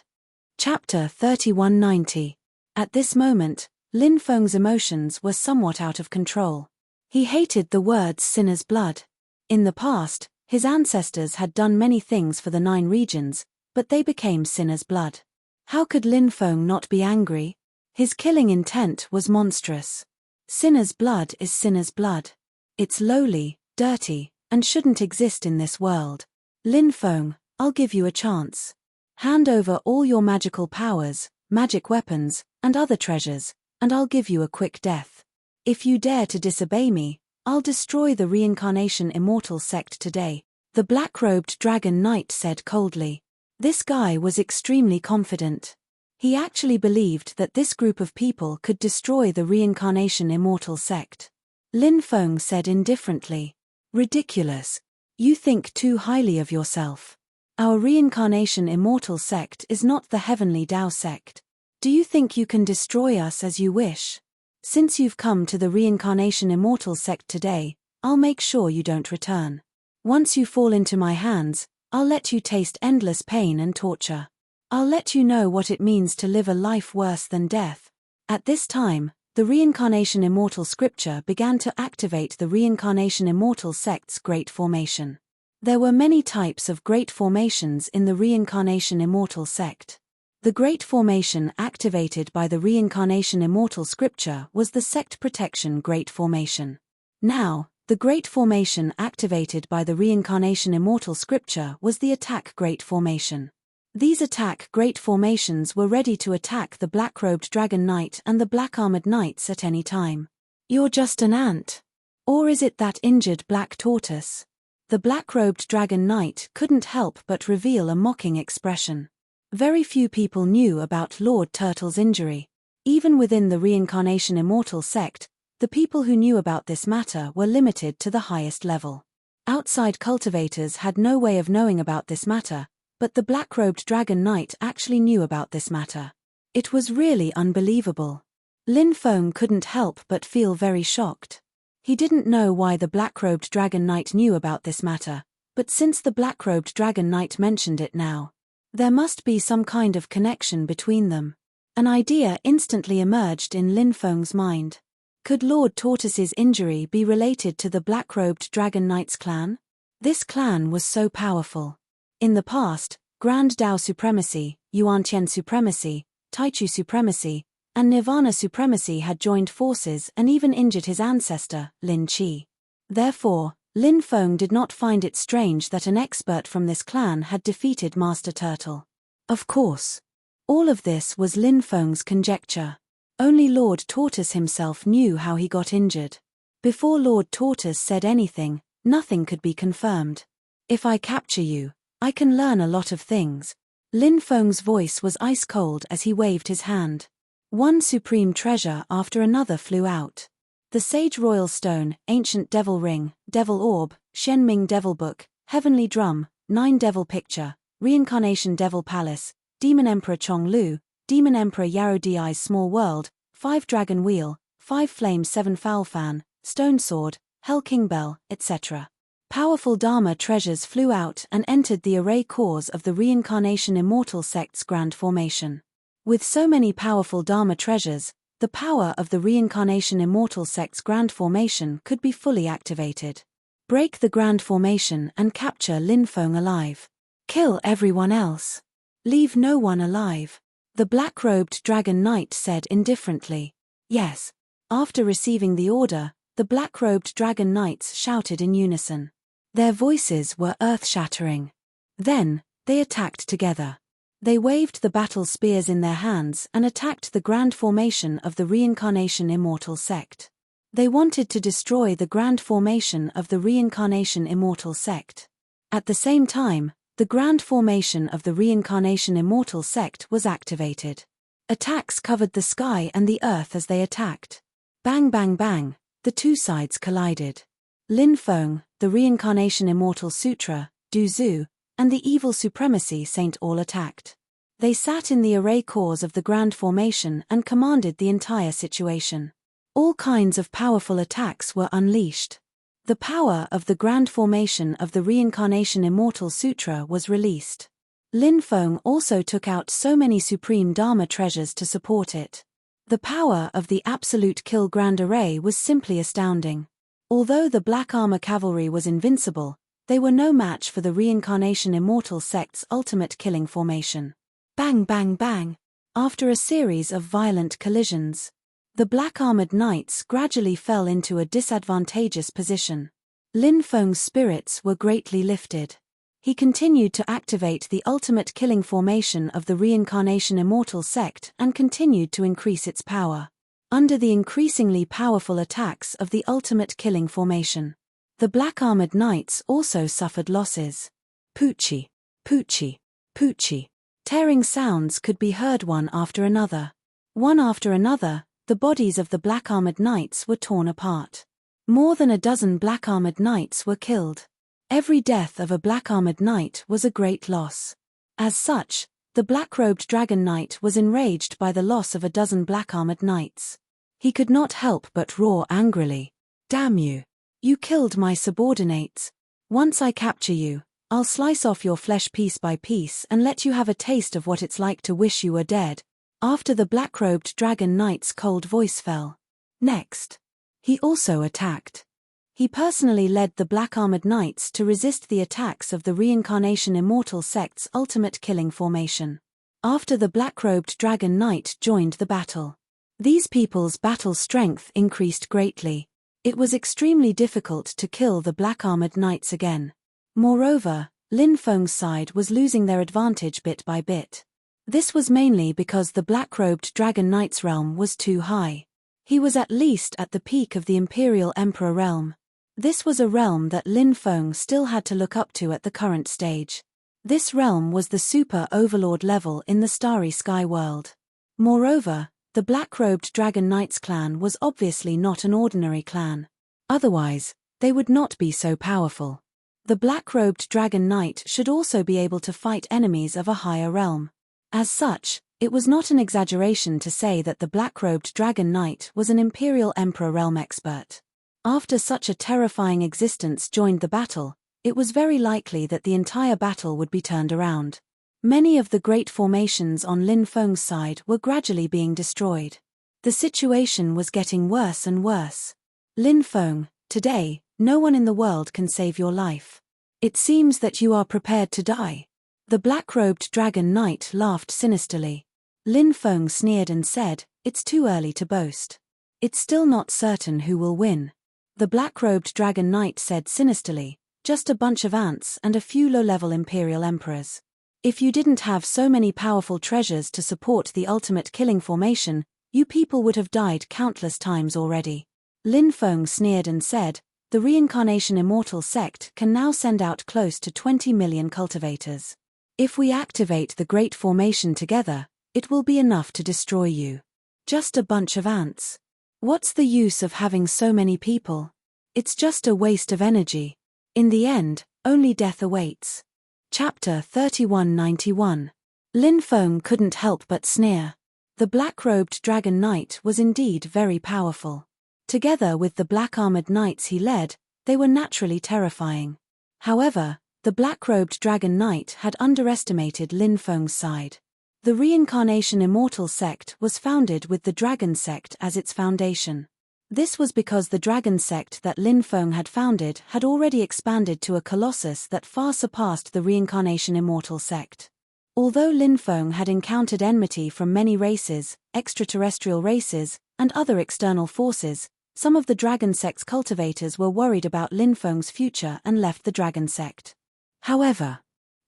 Chapter 3190. At this moment, Lin Feng's emotions were somewhat out of control. He hated the words Sinner's blood. In the past, his ancestors had done many things for the 9 regions, but they became sinners' blood. How could Lin Feng not be angry? His killing intent was monstrous. Sinner's blood is sinner's blood. It's lowly, dirty, and shouldn't exist in this world. Lin Feng, I'll give you a chance. Hand over all your magical powers, magic weapons, and other treasures, and I'll give you a quick death. If you dare to disobey me, I'll destroy the Reincarnation Immortal sect today, the black-robed dragon knight said coldly. This guy was extremely confident. He actually believed that this group of people could destroy the Reincarnation Immortal sect. Lin Feng said indifferently. Ridiculous. You think too highly of yourself. Our Reincarnation Immortal sect is not the Heavenly Tao sect. Do you think you can destroy us as you wish? Since you've come to the Reincarnation Immortal sect today, I'll make sure you don't return. Once you fall into my hands, I'll let you taste endless pain and torture. I'll let you know what it means to live a life worse than death. At this time, the Reincarnation Immortal scripture began to activate the Reincarnation Immortal sect's Great Formation. There were many types of Great Formations in the Reincarnation Immortal sect. The Great Formation activated by the Reincarnation Immortal scripture was the Sect Protection Great Formation. Now, the Great Formation activated by the Reincarnation Immortal scripture was the Attack Great Formation. These Attack Great Formations were ready to attack the black-robed dragon knight and the black-armored knights at any time. You're just an ant. Or is it that injured black tortoise? The black-robed dragon knight couldn't help but reveal a mocking expression. Very few people knew about Lord Turtle's injury. Even within the Reincarnation Immortal sect, the people who knew about this matter were limited to the highest level. Outside cultivators had no way of knowing about this matter, but the black-robed dragon knight actually knew about this matter. It was really unbelievable. Lin Feng couldn't help but feel very shocked. He didn't know why the black-robed dragon knight knew about this matter, but since the black-robed dragon knight mentioned it now, there must be some kind of connection between them. An idea instantly emerged in Lin Feng's mind. Could Lord Tortoise's injury be related to the black-robed dragon knight's clan? This clan was so powerful. In the past, Grand Dao Supremacy, Yuantian Supremacy, Taichu Supremacy, and Nirvana Supremacy had joined forces and even injured his ancestor, Lin Qi. Therefore, Lin Feng did not find it strange that an expert from this clan had defeated Master Turtle. Of course. All of this was Lin Feng's conjecture. Only Lord Tortoise himself knew how he got injured. Before Lord Tortoise said anything, nothing could be confirmed. If I capture you, I can learn a lot of things. Lin Feng's voice was ice cold as he waved his hand. One supreme treasure after another flew out. The Sage Royal Stone, Ancient Devil Ring, Devil Orb, Shenming Devil Book, Heavenly Drum, 9 Devil Picture, Reincarnation Devil Palace, Demon Emperor Chong Lu, Demon Emperor Yarrow Di's Small World, 5 Dragon Wheel, 5 Flame 7 Foul Fan, Stone Sword, Hell King Bell, etc. Powerful Dharma treasures flew out and entered the array cores of the Reincarnation Immortal sect's Grand Formation. With so many powerful Dharma treasures, the power of the Reincarnation Immortal sect's Grand Formation could be fully activated. Break the Grand Formation and capture Lin Feng alive. Kill everyone else. Leave no one alive. The black-robed dragon knight said indifferently. Yes. After receiving the order, the black-robed dragon knights shouted in unison. Their voices were earth-shattering. Then, they attacked together. They waved the battle spears in their hands and attacked the Grand Formation of the Reincarnation Immortal sect. They wanted to destroy the Grand Formation of the Reincarnation Immortal sect. At the same time, the Grand Formation of the Reincarnation Immortal sect was activated. Attacks covered the sky and the earth as they attacked. Bang bang bang, the two sides collided. Lin Feng, the Reincarnation Immortal Sutra, Du Zhu, and the Evil Supremacy Saint all attacked. They sat in the array cores of the Grand Formation and commanded the entire situation. All kinds of powerful attacks were unleashed. The power of the Grand Formation of the Reincarnation Immortal Sutra was released. Lin Feng also took out so many supreme Dharma treasures to support it. The power of the Absolute Kill Grand Array was simply astounding. Although the Black Armor Cavalry was invincible, They were no match for the Reincarnation Immortal Sect's ultimate killing formation. Bang bang bang! After a series of violent collisions, the black-armored knights gradually fell into a disadvantageous position. Lin Feng's spirits were greatly lifted. He continued to activate the ultimate killing formation of the Reincarnation Immortal Sect and continued to increase its power. Under the increasingly powerful attacks of the ultimate killing formation, the black-armored knights also suffered losses. Poochie, poochie, poochie. Tearing sounds could be heard one after another. One after another, the bodies of the black-armored knights were torn apart. More than a dozen black-armored knights were killed. Every death of a black-armored knight was a great loss. As such, the black-robed dragon knight was enraged by the loss of a dozen black-armored knights. He could not help but roar angrily. Damn you! You killed my subordinates. Once I capture you, I'll slice off your flesh piece by piece and let you have a taste of what it's like to wish you were dead. After the black-robed dragon knight's cold voice fell. Next, he also attacked. He personally led the black-armored knights to resist the attacks of the Reincarnation Immortal Sect's ultimate killing formation. After the black-robed dragon knight joined the battle, these people's battle strength increased greatly. It was extremely difficult to kill the black-armored knights again. Moreover, Lin Feng's side was losing their advantage bit by bit. This was mainly because the black-robed dragon knight's realm was too high. He was at least at the peak of the Imperial Emperor realm. This was a realm that Lin Feng still had to look up to at the current stage. This realm was the super overlord level in the Starry Sky world. Moreover, the black-robed dragon knight's clan was obviously not an ordinary clan. Otherwise, they would not be so powerful. The black-robed dragon knight should also be able to fight enemies of a higher realm. As such, it was not an exaggeration to say that the black-robed dragon knight was an Imperial Emperor realm expert. After such a terrifying existence joined the battle, it was very likely that the entire battle would be turned around. Many of the great formations on Lin Feng's side were gradually being destroyed. The situation was getting worse and worse. Lin Feng, today, no one in the world can save your life. It seems that you are prepared to die. The black-robed dragon knight laughed sinisterly. Lin Feng sneered and said, "It's too early to boast. It's still not certain who will win." The black-robed dragon knight said sinisterly, "Just a bunch of ants and a few low-level Imperial Emperors. If you didn't have so many powerful treasures to support the ultimate killing formation, you people would have died countless times already." Lin Feng sneered and said, "The Reincarnation Immortal Sect can now send out close to 20 million cultivators. If we activate the Great Formation together, it will be enough to destroy you. Just a bunch of ants. What's the use of having so many people? It's just a waste of energy. In the end, only death awaits." Chapter 3191. Lin Feng couldn't help but sneer. The black-robed dragon knight was indeed very powerful. Together with the black-armored knights he led, they were naturally terrifying. However, the black-robed dragon knight had underestimated Lin Feng's side. The Reincarnation Immortal Sect was founded with the Dragon Sect as its foundation. This was because the Dragon Sect that Lin Feng had founded had already expanded to a colossus that far surpassed the Reincarnation Immortal Sect. Although Lin Feng had encountered enmity from many races, extraterrestrial races, and other external forces, some of the Dragon Sect's cultivators were worried about Lin Feng's future and left the Dragon Sect. However,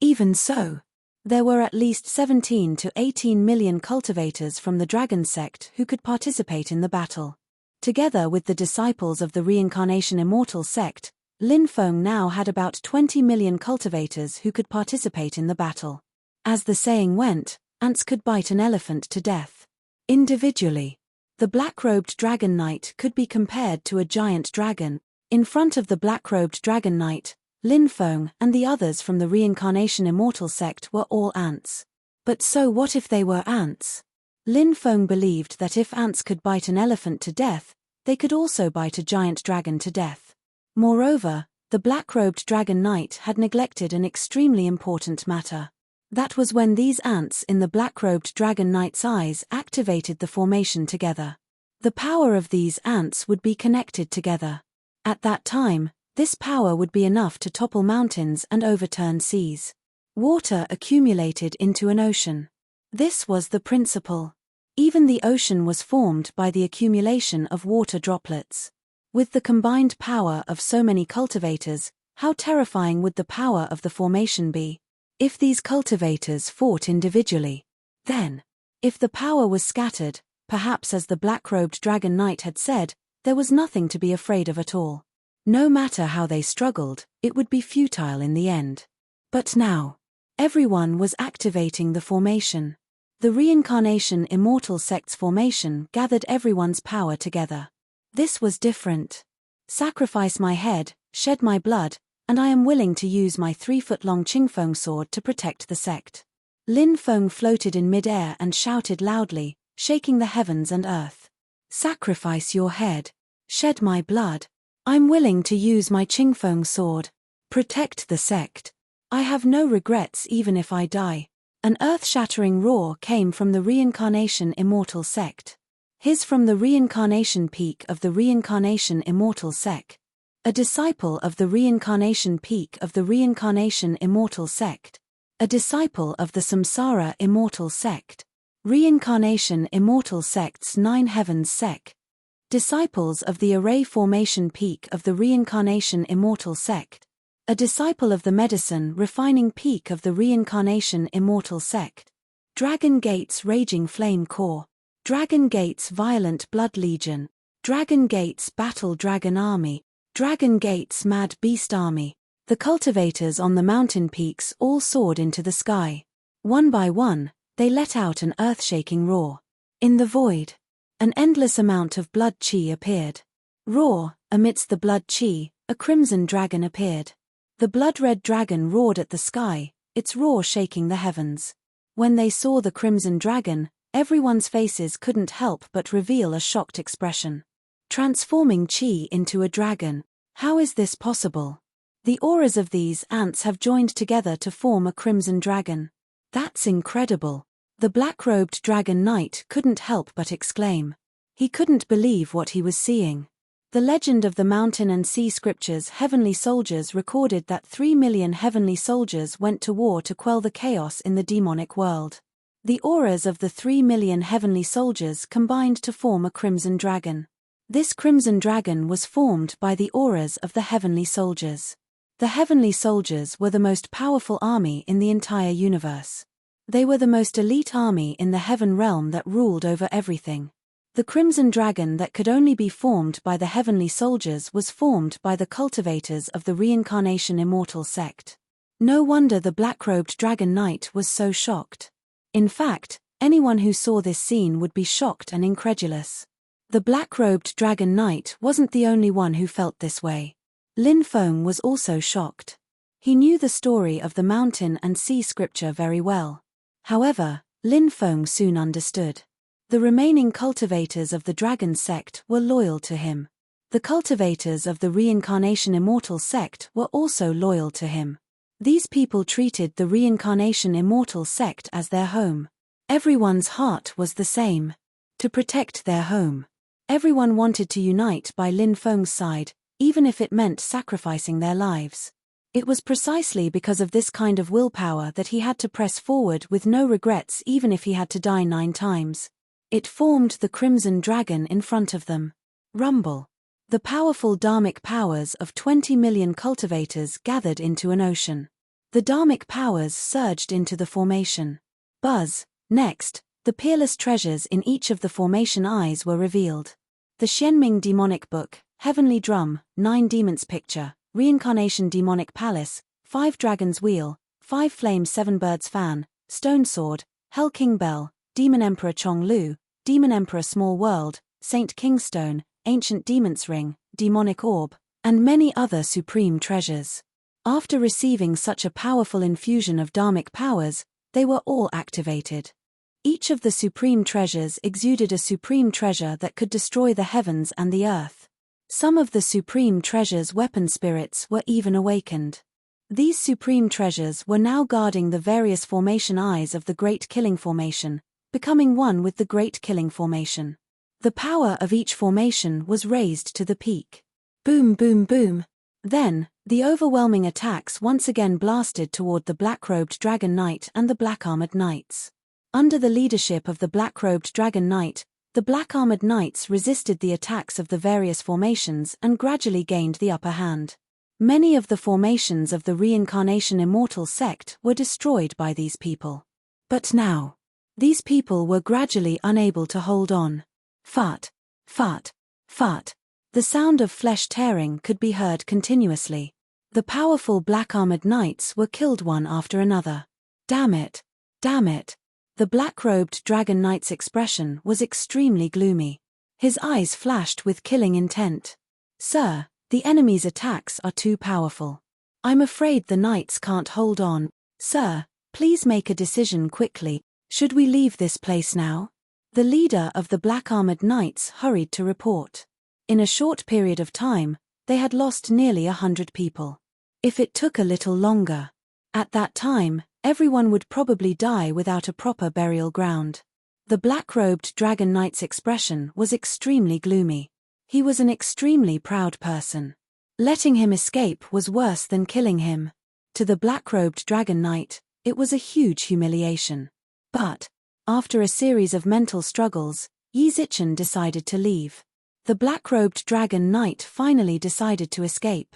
even so, there were at least 17 to 18 million cultivators from the Dragon Sect who could participate in the battle. Together with the disciples of the Reincarnation Immortal Sect, Lin Feng now had about 20 million cultivators who could participate in the battle. As the saying went, ants could bite an elephant to death. Individually, the black-robed dragon knight could be compared to a giant dragon. In front of the black-robed dragon knight, Lin Feng and the others from the Reincarnation Immortal Sect were all ants. But so what if they were ants? Lin Feng believed that if ants could bite an elephant to death, they could also bite a giant dragon to death. Moreover, the black-robed dragon knight had neglected an extremely important matter. That was when these ants in the black-robed dragon knight's eyes activated the formation together. The power of these ants would be connected together. At that time, This power would be enough to topple mountains and overturn seas. Water accumulated into an ocean. This was the principle. Even the ocean was formed by the accumulation of water droplets. With the combined power of so many cultivators, how terrifying would the power of the formation be? If these cultivators fought individually, then, if the power was scattered, perhaps as the black-robed dragon knight had said, there was nothing to be afraid of at all. No matter how they struggled, it would be futile in the end. But now, everyone was activating the formation. The reincarnation immortal sect's formation gathered everyone's power together. This was different. Sacrifice my head, shed my blood, and I am willing to use my 3-foot-long Qingfeng sword to protect the sect. Lin Feng floated in mid-air and shouted loudly, shaking the heavens and earth. Sacrifice your head. Shed my blood. I'm willing to use my Qingfeng sword. Protect the sect. I have no regrets even if I die. An earth-shattering roar came from the reincarnation immortal sect. His from the reincarnation peak of the reincarnation immortal sect. A disciple of the reincarnation peak of the reincarnation immortal sect. A disciple of the samsara immortal sect. Reincarnation immortal sect's 9 heavens sect. Disciples of the array formation peak of the reincarnation immortal sect. A disciple of the medicine refining peak of the reincarnation immortal sect. Dragon Gate's raging flame core. Dragon Gate's violent blood legion. Dragon Gate's battle dragon army. Dragon Gate's mad beast army. The cultivators on the mountain peaks all soared into the sky. One by one, they let out an earth-shaking roar. In the void, an endless amount of blood chi appeared. Roar, amidst the blood chi, a crimson dragon appeared. The blood-red dragon roared at the sky, its roar shaking the heavens. When they saw the crimson dragon, everyone's faces couldn't help but reveal a shocked expression. Transforming chi into a dragon. How is this possible? The auras of these ants have joined together to form a crimson dragon. That's incredible. The black-robed dragon knight couldn't help but exclaim. He couldn't believe what he was seeing. The legend of the mountain and sea scriptures heavenly soldiers recorded that 3 million heavenly soldiers went to war to quell the chaos in the demonic world. The auras of the 3 million heavenly soldiers combined to form a crimson dragon. This crimson dragon was formed by the auras of the heavenly soldiers. The heavenly soldiers were the most powerful army in the entire universe. They were the most elite army in the heaven realm that ruled over everything. The crimson dragon that could only be formed by the heavenly soldiers was formed by the cultivators of the reincarnation immortal sect. No wonder the black-robed dragon knight was so shocked. In fact, anyone who saw this scene would be shocked and incredulous. The black-robed dragon knight wasn't the only one who felt this way. Lin Feng was also shocked. He knew the story of the mountain and sea scripture very well. However, Lin Feng soon understood. The remaining cultivators of the dragon sect were loyal to him. The cultivators of the reincarnation immortal sect were also loyal to him. These people treated the reincarnation immortal sect as their home. Everyone's heart was the same. To protect their home. Everyone wanted to unite by Lin Feng's side, even if it meant sacrificing their lives. It was precisely because of this kind of willpower that he had to press forward with no regrets even if he had to die 9 times. It formed the crimson dragon in front of them. Rumble. The powerful dharmic powers of 20 million cultivators gathered into an ocean. The dharmic powers surged into the formation. Buzz. Next, the peerless treasures in each of the formation eyes were revealed. The Xianming demonic book, Heavenly Drum, 9 Demons Picture, Reincarnation Demonic Palace, 5 Dragons Wheel, 5 Flames 7 Birds Fan, Stone Sword, Hell King Bell, Demon Emperor Chong Lu, Demon Emperor Small World, Saint Kingstone, Ancient Demon's Ring, Demonic Orb, and many other supreme treasures. After receiving such a powerful infusion of dharmic powers, they were all activated. Each of the supreme treasures exuded a supreme treasure that could destroy the heavens and the earth. Some of the supreme treasures' weapon spirits were even awakened. These supreme treasures were now guarding the various formation eyes of the Great Killing Formation, becoming one with the Great Killing Formation. The power of each formation was raised to the peak. Boom boom boom. Then, the overwhelming attacks once again blasted toward the black-robed Dragon Knight and the black-armored knights. Under the leadership of the black-robed Dragon Knight, the black-armored knights resisted the attacks of the various formations and gradually gained the upper hand. Many of the formations of the Reincarnation Immortal sect were destroyed by these people. But now, these people were gradually unable to hold on. Fart, fart, fart. The sound of flesh tearing could be heard continuously. The powerful black-armored knights were killed one after another. Damn it! Damn it! The black-robed Dragon Knight's expression was extremely gloomy. His eyes flashed with killing intent. Sir, the enemy's attacks are too powerful. I'm afraid the knights can't hold on. Sir, please make a decision quickly. Should we leave this place now? The leader of the black-armored knights hurried to report. In a short period of time, they had lost nearly 100 people. If it took a little longer, at that time, everyone would probably die without a proper burial ground. The black-robed Dragon Knight's expression was extremely gloomy. He was an extremely proud person. Letting him escape was worse than killing him. To the black-robed Dragon Knight, it was a huge humiliation. But, after a series of mental struggles, Yi Zichen decided to leave. The black-robed Dragon Knight finally decided to escape.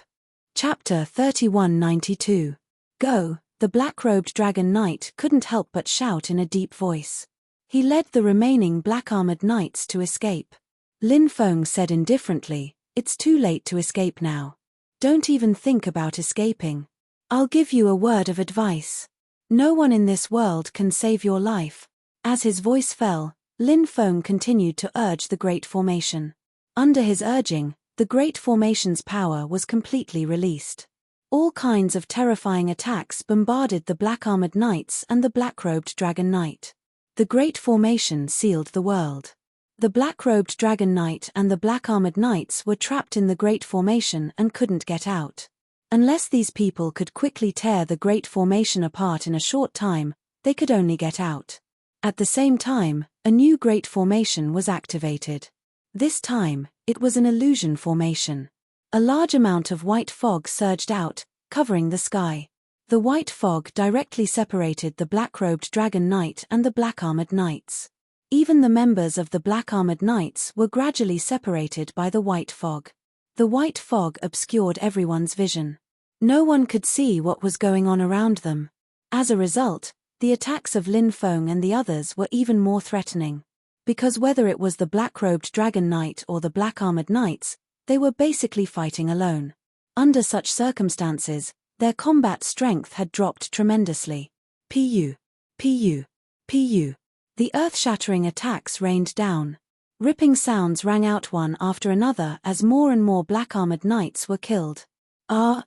Chapter 3192. Go! The black-robed Dragon Knight couldn't help but shout in a deep voice. He led the remaining black-armored knights to escape. Lin Feng said indifferently, "It's too late to escape now. Don't even think about escaping. I'll give you a word of advice. No one in this world can save your life." As his voice fell, Lin Feng continued to urge the Great Formation. Under his urging, the Great Formation's power was completely released. All kinds of terrifying attacks bombarded the black-armored knights and the black-robed Dragon Knight. The Great Formation sealed the world. The black-robed Dragon Knight and the black-armored knights were trapped in the Great Formation and couldn't get out. Unless these people could quickly tear the Great Formation apart in a short time, they could only get out. At the same time, a new Great Formation was activated. This time, it was an illusion formation. A large amount of white fog surged out, covering the sky. The white fog directly separated the black-robed Dragon Knight and the black-armored knights. Even the members of the black-armored knights were gradually separated by the white fog. The white fog obscured everyone's vision. No one could see what was going on around them. As a result, the attacks of Lin Feng and the others were even more threatening. Because whether it was the black-robed Dragon Knight or the black-armored knights, they were basically fighting alone. Under such circumstances, their combat strength had dropped tremendously. Pu. Pu. Pu. The earth-shattering attacks rained down. Ripping sounds rang out one after another as more and more black-armored knights were killed.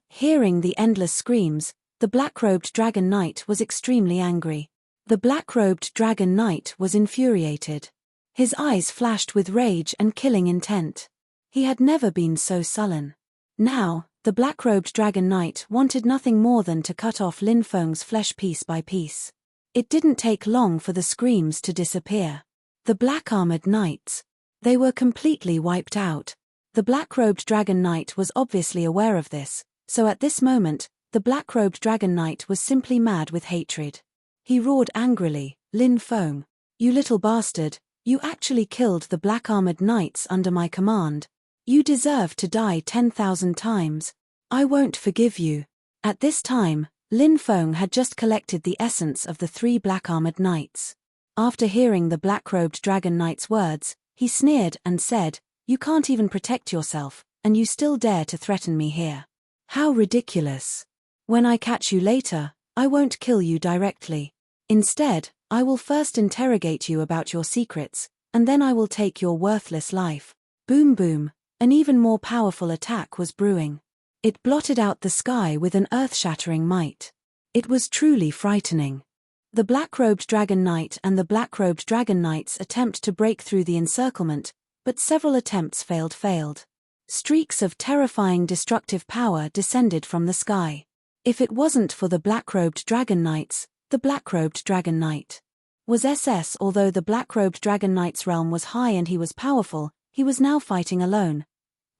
Hearing the endless screams, the black-robed Dragon Knight was extremely angry. The black-robed Dragon Knight was infuriated. His eyes flashed with rage and killing intent. He had never been so sullen. Now, the black-robed Dragon Knight wanted nothing more than to cut off Lin Feng's flesh piece by piece. It didn't take long for the screams to disappear. The black-armored knights. They were completely wiped out. The black-robed Dragon Knight was obviously aware of this, so at this moment, the black-robed Dragon Knight was simply mad with hatred. He roared angrily, "Lin Feng, you little bastard, you actually killed the black-armored knights under my command. You deserve to die 10,000 times. I won't forgive you." At this time, Lin Feng had just collected the essence of the 3 black-armored knights. After hearing the black-robed Dragon Knight's words, he sneered and said, "You can't even protect yourself, and you still dare to threaten me here. How ridiculous. When I catch you later, I won't kill you directly. Instead, I will first interrogate you about your secrets, and then I will take your worthless life." Boom boom, an even more powerful attack was brewing. It blotted out the sky with an earth-shattering might. It was truly frightening. The black-robed Dragon Knight and the black-robed Dragon Knight's attempt to break through the encirclement, but several attempts failed. Streaks of terrifying destructive power descended from the sky. If it wasn't for the black-robed Dragon Knights, the black-robed Dragon Knight was SS. Although the black-robed Dragon Knight's realm was high and he was powerful, he was now fighting alone.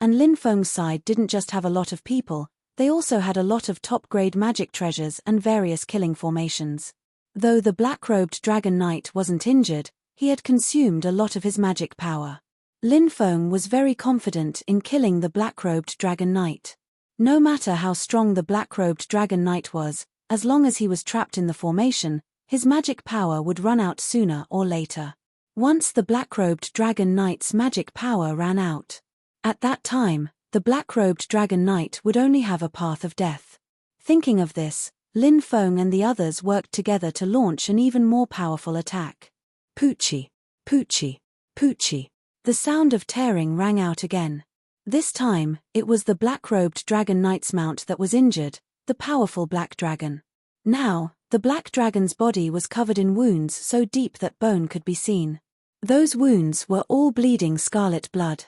And Lin Feng's side didn't just have a lot of people, they also had a lot of top-grade magic treasures and various killing formations. Though the black-robed Dragon Knight wasn't injured, he had consumed a lot of his magic power. Lin Feng was very confident in killing the black-robed Dragon Knight. No matter how strong the black-robed Dragon Knight was, as long as he was trapped in the formation, his magic power would run out sooner or later. Once the black-robed Dragon Knight's magic power ran out, at that time, the black-robed Dragon Knight would only have a path of death. Thinking of this, Lin Feng and the others worked together to launch an even more powerful attack. Poochie, poochie, poochie. The sound of tearing rang out again. This time, it was the black-robed Dragon Knight's mount that was injured, the powerful Black Dragon. Now, the Black Dragon's body was covered in wounds so deep that bone could be seen. Those wounds were all bleeding scarlet blood.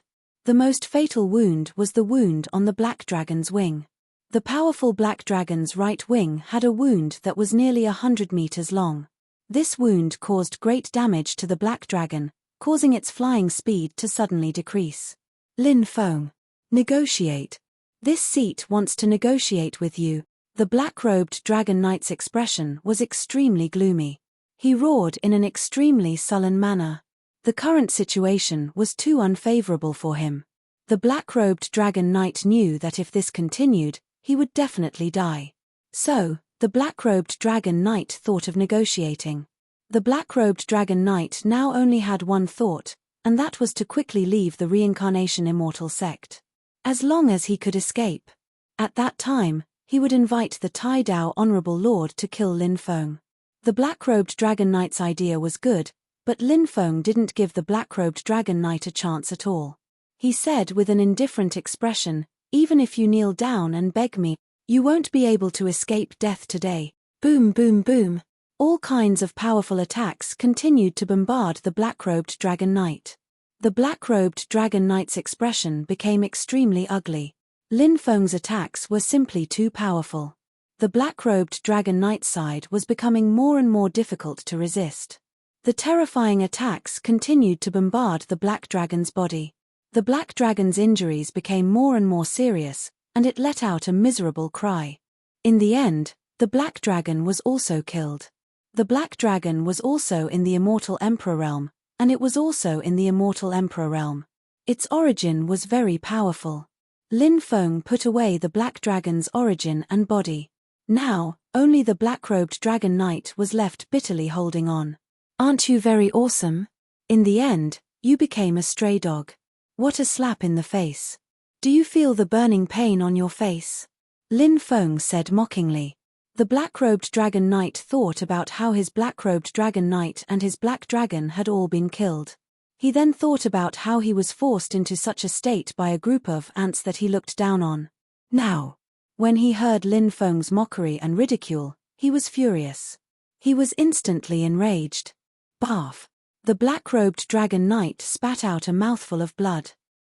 The most fatal wound was the wound on the Black Dragon's wing. The powerful Black Dragon's right wing had a wound that was nearly 100 meters long. This wound caused great damage to the Black Dragon, causing its flying speed to suddenly decrease. Lin Feng. Negotiate. This seat wants to negotiate with you. The black-robed Dragon Knight's expression was extremely gloomy. He roared in an extremely sullen manner. The current situation was too unfavorable for him. The black-robed Dragon Knight knew that if this continued, he would definitely die. So, the black-robed Dragon Knight thought of negotiating. The black-robed Dragon Knight now only had one thought, and that was to quickly leave the Reincarnation Immortal sect. As long as he could escape. At that time, he would invite the Tai Dao Honorable Lord to kill Lin Feng. The black-robed Dragon Knight's idea was good, but Lin Feng didn't give the black-robed Dragon Knight a chance at all. He said with an indifferent expression, "Even if you kneel down and beg me, you won't be able to escape death today." Boom, boom, boom. All kinds of powerful attacks continued to bombard the black-robed Dragon Knight. The black-robed Dragon Knight's expression became extremely ugly. Lin Feng's attacks were simply too powerful. The black-robed Dragon Knight's side was becoming more and more difficult to resist. The terrifying attacks continued to bombard the Black Dragon's body. The Black Dragon's injuries became more and more serious, and it let out a miserable cry. In the end, the Black Dragon was also killed. The Black Dragon was also in the Immortal Emperor realm, and it was also in the Immortal Emperor realm. Its origin was very powerful. Lin Feng put away the Black Dragon's origin and body. Now, only the black-robed Dragon Knight was left bitterly holding on. Aren't you very awesome? In the end, you became a stray dog. What a slap in the face. Do you feel the burning pain on your face? Lin Feng said mockingly. The black-robed Dragon Knight thought about how his black-robed Dragon Knight and his Black Dragon had all been killed. He then thought about how he was forced into such a state by a group of ants that he looked down on. Now, when he heard Lin Feng's mockery and ridicule, he was furious. He was instantly enraged. Barf! The black-robed Dragon Knight spat out a mouthful of blood.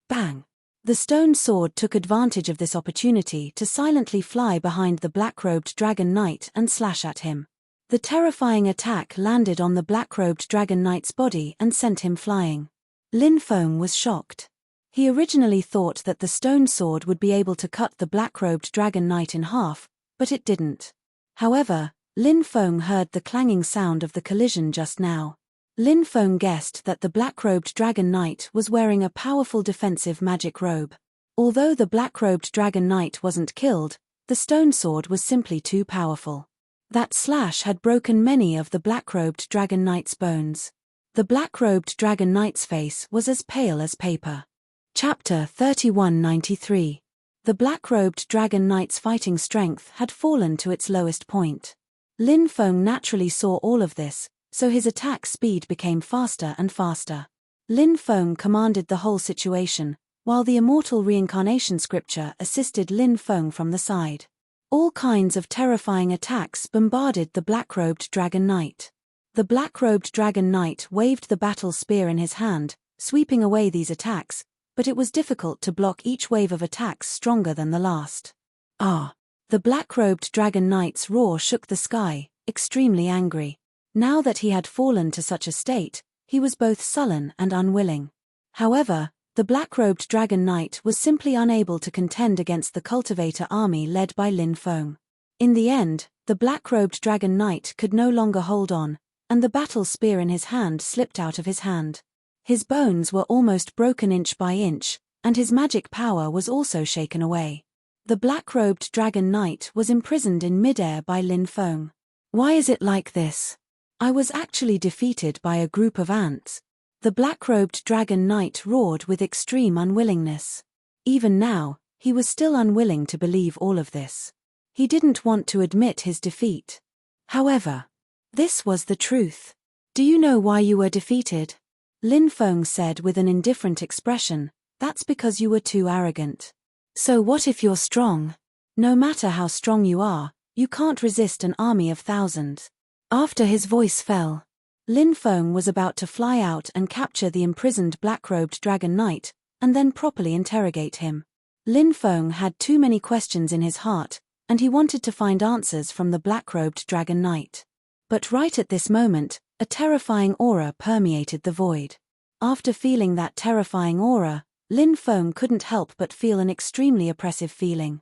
Bang! The stone sword took advantage of this opportunity to silently fly behind the black-robed Dragon Knight and slash at him. The terrifying attack landed on the black-robed Dragon Knight's body and sent him flying. Lin Feng was shocked. He originally thought that the stone sword would be able to cut the black-robed Dragon Knight in half, but it didn't. However, Lin Feng heard the clanging sound of the collision just now. Lin Feng guessed that the black-robed Dragon Knight was wearing a powerful defensive magic robe. Although the black-robed Dragon Knight wasn't killed, the stone sword was simply too powerful. That slash had broken many of the black-robed Dragon Knight's bones. The black-robed Dragon Knight's face was as pale as paper. Chapter 3193. The black-robed Dragon Knight's fighting strength had fallen to its lowest point. Lin Feng naturally saw all of this, so his attack speed became faster and faster. Lin Feng commanded the whole situation, while the immortal reincarnation scripture assisted Lin Feng from the side. All kinds of terrifying attacks bombarded the black-robed Dragon Knight. The black-robed Dragon Knight waved the battle spear in his hand, sweeping away these attacks, but it was difficult to block each wave of attacks stronger than the last. Ah! The black-robed Dragon Knight's roar shook the sky, extremely angry. Now that he had fallen to such a state, he was both sullen and unwilling. However, The black-robed Dragon Knight was simply unable to contend against the cultivator army led by Lin Feng. In the end, the black-robed Dragon Knight could no longer hold on, and the battle spear in his hand slipped out of his hand. His bones were almost broken inch by inch, and his magic power was also shaken away. The black-robed Dragon Knight was imprisoned in midair by Lin Feng. Why is it like this? I was actually defeated by a group of ants. The black-robed Dragon Knight roared with extreme unwillingness. Even now, he was still unwilling to believe all of this. He didn't want to admit his defeat. However, this was the truth. Do you know why you were defeated? Lin Feng said with an indifferent expression, that's because you were too arrogant. So what if you're strong? No matter how strong you are, you can't resist an army of thousands. After his voice fell, Lin Feng was about to fly out and capture the imprisoned black-robed Dragon Knight, and then properly interrogate him. Lin Feng had too many questions in his heart, and he wanted to find answers from the black-robed Dragon Knight. But right at this moment, a terrifying aura permeated the void. After feeling that terrifying aura, Lin Feng couldn't help but feel an extremely oppressive feeling.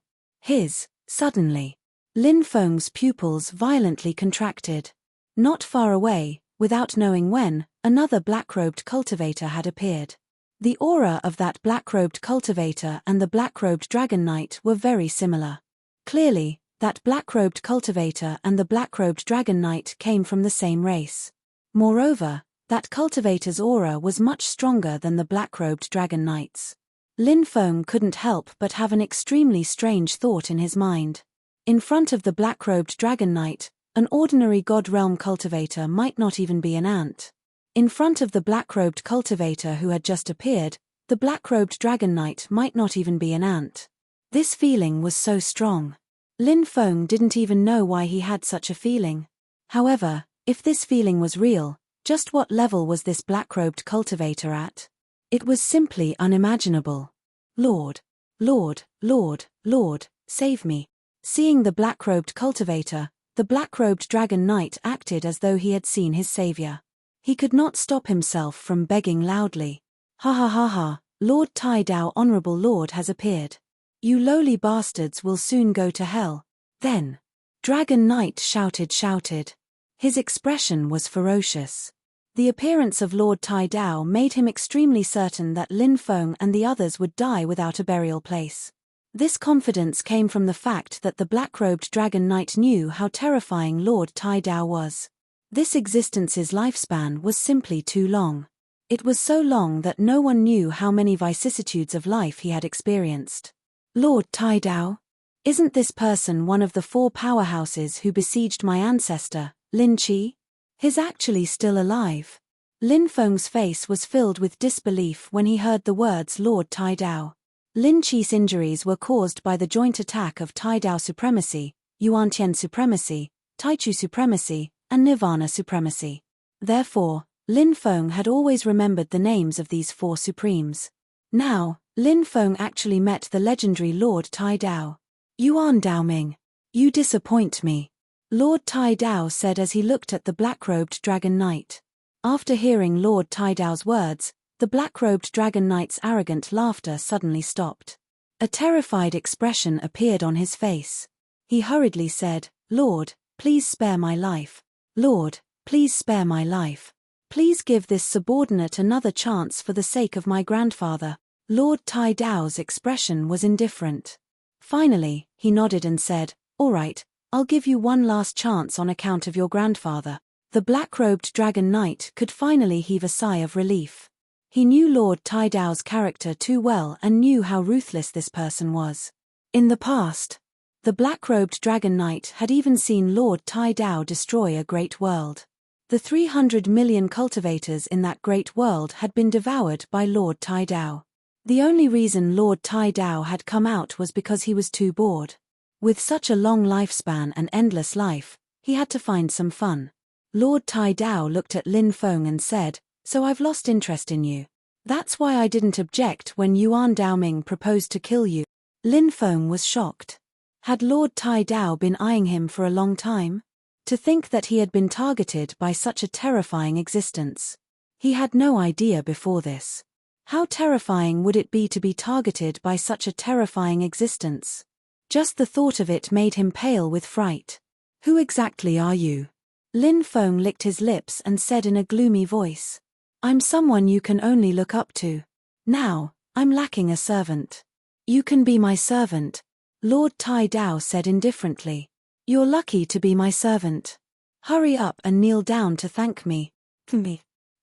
Suddenly, Lin Feng's pupils violently contracted. Not far away, without knowing when, another black-robed cultivator had appeared. The aura of that black-robed cultivator and the black-robed Dragon Knight were very similar. Clearly, that black-robed cultivator and the black-robed Dragon Knight came from the same race. Moreover, that cultivator's aura was much stronger than the black-robed Dragon Knight's. Lin Feng couldn't help but have an extremely strange thought in his mind. In front of the black-robed Dragon Knight, an ordinary God Realm cultivator might not even be an ant. In front of the black-robed cultivator who had just appeared, the black-robed Dragon Knight might not even be an ant. This feeling was so strong. Lin Feng didn't even know why he had such a feeling. However, if this feeling was real, just what level was this black-robed cultivator at? It was simply unimaginable. Lord, Lord, Lord, Lord, save me. Seeing the black-robed cultivator, the black-robed Dragon Knight acted as though he had seen his savior. He could not stop himself from begging loudly. Ha ha ha ha, Lord Tai Dao, Honorable Lord has appeared. You lowly bastards will soon go to hell. Then, Dragon Knight shouted. His expression was ferocious. The appearance of Lord Tai Dao made him extremely certain that Lin Feng and the others would die without a burial place. This confidence came from the fact that the black-robed Dragon Knight knew how terrifying Lord Tai Dao was. This existence's lifespan was simply too long. It was so long that no one knew how many vicissitudes of life he had experienced. Lord Tai Dao? Isn't this person one of the 4 powerhouses who besieged my ancestor, Lin Qi? He's actually still alive. Lin Feng's face was filled with disbelief when he heard the words Lord Tai Dao. Lin Qi's injuries were caused by the joint attack of Tai Dao Supremacy, Yuantian Supremacy, Taichu Supremacy, and Nirvana Supremacy. Therefore, Lin Feng had always remembered the names of these 4 supremes. Now, Lin Feng actually met the legendary Lord Tai Dao. Yuan Daoming. You disappoint me. Lord Tai Dao said as he looked at the black-robed Dragon Knight. After hearing Lord Tai Dao's words, the black-robed Dragon Knight's arrogant laughter suddenly stopped. A terrified expression appeared on his face. He hurriedly said, Lord, please spare my life. Lord, please spare my life. Please give this subordinate another chance for the sake of my grandfather. Lord Tai Dao's expression was indifferent. Finally, he nodded and said, All right, I'll give you one last chance on account of your grandfather. The black-robed Dragon Knight could finally heave a sigh of relief. He knew Lord Tai Dao's character too well and knew how ruthless this person was. In the past, the black-robed Dragon Knight had even seen Lord Tai Dao destroy a great world. The 300 million cultivators in that great world had been devoured by Lord Tai Dao. The only reason Lord Tai Dao had come out was because he was too bored. With such a long lifespan and endless life, he had to find some fun. Lord Tai Dao looked at Lin Feng and said, So I've lost interest in you. That's why I didn't object when Yuan Daoming proposed to kill you. Lin Feng was shocked. Had Lord Tai Dao been eyeing him for a long time? To think that he had been targeted by such a terrifying existence. He had no idea before this. How terrifying would it be to be targeted by such a terrifying existence? Just the thought of it made him pale with fright. Who exactly are you? Lin Feng licked his lips and said in a gloomy voice. I'm someone you can only look up to. Now, I'm lacking a servant. You can be my servant, Lord Tai Dao said indifferently. You're lucky to be my servant. Hurry up and kneel down to thank me.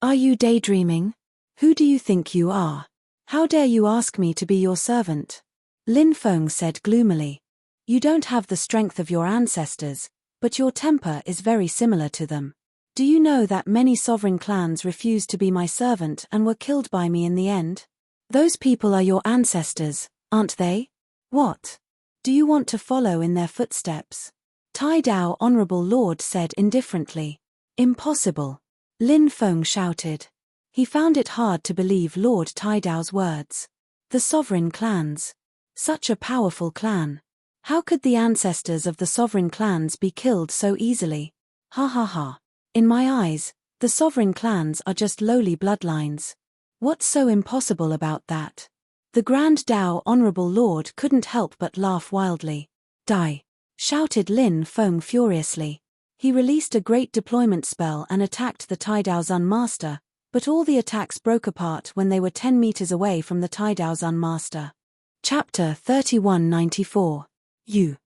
Are you daydreaming? Who do you think you are? How dare you ask me to be your servant? Lin Feng said gloomily. You don't have the strength of your ancestors, but your temper is very similar to them. Do you know that many sovereign clans refused to be my servant and were killed by me in the end? Those people are your ancestors, aren't they? What? Do you want to follow in their footsteps? Tai Dao Honorable Lord said indifferently. Impossible. Lin Feng shouted. He found it hard to believe Lord Tai Dao's words. The sovereign clans. Such a powerful clan. How could the ancestors of the sovereign clans be killed so easily? Ha ha ha. In my eyes, the sovereign clans are just lowly bloodlines. What's so impossible about that? The Grand Dao Honorable Lord couldn't help but laugh wildly. Die! Shouted Lin Feng furiously. He released a great deployment spell and attacked the Tai Dao Zun Master, but all the attacks broke apart when they were 10 meters away from the Tai Dao Zun Master. Chapter 3194. You.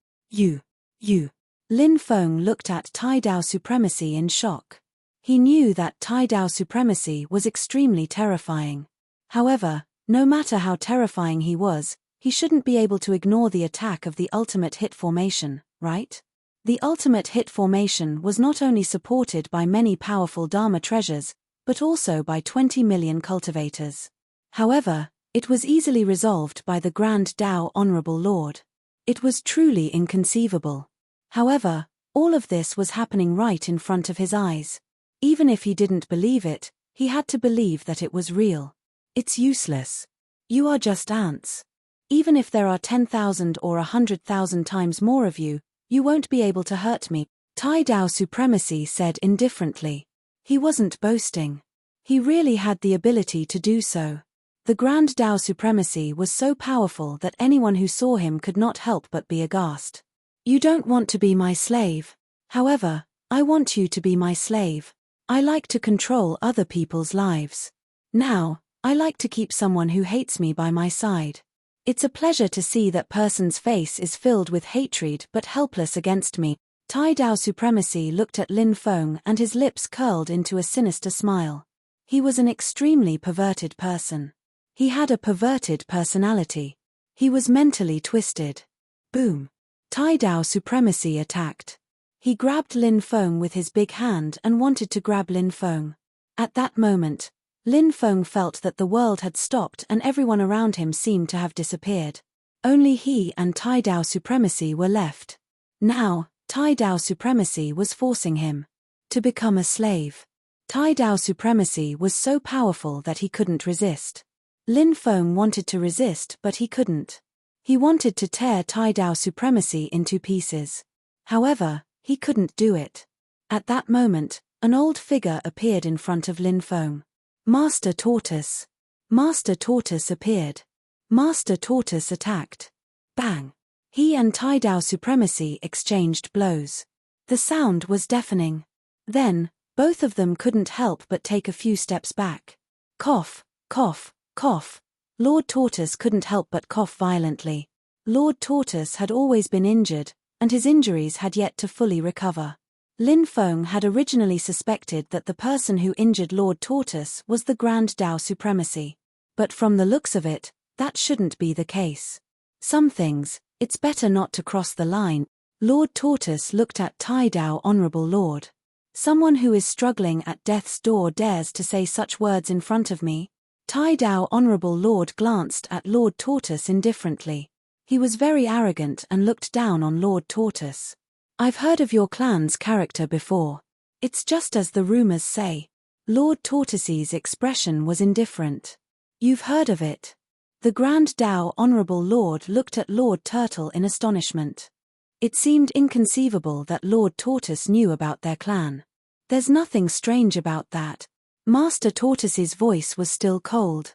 Lin Feng looked at Tai Dao supremacy in shock. He knew that Tai Dao supremacy was extremely terrifying. However, no matter how terrifying he was, he shouldn't be able to ignore the attack of the ultimate hit formation, right? The ultimate hit formation was not only supported by many powerful Dharma treasures, but also by 20 million cultivators. However, it was easily resolved by the Grand Dao Honorable Lord. It was truly inconceivable. However, all of this was happening right in front of his eyes. Even if he didn't believe it, he had to believe that it was real. It's useless. You are just ants. Even if there are 10,000 or 100,000 times more of you, you won't be able to hurt me, Tai Dao Supremacy said indifferently. He wasn't boasting. He really had the ability to do so. The Grand Dao Supremacy was so powerful that anyone who saw him could not help but be aghast. You don't want to be my slave. However, I want you to be my slave. I like to control other people's lives. Now, I like to keep someone who hates me by my side. It's a pleasure to see that person's face is filled with hatred but helpless against me. Tai Dao Supremacy looked at Lin Feng and his lips curled into a sinister smile. He was an extremely perverted person. He had a perverted personality. He was mentally twisted. Boom. Tai Dao Supremacy attacked. He grabbed Lin Feng with his big hand and wanted to grab Lin Feng. At that moment, Lin Feng felt that the world had stopped and everyone around him seemed to have disappeared. Only he and Tai Dao Supremacy were left. Now, Tai Dao Supremacy was forcing him to become a slave. Tai Dao Supremacy was so powerful that he couldn't resist. Lin Feng wanted to resist but he couldn't. He wanted to tear Tai Dao Supremacy into pieces. However, he couldn't do it. At that moment, an old figure appeared in front of Lin Feng. Master Tortoise. Master Tortoise appeared. Master Tortoise attacked. Bang! He and Tai Dao Supremacy exchanged blows. The sound was deafening. Then, both of them couldn't help but take a few steps back. Cough, cough, cough. Lord Tortoise couldn't help but cough violently. Lord Tortoise had always been injured, and his injuries had yet to fully recover. Lin Feng had originally suspected that the person who injured Lord Tortoise was the Grand Dao Supremacy. But from the looks of it, that shouldn't be the case. Some things, it's better not to cross the line. Lord Tortoise looked at Tai Dao Honorable Lord. Someone who is struggling at death's door dares to say such words in front of me? Tai Dao Honorable Lord glanced at Lord Tortoise indifferently. He was very arrogant and looked down on Lord Tortoise. I've heard of your clan's character before. It's just as the rumors say. Lord Tortoise's expression was indifferent. You've heard of it? The Grand Dao Honorable Lord looked at Lord Turtle in astonishment. It seemed inconceivable that Lord Tortoise knew about their clan. There's nothing strange about that. Master Tortoise's voice was still cold.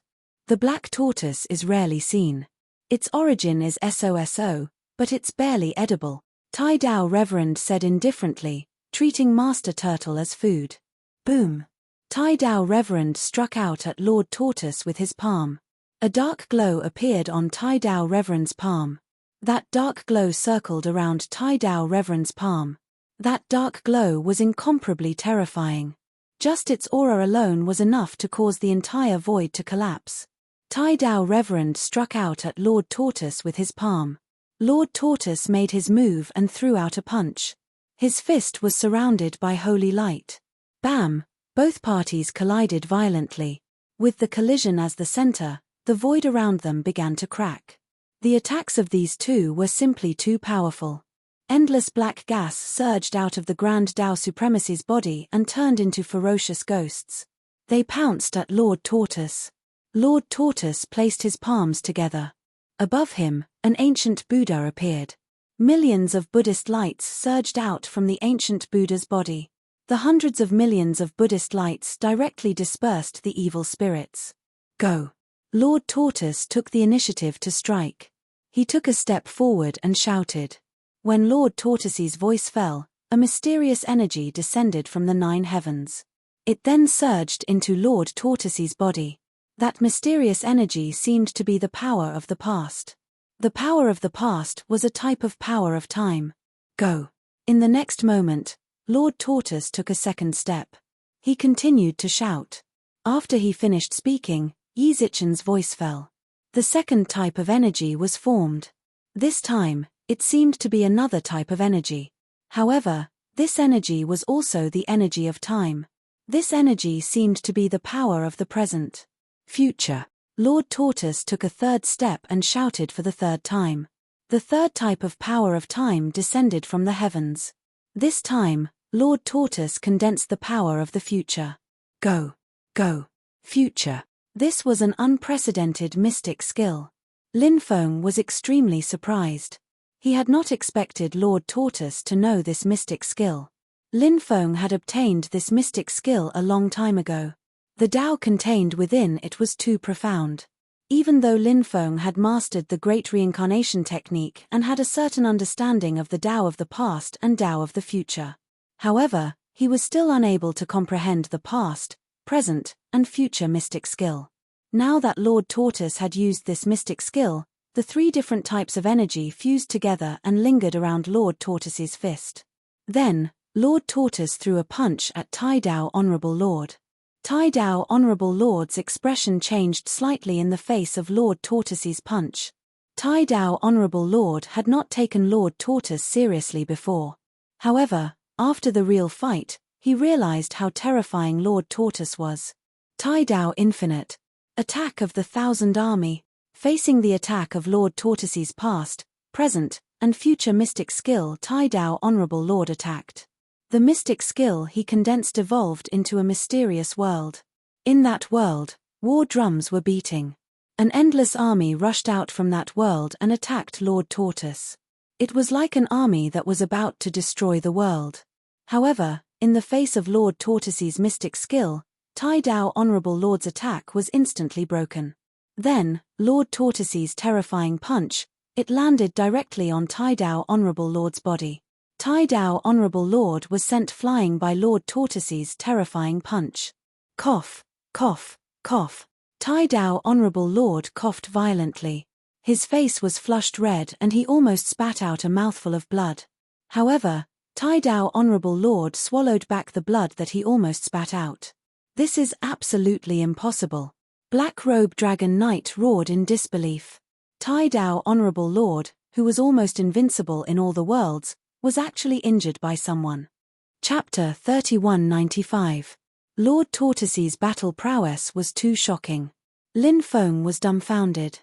The black tortoise is rarely seen. Its origin is SOSO, but it's barely edible, Tai Dao Reverend said indifferently, treating Master Turtle as food. Boom! Tai Dao Reverend struck out at Lord Tortoise with his palm. A dark glow appeared on Tai Dao Reverend's palm. That dark glow circled around Tai Dao Reverend's palm. That dark glow was incomparably terrifying. Just its aura alone was enough to cause the entire void to collapse. Tai Dao Reverend struck out at Lord Tortoise with his palm. Lord Tortoise made his move and threw out a punch. His fist was surrounded by holy light. Bam! Both parties collided violently. With the collision as the center, the void around them began to crack. The attacks of these two were simply too powerful. Endless black gas surged out of the Grand Dao Supremacy's body and turned into ferocious ghosts. They pounced at Lord Tortoise. Lord Tortoise placed his palms together. Above him, an ancient Buddha appeared. Millions of Buddhist lights surged out from the ancient Buddha's body. The hundreds of millions of Buddhist lights directly dispersed the evil spirits. Go! Lord Tortoise took the initiative to strike. He took a step forward and shouted. When Lord Tortoise's voice fell, a mysterious energy descended from the 9 heavens. It then surged into Lord Tortoise's body. That mysterious energy seemed to be the power of the past. The power of the past was a type of power of time. Go! In the next moment, Lord Tortoise took a second step. He continued to shout. After he finished speaking, Yi Zichen's voice fell. The second type of energy was formed. This time, it seemed to be another type of energy. However, this energy was also the energy of time. This energy seemed to be the power of the present. Future. Lord Tortoise took a third step and shouted for the third time. The third type of power of time descended from the heavens. This time, Lord Tortoise condensed the power of the future. Go! Go! Future. This was an unprecedented mystic skill. Lin Feng was extremely surprised. He had not expected Lord Tortoise to know this mystic skill. Lin Feng had obtained this mystic skill a long time ago. The Tao contained within it was too profound. Even though Lin Feng had mastered the Great Reincarnation technique and had a certain understanding of the Tao of the past and Tao of the future. However, he was still unable to comprehend the past, present, and future mystic skill. Now that Lord Tortoise had used this mystic skill, the 3 different types of energy fused together and lingered around Lord Tortoise's fist. Then, Lord Tortoise threw a punch at Tai Dao Honorable Lord. Tai Dao Honorable Lord's expression changed slightly in the face of Lord Tortoise's punch. Tai Dao Honorable Lord had not taken Lord Tortoise seriously before. However, after the real fight, he realized how terrifying Lord Tortoise was. Tai Dao Infinite. Attack of the 1,000 Army. Facing the attack of Lord Tortoise's past, present, and future mystic skill, Tai Dao Honorable Lord attacked. The mystic skill he condensed evolved into a mysterious world. In that world, war drums were beating. An endless army rushed out from that world and attacked Lord Tortoise. It was like an army that was about to destroy the world. However, in the face of Lord Tortoise's mystic skill, Tai Dao Honorable Lord's attack was instantly broken. Then, Lord Tortoise's terrifying punch, it landed directly on Tai Dao Honorable Lord's body. Tai Dao Honorable Lord was sent flying by Lord Tortoise's terrifying punch. Cough, cough, cough. Tai Dao Honorable Lord coughed violently. His face was flushed red and he almost spat out a mouthful of blood. However, Tai Dao Honorable Lord swallowed back the blood that he almost spat out. This is absolutely impossible. Black Robe Dragon Knight roared in disbelief. Tai Dao Honorable Lord, who was almost invincible in all the worlds, was actually injured by someone. Chapter 3195. Lord Tortoise's battle prowess was too shocking. Lin Feng was dumbfounded.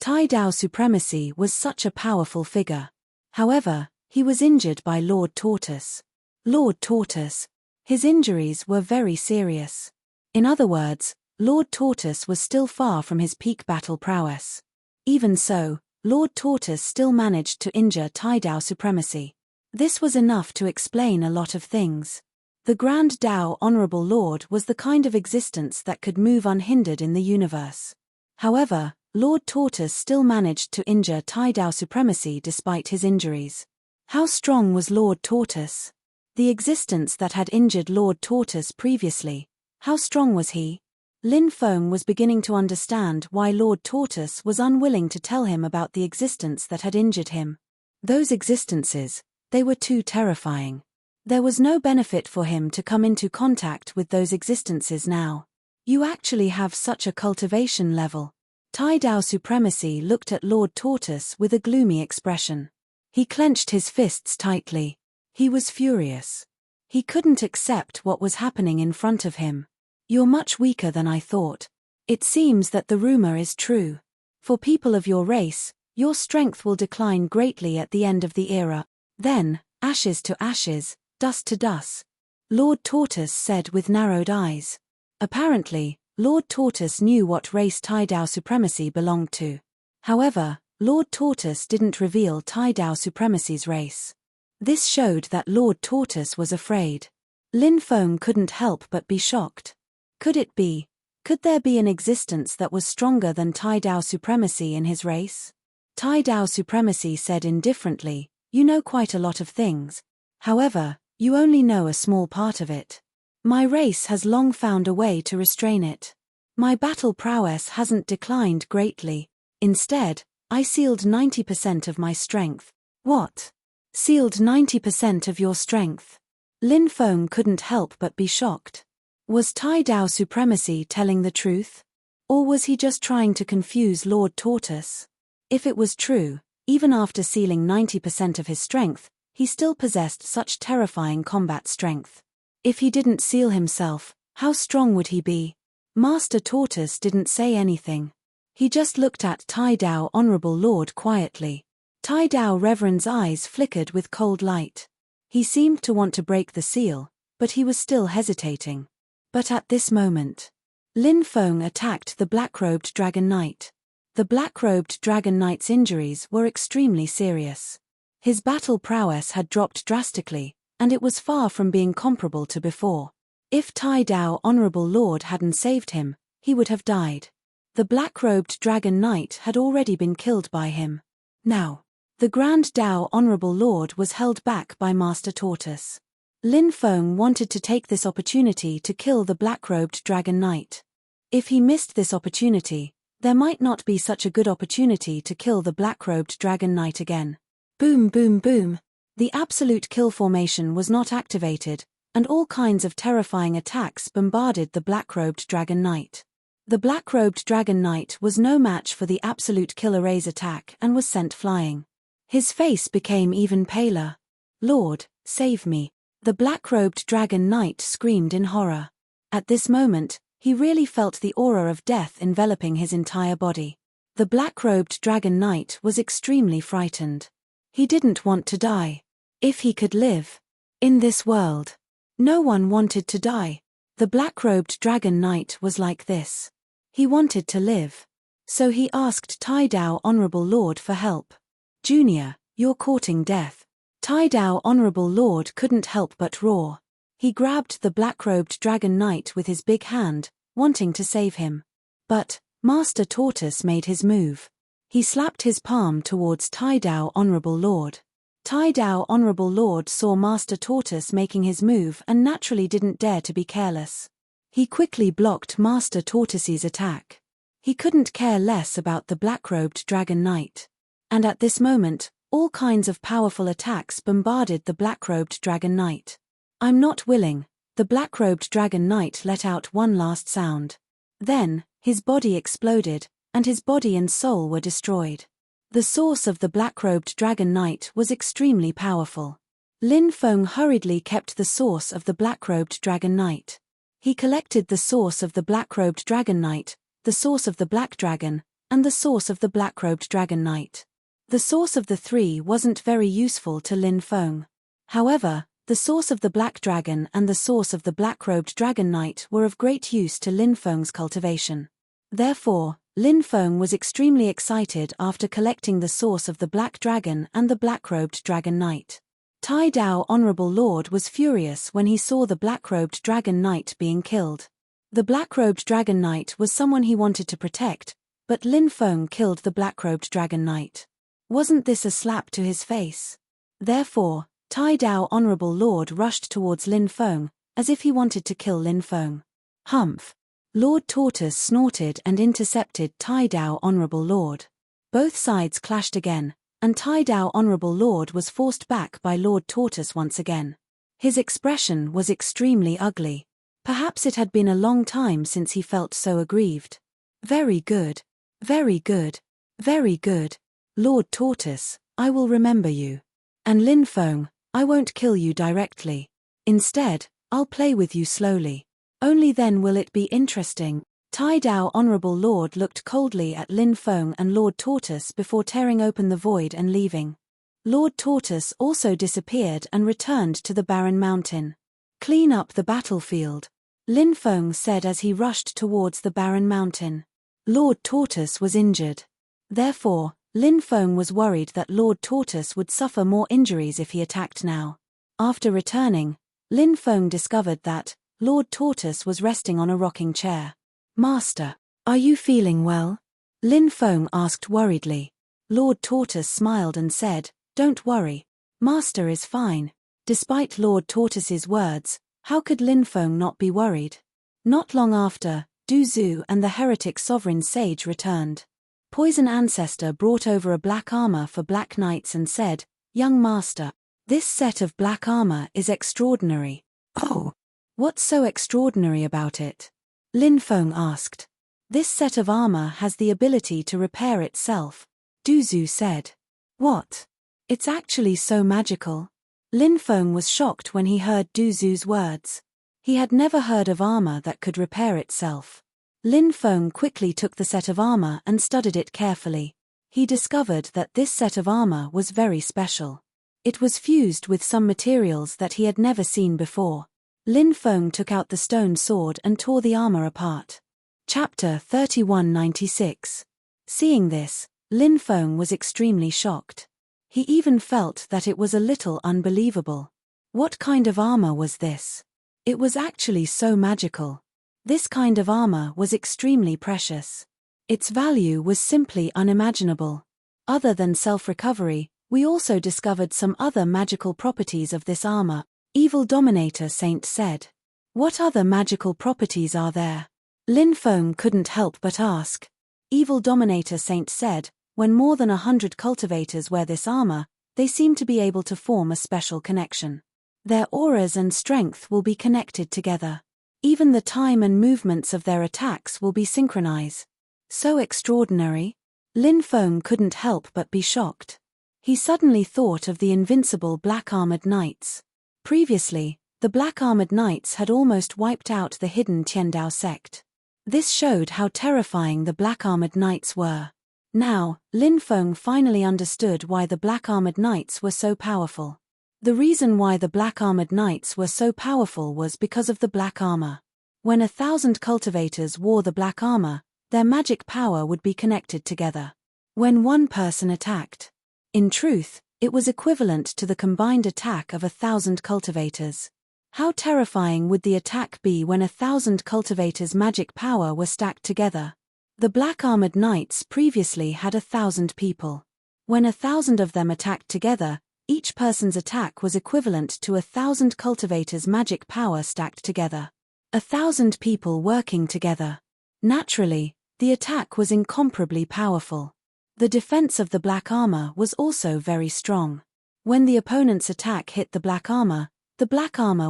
Tai Dao Supremacy was such a powerful figure. However, he was injured by Lord Tortoise. Lord Tortoise. His injuries were very serious. In other words, Lord Tortoise was still far from his peak battle prowess. Even so, Lord Tortoise still managed to injure Tai Dao Supremacy. This was enough to explain a lot of things. The Grand Dao Honorable Lord was the kind of existence that could move unhindered in the universe. However, Lord Tortoise still managed to injure Tai Dao Supremacy despite his injuries. How strong was Lord Tortoise? The existence that had injured Lord Tortoise previously, how strong was he? Lin Feng was beginning to understand why Lord Tortoise was unwilling to tell him about the existence that had injured him. Those existences, they were too terrifying. There was no benefit for him to come into contact with those existences now. You actually have such a cultivation level. Tai Dao Supremacy looked at Lord Tortoise with a gloomy expression. He clenched his fists tightly. He was furious. He couldn't accept what was happening in front of him. You're much weaker than I thought. It seems that the rumor is true. For people of your race, your strength will decline greatly at the end of the era. Then, ashes to ashes, dust to dust. Lord Tortoise said with narrowed eyes. Apparently, Lord Tortoise knew what race Tai Dao Supremacy belonged to. However, Lord Tortoise didn't reveal Tai Dao Supremacy's race. This showed that Lord Tortoise was afraid. Lin Feng couldn't help but be shocked. Could it be? Could there be an existence that was stronger than Tai Dao Supremacy in his race? Tai Dao Supremacy said indifferently, "You know quite a lot of things. However, you only know a small part of it. My race has long found a way to restrain it. My battle prowess hasn't declined greatly. Instead, I sealed 90% of my strength." What? Sealed 90% of your strength? Lin Feng couldn't help but be shocked. Was Tai Dao Supremacy telling the truth? Or was he just trying to confuse Lord Tortoise? If it was true, even after sealing 90% of his strength, he still possessed such terrifying combat strength. If he didn't seal himself, how strong would he be? Master Tortoise didn't say anything. He just looked at Tai Dao Honorable Lord quietly. Tai Dao Reverend's eyes flickered with cold light. He seemed to want to break the seal, but he was still hesitating. But at this moment, Lin Feng attacked the black-robed Dragon Knight. The black-robed Dragon Knight's injuries were extremely serious. His battle prowess had dropped drastically, and it was far from being comparable to before. If Tai Dao Honorable Lord hadn't saved him, he would have died. The black-robed Dragon Knight had already been killed by him. Now, the Grand Dao Honorable Lord was held back by Master Tortoise. Lin Feng wanted to take this opportunity to kill the black-robed Dragon Knight. If he missed this opportunity, there might not be such a good opportunity to kill the black-robed Dragon Knight again. Boom boom boom. The absolute kill formation was not activated, and all kinds of terrifying attacks bombarded the black-robed Dragon Knight. The black-robed Dragon Knight was no match for the absolute kill array's attack and was sent flying. His face became even paler. "Lord, save me." The black-robed Dragon Knight screamed in horror. At this moment, he really felt the aura of death enveloping his entire body. The black-robed Dragon Knight was extremely frightened. He didn't want to die. If he could live in this world. No one wanted to die. The black-robed Dragon Knight was like this. He wanted to live. So he asked Tai Dao Honorable Lord for help. "Junior, you're courting death." Tai Dao Honorable Lord couldn't help but roar. He grabbed the black-robed Dragon Knight with his big hand, wanting to save him. But Master Tortoise made his move. He slapped his palm towards Tai Dao Honorable Lord. Tai Dao Honorable Lord saw Master Tortoise making his move and naturally didn't dare to be careless. He quickly blocked Master Tortoise's attack. He couldn't care less about the black-robed Dragon Knight. And at this moment, all kinds of powerful attacks bombarded the black-robed Dragon Knight. "I'm not willing." The black-robed Dragon Knight let out one last sound. Then, his body exploded, and his body and soul were destroyed. The source of the black-robed Dragon Knight was extremely powerful. Lin Feng hurriedly kept the source of the black-robed Dragon Knight. He collected the source of the black-robed Dragon Knight, the source of the Black Dragon, and the source of the black-robed Dragon Knight. The source of the three wasn't very useful to Lin Feng. However, the source of the Black Dragon and the source of the black-robed Dragon Knight were of great use to Lin Feng's cultivation. Therefore, Lin Feng was extremely excited after collecting the source of the Black Dragon and the black-robed Dragon Knight. Tai Dao Honorable Lord was furious when he saw the black-robed Dragon Knight being killed. The black-robed Dragon Knight was someone he wanted to protect, But Lin Feng killed the black-robed dragon knight. Wasn't this a slap to his face? Therefore, Tai Dao Honorable Lord rushed towards Lin Feng, as if he wanted to kill Lin Feng. Humph! Lord Tortoise snorted and intercepted Tai Dao Honorable Lord. Both sides clashed again, and Tai Dao Honorable Lord was forced back by Lord Tortoise once again. His expression was extremely ugly. Perhaps it had been a long time since he felt so aggrieved. Very good. Very good. Very good. Lord Tortoise, I will remember you. And Lin Feng, I won't kill you directly. Instead, I'll play with you slowly. Only then will it be interesting. Tai Dao Honorable Lord looked coldly at Lin Feng and Lord Tortoise before tearing open the void and leaving. Lord Tortoise also disappeared and returned to the barren mountain. Clean up the battlefield, Lin Feng said as he rushed towards the barren mountain. Lord Tortoise was injured. Therefore, Lin Feng was worried that Lord Tortoise would suffer more injuries if he attacked now. After returning, Lin Feng discovered that Lord Tortoise was resting on a rocking chair. Master, are you feeling well? Lin Feng asked worriedly. Lord Tortoise smiled and said, Don't worry. Master is fine. Despite Lord Tortoise's words, how could Lin Feng not be worried? Not long after, Du Zhu and the heretic sovereign sage returned. Poison Ancestor brought over a black armor for black knights and said, Young master, this set of black armor is extraordinary. Oh, what's so extraordinary about it? Lin Feng asked. This set of armor has the ability to repair itself, Du Zhu said. What? It's actually so magical. Lin Feng was shocked when he heard Du Zhu's words. He had never heard of armor that could repair itself. Lin Feng quickly took the set of armor and studied it carefully. He discovered that this set of armor was very special. It was fused with some materials that he had never seen before. Lin Feng took out the stone sword and tore the armor apart. Chapter 3196. Seeing this, Lin Feng was extremely shocked. He even felt that it was a little unbelievable. What kind of armor was this? It was actually so magical. This kind of armor was extremely precious. Its value was simply unimaginable. Other than self-recovery, we also discovered some other magical properties of this armor, Evil Dominator Saint said. What other magical properties are there? Lin Feng couldn't help but ask. Evil Dominator Saint said, when more than 100 cultivators wear this armor, they seem to be able to form a special connection. Their auras and strength will be connected together. Even the time and movements of their attacks will be synchronized. So extraordinary. Lin Feng couldn't help but be shocked. He suddenly thought of the invincible black-armored knights. Previously, the black-armored knights had almost wiped out the hidden Tiandao sect. This showed how terrifying the black-armored knights were. Now, Lin Feng finally understood why the black-armored knights were so powerful. The reason why the black-armored knights were so powerful was because of the black armor. When 1,000 cultivators wore the black armor, their magic power would be connected together. When one person attacked, in truth, it was equivalent to the combined attack of 1,000 cultivators. How terrifying would the attack be when 1,000 cultivators' magic power were stacked together? The black-armored knights previously had 1,000 people. When 1,000 of them attacked together, each person's attack was equivalent to 1,000 cultivators' magic power stacked together. 1,000 people working together. Naturally, the attack was incomparably powerful. The defense of the black armor was also very strong. When the opponent's attack hit the black armor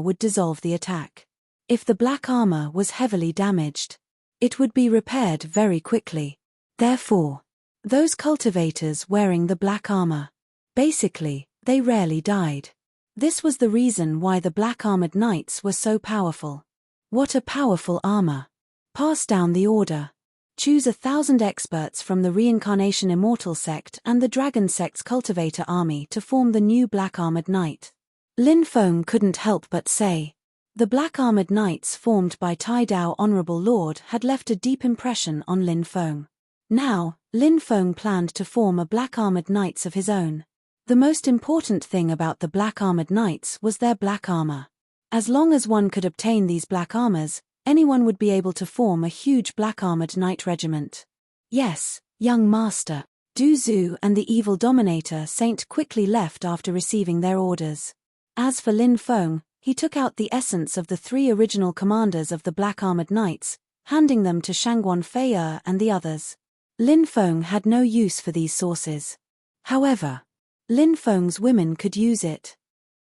would dissolve the attack. If the black armor was heavily damaged, it would be repaired very quickly. Therefore, those cultivators wearing the black armor, basically, they rarely died. This was the reason why the black-armored knights were so powerful. What a powerful armor. Pass down the order. Choose 1,000 experts from the Reincarnation Immortal Sect and the Dragon Sect's Cultivator Army to form the new black-armored knight. Lin Feng couldn't help but say. The black-armored knights formed by Tai Dao Honorable Lord had left a deep impression on Lin Feng. Now, Lin Feng planned to form a black-armored knights of his own. The most important thing about the black-armored knights was their black armor. As long as one could obtain these black armors, anyone would be able to form a huge black-armored knight regiment. Yes, young master. Du Zhu and the evil dominator saint quickly left after receiving their orders. As for Lin Feng, he took out the essence of the 3 original commanders of the Black Armored Knights, handing them to Shangguan Fei'er and the others. Lin Feng had no use for these sources. However, Lin Feng's women could use it.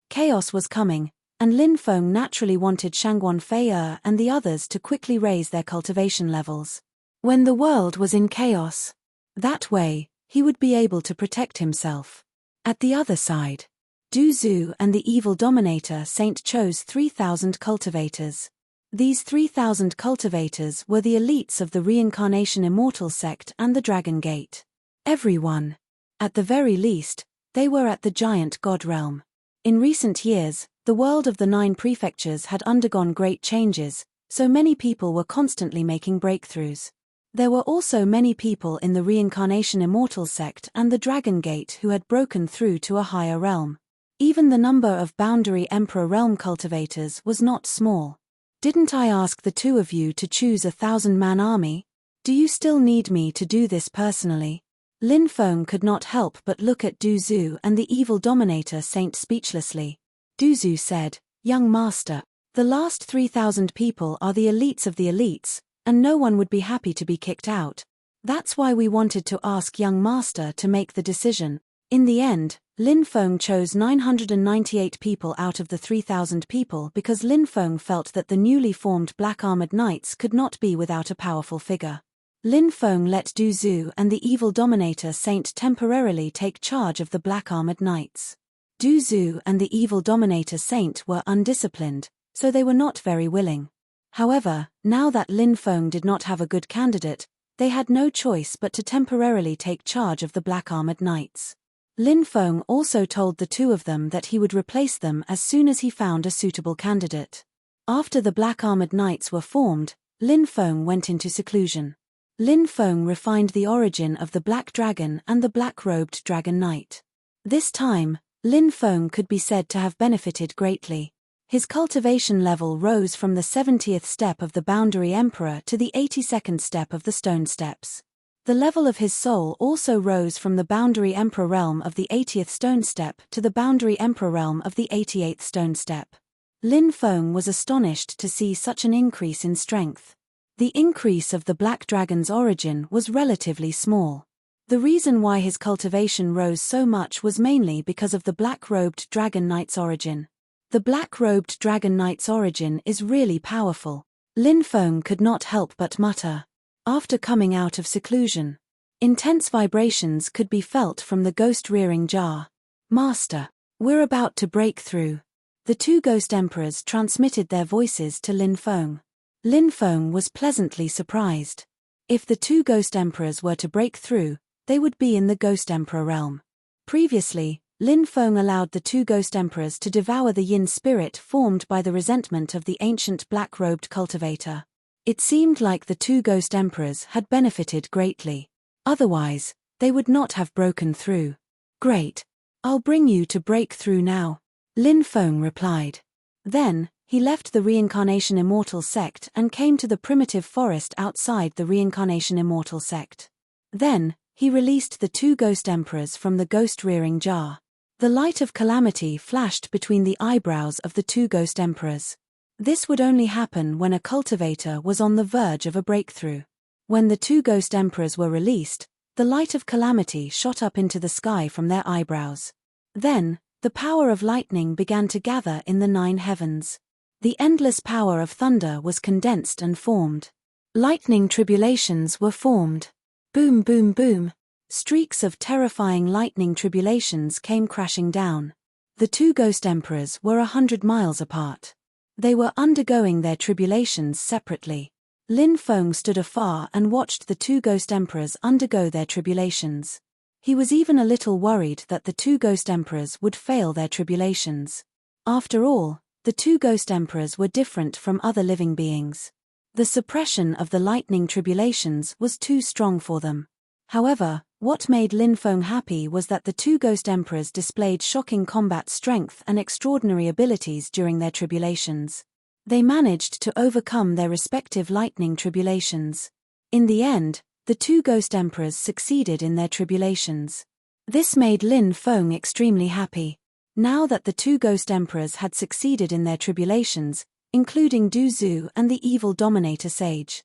Chaos was coming, and Lin Feng naturally wanted Shangguan Fei'er and the others to quickly raise their cultivation levels. When the world was in chaos, that way, he would be able to protect himself. At the other side, Du Zhu and the evil dominator saint chose 3,000 cultivators. These 3,000 cultivators were the elites of the Reincarnation Immortal sect and the Dragon Gate. Everyone. At the very least, they were at the giant god realm. In recent years, the world of the 9 prefectures had undergone great changes, so many people were constantly making breakthroughs. There were also many people in the Reincarnation Immortal sect and the Dragon Gate who had broken through to a higher realm. Even the number of Boundary Emperor realm cultivators was not small. Didn't I ask the 2 of you to choose a 1,000-man army? Do you still need me to do this personally? Lin Feng could not help but look at Du Zhu and the evil dominator saint speechlessly. Du Zhu said, "Young master, the last 3,000 people are the elites of the elites, and no one would be happy to be kicked out. That's why we wanted to ask young master to make the decision." In the end, Lin Feng chose 998 people out of the 3,000 people because Lin Feng felt that the newly formed Black Armored Knights could not be without a powerful figure. Lin Feng let Du Zhu and the evil dominator saint temporarily take charge of the Black Armored Knights. Du Zhu and the evil dominator saint were undisciplined, so they were not very willing. However, now that Lin Feng did not have a good candidate, they had no choice but to temporarily take charge of the Black Armored Knights. Lin Feng also told the 2 of them that he would replace them as soon as he found a suitable candidate. After the Black Armored Knights were formed, Lin Feng went into seclusion. Lin Feng refined the origin of the Black Dragon and the Black-Robed Dragon Knight. This time, Lin Feng could be said to have benefited greatly. His cultivation level rose from the 70th step of the Boundary Emperor to the 82nd step of the Stone Steps. The level of his soul also rose from the Boundary Emperor realm of the 80th Stone Step to the Boundary Emperor realm of the 88th Stone Step. Lin Feng was astonished to see such an increase in strength. The increase of the Black Dragon's origin was relatively small. The reason why his cultivation rose so much was mainly because of the Black-Robed Dragon Knight's origin. The Black-Robed Dragon Knight's origin is really powerful. Lin Feng could not help but mutter. After coming out of seclusion, intense vibrations could be felt from the ghost-rearing jar. "Master, we're about to break through." The 2 ghost emperors transmitted their voices to Lin Feng. Lin Feng was pleasantly surprised. If the 2 ghost emperors were to break through, they would be in the Ghost Emperor realm. Previously, Lin Feng allowed the 2 ghost emperors to devour the yin spirit formed by the resentment of the ancient black-robed cultivator. It seemed like the 2 ghost emperors had benefited greatly. Otherwise, they would not have broken through. "Great. I'll bring you to break through now," Lin Feng replied. Then, he left the Reincarnation Immortal sect and came to the primitive forest outside the Reincarnation Immortal sect. Then, he released the 2 ghost emperors from the ghost-rearing jar. The light of calamity flashed between the eyebrows of the 2 ghost emperors. This would only happen when a cultivator was on the verge of a breakthrough. When the 2 ghost emperors were released, the light of calamity shot up into the sky from their eyebrows. Then, the power of lightning began to gather in the 9 heavens. The endless power of thunder was condensed and formed. Lightning tribulations were formed. Boom, boom, boom. Streaks of terrifying lightning tribulations came crashing down. The 2 ghost emperors were 100 miles apart. They were undergoing their tribulations separately. Lin Feng stood afar and watched the 2 ghost emperors undergo their tribulations. He was even a little worried that the 2 ghost emperors would fail their tribulations. After all, the 2 ghost emperors were different from other living beings. The suppression of the lightning tribulations was too strong for them. However, what made Lin Feng happy was that the 2 ghost emperors displayed shocking combat strength and extraordinary abilities during their tribulations. They managed to overcome their respective lightning tribulations. In the end, the two ghost emperors succeeded in their tribulations. This made Lin Feng extremely happy. Now that the two ghost emperors had succeeded in their tribulations, including Du Zhu and the evil dominator sage.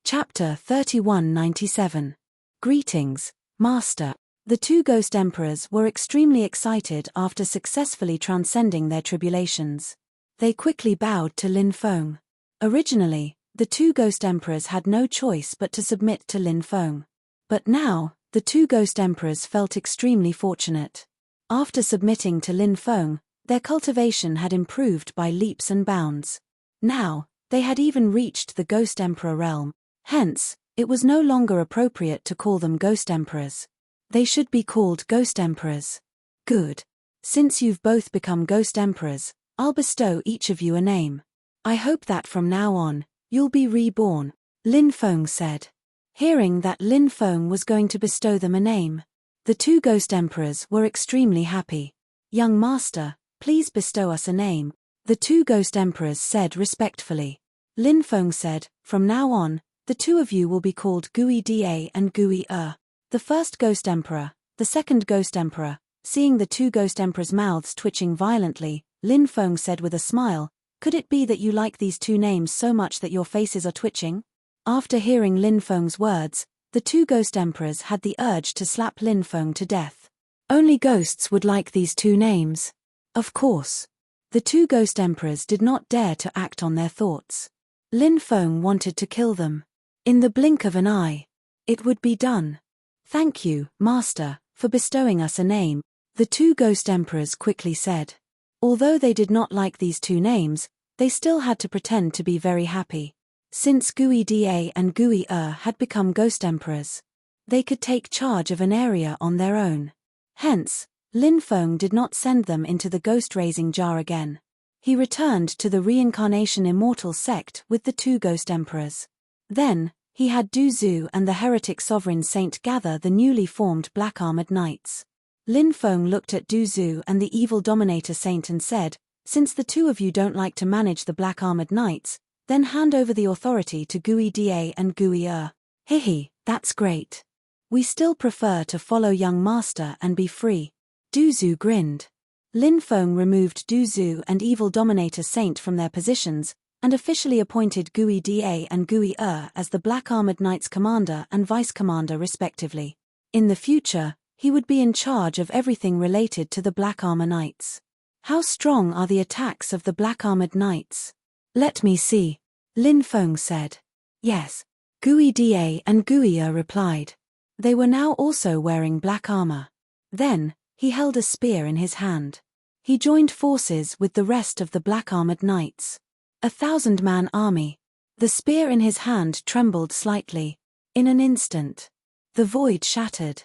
Chapter 3197. Greetings, Master. The two ghost emperors were extremely excited after successfully transcending their tribulations. They quickly bowed to Lin Feng. Originally, the two ghost emperors had no choice but to submit to Lin Feng. But now, the two ghost emperors felt extremely fortunate. After submitting to Lin Feng, their cultivation had improved by leaps and bounds. Now, they had even reached the ghost emperor realm. Hence, it was no longer appropriate to call them ghost emperors. They should be called ghost emperors. Good. Since you've both become ghost emperors, I'll bestow each of you a name. I hope that from now on, you'll be reborn, Lin Feng said. Hearing that Lin Feng was going to bestow them a name, the two ghost emperors were extremely happy. Young master, please bestow us a name, the two ghost emperors said respectfully. Lin Feng said, from now on, the two of you will be called Gui Da and Gui The first ghost emperor, the second ghost emperor. Seeing the two ghost emperors' mouths twitching violently, Lin Feng said with a smile, could it be that you like these two names so much that your faces are twitching? After hearing Lin Feng's words, the two ghost emperors had the urge to slap Lin Feng to death. Only ghosts would like these two names. Of course. The two ghost emperors did not dare to act on their thoughts. Lin Feng wanted to kill them. In the blink of an eye. It would be done. Thank you, Master, for bestowing us a name, the two ghost emperors quickly said. Although they did not like these two names, they still had to pretend to be very happy. Since Gui Da and Gui had become ghost emperors, they could take charge of an area on their own. Hence, Lin Feng did not send them into the ghost-raising jar again. He returned to the reincarnation immortal sect with the two ghost emperors. Then, he had Du Zhu and the heretic sovereign saint gather the newly formed black-armored knights. Lin Feng looked at Du Zhu and the evil dominator saint and said, since the two of you don't like to manage the black-armored knights, then hand over the authority to Gui Da and Gui Hihi, that's great. We still prefer to follow young master and be free. Du Zhu grinned. Lin Feng removed Du Zhu and evil dominator saint from their positions, and officially appointed Gui Da and Gui as the Black Armored Knights commander and vice-commander respectively. In the future, he would be in charge of everything related to the Black Armor Knights. How strong are the attacks of the Black Armored Knights? Let me see, Lin Feng said. Yes. Gui Da and Gui replied. They were now also wearing black armor. Then, he held a spear in his hand. He joined forces with the rest of the Black Armored Knights. 1,000-man army. The spear in his hand trembled slightly. In an instant, the void shattered.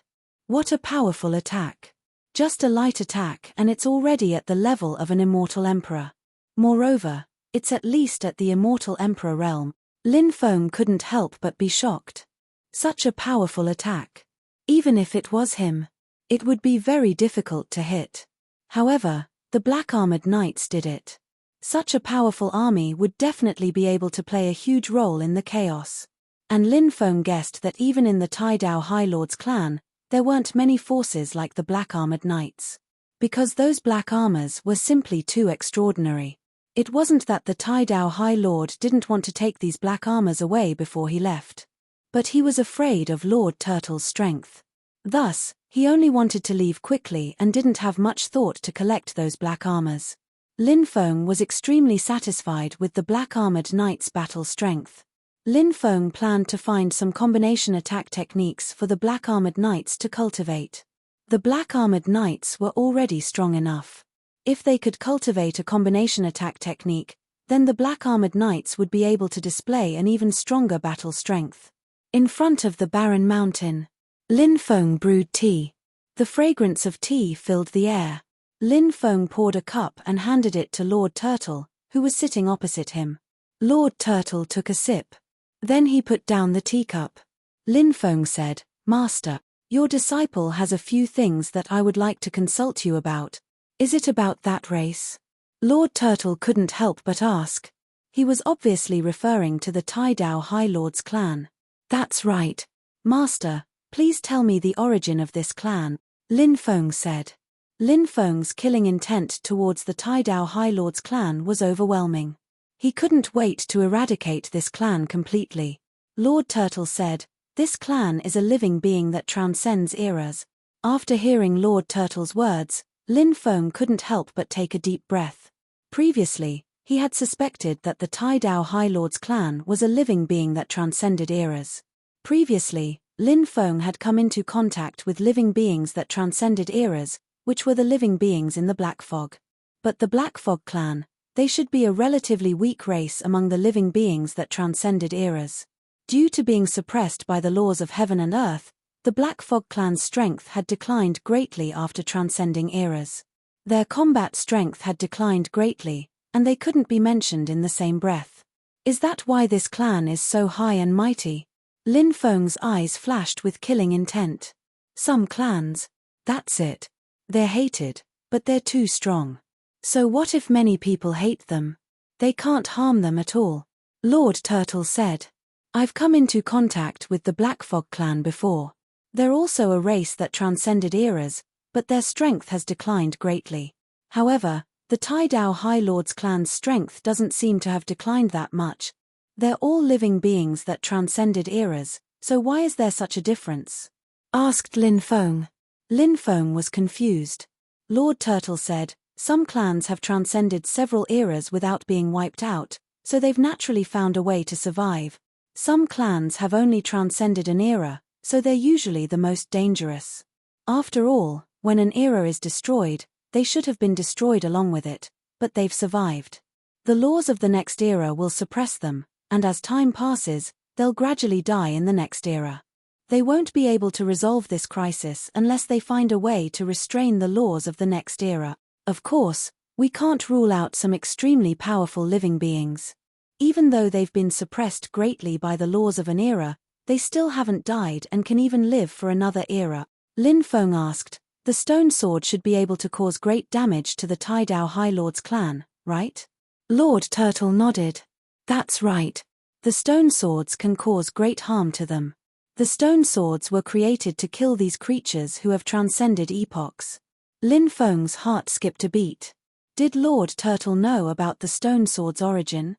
What a powerful attack. Just a light attack and it's already at the level of an immortal emperor. Moreover, it's at least at the immortal emperor realm. Lin Feng couldn't help but be shocked. Such a powerful attack. Even if it was him, it would be very difficult to hit. However, the Black Armored Knights did it. Such a powerful army would definitely be able to play a huge role in the chaos. And Lin Feng guessed that even in the Tai Dao High Lord's clan, there weren't many forces like the Black Armored Knights. Because those black armors were simply too extraordinary. It wasn't that the Tai Dao High Lord didn't want to take these black armors away before he left. But he was afraid of Lord Turtle's strength. Thus, he only wanted to leave quickly and didn't have much thought to collect those black armors. Lin Feng was extremely satisfied with the Black Armored Knight's battle strength. Lin Feng planned to find some combination attack techniques for the Black Armored Knights to cultivate. The Black Armored Knights were already strong enough. If they could cultivate a combination attack technique, then the Black Armored Knights would be able to display an even stronger battle strength. In front of the barren mountain, Lin Feng brewed tea. The fragrance of tea filled the air. Lin Feng poured a cup and handed it to Lord Turtle, who was sitting opposite him. Lord Turtle took a sip. Then he put down the teacup. Lin Feng said, Master, your disciple has a few things that I would like to consult you about. Is it about that race? Lord Turtle couldn't help but ask. He was obviously referring to the Tai Dao High Lord's clan. That's right. Master, please tell me the origin of this clan, Lin Feng said. Lin Feng's killing intent towards the Taidao High Lord's clan was overwhelming. He couldn't wait to eradicate this clan completely. Lord Turtle said, "This clan is a living being that transcends eras." After hearing Lord Turtle's words, Lin Feng couldn't help but take a deep breath. Previously, he had suspected that the Taidao High Lord's clan was a living being that transcended eras. Previously, Lin Feng had come into contact with living beings that transcended eras, which were the living beings in the Black Fog. But the Black Fog clan, they should be a relatively weak race among the living beings that transcended eras. Due to being suppressed by the laws of heaven and earth, the Black Fog clan's strength had declined greatly after transcending eras. Their combat strength had declined greatly, and they couldn't be mentioned in the same breath. Is that why this clan is so high and mighty? Lin Feng's eyes flashed with killing intent. Some clans. That's it. They're hated, but they're too strong. So what if many people hate them? They can't harm them at all. Lord Turtle said. I've come into contact with the Black Fog clan before. They're also a race that transcended eras, but their strength has declined greatly. However, the Taidao High Lord's clan's strength doesn't seem to have declined that much. They're all living beings that transcended eras, so why is there such a difference? Asked Lin Feng. Lin Feng was confused. Lord Turtle said, some clans have transcended several eras without being wiped out, so they've naturally found a way to survive. Some clans have only transcended an era, so they're usually the most dangerous. After all, when an era is destroyed, they should have been destroyed along with it, but they've survived. The laws of the next era will suppress them, and as time passes, they'll gradually die in the next era. They won't be able to resolve this crisis unless they find a way to restrain the laws of the next era. Of course, we can't rule out some extremely powerful living beings. Even though they've been suppressed greatly by the laws of an era, they still haven't died and can even live for another era. Lin Feng asked, the stone sword should be able to cause great damage to the Taidao High Lord's clan, right? Lord Turtle nodded. That's right. The stone swords can cause great harm to them. The stone swords were created to kill these creatures who have transcended epochs. Lin Feng's heart skipped a beat. Did Lord Turtle know about the stone sword's origin?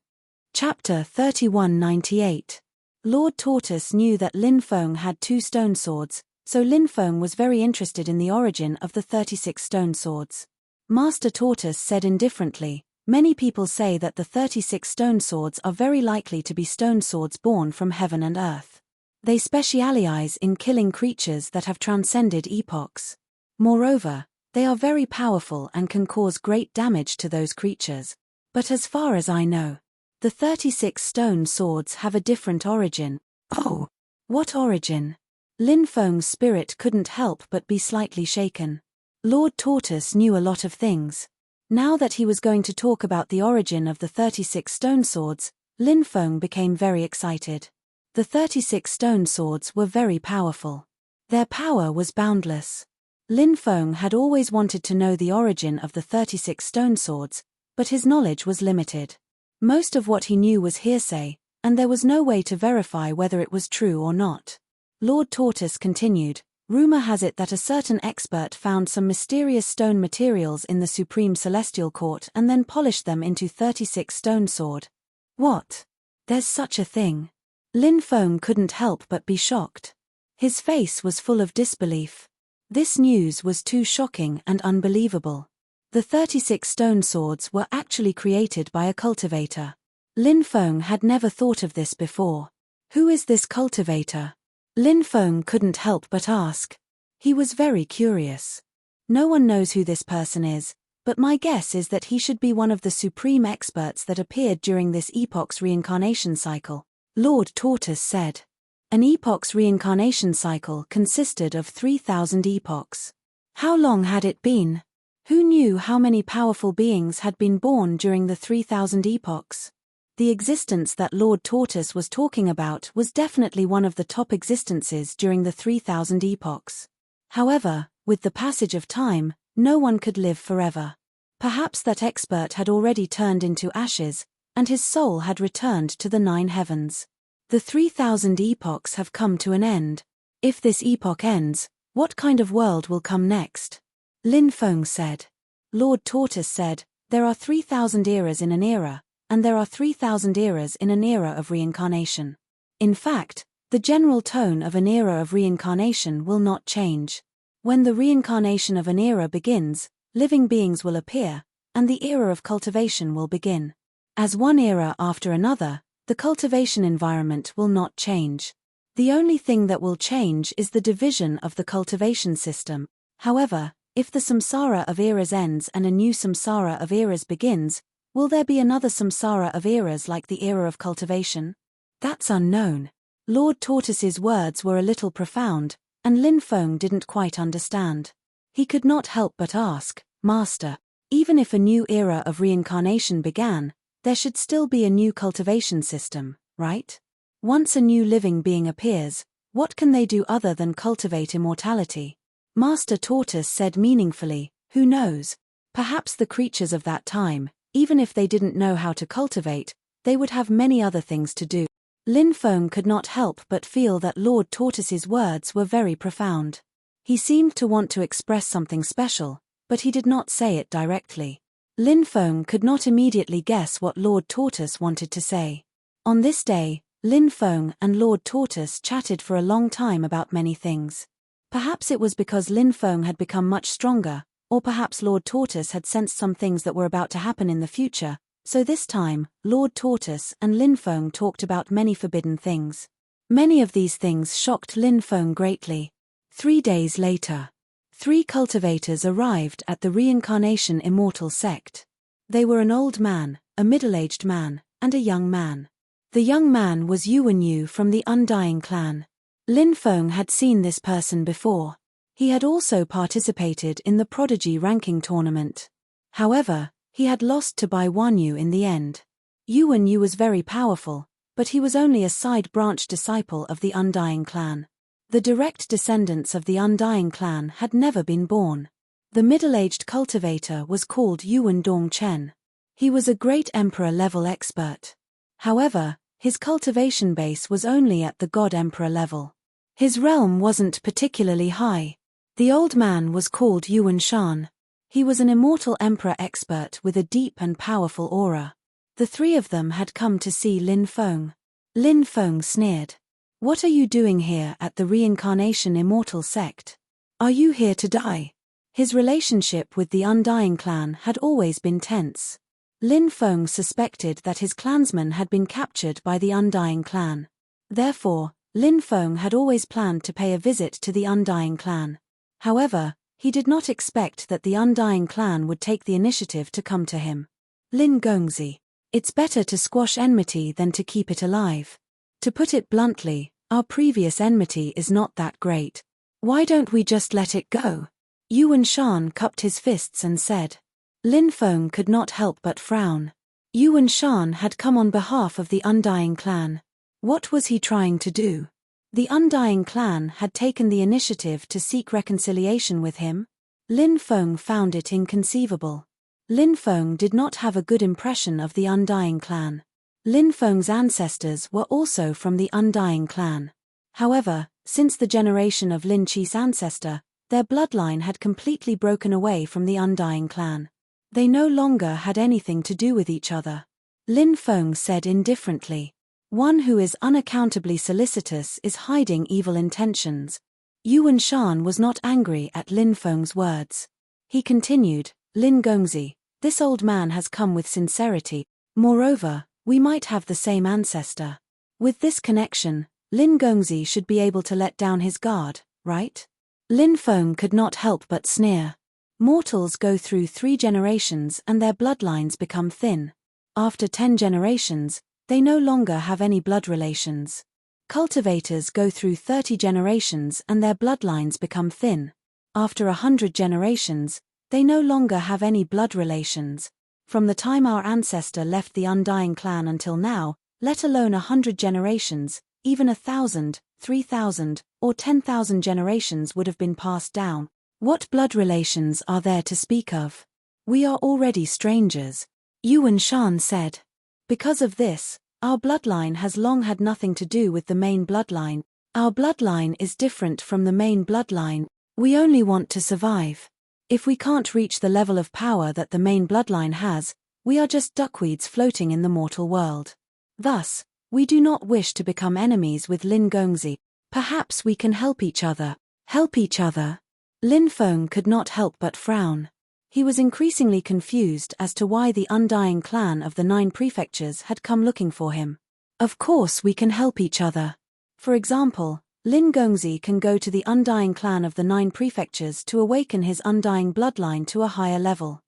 Chapter 3198. Lord Tortoise knew that Lin Feng had 2 stone swords, so Lin Feng was very interested in the origin of the 36 stone swords. Master Tortoise said indifferently, many people say that the 36 stone swords are very likely to be stone swords born from heaven and earth. They specialize in killing creatures that have transcended epochs. Moreover, they are very powerful and can cause great damage to those creatures. But as far as I know, the 36 stone swords have a different origin. Oh, what origin? Lin Feng's spirit couldn't help but be slightly shaken. Lord Tortoise knew a lot of things. Now that he was going to talk about the origin of the 36 stone swords, Lin Feng became very excited. The 36 stone swords were very powerful. Their power was boundless. Lin Feng had always wanted to know the origin of the 36 stone swords, but his knowledge was limited. Most of what he knew was hearsay, and there was no way to verify whether it was true or not. Lord Tortoise continued, rumor has it that a certain expert found some mysterious stone materials in the Supreme Celestial Court and then polished them into 36 stone sword. What? There's such a thing? Lin Feng couldn't help but be shocked. His face was full of disbelief. This news was too shocking and unbelievable. The 36 stone swords were actually created by a cultivator. Lin Feng had never thought of this before. Who is this cultivator? Lin Feng couldn't help but ask. He was very curious. No one knows who this person is, but my guess is that he should be one of the supreme experts that appeared during this epoch's reincarnation cycle, Lord Tortoise said. An epoch's reincarnation cycle consisted of 3,000 epochs. How long had it been? Who knew how many powerful beings had been born during the 3,000 epochs? The existence that Lord Tortoise was talking about was definitely one of the top existences during the 3,000 epochs. However, with the passage of time, no one could live forever. Perhaps that expert had already turned into ashes, and his soul had returned to the 9 heavens. The 3,000 epochs have come to an end, If this epoch ends, what kind of world will come next? Lin Feng said. Lord Tortoise said, there are 3,000 eras in an era, and there are 3,000 eras in an era of reincarnation. In fact, the general tone of an era of reincarnation will not change. When the reincarnation of an era begins, living beings will appear, and the era of cultivation will begin. As one era after another, the cultivation environment will not change. The only thing that will change is the division of the cultivation system. However, if the samsara of eras ends and a new samsara of eras begins, will there be another samsara of eras like the era of cultivation? That's unknown. Lord Tortoise's words were a little profound, and Lin Feng didn't quite understand. He could not help but ask, Master, even if a new era of reincarnation began, there should still be a new cultivation system, right? Once a new living being appears, what can they do other than cultivate immortality? Master Tortoise said meaningfully, who knows? Perhaps the creatures of that time, even if they didn't know how to cultivate, they would have many other things to do. Lin Feng could not help but feel that Lord Tortoise's words were very profound. He seemed to want to express something special, but he did not say it directly. Lin Feng could not immediately guess what Lord Tortoise wanted to say. On this day, Lin Feng and Lord Tortoise chatted for a long time about many things. Perhaps it was because Lin Feng had become much stronger, or perhaps Lord Tortoise had sensed some things that were about to happen in the future, so this time, Lord Tortoise and Lin Feng talked about many forbidden things. Many of these things shocked Lin Feng greatly. 3 days later, 3 cultivators arrived at the reincarnation immortal sect. They were an old man, a middle-aged man, and a young man. The young man was Yuan Yu from the Undying clan. Lin Feng had seen this person before. He had also participated in the Prodigy ranking tournament. However, he had lost to Bai Wanyu in the end. Yuan Yu was very powerful, but he was only a side-branch disciple of the Undying clan. The direct descendants of the Undying clan had never been born. The middle-aged cultivator was called Yuan Dongchen. He was a great emperor-level expert. However, his cultivation base was only at the God-Emperor level. His realm wasn't particularly high. The old man was called Yuan Shan. He was an immortal emperor expert with a deep and powerful aura. The 3 of them had come to see Lin Feng. Lin Feng sneered. What are you doing here at the reincarnation immortal sect? Are you here to die? His relationship with the Undying clan had always been tense. Lin Feng suspected that his clansmen had been captured by the Undying clan. Therefore, Lin Feng had always planned to pay a visit to the Undying clan. However, he did not expect that the Undying clan would take the initiative to come to him. Lin Gongzi. It's better to squash enmity than to keep it alive. To put it bluntly, our previous enmity is not that great. Why don't we just let it go? Yuan Shan cupped his fists and said. Lin Feng could not help but frown. Yuan Shan had come on behalf of the Undying clan. What was he trying to do? The Undying clan had taken the initiative to seek reconciliation with him. Lin Feng found it inconceivable. Lin Feng did not have a good impression of the Undying clan. Lin Feng's ancestors were also from the Undying clan. However, since the generation of Lin Qi's ancestor, their bloodline had completely broken away from the Undying clan. They no longer had anything to do with each other. Lin Feng said indifferently. One who is unaccountably solicitous is hiding evil intentions. Yuan Shan was not angry at Lin Feng's words. He continued, Lin Gongzi, this old man has come with sincerity. Moreover, we might have the same ancestor. With this connection, Lin Gongzi should be able to let down his guard, right? Lin Feng could not help but sneer. Mortals go through 3 generations and their bloodlines become thin. After 10 generations, they no longer have any blood relations. Cultivators go through 30 generations and their bloodlines become thin. After 100 generations, they no longer have any blood relations. From the time our ancestor left the Undying clan until now, let alone 100 generations, even 1,000, 3,000, or 10,000 generations would have been passed down. What blood relations are there to speak of? We are already strangers, Yuan Shan said. Because of this, our bloodline has long had nothing to do with the main bloodline. Our bloodline is different from the main bloodline. We only want to survive. If we can't reach the level of power that the main bloodline has, we are just duckweeds floating in the mortal world. Thus, we do not wish to become enemies with Lin Gongzi. Perhaps we can help each other. Help each other? Lin Feng could not help but frown. He was increasingly confused as to why the Undying clan of the 9 prefectures had come looking for him. Of course we can help each other. For example, Lin Gongzi can go to the Undying clan of the 9 prefectures to awaken his Undying bloodline to a higher level.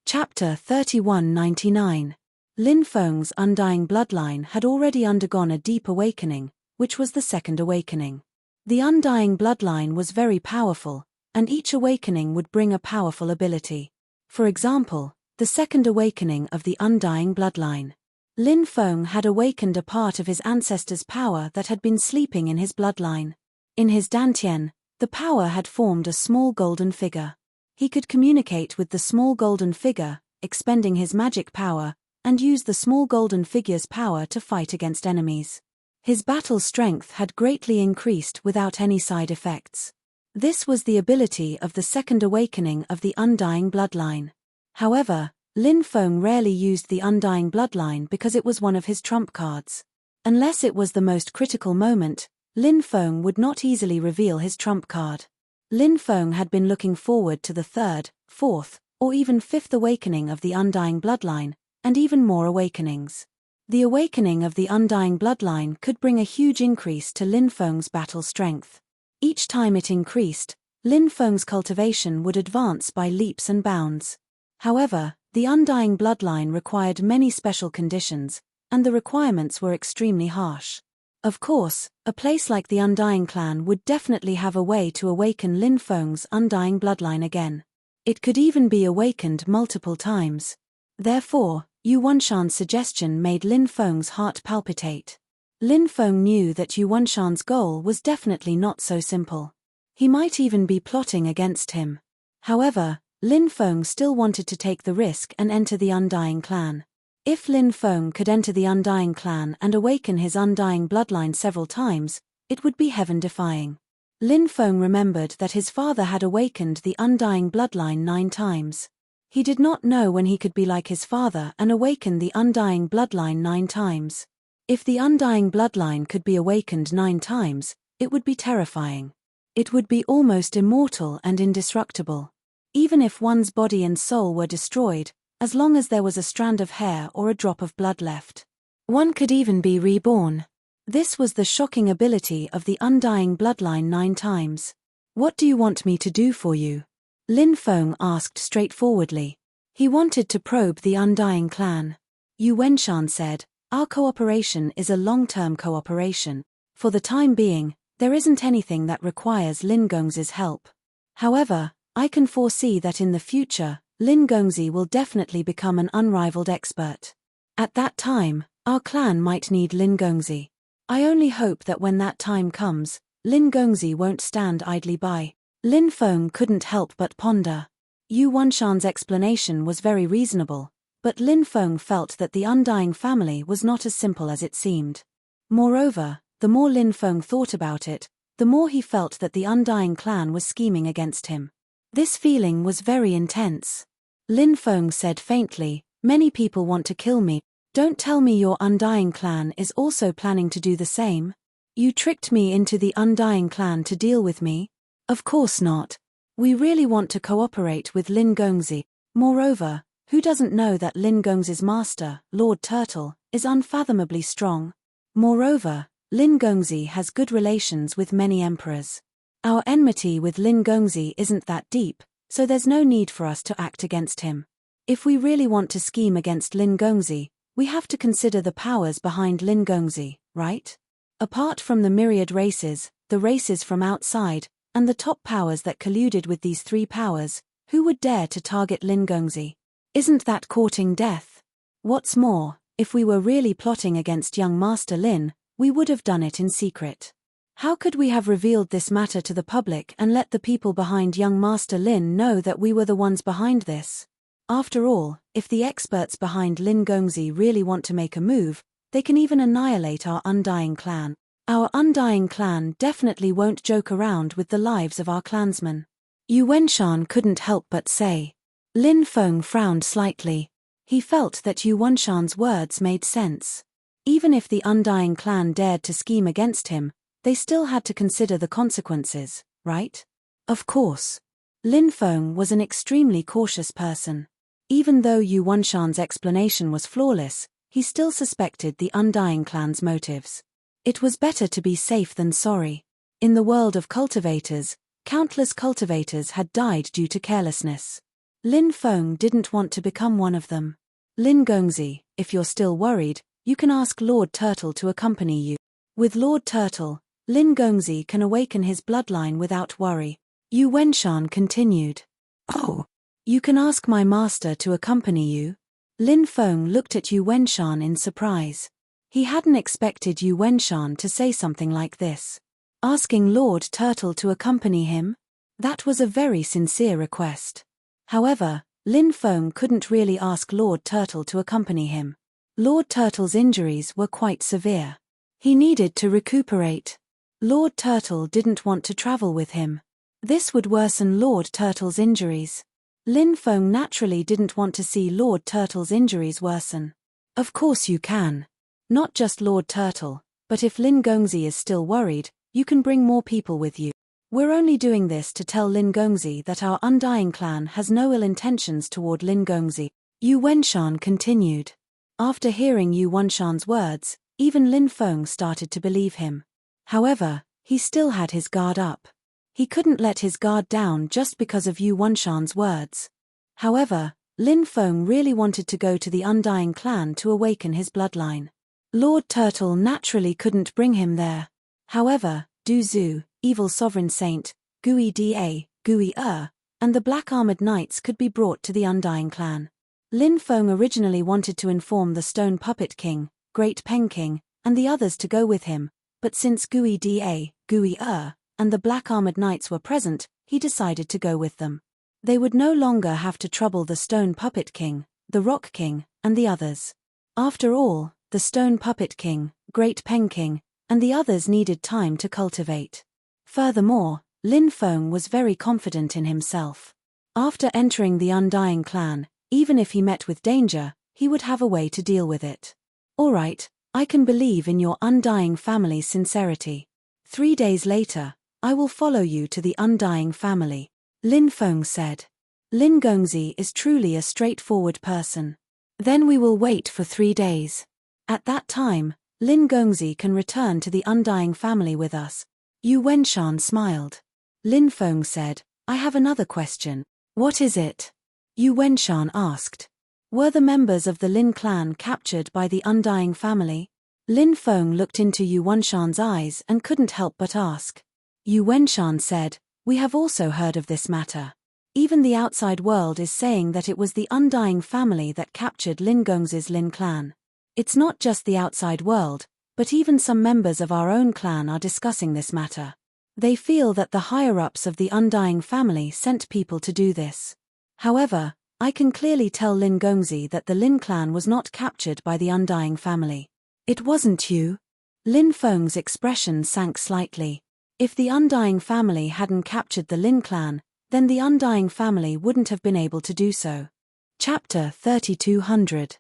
Chapter 3199. Lin Feng's Undying bloodline had already undergone a deep awakening, which was the second awakening. The Undying bloodline was very powerful, and each awakening would bring a powerful ability. For example, the second awakening of the Undying bloodline. Lin Feng had awakened a part of his ancestor's power that had been sleeping in his bloodline. In his dantian, the power had formed a small golden figure. He could communicate with the small golden figure, expending his magic power, and use the small golden figure's power to fight against enemies. His battle strength had greatly increased without any side effects. This was the ability of the second awakening of the Undying bloodline. However, Lin Feng rarely used the Undying bloodline because it was one of his trump cards. Unless it was the most critical moment, Lin Feng would not easily reveal his trump card. Lin Feng had been looking forward to the third, fourth, or even fifth awakening of the Undying bloodline, and even more awakenings. The awakening of the Undying bloodline could bring a huge increase to Lin Feng's battle strength. Each time it increased, Lin Feng's cultivation would advance by leaps and bounds. However, the Undying bloodline required many special conditions, and the requirements were extremely harsh. Of course, a place like the Undying clan would definitely have a way to awaken Lin Feng's Undying bloodline again. It could even be awakened multiple times. Therefore, Yu Wanshan's suggestion made Lin Feng's heart palpitate. Lin Feng knew that Yu Wanshan's goal was definitely not so simple. He might even be plotting against him. However, Lin Feng still wanted to take the risk and enter the Undying clan. If Lin Feng could enter the Undying clan and awaken his Undying bloodline several times, it would be heaven-defying. Lin Feng remembered that his father had awakened the Undying bloodline 9 times. He did not know when he could be like his father and awaken the Undying bloodline 9 times. If the Undying bloodline could be awakened 9 times, it would be terrifying. It would be almost immortal and indestructible. Even if one's body and soul were destroyed, as long as there was a strand of hair or a drop of blood left. One could even be reborn. This was the shocking ability of the Undying bloodline 9 times. What do you want me to do for you? Lin Feng asked straightforwardly. He wanted to probe the Undying clan. Yu Wenshan said, "Our cooperation is a long-term cooperation. For the time being, there isn't anything that requires Lin Gongzi's help. However, I can foresee that in the future, Lin Gongzi will definitely become an unrivaled expert. At that time, our clan might need Lin Gongzi. I only hope that when that time comes, Lin Gongzi won't stand idly by." Lin Feng couldn't help but ponder. Yu Wanshan's explanation was very reasonable, but Lin Feng felt that the Undying family was not as simple as it seemed. Moreover, the more Lin Feng thought about it, the more he felt that the Undying clan was scheming against him. This feeling was very intense. Lin Feng said faintly, "Many people want to kill me. Don't tell me your Undying clan is also planning to do the same? You tricked me into the Undying clan to deal with me? Of course not. We really want to cooperate with Lin Gongzi. Moreover, who doesn't know that Lin Gongzi's master, Lord Turtle, is unfathomably strong? Moreover, Lin Gongzi has good relations with many emperors. Our enmity with Lin Gongzi isn't that deep, so there's no need for us to act against him. If we really want to scheme against Lin Gongzi, we have to consider the powers behind Lin Gongzi, right? Apart from the myriad races, the races from outside, and the top powers that colluded with these 3 powers, who would dare to target Lin Gongzi? Isn't that courting death? What's more, if we were really plotting against young Master Lin, we would have done it in secret. How could we have revealed this matter to the public and let the people behind young Master Lin know that we were the ones behind this? After all, if the experts behind Lin Gongzi really want to make a move, they can even annihilate our Undying clan. Our undying clan definitely won't joke around with the lives of our clansmen. Yu Wenshan couldn't help but say. Lin Feng frowned slightly. He felt that Yu Wenshan's words made sense. Even if the undying clan dared to scheme against him, they still had to consider the consequences, right? Of course. Lin Feng was an extremely cautious person. Even though Yu Wenshan's explanation was flawless, he still suspected the undying clan's motives. It was better to be safe than sorry. In the world of cultivators, countless cultivators had died due to carelessness. Lin Feng didn't want to become one of them. Lin Gongzi, if you're still worried, you can ask Lord Turtle to accompany you. With Lord Turtle, Lin Gongzi can awaken his bloodline without worry. Yu Wenshan continued. Oh, you can ask my master to accompany you? Lin Feng looked at Yu Wenshan in surprise. He hadn't expected Yu Wenshan to say something like this. Asking Lord Turtle to accompany him? That was a very sincere request. However, Lin Feng couldn't really ask Lord Turtle to accompany him. Lord Turtle's injuries were quite severe. He needed to recuperate. Lord Turtle didn't want to travel with him. This would worsen Lord Turtle's injuries. Lin Feng naturally didn't want to see Lord Turtle's injuries worsen. Of course you can. Not just Lord Turtle, but if Lin Gongzi is still worried, you can bring more people with you. We're only doing this to tell Lin Gongzi that our undying clan has no ill intentions toward Lin Gongzi. Yu Wenshan continued. After hearing Yu Wenshan's words, even Lin Feng started to believe him. However, he still had his guard up. He couldn't let his guard down just because of Yu Wenshan's words. However, Lin Feng really wanted to go to the undying clan to awaken his bloodline. Lord Turtle naturally couldn't bring him there. However, Du Zhu, Evil Sovereign Saint, Gui Da, Gui and the Black Armored Knights could be brought to the undying clan. Lin Feng originally wanted to inform the Stone Puppet King, Great Peng King, and the others to go with him, but since Gui Da, Gui and the Black Armored Knights were present, he decided to go with them. They would no longer have to trouble the Stone Puppet King, the Rock King, and the others. After all, the Stone Puppet King, Great Peng King, and the others needed time to cultivate. Furthermore, Lin Feng was very confident in himself. After entering the undying clan, even if he met with danger, he would have a way to deal with it. Alright, I can believe in your undying family's sincerity. 3 days later, I will follow you to the undying family, Lin Feng said. Lin Gongzi is truly a straightforward person. Then we will wait for 3 days. At that time, Lin Gongzi can return to the undying family with us. Yu Wenshan smiled. Lin Feng said, I have another question. What is it? Yu Wenshan asked. Were the members of the Lin clan captured by the undying family? Lin Feng looked into Yu Wenshan's eyes and couldn't help but ask. Yu Wenshan said, we have also heard of this matter. Even the outside world is saying that it was the undying family that captured Lin Gongzi's Lin clan. It's not just the outside world, but even some members of our own clan are discussing this matter. They feel that the higher-ups of the undying family sent people to do this. However, I can clearly tell Lin Gongzi that the Lin clan was not captured by the undying family. It wasn't you? Lin Feng's expression sank slightly. If the undying family hadn't captured the Lin clan, then the undying family wouldn't have been able to do so. Chapter 3200.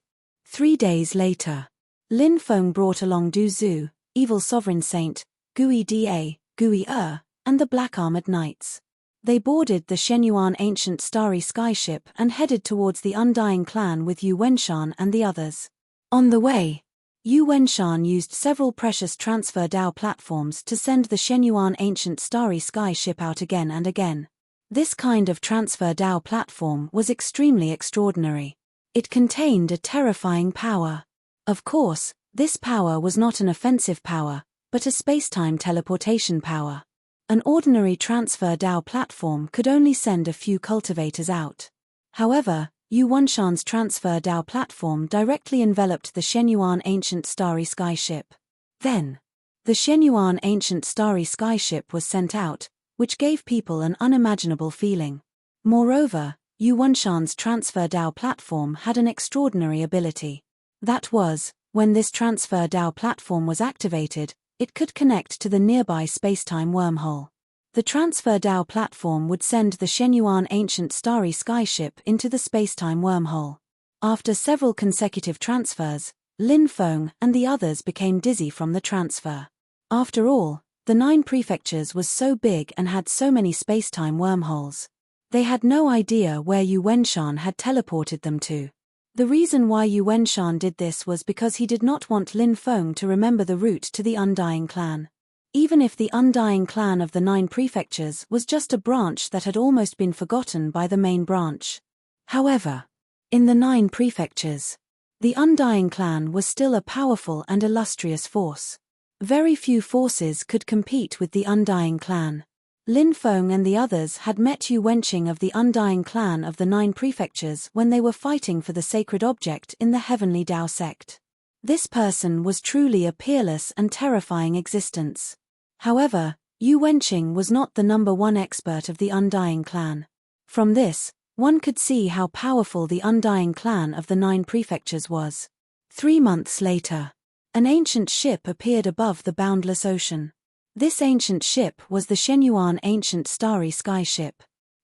3 days later. Lin Feng brought along Du Zhu, Evil Sovereign Saint, Gui Da, Gui and the Black Armored Knights. They boarded the Shenyuan Ancient Starry Sky ship and headed towards the undying clan with Yu Wenshan and the others. On the way, Yu Wenshan used several precious transfer Dao platforms to send the Shenyuan Ancient Starry Sky ship out again and again. This kind of transfer Dao platform was extremely extraordinary. It contained a terrifying power. Of course, this power was not an offensive power, but a spacetime teleportation power. An ordinary transfer Dao platform could only send a few cultivators out. However, Yu Wenshan's transfer Dao platform directly enveloped the Shenyuan Ancient Starry Sky ship. Then, the Shenyuan Ancient Starry Sky ship was sent out, which gave people an unimaginable feeling. Moreover, Yu Wenshan's transfer Dao platform had an extraordinary ability. That was, when this transfer Dao platform was activated, it could connect to the nearby spacetime wormhole. The transfer Dao platform would send the Shenyuan ancient starry skyship into the spacetime wormhole. After several consecutive transfers, Lin Feng and the others became dizzy from the transfer. After all, the 9 prefectures was so big and had so many spacetime wormholes. They had no idea where Yu Wenshan had teleported them to. The reason why Yu Wenshan did this was because he did not want Lin Feng to remember the route to the Undying Clan. Even if the Undying Clan of the 9 prefectures was just a branch that had almost been forgotten by the main branch. However, in the 9 prefectures, the Undying Clan was still a powerful and illustrious force. Very few forces could compete with the Undying Clan. Lin Feng and the others had met Yu Wenqing of the Undying Clan of the 9 prefectures when they were fighting for the sacred object in the Heavenly Dao sect. This person was truly a peerless and terrifying existence. However, Yu Wenqing was not the number 1 expert of the Undying Clan. From this, one could see how powerful the Undying Clan of the 9 prefectures was. 3 months later, an ancient ship appeared above the boundless ocean. This ancient ship was the Shenyuan ancient starry skyship.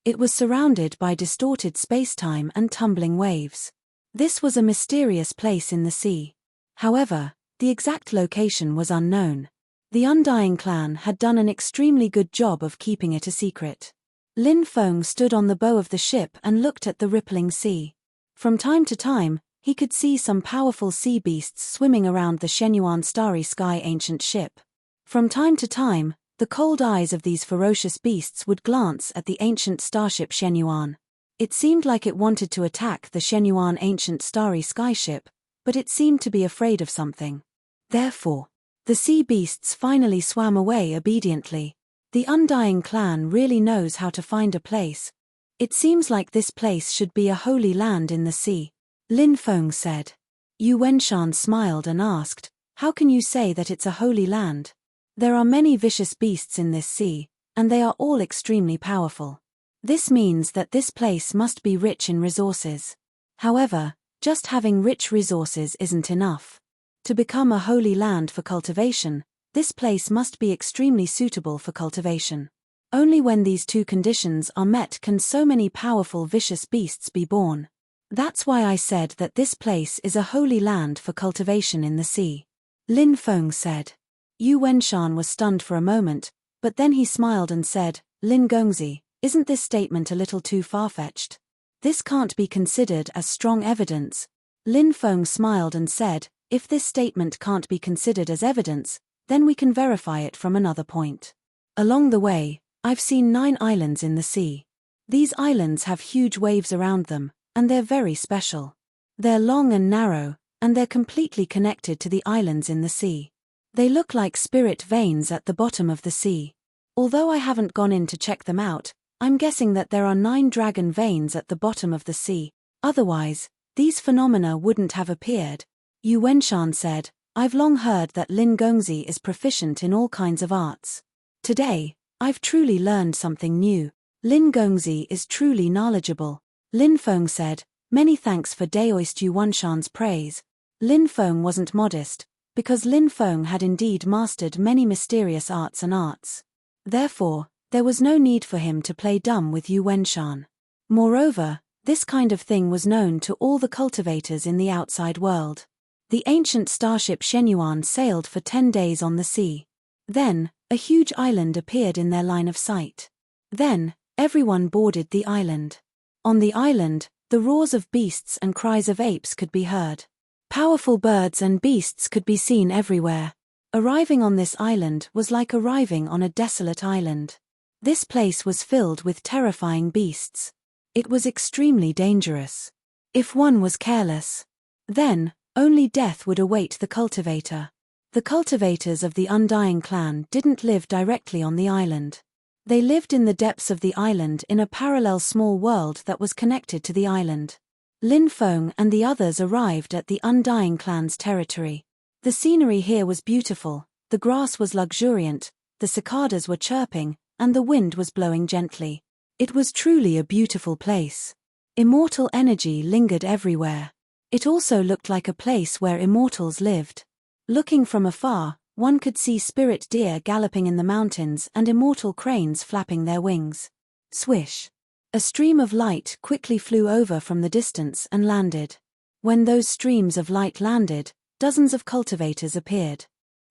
It was surrounded by distorted spacetime and tumbling waves. This was a mysterious place in the sea. However, the exact location was unknown. The Undying Clan had done an extremely good job of keeping it a secret. Lin Feng stood on the bow of the ship and looked at the rippling sea. From time to time, he could see some powerful sea beasts swimming around the Shenyuan starry sky ancient ship. From time to time, the cold eyes of these ferocious beasts would glance at the ancient starship Shenyuan. It seemed like it wanted to attack the Shenyuan ancient starry skyship, but it seemed to be afraid of something. Therefore, the sea beasts finally swam away obediently. The Undying Clan really knows how to find a place. It seems like this place should be a holy land in the sea, Lin Feng said. Yu Wenshan smiled and asked, "How can you say that it's a holy land? There are many vicious beasts in this sea, and they are all extremely powerful. This means that this place must be rich in resources. However, just having rich resources isn't enough. To become a holy land for cultivation, this place must be extremely suitable for cultivation. Only when these 2 conditions are met can so many powerful vicious beasts be born. That's why I said that this place is a holy land for cultivation in the sea," Lin Feng said. Yu Wenshan was stunned for a moment, but then he smiled and said, "Lin Gongzi, isn't this statement a little too far-fetched? This can't be considered as strong evidence." Lin Feng smiled and said, "If this statement can't be considered as evidence, then we can verify it from another point. Along the way, I've seen 9 islands in the sea. These islands have huge waves around them, and they're very special. They're long and narrow, and they're completely connected to the islands in the sea. They look like spirit veins at the bottom of the sea. Although I haven't gone in to check them out, I'm guessing that there are 9 dragon veins at the bottom of the sea. Otherwise, these phenomena wouldn't have appeared." Yu Wenshan said, "I've long heard that Lin Gongzi is proficient in all kinds of arts. Today, I've truly learned something new. Lin Gongzi is truly knowledgeable." Lin Feng said, "Many thanks for Daoist Yu Wenshan's praise." Lin Feng wasn't modest, because Lin Feng had indeed mastered many mysterious arts and arts. Therefore, there was no need for him to play dumb with Yu Wenshan. Moreover, this kind of thing was known to all the cultivators in the outside world. The ancient starship Shenyuan sailed for 10 days on the sea. Then, a huge island appeared in their line of sight. Then, everyone boarded the island. On the island, the roars of beasts and cries of apes could be heard. Powerful birds and beasts could be seen everywhere. Arriving on this island was like arriving on a desolate island. This place was filled with terrifying beasts. It was extremely dangerous. If one was careless, then only death would await the cultivator. The cultivators of the Undying Clan didn't live directly on the island. They lived in the depths of the island in a parallel small world that was connected to the island. Lin Feng and the others arrived at the Undying Clan's territory. The scenery here was beautiful, the grass was luxuriant, the cicadas were chirping, and the wind was blowing gently. It was truly a beautiful place. Immortal energy lingered everywhere. It also looked like a place where immortals lived. Looking from afar, One could see spirit deer galloping in the mountains and immortal cranes flapping their wings. Swish! A stream of light quickly flew over from the distance and landed. When those streams of light landed, dozens of cultivators appeared.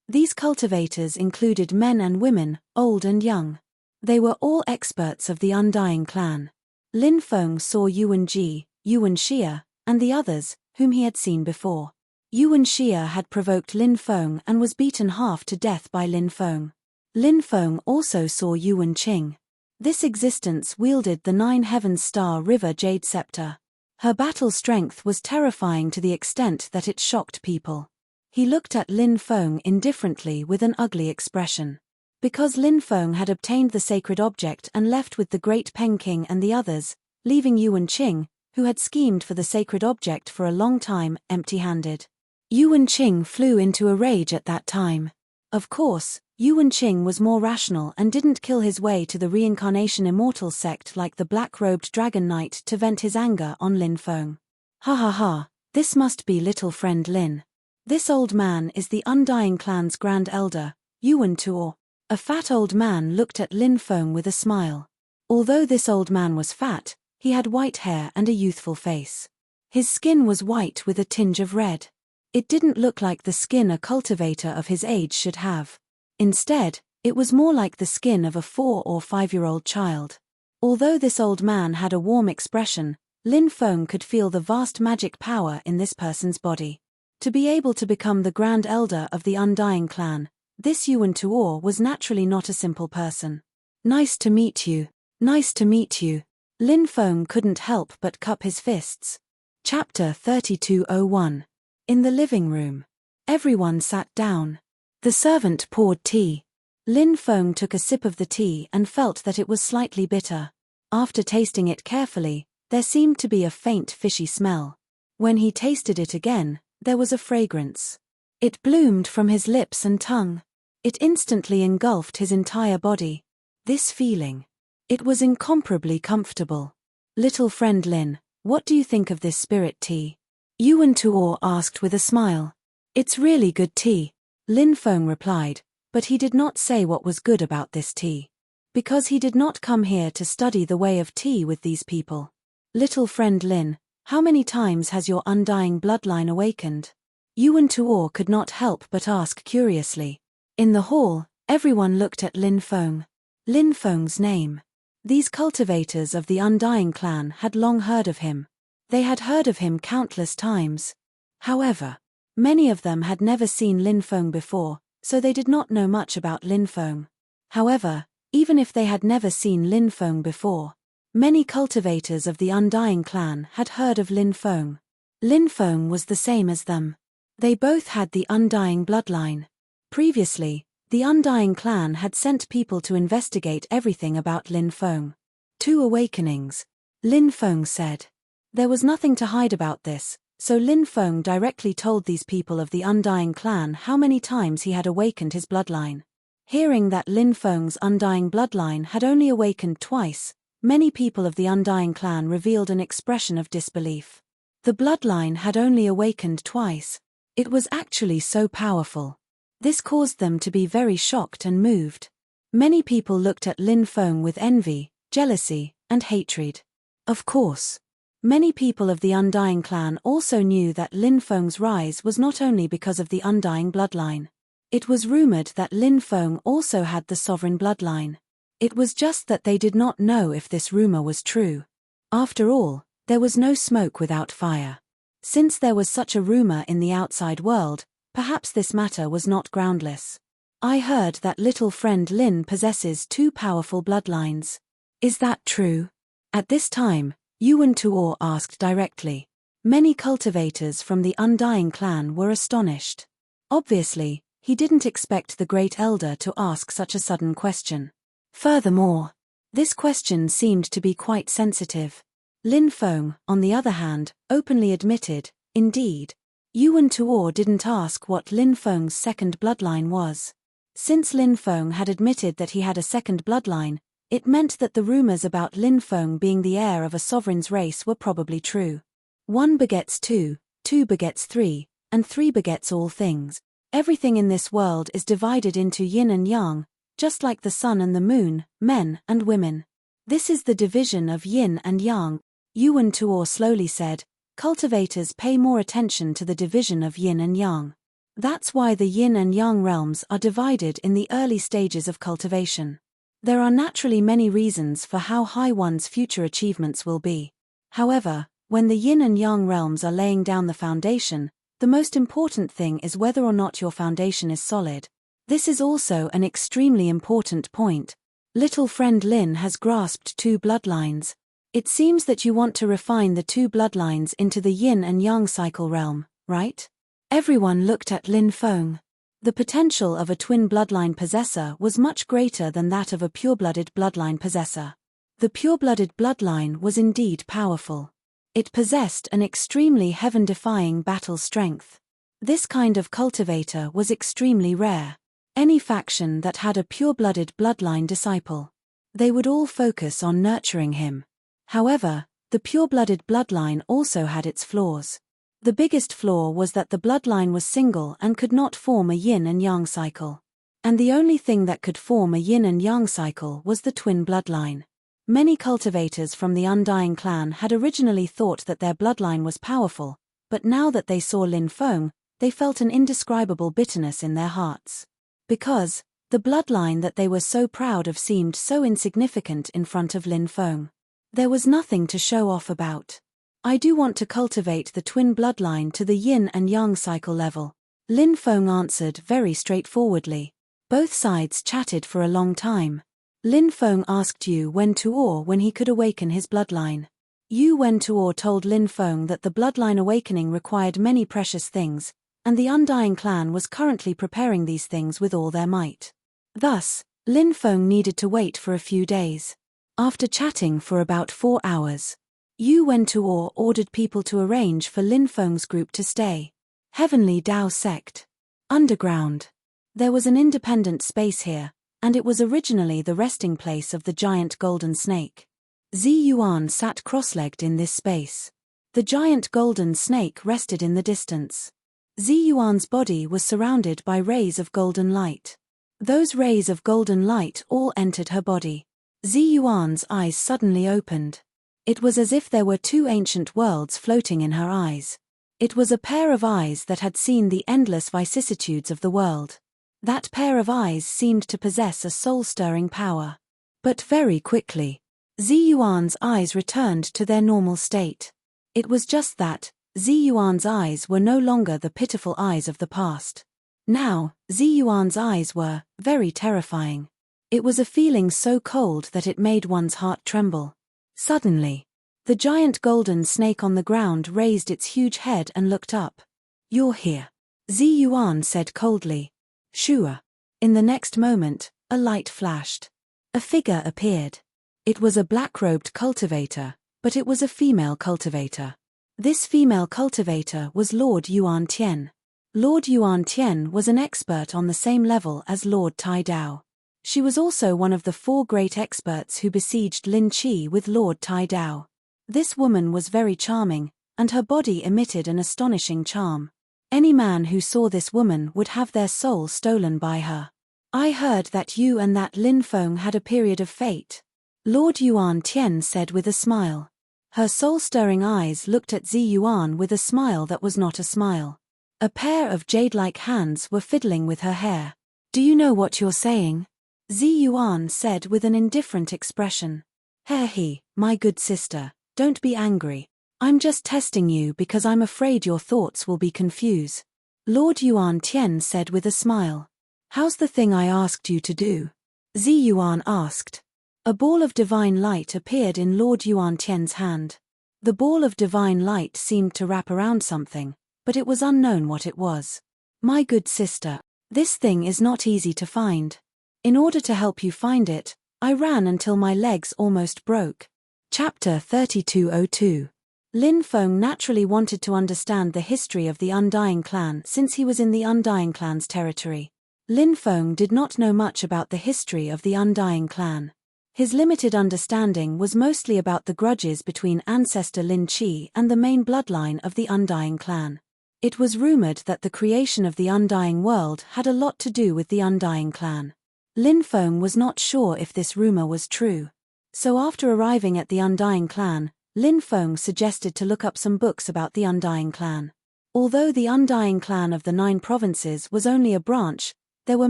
These cultivators included men and women, old and young. They were all experts of the Undying Clan. Lin Feng saw Yuan Ji, Yuan Xia, and the others, whom he had seen before. Yuan Xia had provoked Lin Feng and was beaten half to death by Lin Feng. Lin Feng also saw Yuan Qing. This existence wielded the 9 Heavens Star River Jade Scepter. Her battle strength was terrifying to the extent that it shocked people. He looked at Lin Feng indifferently with an ugly expression. Because Lin Feng had obtained the sacred object and left with the Great Peking and the others, leaving Yuan Qing, who had schemed for the sacred object for a long time, empty-handed. Yuan Qing flew into a rage at that time. Of course, Yuan Qing was more rational and didn't kill his way to the reincarnation immortal sect like the black-robed dragon knight to vent his anger on Lin Feng. Ha ha ha, this must be little friend Lin. This old man is the Undying Clan's Grand Elder, Yuan Tuo. A fat old man looked at Lin Feng with a smile. Although this old man was fat, he had white hair and a youthful face. His skin was white with a tinge of red. It didn't look like the skin a cultivator of his age should have. Instead, it was more like the skin of a 4 or 5-year-old child. Although this old man had a warm expression, Lin Feng could feel the vast magic power in this person's body. To be able to become the Grand Elder of the Undying Clan, this Yuan Tuo was naturally not a simple person. Nice to meet you. Nice to meet you. Lin Feng couldn't help but cup his fists. Chapter 3201. In the living room. Everyone sat down. The servant poured tea. Lin Feng took a sip of the tea and felt that it was slightly bitter. After tasting it carefully, there seemed to be a faint fishy smell. When he tasted it again, there was a fragrance. It bloomed from his lips and tongue. It instantly engulfed his entire body. This feeling. It was incomparably comfortable. Little friend Lin, what do you think of this spirit tea? Yuan Tuo asked with a smile. It's really good tea, Lin Feng replied, but he did not say what was good about this tea. Because he did not come here to study the way of tea with these people. Little friend Lin, how many times has your undying bloodline awakened? Yuan Tuo could not help but ask curiously. In the hall, everyone looked at Lin Feng. Lin Feng's name. These cultivators of the Undying Clan had long heard of him. They had heard of him countless times. However, many of them had never seen Lin Feng before, so they did not know much about Lin Feng. However, even if they had never seen Lin Feng before, many cultivators of the Undying Clan had heard of Lin Feng. Lin Feng was the same as them. They both had the Undying bloodline. Previously, the Undying Clan had sent people to investigate everything about Lin Feng. 2 awakenings, Lin Feng said. There was nothing to hide about this, so Lin Feng directly told these people of the Undying Clan how many times he had awakened his bloodline. Hearing that Lin Feng's Undying bloodline had only awakened twice, many people of the Undying Clan revealed an expression of disbelief. The bloodline had only awakened twice. It was actually so powerful. This caused them to be very shocked and moved. Many people looked at Lin Feng with envy, jealousy, and hatred. Of course, many people of the Undying Clan also knew that Lin Feng's rise was not only because of the Undying bloodline. It was rumored that Lin Feng also had the sovereign bloodline. It was just that they did not know if this rumor was true. After all, there was no smoke without fire. Since there was such a rumor in the outside world, perhaps this matter was not groundless. I heard that little friend Lin possesses 2 powerful bloodlines. Is that true? At this time, Yuan Tuo asked directly. Many cultivators from the Undying Clan were astonished. Obviously, he didn't expect the Great Elder to ask such a sudden question. Furthermore, this question seemed to be quite sensitive. Lin Feng, on the other hand, openly admitted, indeed. Yuan Tuo didn't ask what Lin Feng's second bloodline was. Since Lin Feng had admitted that he had a second bloodline, it meant that the rumors about Lin Feng being the heir of a sovereign's race were probably true. 1 begets 2, 2 begets 3, and 3 begets all things. Everything in this world is divided into yin and yang, just like the sun and the moon, men and women. This is the division of yin and yang. Yuan Tuo slowly said, cultivators pay more attention to the division of yin and yang. That's why the yin and yang realms are divided in the early stages of cultivation. There are naturally many reasons for how high one's future achievements will be. However, when the yin and yang realms are laying down the foundation, the most important thing is whether or not your foundation is solid. This is also an extremely important point. Little friend Lin has grasped 2 bloodlines. It seems that you want to refine the 2 bloodlines into the yin and yang cycle realm, right? Everyone looked at Lin Feng. The potential of a twin bloodline possessor was much greater than that of a pure-blooded bloodline possessor. The pure-blooded bloodline was indeed powerful. It possessed an extremely heaven-defying battle strength. This kind of cultivator was extremely rare. Any faction that had a pure-blooded bloodline disciple, they would all focus on nurturing him. However, the pure-blooded bloodline also had its flaws. The biggest flaw was that the bloodline was single and could not form a yin and yang cycle. And the only thing that could form a yin and yang cycle was the twin bloodline. Many cultivators from the Undying clan had originally thought that their bloodline was powerful, but now that they saw Lin Feng, they felt an indescribable bitterness in their hearts. Because the bloodline that they were so proud of seemed so insignificant in front of Lin Feng. There was nothing to show off about. I do want to cultivate the twin bloodline to the yin and yang cycle level, Lin Feng answered very straightforwardly. Both sides chatted for a long time. Lin Feng asked Yu Wen Tuo when he could awaken his bloodline. Yu Wen Tuo told Lin Feng that the bloodline awakening required many precious things, and the Undying clan was currently preparing these things with all their might. Thus, Lin Feng needed to wait for a few days. After chatting for about 4 hours, Yu Wen Tuo ordered people to arrange for Lin Feng's group to stay. Heavenly Dao Sect. Underground. There was an independent space here, and it was originally the resting place of the giant golden snake. Zi Yuan sat cross-legged in this space. The giant golden snake rested in the distance. Zi Yuan's body was surrounded by rays of golden light. Those rays of golden light all entered her body. Zi Yuan's eyes suddenly opened. It was as if there were 2 ancient worlds floating in her eyes. It was a pair of eyes that had seen the endless vicissitudes of the world. That pair of eyes seemed to possess a soul-stirring power. But very quickly, Zi Yuan's eyes returned to their normal state. It was just that, Zi Yuan's eyes were no longer the pitiful eyes of the past. Now, Zi Yuan's eyes were very terrifying. It was a feeling so cold that it made one's heart tremble. Suddenly, the giant golden snake on the ground raised its huge head and looked up. "You're here," Zi Yuan said coldly. "Sure." In the next moment, a light flashed. A figure appeared. It was a black-robed cultivator, but it was a female cultivator. This female cultivator was Lord Yuan Tian. Lord Yuan Tian was an expert on the same level as Lord Tai Dao. She was also one of the 4 great experts who besieged Lin Qi with Lord Tai Dao. This woman was very charming, and her body emitted an astonishing charm. Any man who saw this woman would have their soul stolen by her. "I heard that you and that Lin Feng had a period of fate," Lord Yuan Tian said with a smile. Her soul-stirring eyes looked at Zi Yuan with a smile that was not a smile. A pair of jade-like hands were fiddling with her hair. "Do you know what you're saying?" Zi Yuan said with an indifferent expression. "He, my good sister, don't be angry. I'm just testing you because I'm afraid your thoughts will be confused," Lord Yuan Tian said with a smile. "How's the thing I asked you to do?" Zi Yuan asked. A ball of divine light appeared in Lord Yuan Tian's hand. The ball of divine light seemed to wrap around something, but it was unknown what it was. "My good sister, this thing is not easy to find. In order to help you find it, I ran until my legs almost broke." Chapter 3202. Lin Feng naturally wanted to understand the history of the Undying clan since he was in the Undying clan's territory. Lin Feng did not know much about the history of the Undying clan. His limited understanding was mostly about the grudges between ancestor Lin Qi and the main bloodline of the Undying clan. It was rumored that the creation of the Undying World had a lot to do with the Undying clan. Lin Feng was not sure if this rumor was true. So after arriving at the Undying clan, Lin Feng suggested to look up some books about the Undying clan. Although the Undying clan of the 9 provinces was only a branch, there were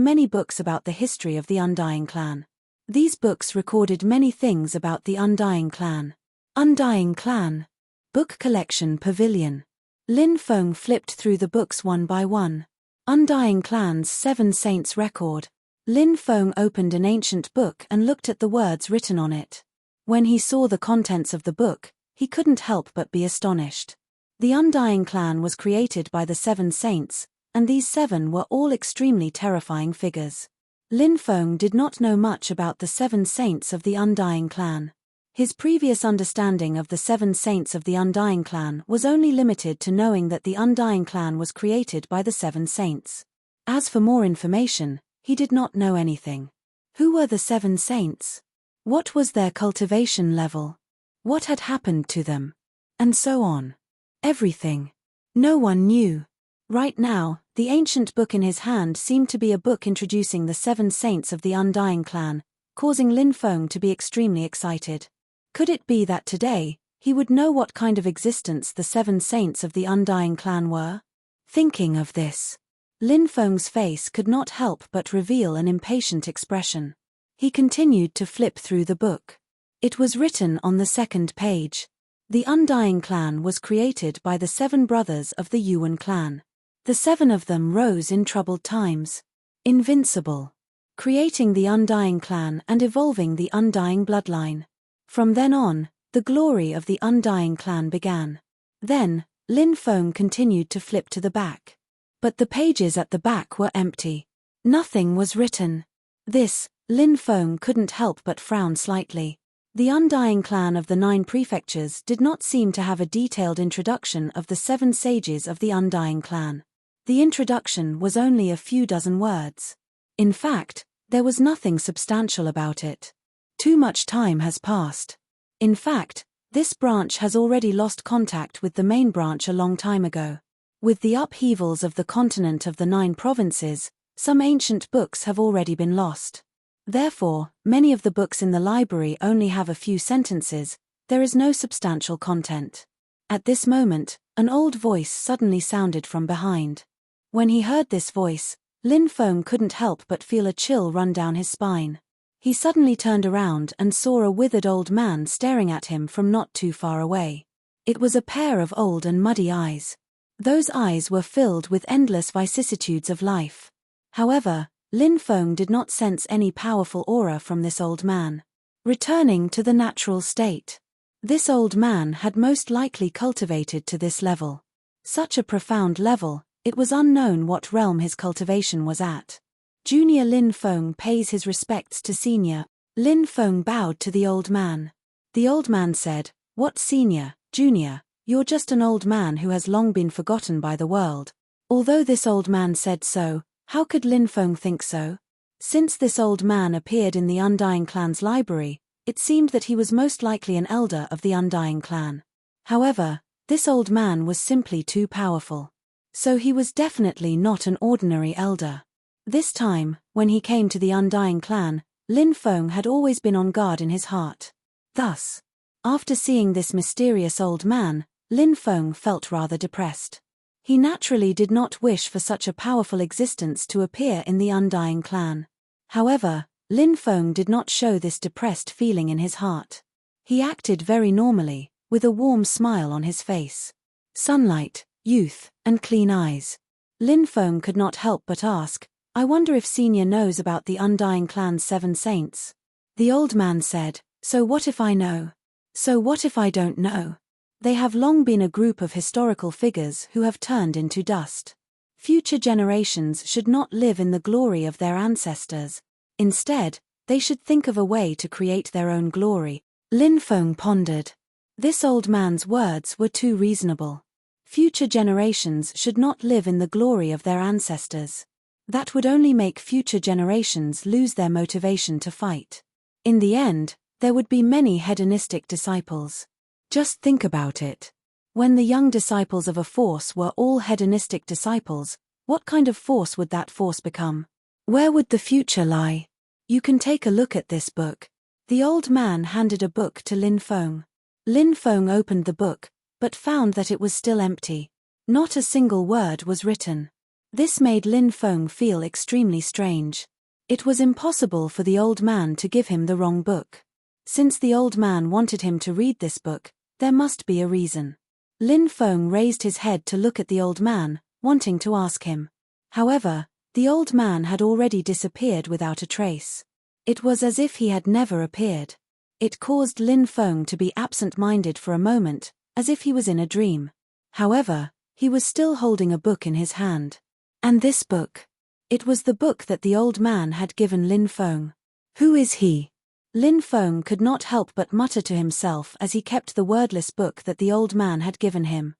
many books about the history of the Undying clan. These books recorded many things about the Undying clan. Undying clan. Book collection pavilion. Lin Feng flipped through the books one by one. Undying clan's 7 saints record. Lin Feng opened an ancient book and looked at the words written on it. When he saw the contents of the book, he couldn't help but be astonished. The Undying clan was created by the 7 saints, and these 7 were all extremely terrifying figures. Lin Feng did not know much about the 7 saints of the Undying clan. His previous understanding of the 7 saints of the Undying clan was only limited to knowing that the Undying clan was created by the 7 saints. As for more information, he did not know anything. Who were the 7 saints? What was their cultivation level? What had happened to them? And so on. Everything. No one knew. Right now, the ancient book in his hand seemed to be a book introducing the 7 saints of the Undying clan, causing Lin Feng to be extremely excited. Could it be that today, he would know what kind of existence the 7 saints of the Undying clan were? Thinking of this, Lin Feng's face could not help but reveal an impatient expression. He continued to flip through the book. It was written on the 2nd page. The Undying clan was created by the 7 brothers of the Yuan clan. The 7 of them rose in troubled times. Invincible. Creating the Undying clan and evolving the Undying bloodline. From then on, the glory of the Undying clan began. Then, Lin Feng continued to flip to the back. But the pages at the back were empty. Nothing was written. This, Lin Feng couldn't help but frown slightly. The Undying clan of the 9 prefectures did not seem to have a detailed introduction of the 7 sages of the Undying clan. The introduction was only a few dozen words. In fact, there was nothing substantial about it. Too much time has passed. In fact, this branch has already lost contact with the main branch a long time ago. With the upheavals of the continent of the 9 provinces, some ancient books have already been lost. Therefore, many of the books in the library only have a few sentences, there is no substantial content. At this moment, an old voice suddenly sounded from behind. When he heard this voice, Lin Feng couldn't help but feel a chill run down his spine. He suddenly turned around and saw a withered old man staring at him from not too far away. It was a pair of old and muddy eyes. Those eyes were filled with endless vicissitudes of life. However, Lin Feng did not sense any powerful aura from this old man. Returning to the natural state. This old man had most likely cultivated to this level. Such a profound level, it was unknown what realm his cultivation was at. Junior Lin Feng pays his respects to Senior. Lin Feng bowed to the old man. The old man said, "What Senior, Junior, you're just an old man who has long been forgotten by the world." Although this old man said so, how could Lin Feng think so? Since this old man appeared in the Undying clan's library, it seemed that he was most likely an elder of the Undying clan. However, this old man was simply too powerful. So he was definitely not an ordinary elder. This time, when he came to the Undying clan, Lin Feng had always been on guard in his heart. Thus, after seeing this mysterious old man, Lin Feng felt rather depressed. He naturally did not wish for such a powerful existence to appear in the Undying clan. However, Lin Feng did not show this depressed feeling in his heart. He acted very normally, with a warm smile on his face. Sunlight, youth, and clean eyes. Lin Feng could not help but ask, "I wonder if Senior knows about the Undying clan's 7 saints?" The old man said, "So what if I know? So what if I don't know? They have long been a group of historical figures who have turned into dust. Future generations should not live in the glory of their ancestors. Instead, they should think of a way to create their own glory." Lin Feng pondered. This old man's words were too reasonable. Future generations should not live in the glory of their ancestors. That would only make future generations lose their motivation to fight. In the end, there would be many hedonistic disciples. Just think about it. When the young disciples of a force were all hedonistic disciples, what kind of force would that force become? Where would the future lie? You can take a look at this book. The old man handed a book to Lin Feng. Lin Feng opened the book, but found that it was still empty. Not a single word was written. This made Lin Feng feel extremely strange. It was impossible for the old man to give him the wrong book. Since the old man wanted him to read this book, there must be a reason. Lin Feng raised his head to look at the old man, wanting to ask him. However, the old man had already disappeared without a trace. It was as if he had never appeared. It caused Lin Feng to be absent-minded for a moment, as if he was in a dream. However, he was still holding a book in his hand. And this book? It was the book that the old man had given Lin Feng. Who is he? Lin Feng could not help but mutter to himself as he kept the wordless book that the old man had given him.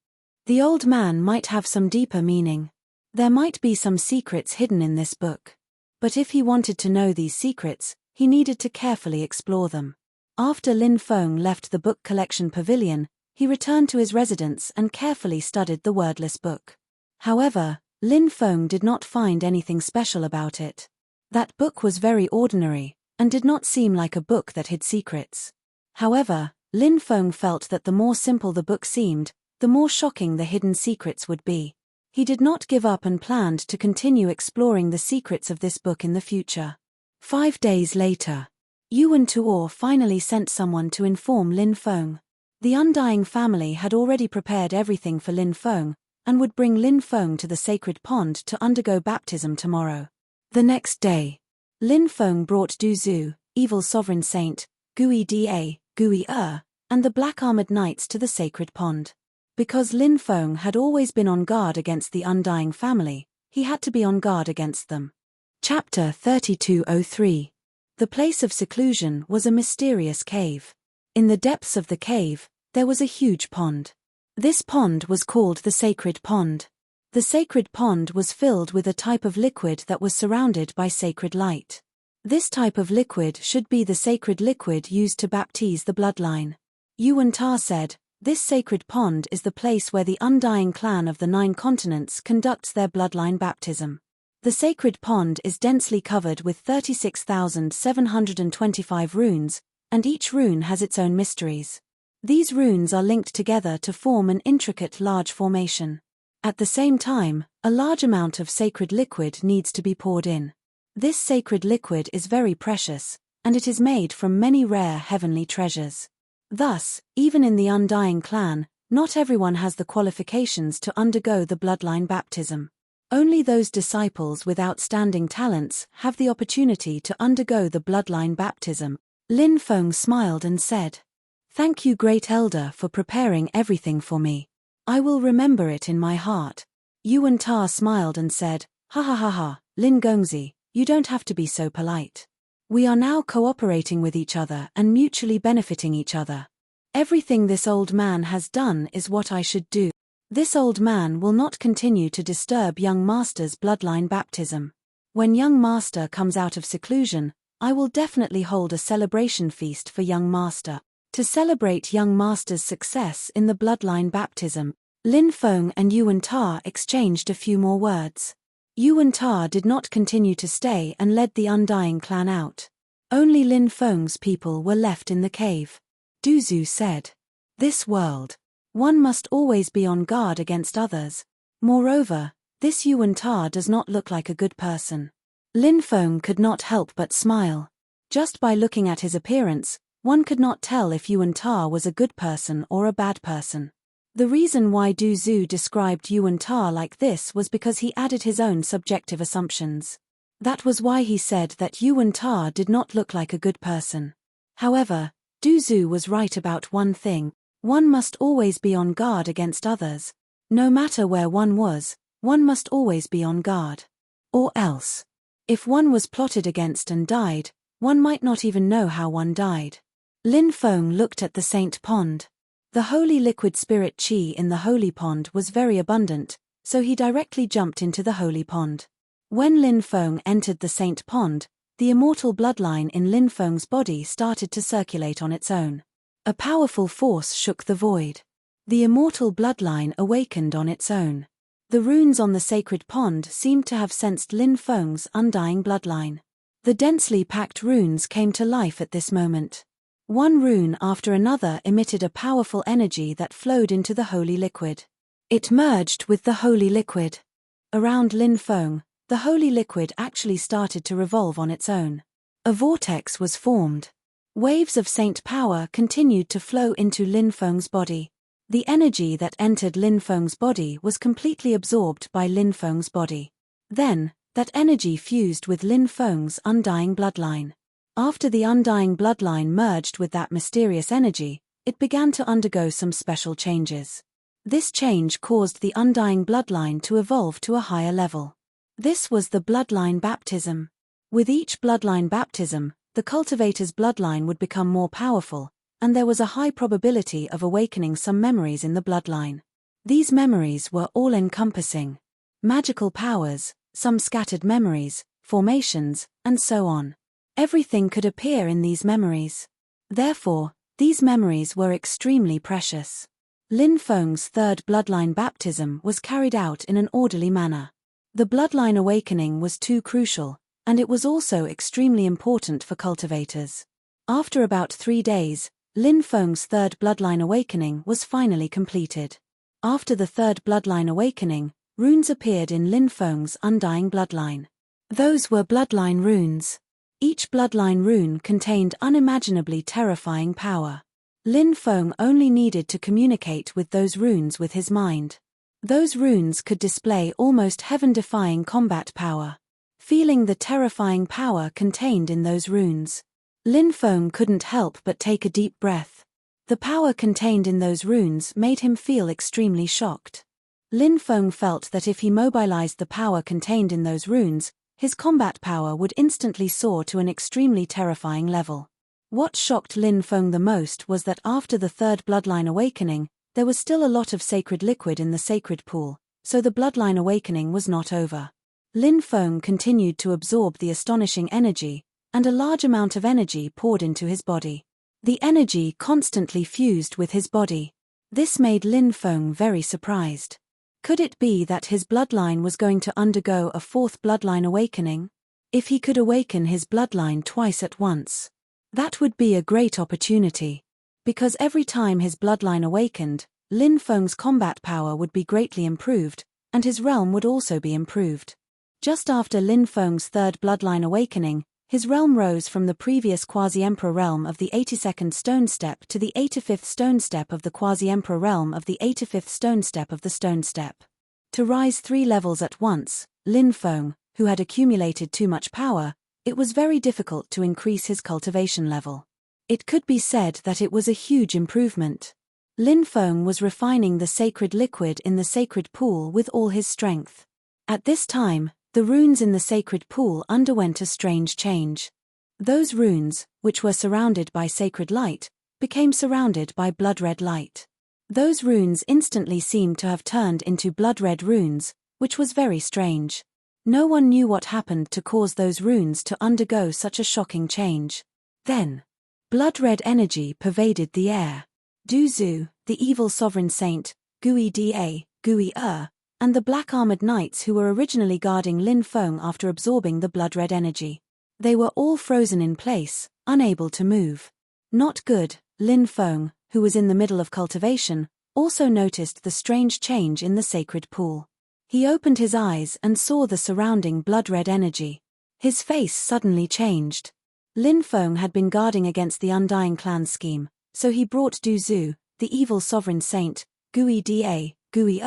The old man might have some deeper meaning. There might be some secrets hidden in this book. But if he wanted to know these secrets, he needed to carefully explore them. After Lin Feng left the book collection pavilion, he returned to his residence and carefully studied the wordless book. However, Lin Feng did not find anything special about it. That book was very ordinary, and did not seem like a book that hid secrets. However, Lin Feng felt that the more simple the book seemed, the more shocking the hidden secrets would be. He did not give up and planned to continue exploring the secrets of this book in the future. 5 days later, Yuan Tuor finally sent someone to inform Lin Feng. The Undying family had already prepared everything for Lin Feng, and would bring Lin Feng to the sacred pond to undergo baptism tomorrow. The next day, Lin Feng brought Du Zhu, evil sovereign saint, Gui Da, Gui and the black-armored knights to the sacred pond. Because Lin Feng had always been on guard against the Undying family, he had to be on guard against them. Chapter 3203. The place of seclusion was a mysterious cave. In the depths of the cave, there was a huge pond. This pond was called the Sacred Pond. The sacred pond was filled with a type of liquid that was surrounded by sacred light. This type of liquid should be the sacred liquid used to baptize the bloodline. Yuan Ta said, "This sacred pond is the place where the Undying clan of the 9 continents conducts their bloodline baptism. The sacred pond is densely covered with 36,725 runes, and each rune has its own mysteries. These runes are linked together to form an intricate large formation. At the same time, a large amount of sacred liquid needs to be poured in. This sacred liquid is very precious, and it is made from many rare heavenly treasures. Thus, even in the Undying clan, not everyone has the qualifications to undergo the bloodline baptism. Only those disciples with outstanding talents have the opportunity to undergo the bloodline baptism." Lin Feng smiled and said, "Thank you, Great Elder, for preparing everything for me. I will remember it in my heart." Yuan Ta smiled and said, "Ha ha ha ha, Lin Gongzi, you don't have to be so polite. We are now cooperating with each other and mutually benefiting each other. Everything this old man has done is what I should do. This old man will not continue to disturb young master's bloodline baptism. When young master comes out of seclusion, I will definitely hold a celebration feast for young master, to celebrate young master's success in the bloodline baptism." Lin Feng and Yuan Ta exchanged a few more words. Yuan Ta did not continue to stay and led the Undying clan out. Only Lin Feng's people were left in the cave. Du Zhu said, "This world. One must always be on guard against others. Moreover, this Yuan Ta does not look like a good person." Lin Feng could not help but smile. Just by looking at his appearance, one could not tell if Yuan Ta was a good person or a bad person. The reason why Du Zhu described Yuan Ta like this was because he added his own subjective assumptions. That was why he said that Yuan Ta did not look like a good person. However, Du Zhu was right about one thing: one must always be on guard against others. No matter where one was, one must always be on guard. Or else, if one was plotted against and died, one might not even know how one died. Lin Feng looked at the Saint Pond. The holy liquid spirit qi in the holy pond was very abundant, so he directly jumped into the holy pond. When Lin Feng entered the Saint Pond, the immortal bloodline in Lin Feng's body started to circulate on its own. A powerful force shook the void. The immortal bloodline awakened on its own. The runes on the sacred pond seemed to have sensed Lin Feng's undying bloodline. The densely packed runes came to life at this moment. One rune after another emitted a powerful energy that flowed into the holy liquid. It merged with the holy liquid. Around Lin Feng, the holy liquid actually started to revolve on its own. A vortex was formed. Waves of saint power continued to flow into Lin Feng's body. The energy that entered Lin Feng's body was completely absorbed by Lin Feng's body. Then, that energy fused with Lin Feng's undying bloodline. After the undying bloodline merged with that mysterious energy, it began to undergo some special changes. This change caused the undying bloodline to evolve to a higher level. This was the bloodline baptism. With each bloodline baptism, the cultivator's bloodline would become more powerful, and there was a high probability of awakening some memories in the bloodline. These memories were all-encompassing. Magical powers, some scattered memories, formations, and so on. Everything could appear in these memories. Therefore, these memories were extremely precious. Lin Feng's third bloodline baptism was carried out in an orderly manner. The bloodline awakening was too crucial, and it was also extremely important for cultivators. After about 3 days, Lin Feng's third bloodline awakening was finally completed. After the third bloodline awakening, runes appeared in Lin Feng's undying bloodline. Those were bloodline runes. Each bloodline rune contained unimaginably terrifying power. Lin Feng only needed to communicate with those runes with his mind. Those runes could display almost heaven-defying combat power. Feeling the terrifying power contained in those runes, Lin Feng couldn't help but take a deep breath. The power contained in those runes made him feel extremely shocked. Lin Feng felt that if he mobilized the power contained in those runes, his combat power would instantly soar to an extremely terrifying level. What shocked Lin Feng the most was that after the third bloodline awakening, there was still a lot of sacred liquid in the sacred pool, so the bloodline awakening was not over. Lin Feng continued to absorb the astonishing energy, and a large amount of energy poured into his body. The energy constantly fused with his body. This made Lin Feng very surprised. Could it be that his bloodline was going to undergo a fourth bloodline awakening? If he could awaken his bloodline twice at once, that would be a great opportunity. Because every time his bloodline awakened, Lin Feng's combat power would be greatly improved, and his realm would also be improved. Just after Lin Feng's third bloodline awakening, his realm rose from the previous Quasi-Emperor realm of the 82nd stone step to the 85th stone step of the Quasi-Emperor realm of the 85th stone step of the stone step. To rise 3 levels at once, Lin Feng, who had accumulated too much power, it was very difficult to increase his cultivation level. It could be said that it was a huge improvement. Lin Feng was refining the sacred liquid in the sacred pool with all his strength. At this time, the runes in the sacred pool underwent a strange change. Those runes, which were surrounded by sacred light, became surrounded by blood-red light. Those runes instantly seemed to have turned into blood-red runes, which was very strange. No one knew what happened to cause those runes to undergo such a shocking change. Then, blood-red energy pervaded the air. Du Zhu, the evil sovereign saint, Gui Da, Gui and the black-armored knights who were originally guarding Lin Feng after absorbing the blood-red energy. They were all frozen in place, unable to move. Not good. Lin Feng, who was in the middle of cultivation, also noticed the strange change in the sacred pool. He opened his eyes and saw the surrounding blood-red energy. His face suddenly changed. Lin Feng had been guarding against the Undying Clan scheme, so he brought Du Zhu, the evil sovereign saint, Gui Da, Gui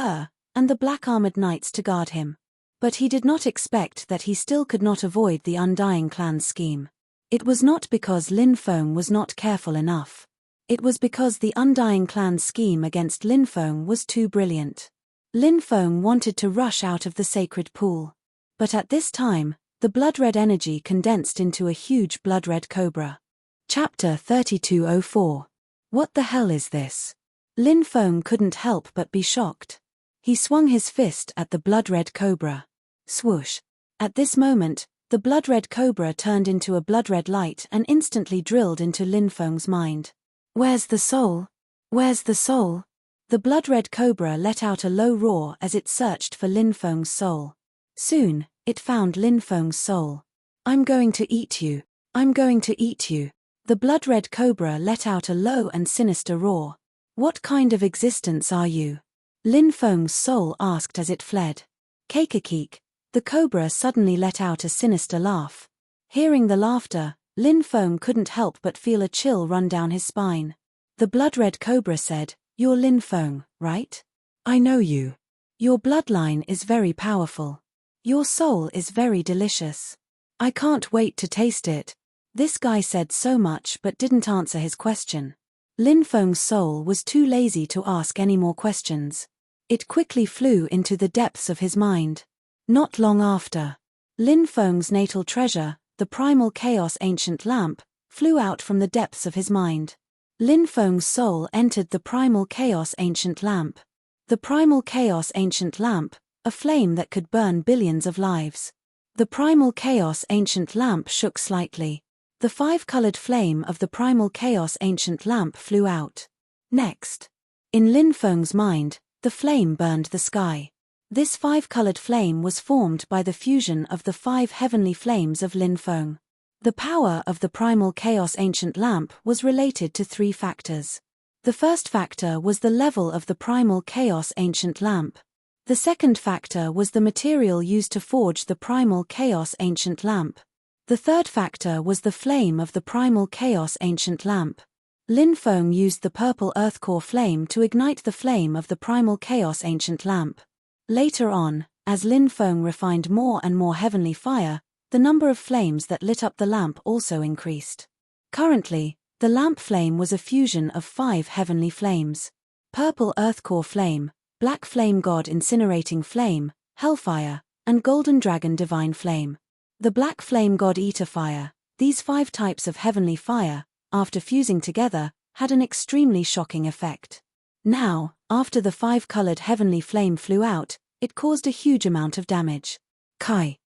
and the black-armored knights to guard him. But he did not expect that he still could not avoid the Undying Clan scheme. It was not because Lin Feng was not careful enough. It was because the Undying Clan scheme against Lin Feng was too brilliant. Lin Feng wanted to rush out of the sacred pool. But at this time, the blood-red energy condensed into a huge blood-red cobra. Chapter 3204. What the hell is this? Lin Feng couldn't help but be shocked. He swung his fist at the blood-red cobra. Swoosh. At this moment, the blood-red cobra turned into a blood-red light and instantly drilled into Lin Feng's mind. Where's the soul? Where's the soul? The blood-red cobra let out a low roar as it searched for Lin Feng's soul. Soon, it found Lin Feng's soul. I'm going to eat you. I'm going to eat you. The blood-red cobra let out a low and sinister roar. What kind of existence are you? Lin Feng's soul asked as it fled. Keikakik, the cobra suddenly let out a sinister laugh. Hearing the laughter, Lin Feng couldn't help but feel a chill run down his spine. The blood-red cobra said, "You're Lin Feng, right? I know you. Your bloodline is very powerful. Your soul is very delicious. I can't wait to taste it." This guy said so much but didn't answer his question. Lin Feng's soul was too lazy to ask any more questions. It quickly flew into the depths of his mind. Not long after, Lin Feng's natal treasure, the primal chaos ancient lamp, flew out from the depths of his mind. Lin Feng's soul entered the primal chaos ancient lamp. The primal chaos ancient lamp, a flame that could burn billions of lives. The primal chaos ancient lamp shook slightly. The five-colored flame of the primal chaos ancient lamp flew out. Next, in Lin Feng's mind, the flame burned the sky. This five-colored flame was formed by the fusion of the five heavenly flames of Lin Feng. The power of the primal chaos ancient lamp was related to three factors. The first factor was the level of the primal chaos ancient lamp. The second factor was the material used to forge the primal chaos ancient lamp. The third factor was the flame of the primal chaos ancient lamp. Lin Feng used the purple earth core flame to ignite the flame of the primal chaos ancient lamp. Later on, as Lin Feng refined more and more heavenly fire, the number of flames that lit up the lamp also increased. Currently, the lamp flame was a fusion of 5 heavenly flames: purple earth core flame, black flame god incinerating flame, hellfire, and golden dragon divine flame. The black flame god eater fire, these 5 types of heavenly fire, after fusing together, had an extremely shocking effect. Now, after the 5-colored heavenly flame flew out, it caused a huge amount of damage. Kai.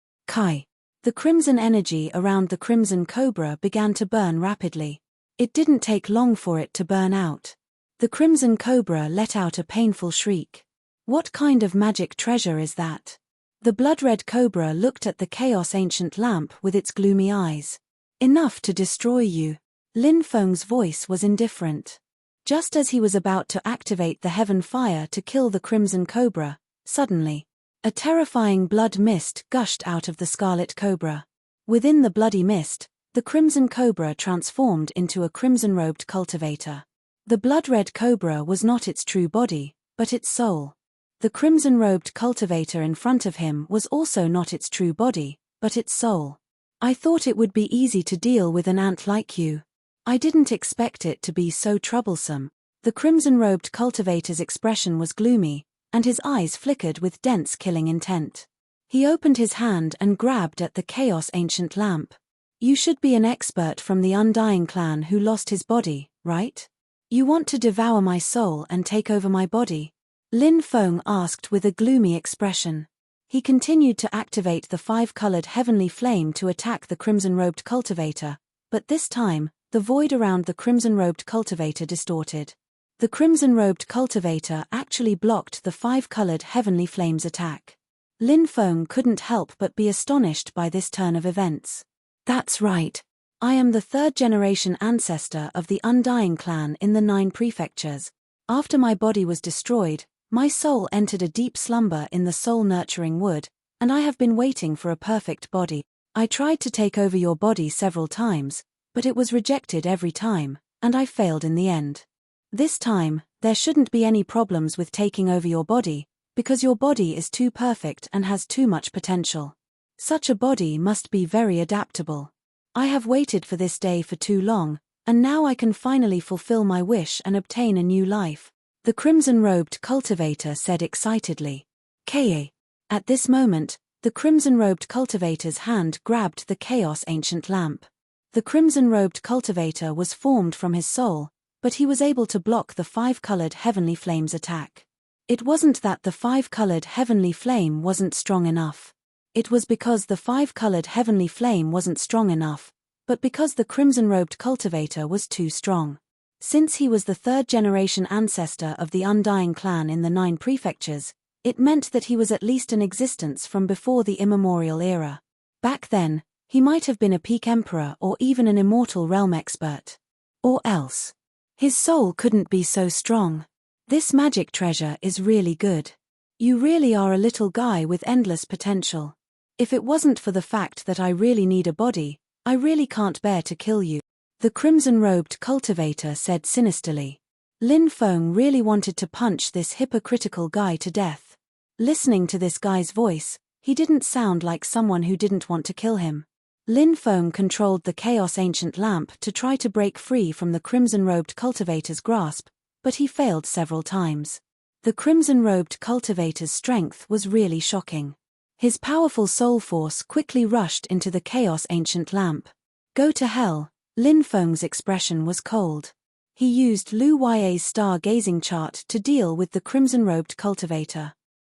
The crimson energy around the crimson cobra began to burn rapidly. It didn't take long for it to burn out. The crimson cobra let out a painful shriek. What kind of magic treasure is that? The blood-red cobra looked at the chaos ancient lamp with its gloomy eyes. Enough to destroy you. Lin Feng's voice was indifferent. Just as he was about to activate the heaven fire to kill the crimson cobra, suddenly, a terrifying blood mist gushed out of the scarlet cobra. Within the bloody mist, the crimson cobra transformed into a crimson-robed cultivator. The blood-red cobra was not its true body, but its soul. The crimson-robed cultivator in front of him was also not its true body, but its soul. I thought it would be easy to deal with an ant like you. I didn't expect it to be so troublesome. The crimson-robed cultivator's expression was gloomy, and his eyes flickered with dense killing intent. He opened his hand and grabbed at the chaos ancient lamp. You should be an expert from the Undying clan who lost his body, right? You want to devour my soul and take over my body? Lin Feng asked with a gloomy expression. He continued to activate the 5-colored heavenly flame to attack the crimson-robed cultivator, but this time, the void around the crimson-robed cultivator distorted. The crimson-robed cultivator actually blocked the 5-colored heavenly flame's attack. Lin Feng couldn't help but be astonished by this turn of events. That's right. I am the 3rd-generation ancestor of the Undying clan in the 9 prefectures. After my body was destroyed, my soul entered a deep slumber in the soul-nurturing wood, and I have been waiting for a perfect body. I tried to take over your body several times, but it was rejected every time, and I failed in the end. This time, there shouldn't be any problems with taking over your body, because your body is too perfect and has too much potential. Such a body must be very adaptable. I have waited for this day for too long, and now I can finally fulfill my wish and obtain a new life, the crimson-robed cultivator said excitedly. Ka. At this moment, the crimson-robed cultivator's hand grabbed the chaos ancient lamp. The crimson-robed cultivator was formed from his soul, but he was able to block the 5-colored heavenly flame's attack. It wasn't that the 5-colored heavenly flame wasn't strong enough. It was because the 5-colored heavenly flame wasn't strong enough, but because the crimson-robed cultivator was too strong. Since he was the third-generation ancestor of the Undying clan in the 9 prefectures, it meant that he was at least in existence from before the immemorial era. Back then, he might have been a peak emperor or even an immortal realm expert. Or else, his soul couldn't be so strong. This magic treasure is really good. You really are a little guy with endless potential. If it wasn't for the fact that I really need a body, I really can't bear to kill you, the crimson-robed cultivator said sinisterly. Lin Feng really wanted to punch this hypocritical guy to death. Listening to this guy's voice, he didn't sound like someone who didn't want to kill him. Lin Feng controlled the Chaos Ancient Lamp to try to break free from the crimson-robed cultivator's grasp, but he failed several times. The crimson-robed cultivator's strength was really shocking. His powerful soul force quickly rushed into the Chaos Ancient Lamp. Go to hell, Lin Feng's expression was cold. He used Lu Yai's star-gazing chart to deal with the crimson-robed cultivator.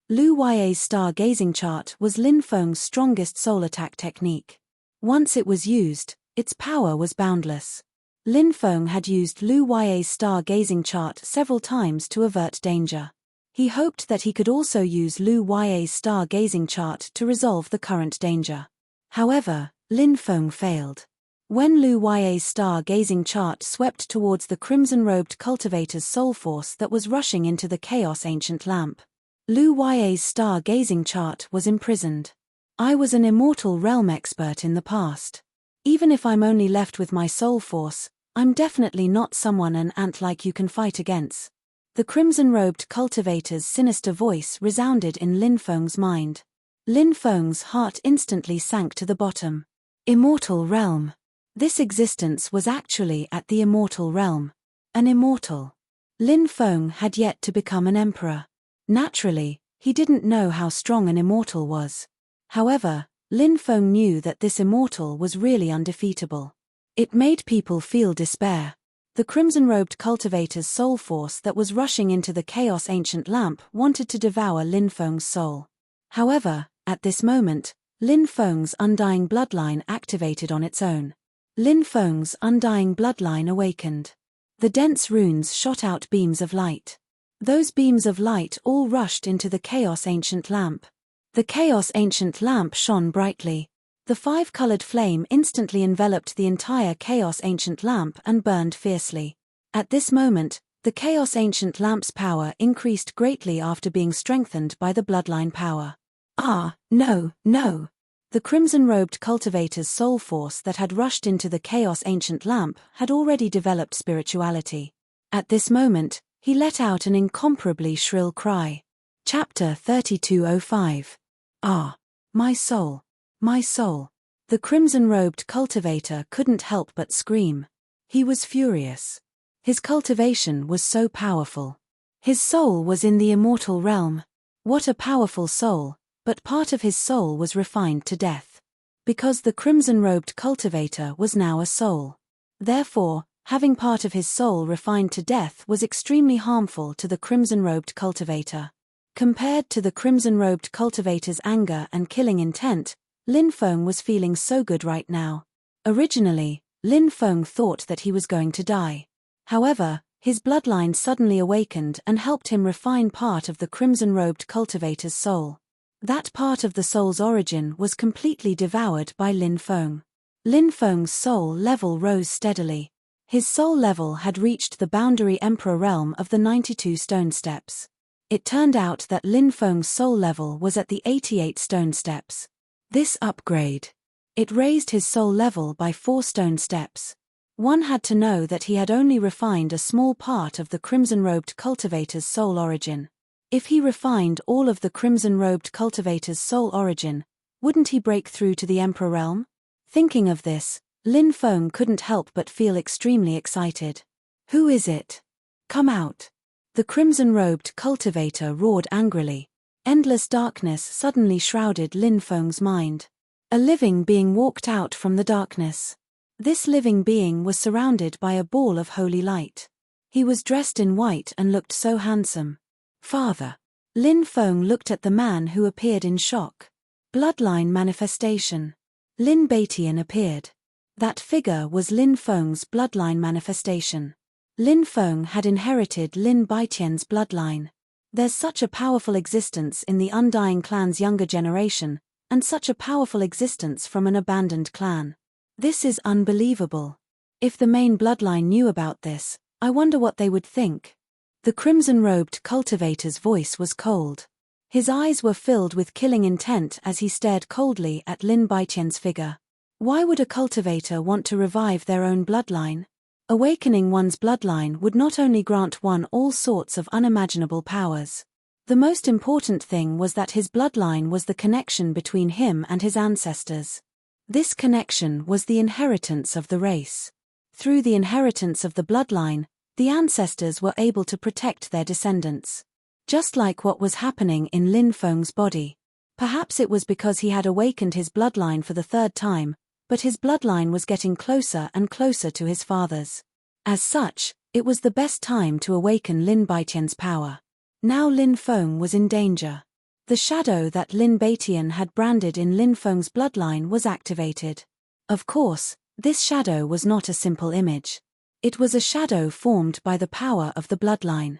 Lu Yai's star-gazing chart was Lin Feng's strongest soul attack technique. Once it was used, its power was boundless. Lin Feng had used Lu Yai's star-gazing chart several times to avert danger. He hoped that he could also use Lu Yai's star-gazing chart to resolve the current danger. However, Lin Feng failed. When Lu Yai's star-gazing chart swept towards the crimson-robed cultivator's soul force that was rushing into the Chaos Ancient Lamp, Lu Yai's star-gazing chart was imprisoned. I was an immortal realm expert in the past. Even if I'm only left with my soul force, I'm definitely not someone an ant like you can fight against. The crimson-robed cultivator's sinister voice resounded in Lin Feng's mind. Lin Feng's heart instantly sank to the bottom. Immortal realm. This existence was actually at the immortal realm. An immortal. Lin Feng had yet to become an emperor. Naturally, he didn't know how strong an immortal was. However, Lin Feng knew that this immortal was really undefeatable. It made people feel despair. The crimson-robed cultivator's soul force that was rushing into the Chaos Ancient Lamp wanted to devour Lin Feng's soul. However, at this moment, Lin Feng's undying bloodline activated on its own. Lin Feng's undying bloodline awakened. The dense runes shot out beams of light. Those beams of light all rushed into the Chaos Ancient Lamp. The Chaos Ancient Lamp shone brightly. The 5-colored flame instantly enveloped the entire Chaos Ancient Lamp and burned fiercely. At this moment, the Chaos Ancient Lamp's power increased greatly after being strengthened by the bloodline power. Ah, no, no! The crimson-robed cultivator's soul force that had rushed into the Chaos Ancient Lamp had already developed spirituality. At this moment, he let out an incomparably shrill cry. Chapter 3205. Ah, my soul. My soul. The crimson-robed cultivator couldn't help but scream. He was furious. His cultivation was so powerful. His soul was in the immortal realm. What a powerful soul, but part of his soul was refined to death. Because the crimson-robed cultivator was now a soul. Therefore, having part of his soul refined to death was extremely harmful to the crimson-robed cultivator. Compared to the crimson-robed cultivator's anger and killing intent, Lin Feng was feeling so good right now. Originally, Lin Feng thought that he was going to die. However, his bloodline suddenly awakened and helped him refine part of the crimson-robed cultivator's soul. That part of the soul's origin was completely devoured by Lin Feng. Lin Feng's soul level rose steadily. His soul level had reached the boundary emperor realm of the 92 stone steps. It turned out that Lin Feng's soul level was at the 88 stone steps. This upgrade. It raised his soul level by 4 stone steps. One had to know that he had only refined a small part of the crimson-robed cultivator's soul origin. If he refined all of the crimson-robed cultivator's soul origin, wouldn't he break through to the emperor realm? Thinking of this, Lin Feng couldn't help but feel extremely excited. Who is it? Come out. The crimson-robed cultivator roared angrily. Endless darkness suddenly shrouded Lin Feng's mind. A living being walked out from the darkness. This living being was surrounded by a ball of holy light. He was dressed in white and looked so handsome. Father. Lin Feng looked at the man who appeared in shock. Bloodline manifestation. Lin Baitian appeared. That figure was Lin Feng's bloodline manifestation. Lin Feng had inherited Lin Baitian's bloodline. There's such a powerful existence in the Undying clan's younger generation, and such a powerful existence from an abandoned clan. This is unbelievable. If the main bloodline knew about this, I wonder what they would think. The crimson-robed cultivator's voice was cold. His eyes were filled with killing intent as he stared coldly at Lin Baitian's figure. Why would a cultivator want to revive their own bloodline? Awakening one's bloodline would not only grant one all sorts of unimaginable powers. The most important thing was that his bloodline was the connection between him and his ancestors. This connection was the inheritance of the race. Through the inheritance of the bloodline, the ancestors were able to protect their descendants. Just like what was happening in Lin Feng's body. Perhaps it was because he had awakened his bloodline for the third time, but his bloodline was getting closer and closer to his father's. As such, it was the best time to awaken Lin Baitian's power. Now Lin Feng was in danger. The shadow that Lin Baitian had branded in Lin Feng's bloodline was activated. Of course, this shadow was not a simple image. It was a shadow formed by the power of the bloodline.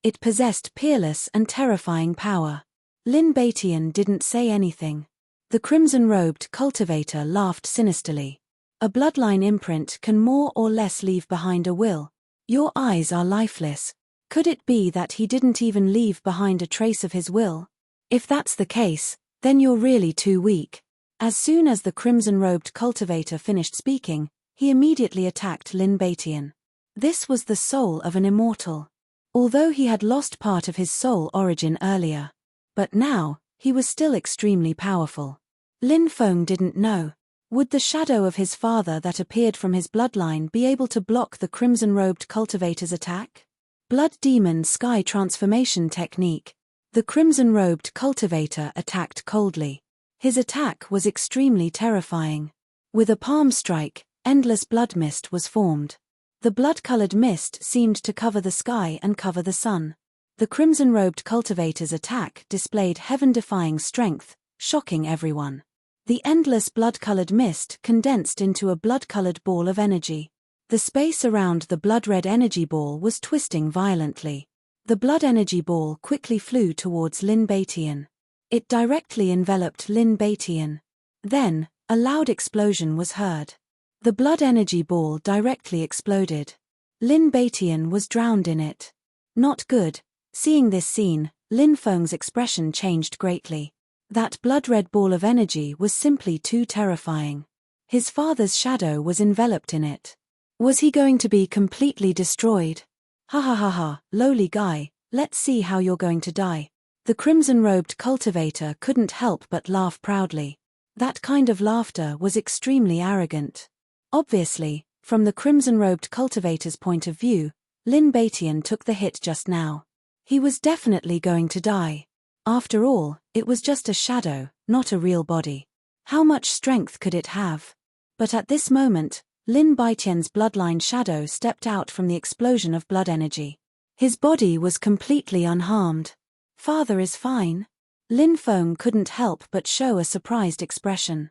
It possessed peerless and terrifying power. Lin Baitian didn't say anything. The crimson-robed cultivator laughed sinisterly. A bloodline imprint can more or less leave behind a will. Your eyes are lifeless. Could it be that he didn't even leave behind a trace of his will? If that's the case, then you're really too weak. As soon as the crimson-robed cultivator finished speaking, he immediately attacked Lin Baitian. This was the soul of an immortal. Although he had lost part of his soul origin earlier. But now, he was still extremely powerful. Lin Feng didn't know. Would the shadow of his father that appeared from his bloodline be able to block the crimson-robed cultivator's attack? Blood Demon Sky Transformation Technique. The crimson-robed cultivator attacked coldly. His attack was extremely terrifying. With a palm strike, endless blood mist was formed. The blood-colored mist seemed to cover the sky and cover the sun. The crimson-robed cultivator's attack displayed heaven-defying strength, shocking everyone. The endless blood-colored mist condensed into a blood-colored ball of energy. The space around the blood-red energy ball was twisting violently. The blood energy ball quickly flew towards Lin Baitian. It directly enveloped Lin Baitian. Then, a loud explosion was heard. The blood energy ball directly exploded. Lin Baitian was drowned in it. Not good. Seeing this scene, Lin Feng's expression changed greatly. That blood-red ball of energy was simply too terrifying. His father's shadow was enveloped in it. Was he going to be completely destroyed? Ha ha ha ha, lowly guy, let's see how you're going to die. The crimson-robed cultivator couldn't help but laugh proudly. That kind of laughter was extremely arrogant. Obviously, from the crimson-robed cultivator's point of view, Lin Baitian took the hit just now. He was definitely going to die. After all, it was just a shadow, not a real body. How much strength could it have? But at this moment, Lin Baitian's bloodline shadow stepped out from the explosion of blood energy. His body was completely unharmed. Father is fine. Lin Feng couldn't help but show a surprised expression.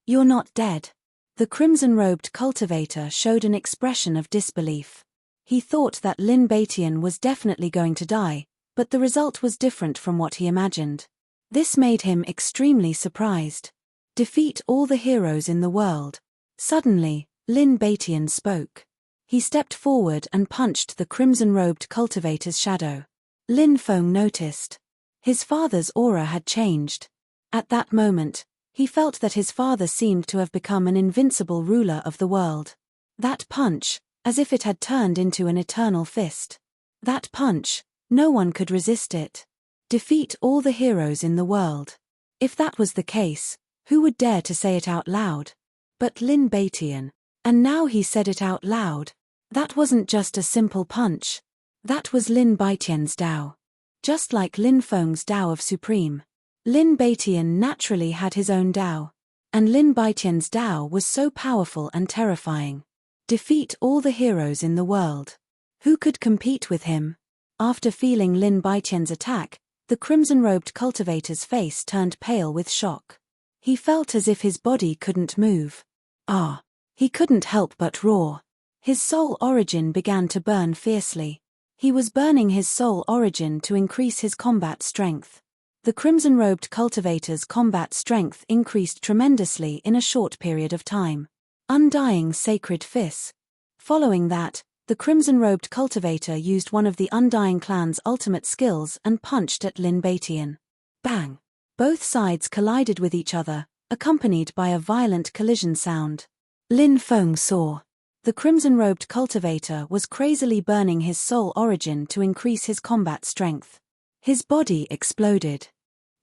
You're not dead. The crimson-robed cultivator showed an expression of disbelief. He thought that Lin Baitian was definitely going to die, but the result was different from what he imagined. This made him extremely surprised. Defeat all the heroes in the world. Suddenly, Lin Baitian spoke. He stepped forward and punched the crimson-robed cultivator's shadow. Lin Feng noticed. His father's aura had changed. At that moment, he felt that his father seemed to have become an invincible ruler of the world. That punch, as if it had turned into an eternal fist. That punch, no one could resist it. Defeat all the heroes in the world. If that was the case, who would dare to say it out loud? But Lin Baitian. And now he said it out loud. That wasn't just a simple punch. That was Lin Baitian's Tao. Just like Lin Feng's Tao of Supreme. Lin Baitian naturally had his own Tao. And Lin Baitian's Tao was so powerful and terrifying. Defeat all the heroes in the world. Who could compete with him? After feeling Lin Baitian's attack, the crimson-robed cultivator's face turned pale with shock. He felt as if his body couldn't move. He couldn't help but roar. His soul origin began to burn fiercely. He was burning his soul origin to increase his combat strength. The crimson-robed cultivator's combat strength increased tremendously in a short period of time. Undying Sacred Fist. Following that, the crimson-robed cultivator used one of the Undying clan's ultimate skills and punched at Lin Batian. Bang! Both sides collided with each other, accompanied by a violent collision sound. Lin Feng saw. The crimson-robed cultivator was crazily burning his soul origin to increase his combat strength. His body exploded.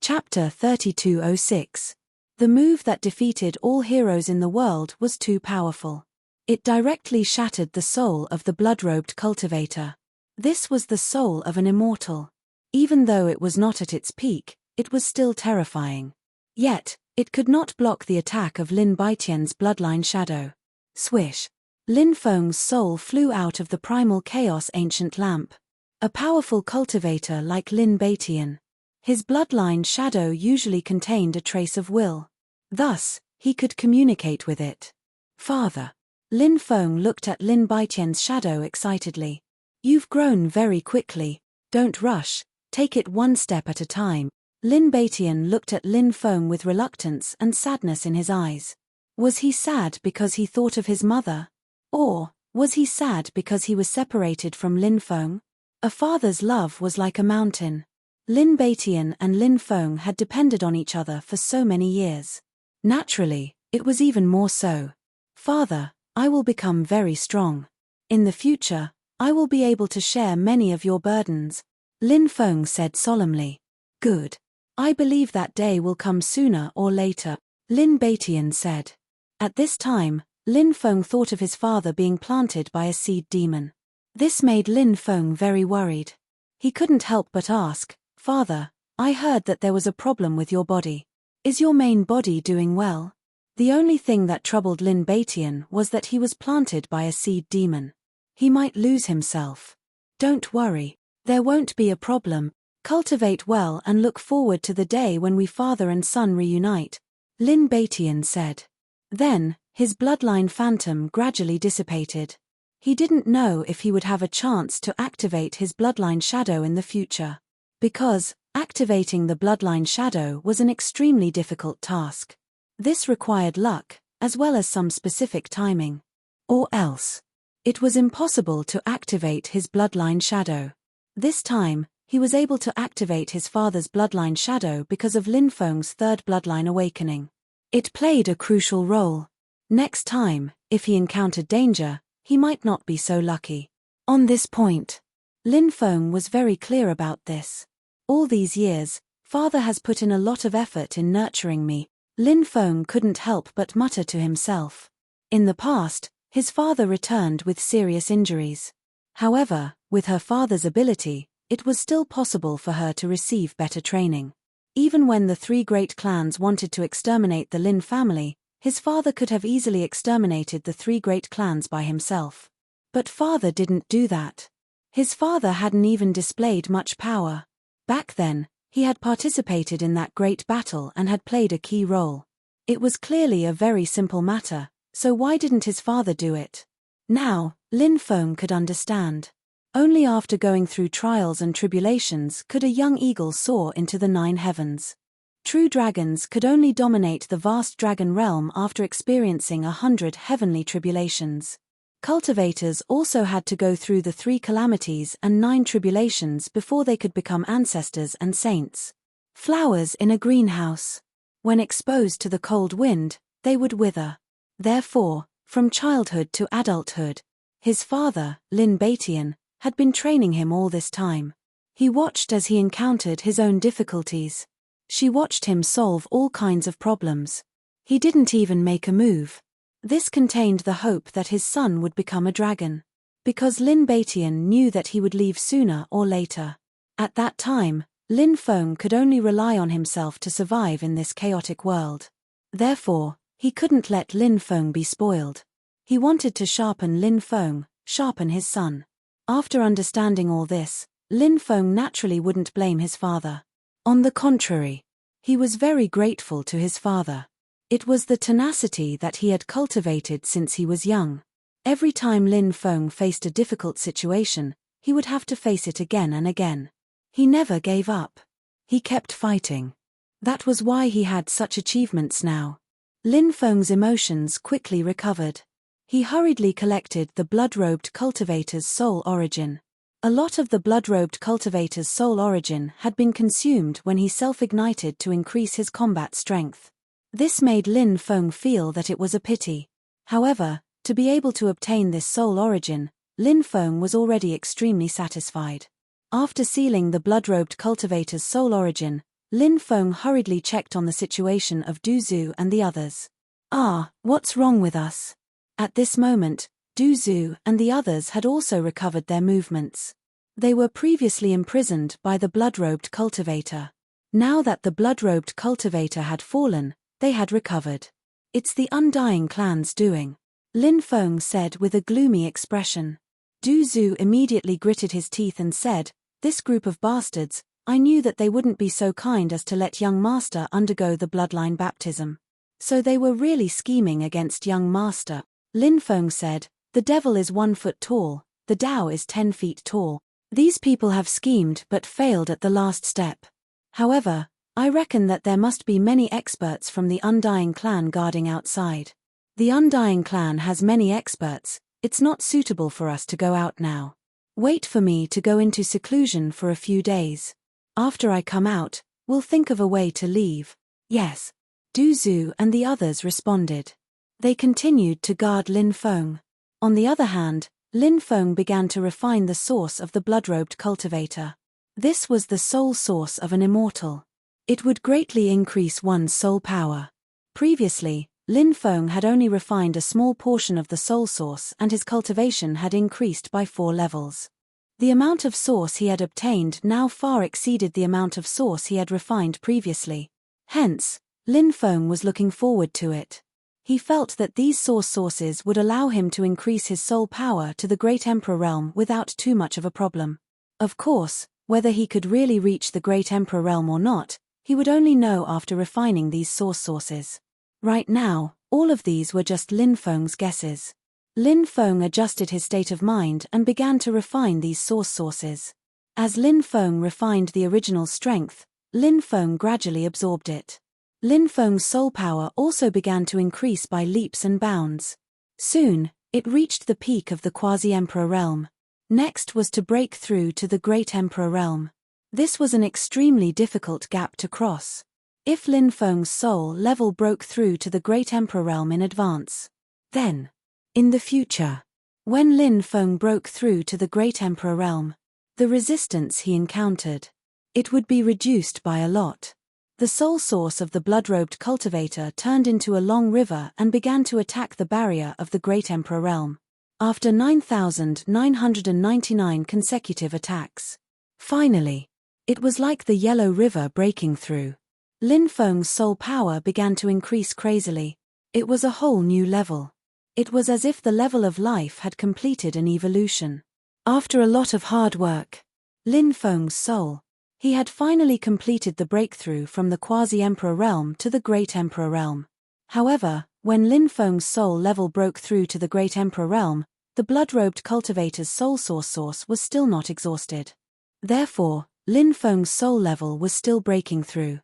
Chapter 3206. The move that defeated all heroes in the world was too powerful. It directly shattered the soul of the blood-robed cultivator. This was the soul of an immortal. Even though it was not at its peak, it was still terrifying. Yet, it could not block the attack of Lin Baitian's bloodline shadow. Swish! Lin Feng's soul flew out of the primal chaos ancient lamp. A powerful cultivator like Lin Batian. His bloodline shadow usually contained a trace of will. Thus, he could communicate with it. Father. Lin Feng looked at Lin Baitian's shadow excitedly. You've grown very quickly. Don't rush, take it one step at a time. Lin Batian looked at Lin Feng with reluctance and sadness in his eyes. Was he sad because he thought of his mother? Or, was he sad because he was separated from Lin Feng? A father's love was like a mountain. Lin Batian and Lin Feng had depended on each other for so many years. Naturally, it was even more so. Father, I will become very strong. In the future, I will be able to share many of your burdens. Lin Feng said solemnly. Good. I believe that day will come sooner or later, Lin Batian said. At this time, Lin Feng thought of his father being planted by a seed demon. This made Lin Feng very worried. He couldn't help but ask, Father, I heard that there was a problem with your body. Is your main body doing well? The only thing that troubled Lin Batian was that he was planted by a seed demon. He might lose himself. Don't worry, there won't be a problem. Cultivate well and look forward to the day when we father and son reunite, Lin Batian said. Then, his bloodline phantom gradually dissipated. He didn't know if he would have a chance to activate his bloodline shadow in the future. Because, activating the bloodline shadow was an extremely difficult task. This required luck, as well as some specific timing. Or else, it was impossible to activate his bloodline shadow. This time, he was able to activate his father's bloodline shadow because of Lin Feng's third bloodline awakening. It played a crucial role. Next time, if he encountered danger, he might not be so lucky. On this point, Lin Feng was very clear about this. All these years, father has put in a lot of effort in nurturing me. Lin Feng couldn't help but mutter to himself. In the past, his father returned with serious injuries. However, with her father's ability, it was still possible for her to receive better training. Even when the three great clans wanted to exterminate the Lin family, his father could have easily exterminated the three great clans by himself. But father didn't do that. His father hadn't even displayed much power. Back then, he had participated in that great battle and had played a key role. It was clearly a very simple matter, so why didn't his father do it? Now, Lin Feng could understand. Only after going through trials and tribulations could a young eagle soar into the 9 heavens. True dragons could only dominate the vast dragon realm after experiencing 100 heavenly tribulations. Cultivators also had to go through the 3 calamities and 9 tribulations before they could become ancestors and saints. Flowers in a greenhouse. When exposed to the cold wind, they would wither. Therefore, from childhood to adulthood, his father, Lin Batian, had been training him all this time. He watched as he encountered his own difficulties. She watched him solve all kinds of problems. He didn't even make a move. This contained the hope that his son would become a dragon. Because Lin Batian knew that he would leave sooner or later. At that time, Lin Feng could only rely on himself to survive in this chaotic world. Therefore, he couldn't let Lin Feng be spoiled. He wanted to sharpen Lin Feng, sharpen his son. After understanding all this, Lin Feng naturally wouldn't blame his father. On the contrary, he was very grateful to his father. It was the tenacity that he had cultivated since he was young. Every time Lin Feng faced a difficult situation, he would have to face it again and again. He never gave up. He kept fighting. That was why he had such achievements now. Lin Feng's emotions quickly recovered. He hurriedly collected the blood-robed cultivator's soul origin. A lot of the blood-robed cultivator's soul origin had been consumed when he self-ignited to increase his combat strength. This made Lin Feng feel that it was a pity. However, to be able to obtain this soul origin, Lin Feng was already extremely satisfied. After sealing the blood-robed cultivator's soul origin, Lin Feng hurriedly checked on the situation of Du Zhu and the others. What's wrong with us? At this moment, Du Zhu and the others had also recovered their movements. They were previously imprisoned by the blood-robed cultivator. Now that the blood-robed cultivator had fallen, they had recovered. It's the Undying clan's doing, Lin Feng said with a gloomy expression. Du Zhu immediately gritted his teeth and said, "This group of bastards, I knew that they wouldn't be so kind as to let young master undergo the bloodline baptism. So they were really scheming against young master." Lin Feng said, "The devil is 1 foot tall, the Tao is 10 feet tall. These people have schemed but failed at the last step. However, I reckon that there must be many experts from the Undying clan guarding outside. The Undying clan has many experts, it's not suitable for us to go out now. Wait for me to go into seclusion for a few days. After I come out, we'll think of a way to leave." "Yes," Du Zhu and the others responded. They continued to guard Lin Feng. On the other hand, Lin Feng began to refine the source of the blood-robed cultivator. This was the soul source of an immortal. It would greatly increase one's soul power. Previously, Lin Feng had only refined a small portion of the soul source and his cultivation had increased by 4 levels. The amount of source he had obtained now far exceeded the amount of source he had refined previously. Hence, Lin Feng was looking forward to it. He felt that these sources would allow him to increase his soul power to the Great Emperor realm without too much of a problem. Of course, whether he could really reach the Great Emperor realm or not, he would only know after refining these sources. Right now, all of these were just Lin Feng's guesses. Lin Feng adjusted his state of mind and began to refine these sources. As Lin Feng refined the original strength, Lin Feng gradually absorbed it. Lin Feng's soul power also began to increase by leaps and bounds. Soon, it reached the peak of the Quasi-Emperor realm. Next was to break through to the Great Emperor realm. This was an extremely difficult gap to cross. If Lin Feng's soul level broke through to the Great Emperor realm in advance, then, in the future, when Lin Feng broke through to the Great Emperor realm, the resistance he encountered, it would be reduced by a lot. The soul source of the blood-robed cultivator turned into a long river and began to attack the barrier of the Great Emperor realm. After 9,999 consecutive attacks, finally, it was like the Yellow River breaking through. Lin Feng's soul power began to increase crazily. It was a whole new level. It was as if the level of life had completed an evolution. After a lot of hard work, Lin Feng's soul, he had finally completed the breakthrough from the Quasi-Emperor realm to the Great Emperor realm. However, when Lin Feng's soul level broke through to the Great Emperor realm, the blood-robed cultivator's soul source was still not exhausted. Therefore, Lin Feng's soul level was still breaking through.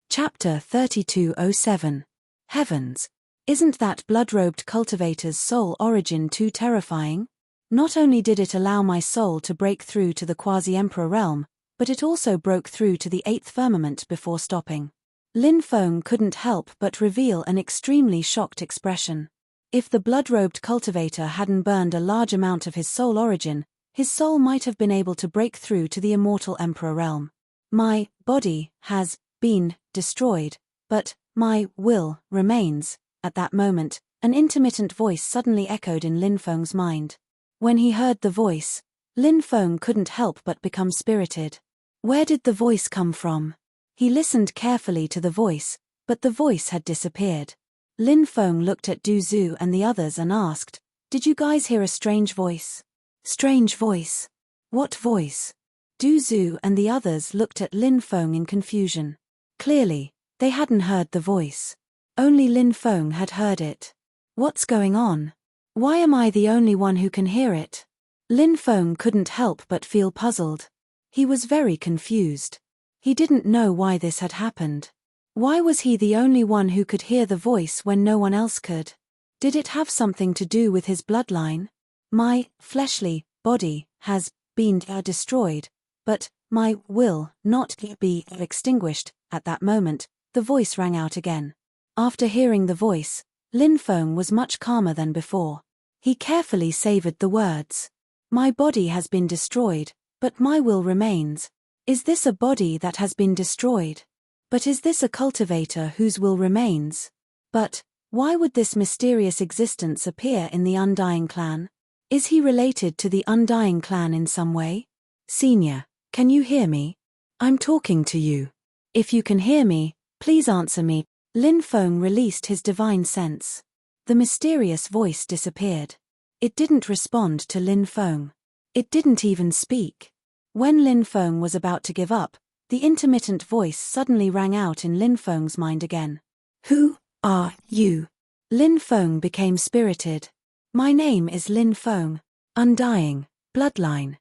Chapter 3207. Heavens! Isn't that blood-robed cultivator's soul origin too terrifying? Not only did it allow my soul to break through to the Quasi-Emperor realm, but it also broke through to the 8th firmament before stopping. Lin Feng couldn't help but reveal an extremely shocked expression. If the blood-robed cultivator hadn't burned a large amount of his soul origin, his soul might have been able to break through to the immortal Emperor realm. My body has been destroyed, but my will remains. At that moment, an intermittent voice suddenly echoed in Lin Feng's mind. When he heard the voice, Lin Feng couldn't help but become spirited. Where did the voice come from? He listened carefully to the voice, but the voice had disappeared. Lin Feng looked at Du Zhu and the others and asked, "Did you guys hear a strange voice?" "Strange voice? What voice?" Du Zhu and the others looked at Lin Feng in confusion. Clearly, they hadn't heard the voice. Only Lin Feng had heard it. "What's going on?" Why am I the only one who can hear it? Lin Feng couldn't help but feel puzzled. He was very confused. He didn't know why this had happened. Why was he the only one who could hear the voice when no one else could? Did it have something to do with his bloodline? My fleshly body has been destroyed, but my will not be extinguished. At that moment, the voice rang out again. After hearing the voice, Lin Feng was much calmer than before. He carefully savored the words. My body has been destroyed, but my will remains. Is this a body that has been destroyed? But is this a cultivator whose will remains? But why would this mysterious existence appear in the Undying Clan? Is he related to the Undying Clan in some way? Senior, can you hear me? I'm talking to you. If you can hear me, please answer me. Lin Feng released his divine sense. The mysterious voice disappeared. It didn't respond to Lin Feng. It didn't even speak. When Lin Feng was about to give up, the intermittent voice suddenly rang out in Lin Feng's mind again. Who are you? Lin Feng became spirited. My name is Lin Feng. Undying bloodline.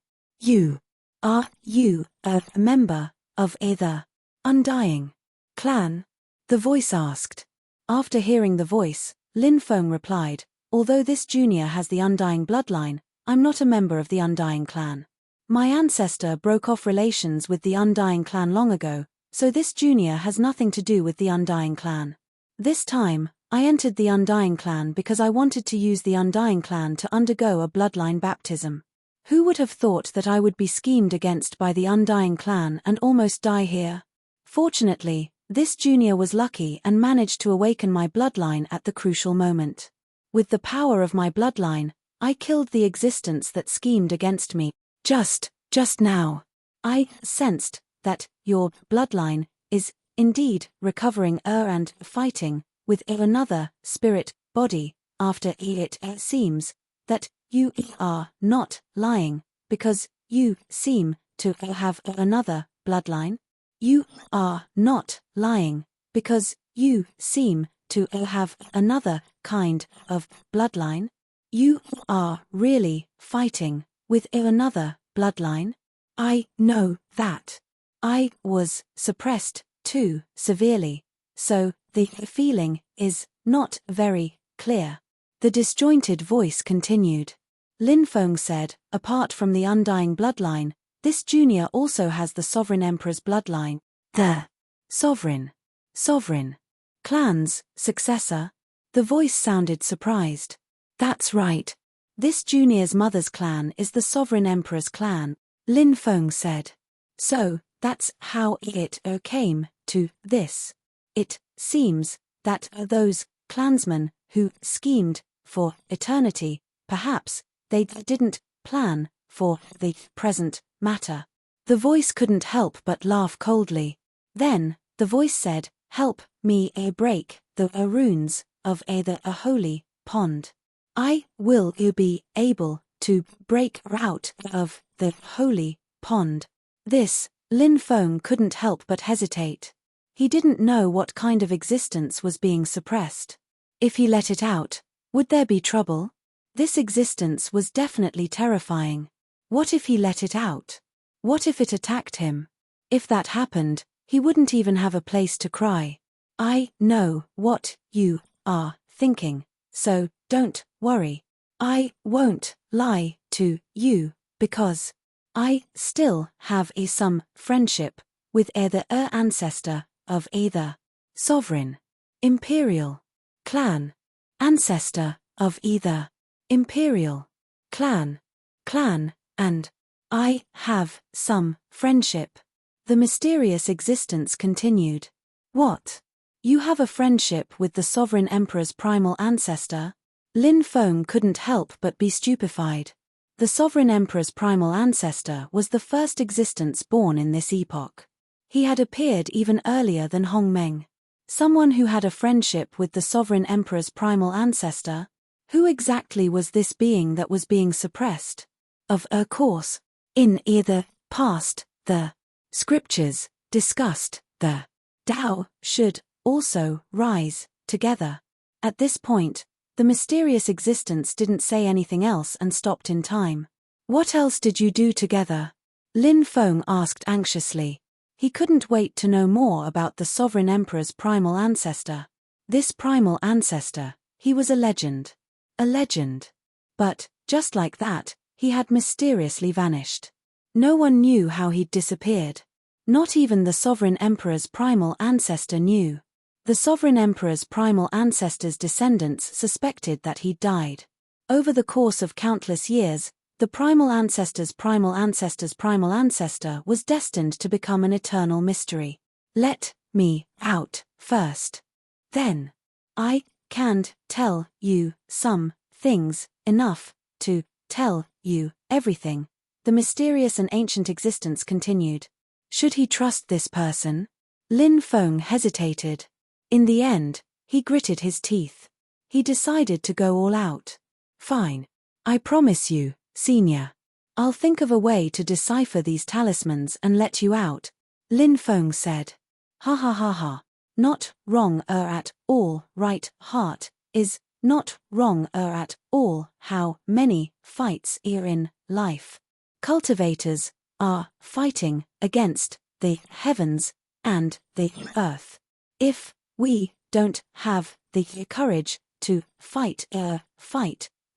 Are you a member of either Undying Clan? The voice asked. After hearing the voice, Lin Feng replied, although this junior has the Undying bloodline, I'm not a member of the Undying Clan. My ancestor broke off relations with the Undying Clan long ago, so this junior has nothing to do with the Undying Clan. This time, I entered the Undying Clan because I wanted to use the Undying Clan to undergo a bloodline baptism. Who would have thought that I would be schemed against by the Undying Clan and almost die here? Fortunately, this junior was lucky and managed to awaken my bloodline at the crucial moment. With the power of my bloodline, I killed the existence that schemed against me. Just now. I sensed that your bloodline is indeed recovering and fighting with another spirit body after it seems that you are not lying because you seem to have another bloodline. You are not lying because you seem to have another kind of bloodline. You are really fighting with another bloodline. I know that. I was suppressed too severely, so the feeling is not very clear. The disjointed voice continued. Lin Feng said, apart from the Undying bloodline, this junior also has the Sovereign Emperor's bloodline. The Sovereign Clan's successor? The voice sounded surprised. That's right. This junior's mother's clan is the Sovereign Emperor's clan, Lin Feng said. So, that's how it came to this. It seems that those clansmen who schemed for eternity, perhaps they didn't plan for the present matter. The voice couldn't help but laugh coldly. Then, the voice said, help me break the runes of the holy pond. I will be able to break out of the holy pond. This, Lin Feng couldn't help but hesitate. He didn't know what kind of existence was being suppressed. If he let it out, would there be trouble? This existence was definitely terrifying. What if he let it out? What if it attacked him? If that happened, he wouldn't even have a place to cry. I know what you are thinking, so don't worry. I won't lie to you, because I still have some friendship with the ancestor of either Sovereign Imperial Clan, ancestor of either Imperial Clan, and I have some friendship. The mysterious existence continued. What? You have a friendship with the Sovereign Emperor's primal ancestor? Lin Feng couldn't help but be stupefied. The Sovereign Emperor's primal ancestor was the first existence born in this epoch. He had appeared even earlier than Hong Meng. Someone who had a friendship with the Sovereign Emperor's primal ancestor? Who exactly was this being that was being suppressed? Of course, in either past, the scriptures discussed the Tao should also rise together. At this point, The mysterious existence didn't say anything else and stopped in time. What else did you do together? Lin Feng asked anxiously. He couldn't wait to know more about the Sovereign Emperor's primal ancestor. This primal ancestor, he was a legend. A legend. But, just like that, he had mysteriously vanished. No one knew how he'd disappeared. Not even the Sovereign Emperor's primal ancestor knew. The Sovereign Emperor's primal ancestor's descendants suspected that he'd died. Over the course of countless years, the primal ancestor's primal ancestor's primal ancestor was destined to become an eternal mystery. Let me out first. Then. I can't tell you some things enough to tell you everything. The mysterious and ancient existence continued. Should he trust this person? Lin Feng hesitated. In the end, he gritted his teeth. He decided to go all out. Fine. I promise you, Senior. I'll think of a way to decipher these talismans and let you out, Lin Feng said. Ha ha ha ha. Not wrong at all, right, heart, is not wrong at all. How many fights in life? Cultivators are fighting against the heavens and the earth. If we don't have the courage to fight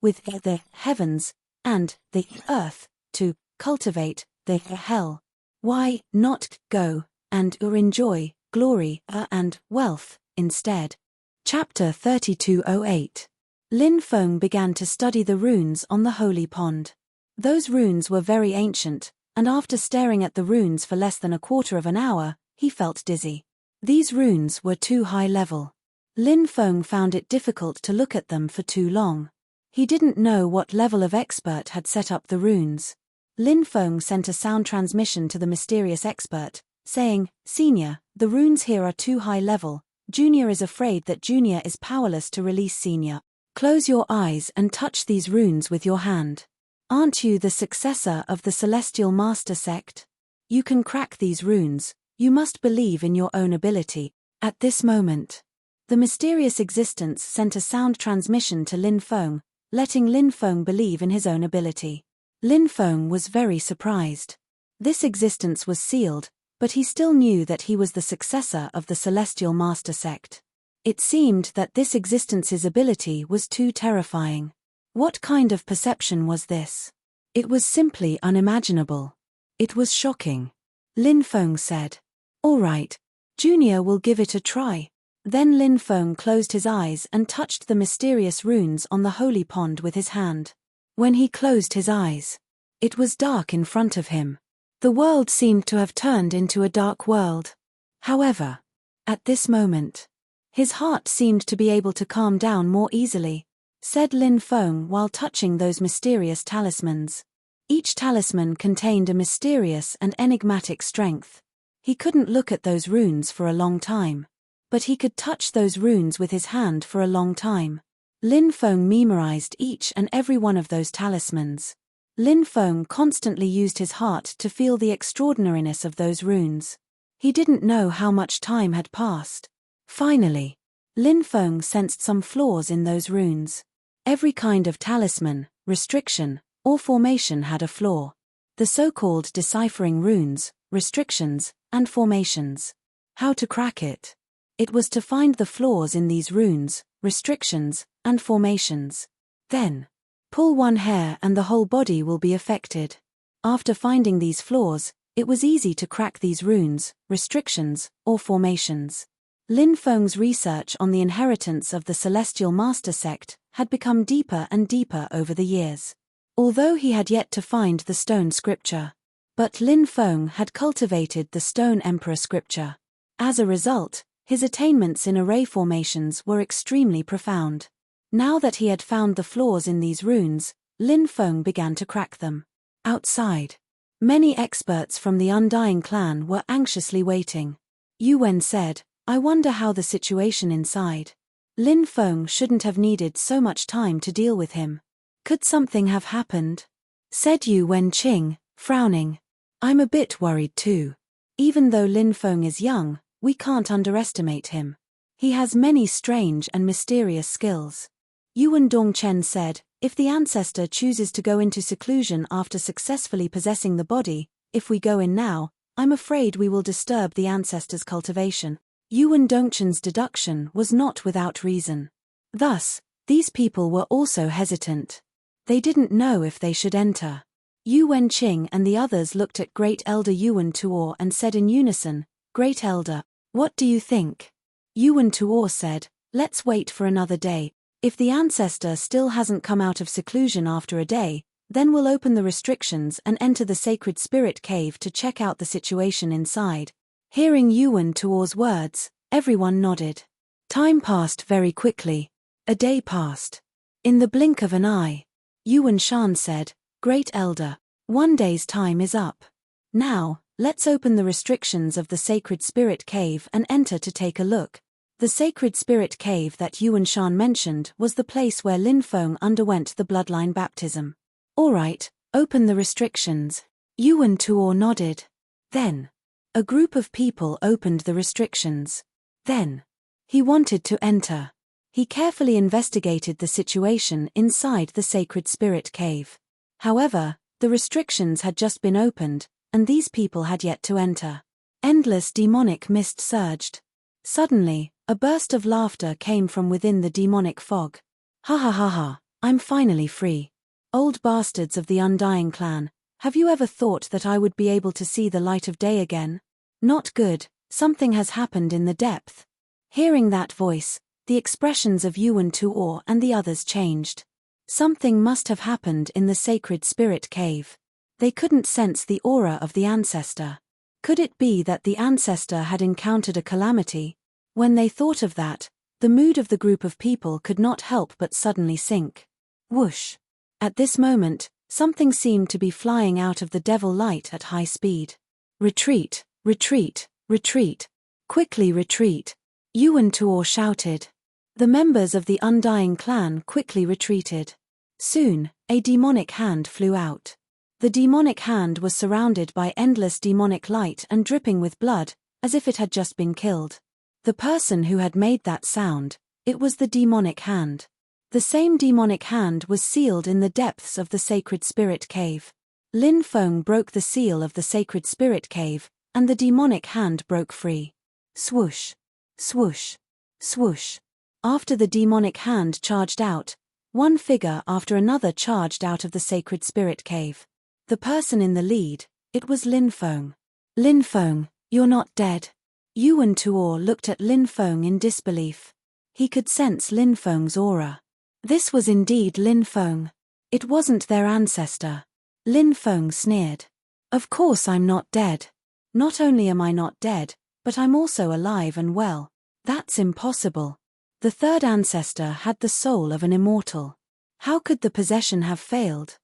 with the heavens and the earth to cultivate the hell, why not go and enjoy glory and wealth instead? Chapter 3208. Lin Feng began to study the runes on the holy pond. Those runes were very ancient, and after staring at the runes for less than a quarter of an hour, he felt dizzy. These runes were too high level. Lin Feng found it difficult to look at them for too long. He didn't know what level of expert had set up the runes. Lin Feng sent a sound transmission to the mysterious expert, saying, Senior, the runes here are too high level. Junior is afraid that Junior is powerless to release Senior. Close your eyes and touch these runes with your hand. Aren't you the successor of the Celestial Master sect? You can crack these runes. You must believe in your own ability. At this moment, the mysterious existence sent a sound transmission to Lin Feng, letting Lin Feng believe in his own ability. Lin Feng was very surprised. This existence was sealed, but he still knew that he was the successor of the Celestial Master sect. It seemed that this existence's ability was too terrifying. What kind of perception was this? It was simply unimaginable. It was shocking. Lin Feng said. All right. Junior will give it a try. Then Lin Feng closed his eyes and touched the mysterious runes on the holy pond with his hand. When he closed his eyes, it was dark in front of him. The world seemed to have turned into a dark world. However, at this moment, his heart seemed to be able to calm down more easily, said Lin Feng while touching those mysterious talismans. Each talisman contained a mysterious and enigmatic strength. He couldn't look at those runes for a long time, but he could touch those runes with his hand for a long time. Lin Feng memorized each and every one of those talismans. Lin Feng constantly used his heart to feel the extraordinariness of those runes. He didn't know how much time had passed. Finally, Lin Feng sensed some flaws in those runes. Every kind of talisman, restriction, or formation had a flaw. The so-called deciphering runes, restrictions, and formations. How to crack it? It was to find the flaws in these runes, restrictions, and formations. Then, pull one hair and the whole body will be affected. After finding these flaws, it was easy to crack these runes, restrictions, or formations. Lin Feng's research on the inheritance of the Celestial Master sect had become deeper and deeper over the years. Although he had yet to find the stone scripture, but Lin Feng had cultivated the stone emperor scripture. As a result, his attainments in array formations were extremely profound. Now that he had found the flaws in these runes, Lin Feng began to crack them. Outside, many experts from the Undying clan were anxiously waiting. Yu Wen said, I wonder how the situation inside. Lin Feng shouldn't have needed so much time to deal with him. Could something have happened? Said Yu Wen Qing, frowning. I'm a bit worried too. Even though Lin Feng is young, we can't underestimate him. He has many strange and mysterious skills. Yuan Dongchen said, if the ancestor chooses to go into seclusion after successfully possessing the body, if we go in now, I'm afraid we will disturb the ancestor's cultivation. Yuan Dongchen's deduction was not without reason. Thus, these people were also hesitant. They didn't know if they should enter. Yu Wenqing and the others looked at Great Elder Yuan Tuor and said in unison, Great Elder, what do you think? Yuan Tuor said, let's wait for another day. If the ancestor still hasn't come out of seclusion after a day, then we'll open the restrictions and enter the sacred spirit cave to check out the situation inside. Hearing Yuan Tuor's words, everyone nodded. Time passed very quickly. A day passed. In the blink of an eye. Yuan Shan said, Great Elder, 1 day's time is up. Now, let's open the restrictions of the sacred spirit cave and enter to take a look. The sacred spirit cave that Yuan Shan mentioned was the place where Lin Feng underwent the bloodline baptism. All right, open the restrictions. Yuan Tuor nodded. Then, a group of people opened the restrictions. Then, he wanted to enter. He carefully investigated the situation inside the sacred spirit cave. However, the restrictions had just been opened, and these people had yet to enter. Endless demonic mist surged. Suddenly, a burst of laughter came from within the demonic fog. Ha ha ha ha, I'm finally free. Old bastards of the Undying clan, have you ever thought that I would be able to see the light of day again? Not good, something has happened in the depth. Hearing that voice, the expressions of Yuan Tuor and the others changed. Something must have happened in the sacred spirit cave. They couldn't sense the aura of the ancestor. Could it be that the ancestor had encountered a calamity? When they thought of that, the mood of the group of people could not help but suddenly sink. Whoosh! At this moment, something seemed to be flying out of the devil light at high speed. Retreat, retreat, retreat. Quickly retreat. Yuan Tuor shouted. The members of the Undying clan quickly retreated. Soon, a demonic hand flew out. The demonic hand was surrounded by endless demonic light and dripping with blood, as if it had just been killed. The person who had made that sound, it was the demonic hand. The same demonic hand was sealed in the depths of the sacred spirit cave. Lin Feng broke the seal of the sacred spirit cave, and the demonic hand broke free. Swoosh, swoosh, swoosh. After the demonic hand charged out, one figure after another charged out of the sacred spirit cave. The person in the lead, it was Lin Feng. Lin Feng, you're not dead. Yuan Tuor looked at Lin Feng in disbelief. He could sense Lin Feng's aura. This was indeed Lin Feng. It wasn't their ancestor. Lin Feng sneered. Of course I'm not dead. Not only am I not dead, but I'm also alive and well. That's impossible. The third ancestor had the soul of an immortal. How could the possession have failed?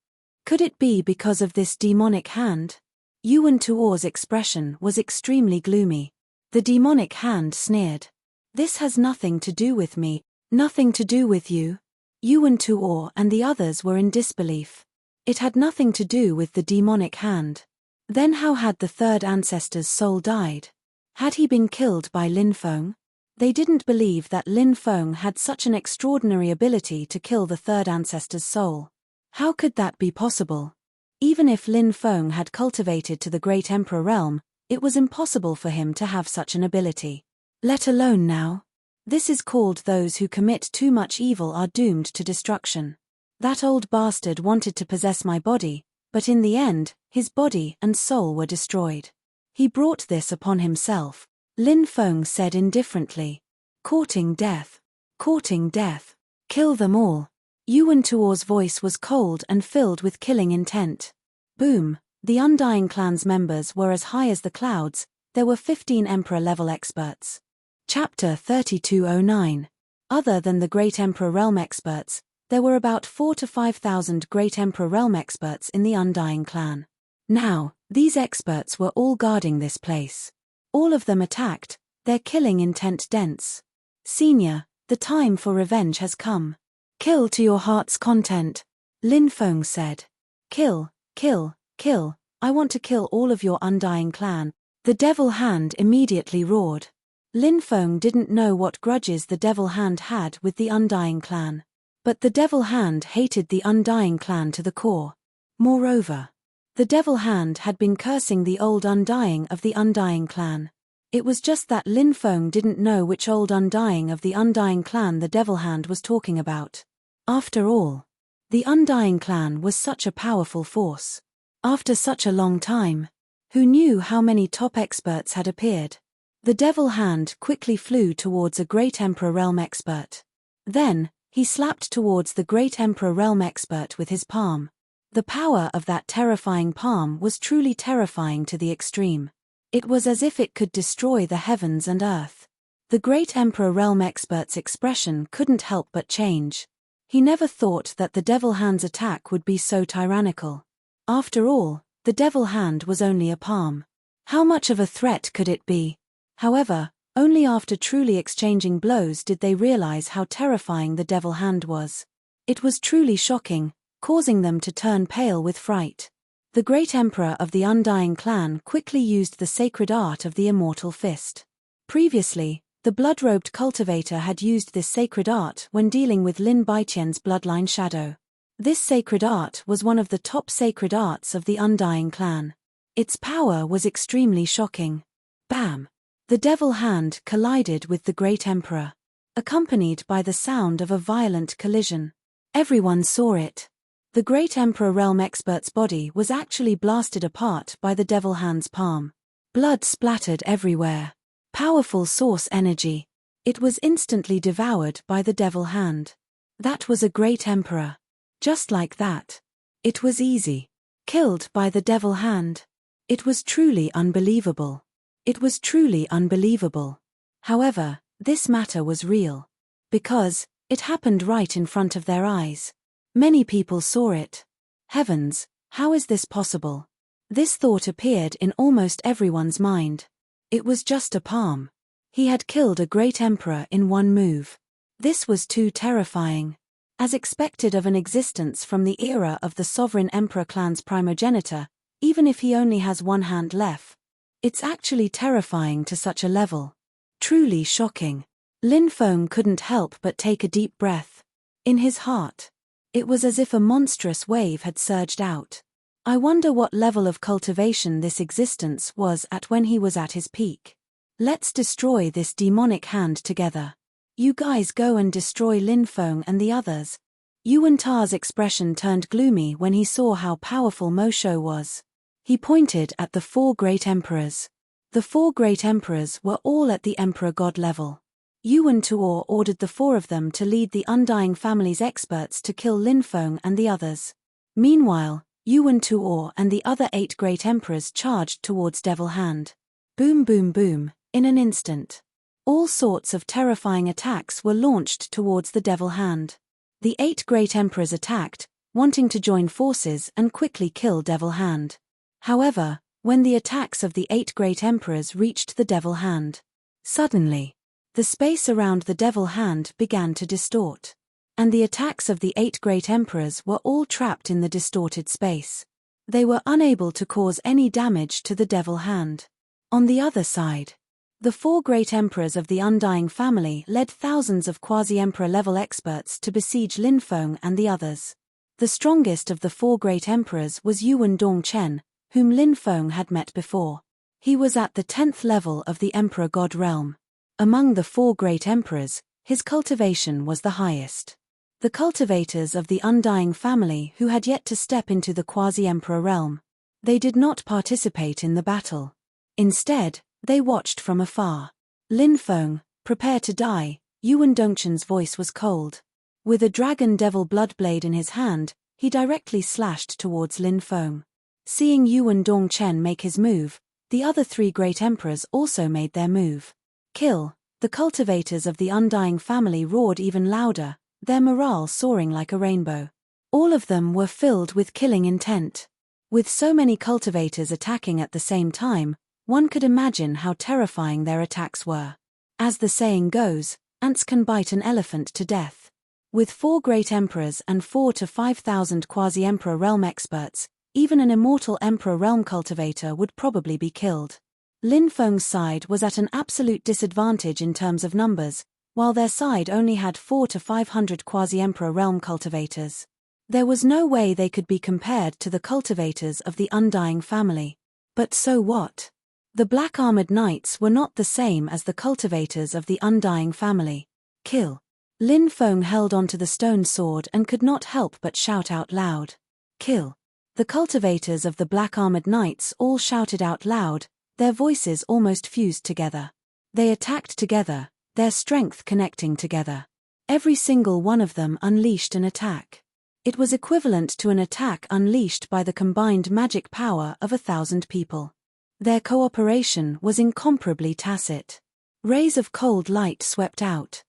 Could it be because of this demonic hand? Yuan Tuor's expression was extremely gloomy. The demonic hand sneered. This has nothing to do with me, nothing to do with you. Yuan Tuor and the others were in disbelief. It had nothing to do with the demonic hand. Then how had the third ancestor's soul died? Had he been killed by Lin Feng? They didn't believe that Lin Feng had such an extraordinary ability to kill the third ancestor's soul. How could that be possible? Even if Lin Feng had cultivated to the Great Emperor realm, it was impossible for him to have such an ability. Let alone now. This is called those who commit too much evil are doomed to destruction. That old bastard wanted to possess my body, but in the end, his body and soul were destroyed. He brought this upon himself. Lin Feng said indifferently. Courting death. Courting death. Kill them all. Yuan Tuor's voice was cold and filled with killing intent. Boom. The Undying clan's members were as high as the clouds. There were 15 Emperor-level experts. Chapter 3209. Other than the Great Emperor Realm experts, there were about 4,000 to 5,000 Great Emperor Realm experts in the Undying clan. Now, these experts were all guarding this place. All of them attacked, their killing intent dense. Senior, the time for revenge has come. Kill to your heart's content, Lin Feng said. Kill, kill, kill, I want to kill all of your Undying clan. The Devil Hand immediately roared. Lin Feng didn't know what grudges the Devil Hand had with the Undying clan. But the Devil Hand hated the Undying clan to the core. Moreover, the Devil Hand had been cursing the old Undying of the Undying clan. It was just that Lin Feng didn't know which old Undying of the Undying clan the Devil Hand was talking about. After all, the Undying clan was such a powerful force. After such a long time, who knew how many top experts had appeared? The Devil Hand quickly flew towards a Great Emperor Realm expert. Then, he slapped towards the Great Emperor Realm expert with his palm. The power of that terrifying palm was truly terrifying to the extreme. It was as if it could destroy the heavens and earth. The Great Emperor Realm expert's expression couldn't help but change. He never thought that the Devil Hand's attack would be so tyrannical. After all, the Devil Hand was only a palm. How much of a threat could it be? However, only after truly exchanging blows did they realize how terrifying the Devil Hand was. It was truly shocking, causing them to turn pale with fright. The Great Emperor of the Undying clan quickly used the sacred art of the Immortal Fist. Previously, the blood-robed cultivator had used this sacred art when dealing with Lin Baiqian's bloodline shadow. This sacred art was one of the top sacred arts of the Undying clan. Its power was extremely shocking. Bam! The Devil Hand collided with the Great Emperor, accompanied by the sound of a violent collision. Everyone saw it. The Great Emperor Realm expert's body was actually blasted apart by the Devil Hand's palm. Blood splattered everywhere. Powerful source energy. It was instantly devoured by the Devil Hand. That was a Great Emperor. Just like that. It was easy. Killed by the Devil Hand. It was truly unbelievable. It was truly unbelievable. However, this matter was real. Because, it happened right in front of their eyes. Many people saw it. Heavens, how is this possible? This thought appeared in almost everyone's mind. It was just a palm. He had killed a Great Emperor in one move. This was too terrifying. As expected of an existence from the era of the Sovereign Emperor clan's primogenitor, even if he only has one hand left. It's actually terrifying to such a level. Truly shocking. Lin Feng couldn't help but take a deep breath. In his heart, it was as if a monstrous wave had surged out. I wonder what level of cultivation this existence was at when he was at his peak. Let's destroy this demonic hand together. You guys go and destroy Lin Feng and the others. Yuan Ta's expression turned gloomy when he saw how powerful Mo Shou was. He pointed at the 4 Great Emperors. The 4 Great Emperors were all at the Emperor God level. Yuan Tuo ordered the 4 of them to lead the Undying family's experts to kill Lin Feng and the others. Meanwhile, Yuan Tuo and the other 8 Great Emperors charged towards Devil Hand. Boom boom boom, in an instant. All sorts of terrifying attacks were launched towards the Devil Hand. The 8 Great Emperors attacked, wanting to join forces and quickly kill Devil Hand. However, when the attacks of the 8 Great Emperors reached the Devil Hand, suddenly, the space around the Devil Hand began to distort. And the attacks of the 8 Great Emperors were all trapped in the distorted space. They were unable to cause any damage to the Devil Hand. On the other side, the 4 Great Emperors of the Undying family led thousands of quasi-emperor level experts to besiege Lin Feng and the others. The strongest of the 4 Great Emperors was Yuan Dongchen, whom Lin Feng had met before. He was at the 10th level of the Emperor God realm. Among the 4 Great Emperors, his cultivation was the highest. The cultivators of the Undying family who had yet to step into the quasi-emperor realm. They did not participate in the battle. Instead, they watched from afar. Lin Feng, prepare to die, Yuan Dongchen's voice was cold. With a dragon devil bloodblade in his hand, he directly slashed towards Lin Feng. Seeing Yuan Dongchen make his move, the other 3 Great Emperors also made their move. Kill! The cultivators of the Undying family roared even louder, their morale soaring like a rainbow. All of them were filled with killing intent. With so many cultivators attacking at the same time, one could imagine how terrifying their attacks were. As the saying goes, ants can bite an elephant to death. With 4 Great Emperors and 4 to 5,000 quasi-emperor realm experts, even an immortal emperor realm cultivator would probably be killed. Lin Feng's side was at an absolute disadvantage in terms of numbers, while their side only had 400 to 500 quasi-emperor realm cultivators. There was no way they could be compared to the cultivators of the Undying family. But so what? The black-armored knights were not the same as the cultivators of the Undying family. Kill. Lin Feng held onto the stone sword and could not help but shout out loud. Kill. The cultivators of the black-armored knights all shouted out loud, their voices almost fused together. They attacked together, their strength connecting together. Every single one of them unleashed an attack. It was equivalent to an attack unleashed by the combined magic power of 1,000 people. Their cooperation was incomparably tacit. Rays of cold light swept out.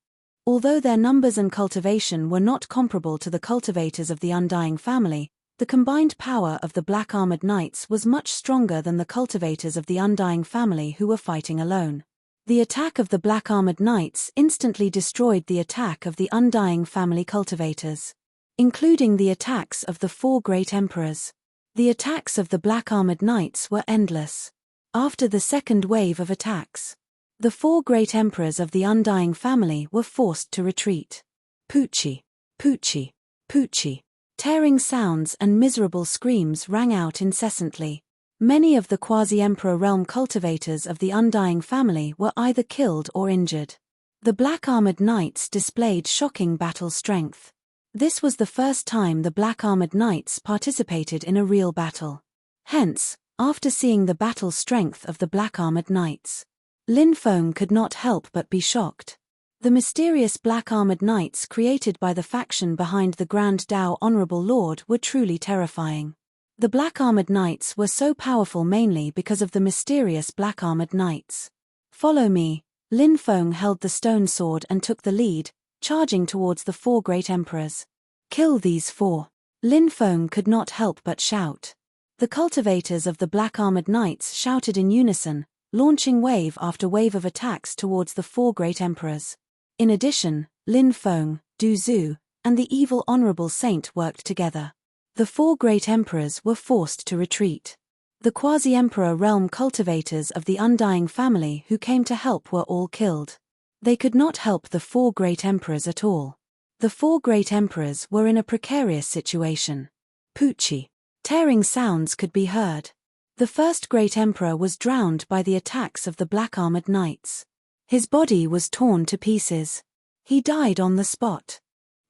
Although their numbers and cultivation were not comparable to the cultivators of the Undying family, the combined power of the black-armored knights was much stronger than the cultivators of the Undying family who were fighting alone. The attack of the black-armored knights instantly destroyed the attack of the Undying family cultivators, including the attacks of the 4 great emperors. The attacks of the black-armored knights were endless. After the second wave of attacks, the 4 great emperors of the Undying family were forced to retreat. Poochie, poochie, poochie. Tearing sounds and miserable screams rang out incessantly. Many of the quasi-emperor realm cultivators of the Undying family were either killed or injured. The black-armored knights displayed shocking battle strength. This was the first time the black-armored knights participated in a real battle. Hence, after seeing the battle strength of the black-armored knights, Lin Feng could not help but be shocked. The mysterious black-armored knights created by the faction behind the Grand Dao Honorable Lord were truly terrifying. The black-armored knights were so powerful mainly because of the mysterious black-armored knights. Follow me. Lin Feng held the stone sword and took the lead, charging towards the 4 great emperors. Kill these 4. Lin Feng could not help but shout. The cultivators of the black-armored knights shouted in unison, launching wave after wave of attacks towards the 4 great emperors. In addition, Lin Feng, Du Zhu, and the evil Honorable Saint worked together. The 4 great emperors were forced to retreat. The quasi-emperor realm cultivators of the Undying family who came to help were all killed. They could not help the 4 great emperors at all. The 4 great emperors were in a precarious situation. Poochie. Tearing sounds could be heard. The first great emperor was drowned by the attacks of the black-armored knights. His body was torn to pieces. He died on the spot.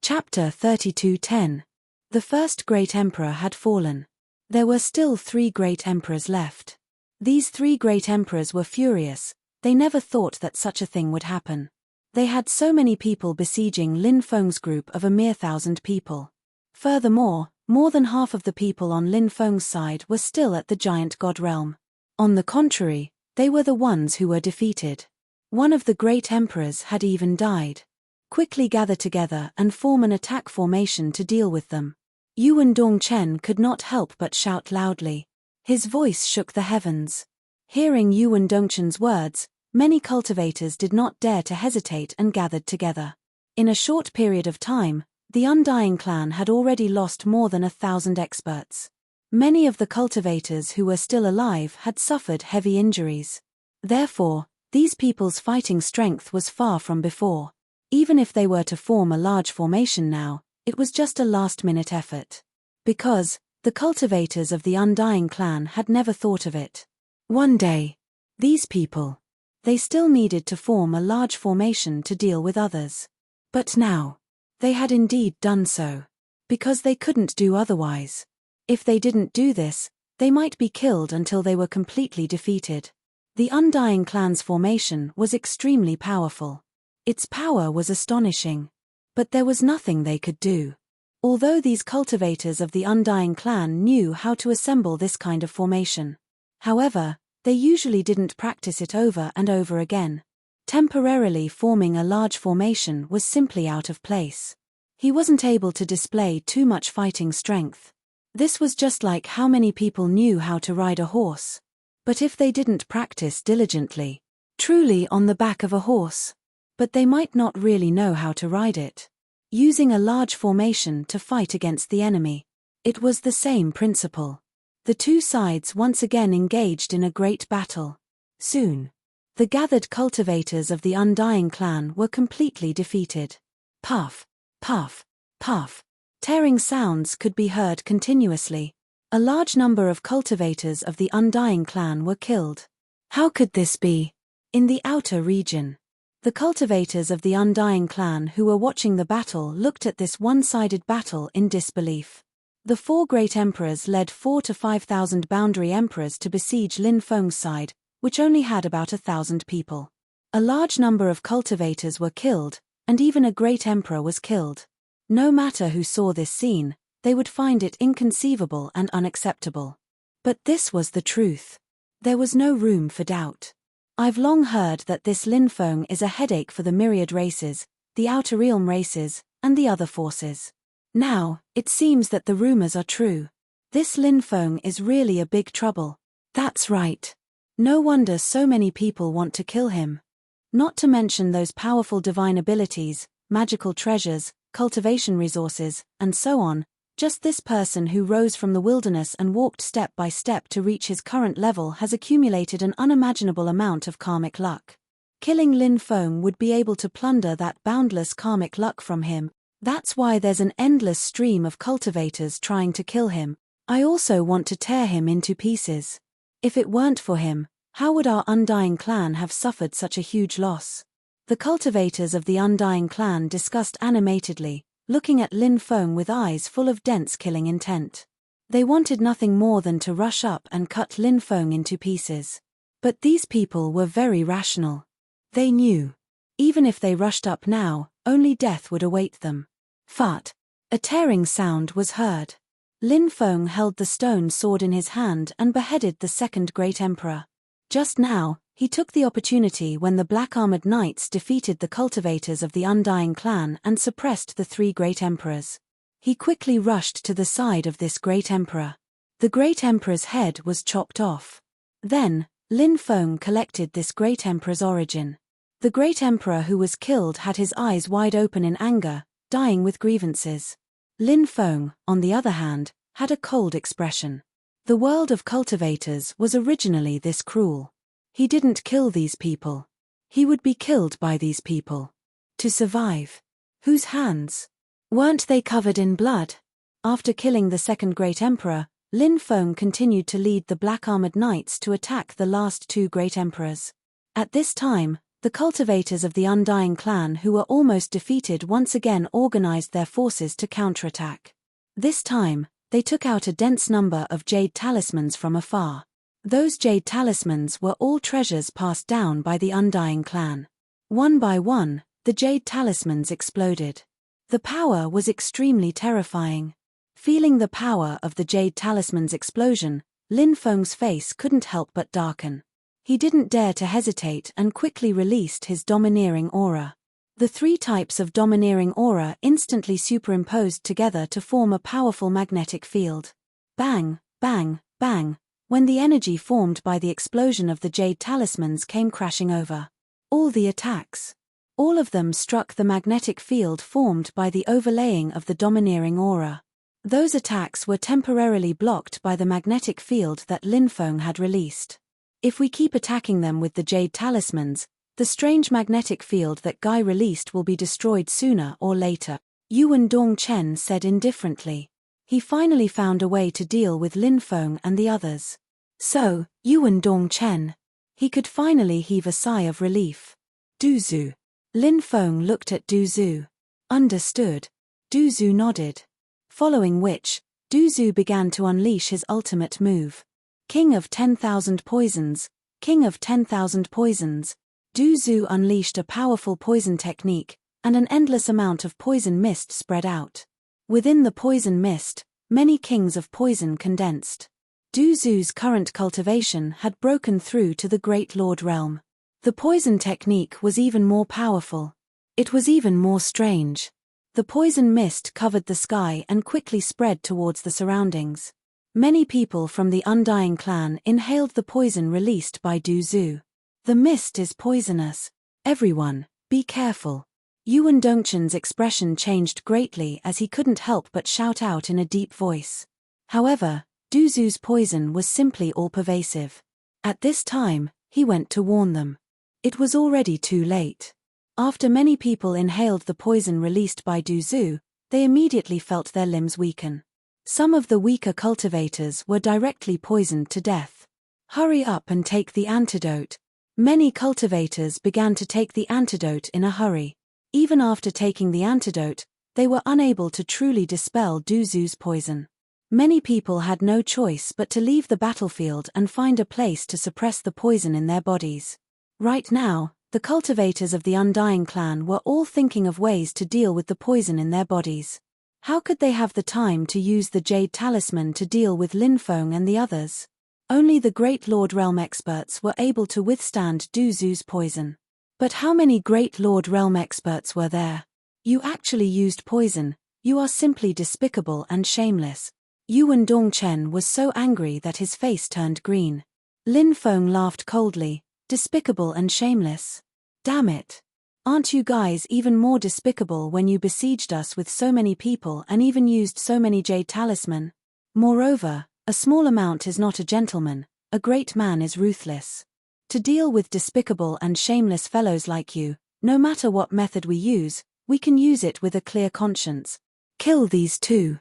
Chapter 32:10. The first great emperor had fallen. There were still 3 great emperors left. These 3 great emperors were furious. They never thought that such a thing would happen. They had so many people besieging Lin Feng's group of a mere 1,000 people. Furthermore, more than half of the people on Lin Feng's side were still at the giant god realm. On the contrary, they were the ones who were defeated. One of the great emperors had even died. Quickly gather together and form an attack formation to deal with them. Yuan Dongchen could not help but shout loudly. His voice shook the heavens. Hearing Yuan Dongchen's words, many cultivators did not dare to hesitate and gathered together. In a short period of time, the Undying clan had already lost more than 1,000 experts. Many of the cultivators who were still alive had suffered heavy injuries. Therefore, these people's fighting strength was far from before. Even if they were to form a large formation now, it was just a last-minute effort. Because, the cultivators of the Undying clan had never thought of it. One day, these people, they still needed to form a large formation to deal with others. But now, they had indeed done so. Because they couldn't do otherwise. If they didn't do this, they might be killed until they were completely defeated. The Undying clan's formation was extremely powerful. Its power was astonishing. But there was nothing they could do. Although these cultivators of the Undying clan knew how to assemble this kind of formation. However, they usually didn't practice it over and over again. Temporarily forming a large formation was simply out of place. He wasn't able to display too much fighting strength. This was just like how many people knew how to ride a horse. But if they didn't practice diligently, truly on the back of a horse, but they might not really know how to ride it. Using a large formation to fight against the enemy. It was the same principle. The 2 sides once again engaged in a great battle. Soon, The gathered cultivators of the Undying clan were completely defeated. Puff, puff, puff. Tearing sounds could be heard continuously. A large number of cultivators of the Undying clan were killed. How could this be? In the outer region, the cultivators of the Undying clan who were watching the battle looked at this one-sided battle in disbelief. The 4 great emperors led 4,000 to 5,000 boundary emperors to besiege Lin Feng's side, which only had about 1,000 people. A large number of cultivators were killed, and even a great emperor was killed. No matter who saw this scene, they would find it inconceivable and unacceptable. But this was the truth. There was no room for doubt. I've long heard that this Lin Feng is a headache for the myriad races, the outer realm races, and the other forces. Now, it seems that the rumors are true. This Lin Feng is really a big trouble. That's right. No wonder so many people want to kill him. Not to mention those powerful divine abilities, magical treasures, cultivation resources, and so on. Just this person who rose from the wilderness and walked step by step to reach his current level has accumulated an unimaginable amount of karmic luck. Killing Lin Feng would be able to plunder that boundless karmic luck from him. That's why there's an endless stream of cultivators trying to kill him. I also want to tear him into pieces. If it weren't for him, how would our Undying clan have suffered such a huge loss? The cultivators of the Undying clan discussed animatedly, looking at Lin Feng with eyes full of dense killing intent. They wanted nothing more than to rush up and cut Lin Feng into pieces. But these people were very rational. They knew. Even if they rushed up now, only death would await them. Fart. A tearing sound was heard. Lin Feng held the stone sword in his hand and beheaded the second great emperor. Just now, he took the opportunity when the black-armored knights defeated the cultivators of the Undying clan and suppressed the 3 great emperors. He quickly rushed to the side of this great emperor. The great emperor's head was chopped off. Then, Lin Feng collected this great emperor's origin. The great emperor who was killed had his eyes wide open in anger, dying with grievances. Lin Feng, on the other hand, had a cold expression. The world of cultivators was originally this cruel. He didn't kill these people. He would be killed by these people. To survive. Whose hands? Weren't they covered in blood? After killing the second great emperor, Lin Feng continued to lead the black-armored knights to attack the last 2 great emperors. At this time, the cultivators of the Undying clan who were almost defeated once again organized their forces to counterattack. This time, they took out a dense number of jade talismans from afar. Those jade talismans were all treasures passed down by the Undying clan. One by one, the jade talismans exploded. The power was extremely terrifying. Feeling the power of the jade talisman's explosion, Lin Feng's face couldn't help but darken. He didn't dare to hesitate and quickly released his domineering aura. The 3 types of domineering aura instantly superimposed together to form a powerful magnetic field. Bang, bang, bang. When the energy formed by the explosion of the jade talismans came crashing over. All the attacks. All of them struck the magnetic field formed by the overlaying of the domineering aura. Those attacks were temporarily blocked by the magnetic field that Lin Feng had released. If we keep attacking them with the jade talismans, the strange magnetic field that Guy released will be destroyed sooner or later, Yuan Dongchen said indifferently. He finally found a way to deal with Lin Feng and the others. So, Yuan Dongchen. He could finally heave a sigh of relief. Duzu. Lin Feng looked at Duzu. Understood. Duzu nodded. Following which, Duzu began to unleash his ultimate move. King of 10,000 poisons, King of 10,000 poisons. Duzu unleashed a powerful poison technique, and an endless amount of poison mist spread out. Within the poison mist, many kings of poison condensed. Duzu's current cultivation had broken through to the Great Lord realm. The poison technique was even more powerful. It was even more strange. The poison mist covered the sky and quickly spread towards the surroundings. Many people from the Undying clan inhaled the poison released by Duzu. The mist is poisonous. Everyone, be careful. Yuan Dongchen's expression changed greatly as he couldn't help but shout out in a deep voice. However, Duzu's poison was simply all-pervasive. At this time, he went to warn them. It was already too late. After many people inhaled the poison released by Du Zhu, they immediately felt their limbs weaken. Some of the weaker cultivators were directly poisoned to death. Hurry up and take the antidote. Many cultivators began to take the antidote in a hurry. Even after taking the antidote, they were unable to truly dispel Du Zhu's poison. Many people had no choice but to leave the battlefield and find a place to suppress the poison in their bodies. Right now, the cultivators of the Undying clan were all thinking of ways to deal with the poison in their bodies. How could they have the time to use the Jade Talisman to deal with Lin Feng and the others? Only the Great Lord Realm experts were able to withstand Du Zhu's poison. But how many Great Lord Realm experts were there? You actually used poison. You are simply despicable and shameless. Yuan Dongchen was so angry that his face turned green. Lin Feng laughed coldly. Despicable and shameless. Damn it. Aren't you guys even more despicable when you besieged us with so many people and even used so many Jade Talisman? Moreover, a small amount is not a gentleman, a great man is ruthless. To deal with despicable and shameless fellows like you, no matter what method we can use it with a clear conscience. Kill these two.